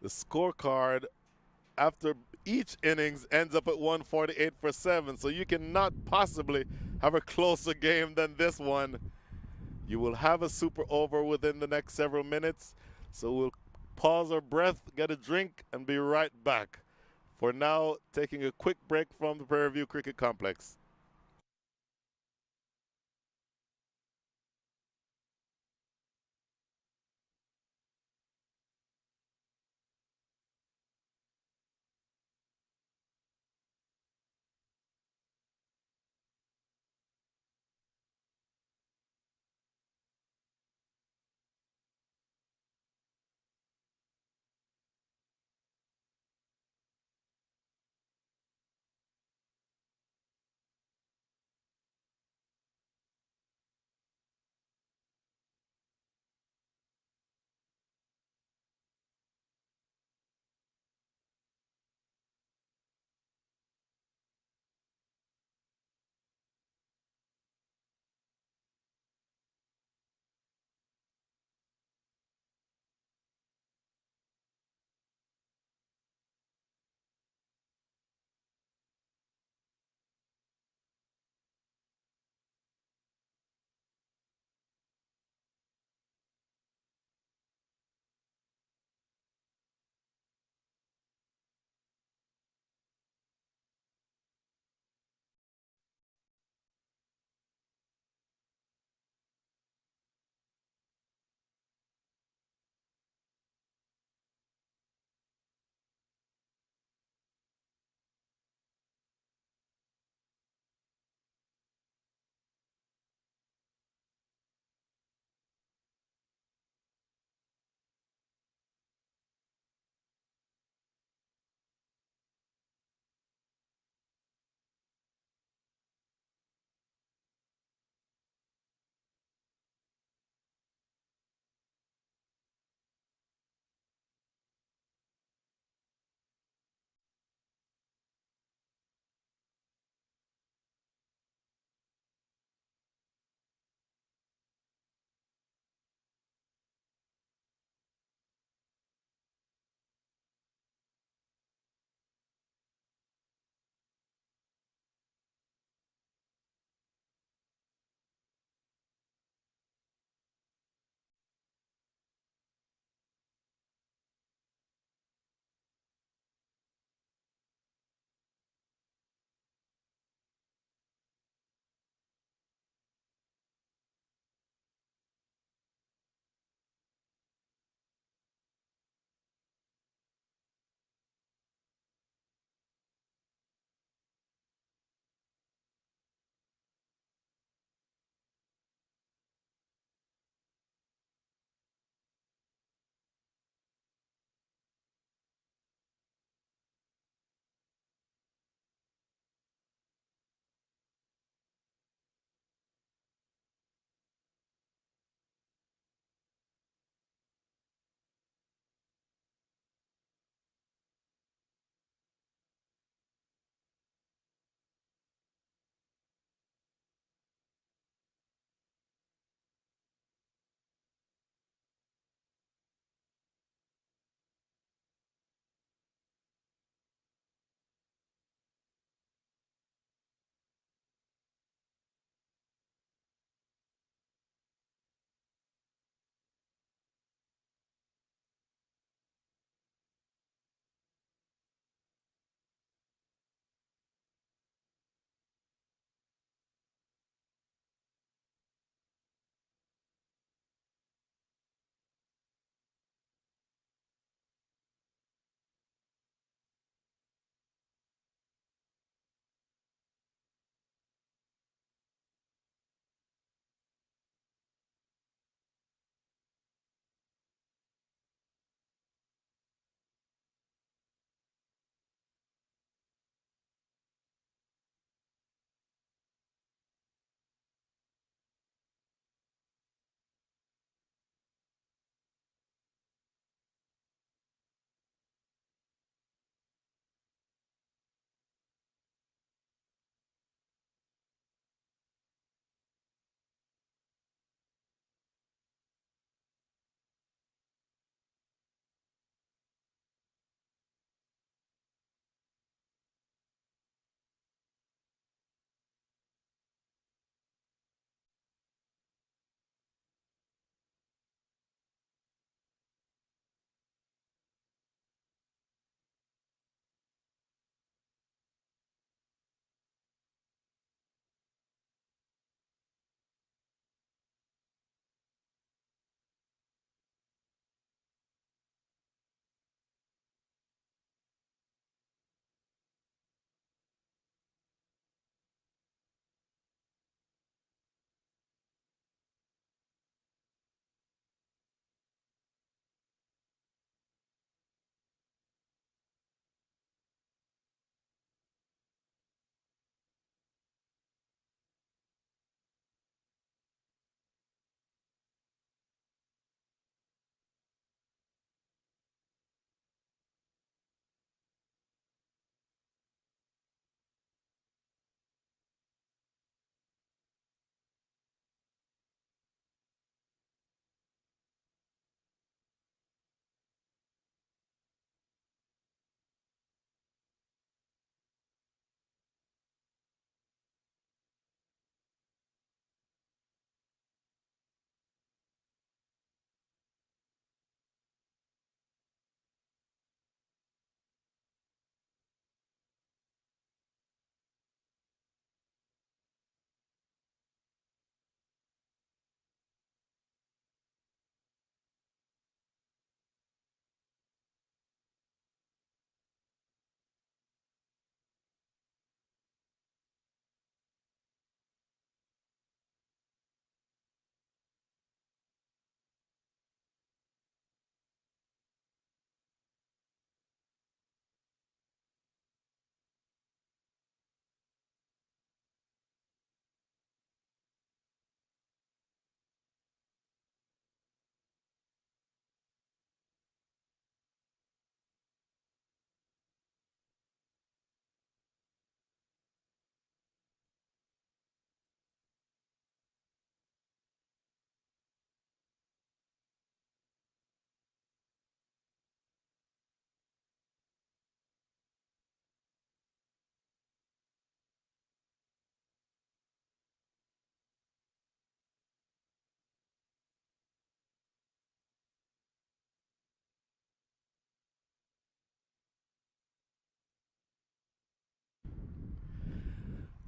the scorecard after each innings ends up at 148 for 7. So you cannot possibly have a closer game than this one. You will have a super over within the next several minutes. So we'll pause our breath, get a drink, and be right back. For now, taking a quick break from the Prairie View Cricket Complex.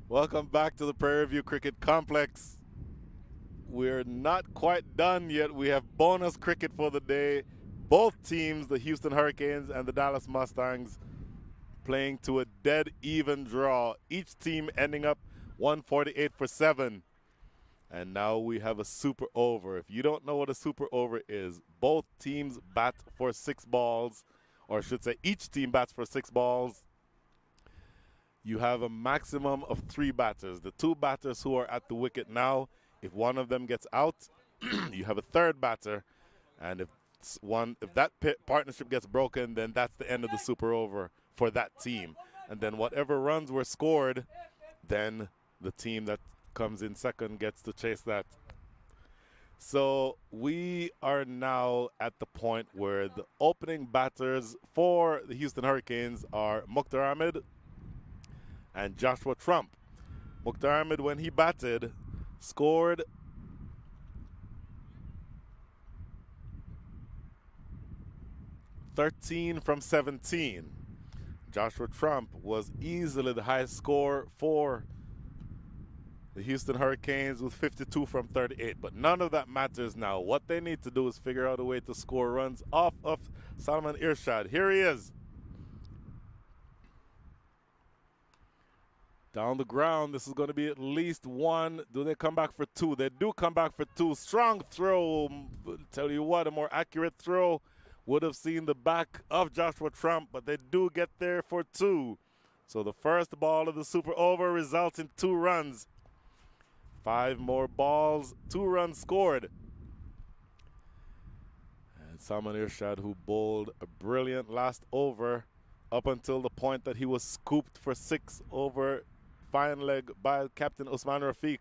Welcome back to the Prairie View Cricket Complex. We're not quite done yet. We have bonus cricket for the day. Both teams, the Houston Hurricanes and the Dallas Mustangs, playing to a dead even draw. Each team ending up 148 for 7. And now we have a super over. If you don't know what a super over is, both teams bat for 6 balls, or I should say each team bats for 6 balls. You have a maximum of 3 batters. The 2 batters who are at the wicket now, if one of them gets out, you have a 3rd batter. And if that partnership gets broken, then that's the end of the super over for that team. And then whatever runs were scored, then the team that comes in second gets to chase that. So we are now at the point where the opening batters for the Houston Hurricanes are Mukhtar Ahmed and Joshua Trump. Mukhtar Ahmed, when he batted, scored 13 from 17. Joshua Trump was easily the highest scorer for the Houston Hurricanes with 52 from 38. But none of that matters now. What they need to do is figure out a way to score runs off of Salman Irshad. Here he is. Down the ground, this is going to be at least 1. Do they come back for 2? They do come back for 2. Strong throw. Tell you what, a more accurate throw would have seen the back of Joshua Trump, but they do get there for 2. So the first ball of the super over results in 2 runs. 5 more balls, 2 runs scored. And Salman Irshad, who bowled a brilliant last over up until the point that he was scooped for 6 over fine leg by Captain Usman Rafiq.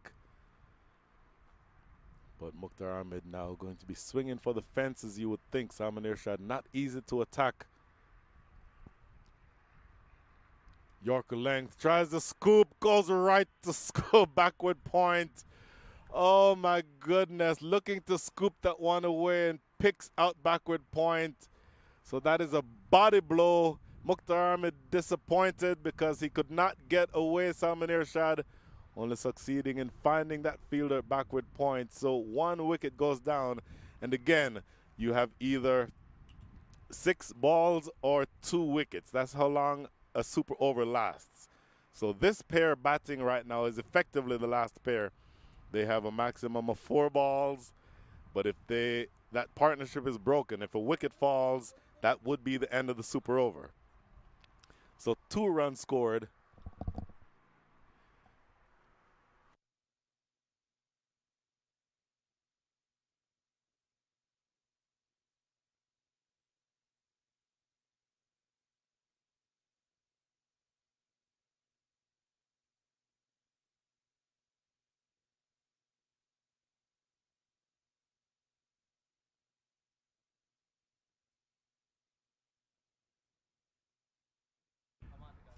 But Mukhtar Ahmed now going to be swinging for the fences, you would think. Salman Irshad not easy to attack. Yorker length, tries the scoop, goes right to scoop, backward point. Oh my goodness, looking to scoop that one away and picks out backward point. So that is a body blow. Mukhtar Ahmed disappointed because he could not get away Salman Irshad, only succeeding in finding that fielder at backward point. So 1 wicket goes down, and again, you have either 6 balls or 2 wickets. That's how long a super over lasts. So this pair batting right now is effectively the last pair. They have a maximum of 4 balls, but if that partnership is broken, if a wicket falls, that would be the end of the super over. So 2 runs scored.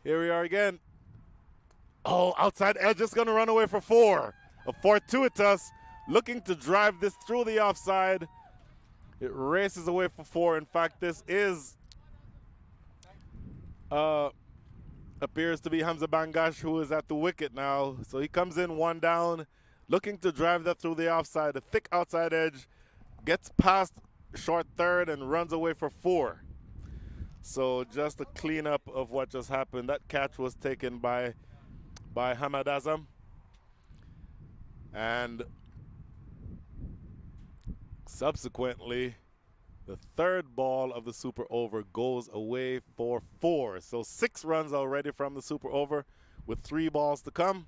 Here we are again. Oh, outside edge is going to run away for 4. A fortuitous, looking to drive this through the offside. It races away for 4. In fact, this is appears to be Hamza Bangash, who is at the wicket now. So he comes in 1 down, looking to drive that through the offside. A thick outside edge, gets past short third and runs away for 4. So just a cleanup of what just happened. That catch was taken by Hamad Azam. And subsequently, the 3rd ball of the super over goes away for 4. So 6 runs already from the super over with 3 balls to come.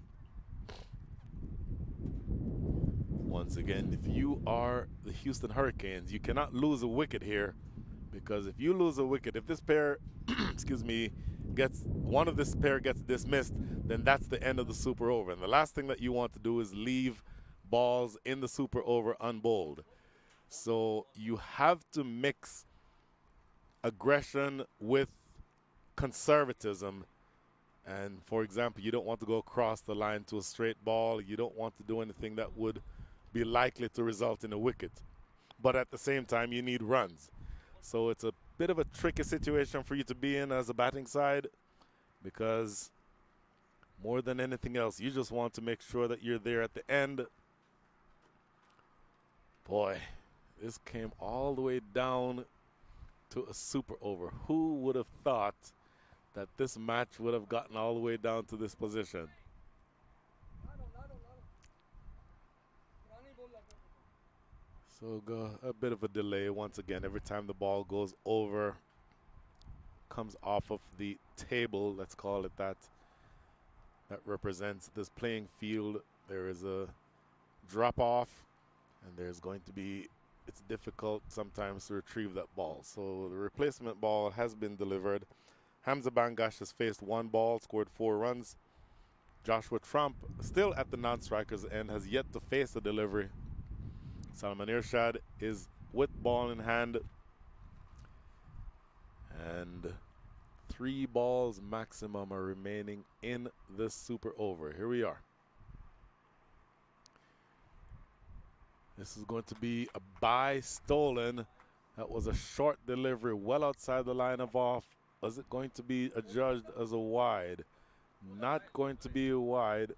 Once again, if you are the Houston Hurricanes, you cannot lose a wicket here, because if you lose a wicket, if this pair, excuse me, one of this pair gets dismissed, then that's the end of the super over. And the last thing that you want to do is leave balls in the super over unbowled. So you have to mix aggression with conservatism. And for example, you don't want to go across the line to a straight ball. You don't want to do anything that would be likely to result in a wicket. But at the same time, you need runs. So it's a bit of a tricky situation for you to be in as a batting side, because More than anything else, you just want to make sure that you're there at the end. Boy, this came all the way down to a super over. Who would have thought that this match would have gotten all the way down to this position? So go a bit of a delay once again. Every time the ball goes over, comes off of the table, let's call it that, that represents this playing field, there is a drop off, and there's going to be, it's difficult sometimes to retrieve that ball. So the replacement ball has been delivered. Hamza Bangash has faced one ball, scored 4 runs. Joshua Trump, still at the non-striker's end, has yet to face a delivery. Salman Irshad is with ball in hand. And 3 balls maximum are remaining in this super over. Here we are. This is going to be a bye stolen. That was a short delivery well outside the line of off. Is it going to be adjudged as a wide? Not going to be a wide.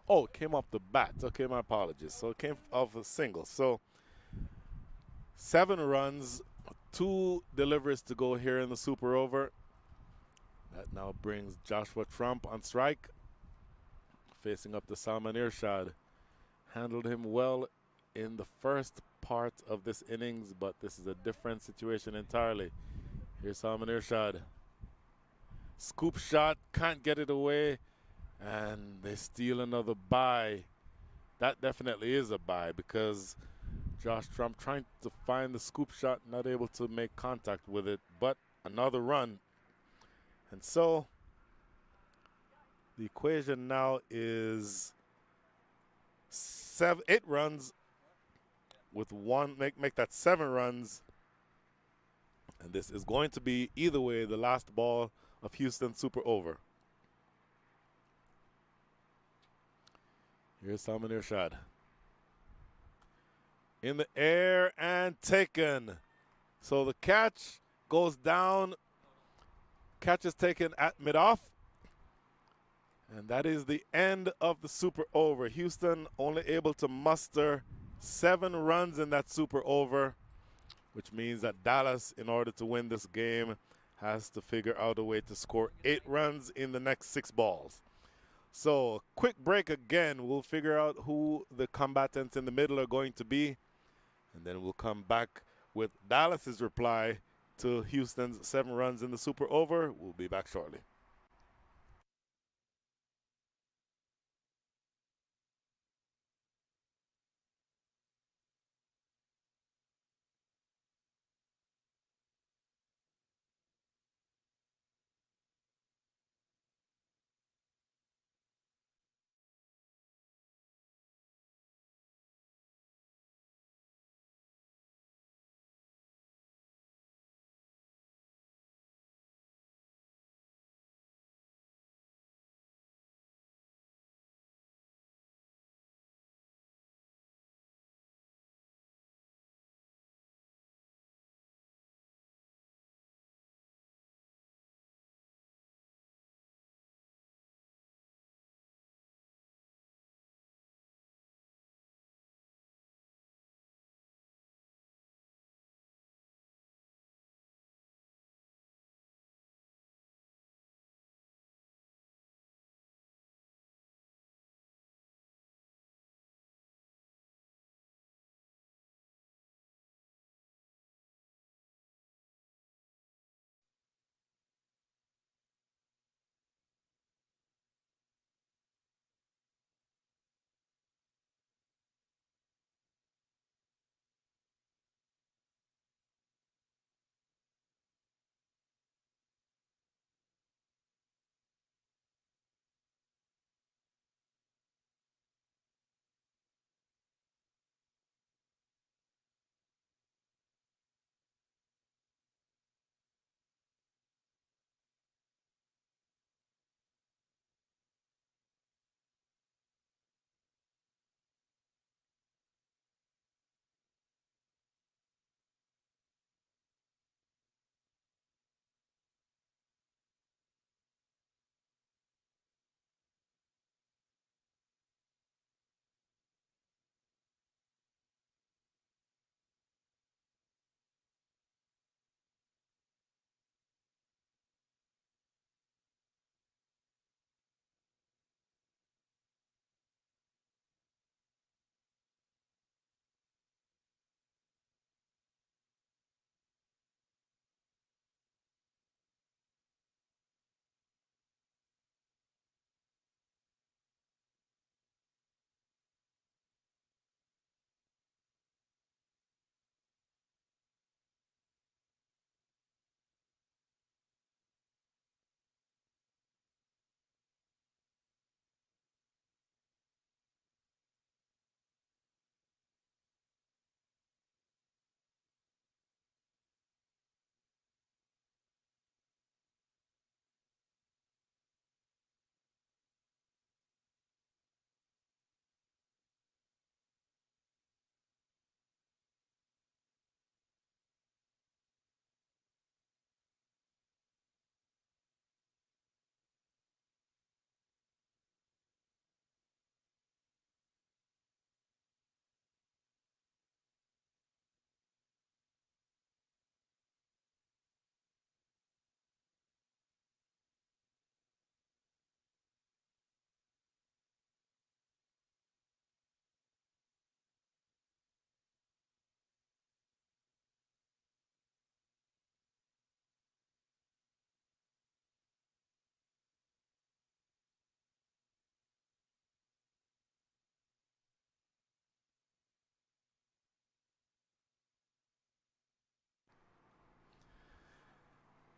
Oh, it came off the bat. Okay, my apologies. So it came off a single. So 7 runs, 2 deliveries to go here in the super over. That now brings Joshua Trump on strike, facing up to Salman Irshad. Handled him well in the first part of this innings, but this is a different situation entirely. Here's Salman Irshad. Scoop shot, can't get it away, and they steal another bye. That definitely is a bye because Josh Trump trying to find the scoop shot, not able to make contact with it, but another run. And so the equation now is 8 runs with 1, make that 7 runs. And this is going to be, either way, the last ball of Houston super over. Here's Salman Irshad. In the air and taken. So the catch goes down. Catch is taken at mid-off. And that is the end of the super over. Houston only able to muster 7 runs in that super over, which means that Dallas, in order to win this game, has to figure out a way to score 8 runs in the next 6 balls. So, quick break again. We'll figure out who the combatants in the middle are going to be, and then we'll come back with Dallas's reply to Houston's 7 runs in the super over. We'll be back shortly.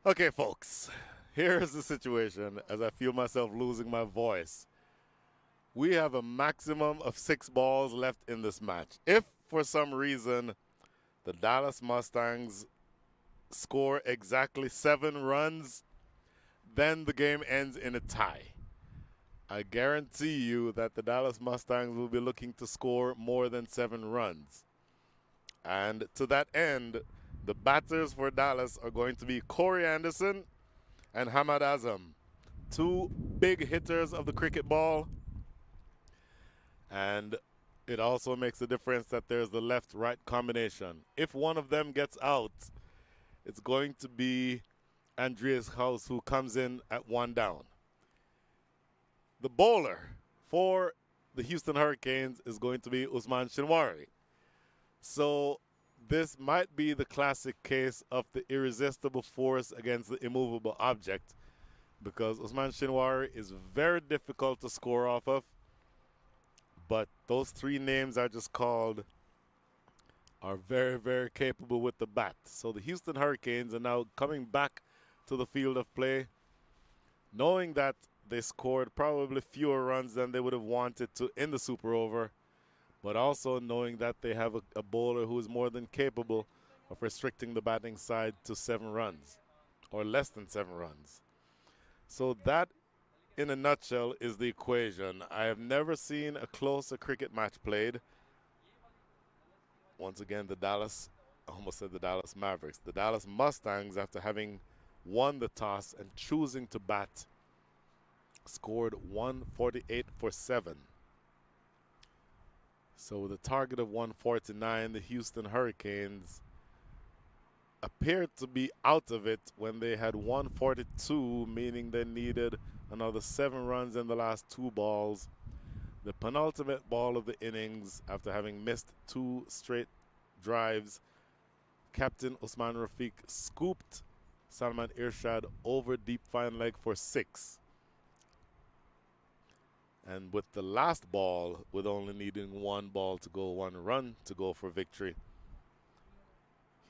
Okay, folks, here's the situation as I feel myself losing my voice. We have a maximum of 6 balls left in this match. If, for some reason, the Dallas Mustangs score exactly 7 runs, then the game ends in a tie. I guarantee you that the Dallas Mustangs will be looking to score more than 7 runs. And to that end, the batters for Dallas are going to be Corey Anderson and Hamad Azam, 2 big hitters of the cricket ball. And it also makes a difference that there's the left-right combination. If one of them gets out, it's going to be Andreas House, who comes in at 1 down. The bowler for the Houston Hurricanes is going to be Usman Shinwari. So this might be the classic case of the irresistible force against the immovable object, because Usman Shinwari is very difficult to score off of. But those 3 names I just called are very, very capable with the bat. So the Houston Hurricanes are now coming back to the field of play, knowing that they scored probably fewer runs than they would have wanted to in the Super Over, but also knowing that they have a bowler who is more than capable of restricting the batting side to 7 runs, or less than 7 runs. So that, in a nutshell, is the equation. I have never seen a closer cricket match played. Once again, I almost said the Dallas Mavericks. The Dallas Mustangs, after having won the toss and choosing to bat, scored 148 for 7. So with a target of 149, the Houston Hurricanes appeared to be out of it when they had 142, meaning they needed another 7 runs in the last 2 balls. The penultimate ball of the innings, after having missed 2 straight drives, Captain Usman Rafiq scooped Salman Irshad over deep fine leg for 6. And with the last ball, with only needing 1 ball to go, 1 run to go for victory,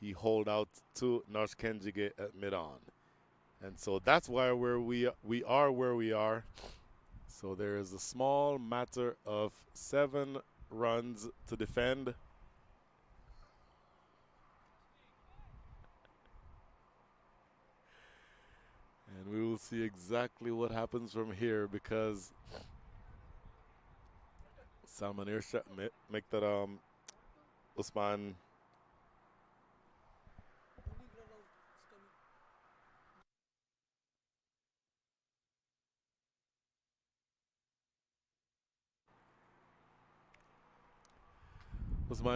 he holed out to Nosh Kenjige at mid-on. And so that's why we are where we are. So there is a small matter of 7 runs to defend. And we will see exactly what happens from here, because Salman Irshad make that Usman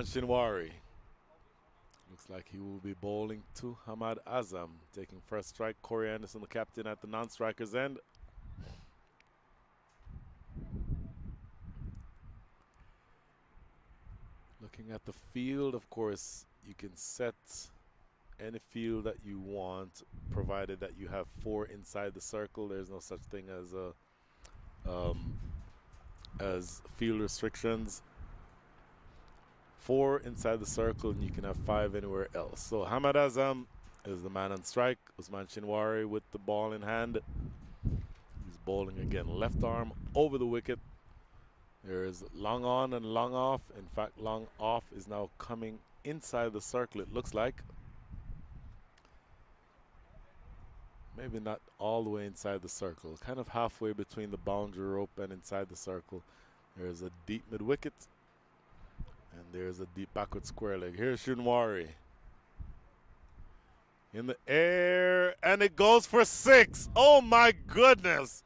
Shinwari. Looks like he will be bowling to Hamad Azam, taking first strike. Corey Anderson, the captain, at the non-striker's end. Looking at the field, of course, you can set any field that you want, provided that you have 4 inside the circle. There's no such thing as field restrictions. 4 inside the circle, and you can have 5 anywhere else. So Hamad Azam is the man on strike. Usman Shinwari with the ball in hand. He's bowling again, left arm over the wicket. There is long on and long off. In fact, long off is now coming inside the circle, it looks like. Maybe not all the way inside the circle, kind of halfway between the boundary rope and inside the circle. There's a deep mid wicket, and there's a deep backward square leg. Here's Shinwari in the air, and it goes for 6. Oh my goodness!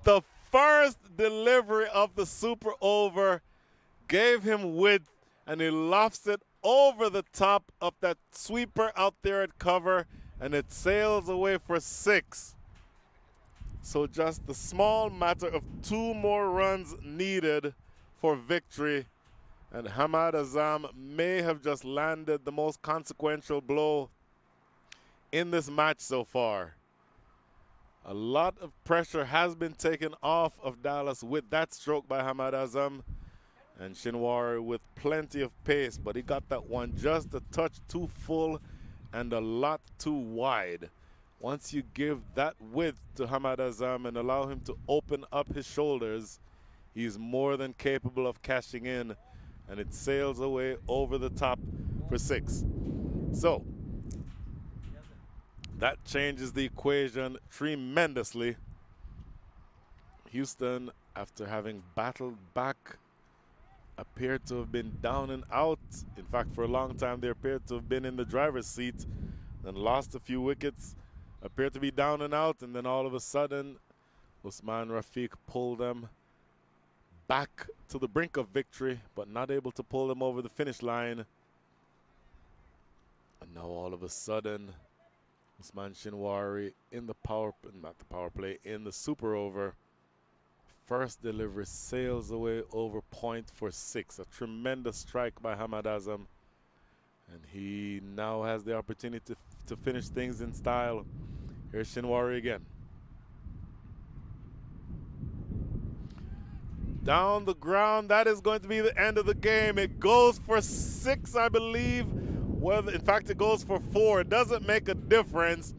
The first delivery of the Super Over gave him width, and he lofts it over the top of that sweeper out there at cover, and it sails away for 6. So just the small matter of 2 more runs needed for victory, and Hamad Azam may have just landed the most consequential blow in this match so far. A lot of pressure has been taken off of Dallas with that stroke by Hamad Azam, and Shinwari with plenty of pace, but he got that one just a touch too full and a lot too wide. Once you give that width to Hamad Azam and allow him to open up his shoulders, he's more than capable of cashing in, and it sails away over the top for 6. So that changes the equation tremendously. Houston, after having battled back, appeared to have been down and out. In fact, for a long time, they appeared to have been in the driver's seat, then lost a few wickets, appeared to be down and out, and then all of a sudden, Usman Rafiq pulled them back to the brink of victory, but not able to pull them over the finish line. And now all of a sudden, Usman Shinwari in the in the super over. First delivery sails away over point for 6. A tremendous strike by Hamad Azam. And he now has the opportunity to finish things in style. Here's Shinwari again. Down the ground, that is going to be the end of the game. It goes for 6, I believe. Well, in fact, it goes for 4. It doesn't make a difference.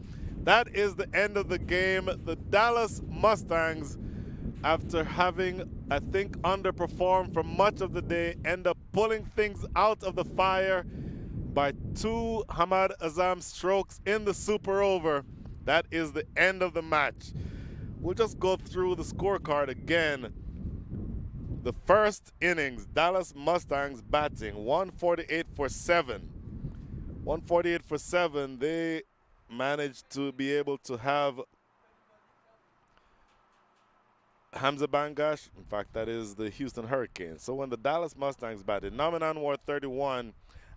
That is the end of the game. The Dallas Mustangs, after having, I think, underperformed for much of the day, end up pulling things out of the fire by 2 Hamad Azam strokes in the super over. That is the end of the match. We'll just go through the scorecard again. The first innings, Dallas Mustangs batting 148 for 7. 148 for 7. They managed to be able to have Hamza Bangash. In fact, that is the Houston Hurricanes. So when the Dallas Mustangs batted, Naman Anwar 31,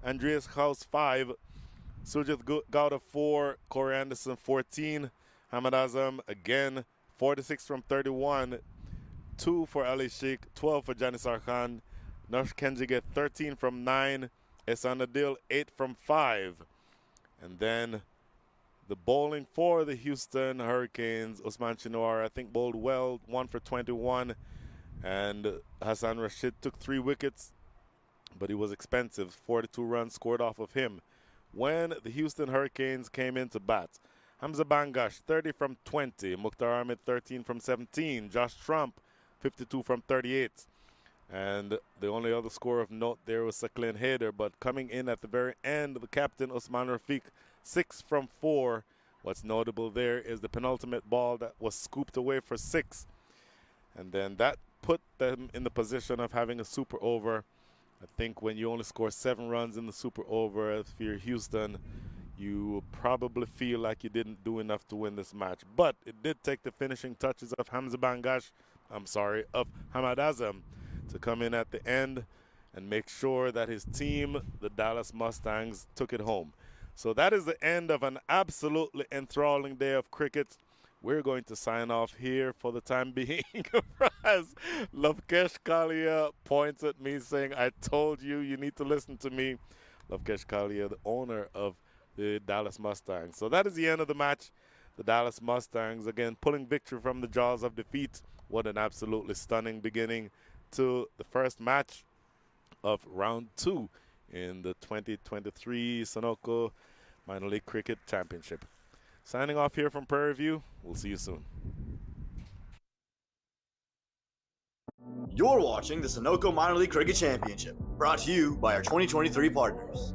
Andreas House 5, Sujit Gowda 4, Corey Anderson 14, Hamad Azam again 46 from 31, 2 for Ali Sheikh, 12 for Janisar Khan, Nush Kenjige 13 from 9, Ehsan Adil 8 from 5. And then the bowling for the Houston Hurricanes, Usman Shinwari, I think bowled well, 1 for 21, and Hassan Rashid took 3 wickets, but he was expensive. 42 runs scored off of him. When the Houston Hurricanes came in to bat, Hamza Bangash 30 from 20, Mukhtar Ahmed 13 from 17, Josh Trump 52 from 38. And the only other score of note there was Sakleen Haider, but coming in at the very end, the captain Usman Rafiq 6 from 4. What's notable there is the penultimate ball that was scooped away for 6. And then that put them in the position of having a super over. I think when you only score 7 runs in the super over, if you're Houston, you probably feel like you didn't do enough to win this match. But it did take the finishing touches of Hamza Bangash, of Hamad Azam, to come in at the end and make sure that his team, the Dallas Mustangs, took it home. So that is the end of an absolutely enthralling day of cricket. We're going to sign off here for the time being. As Lavkesh Kalia points at me saying, I told you, you need to listen to me. Lavkesh Kalia, the owner of the Dallas Mustangs. So that is the end of the match. The Dallas Mustangs, again, pulling victory from the jaws of defeat. What an absolutely stunning beginning to the first match of round 2 in the 2023 Sunoco Minor League Cricket Championship. Signing off here from Prairie View. We'll see you soon. You're watching the Sunoco Minor League Cricket Championship, brought to you by our 2023 partners.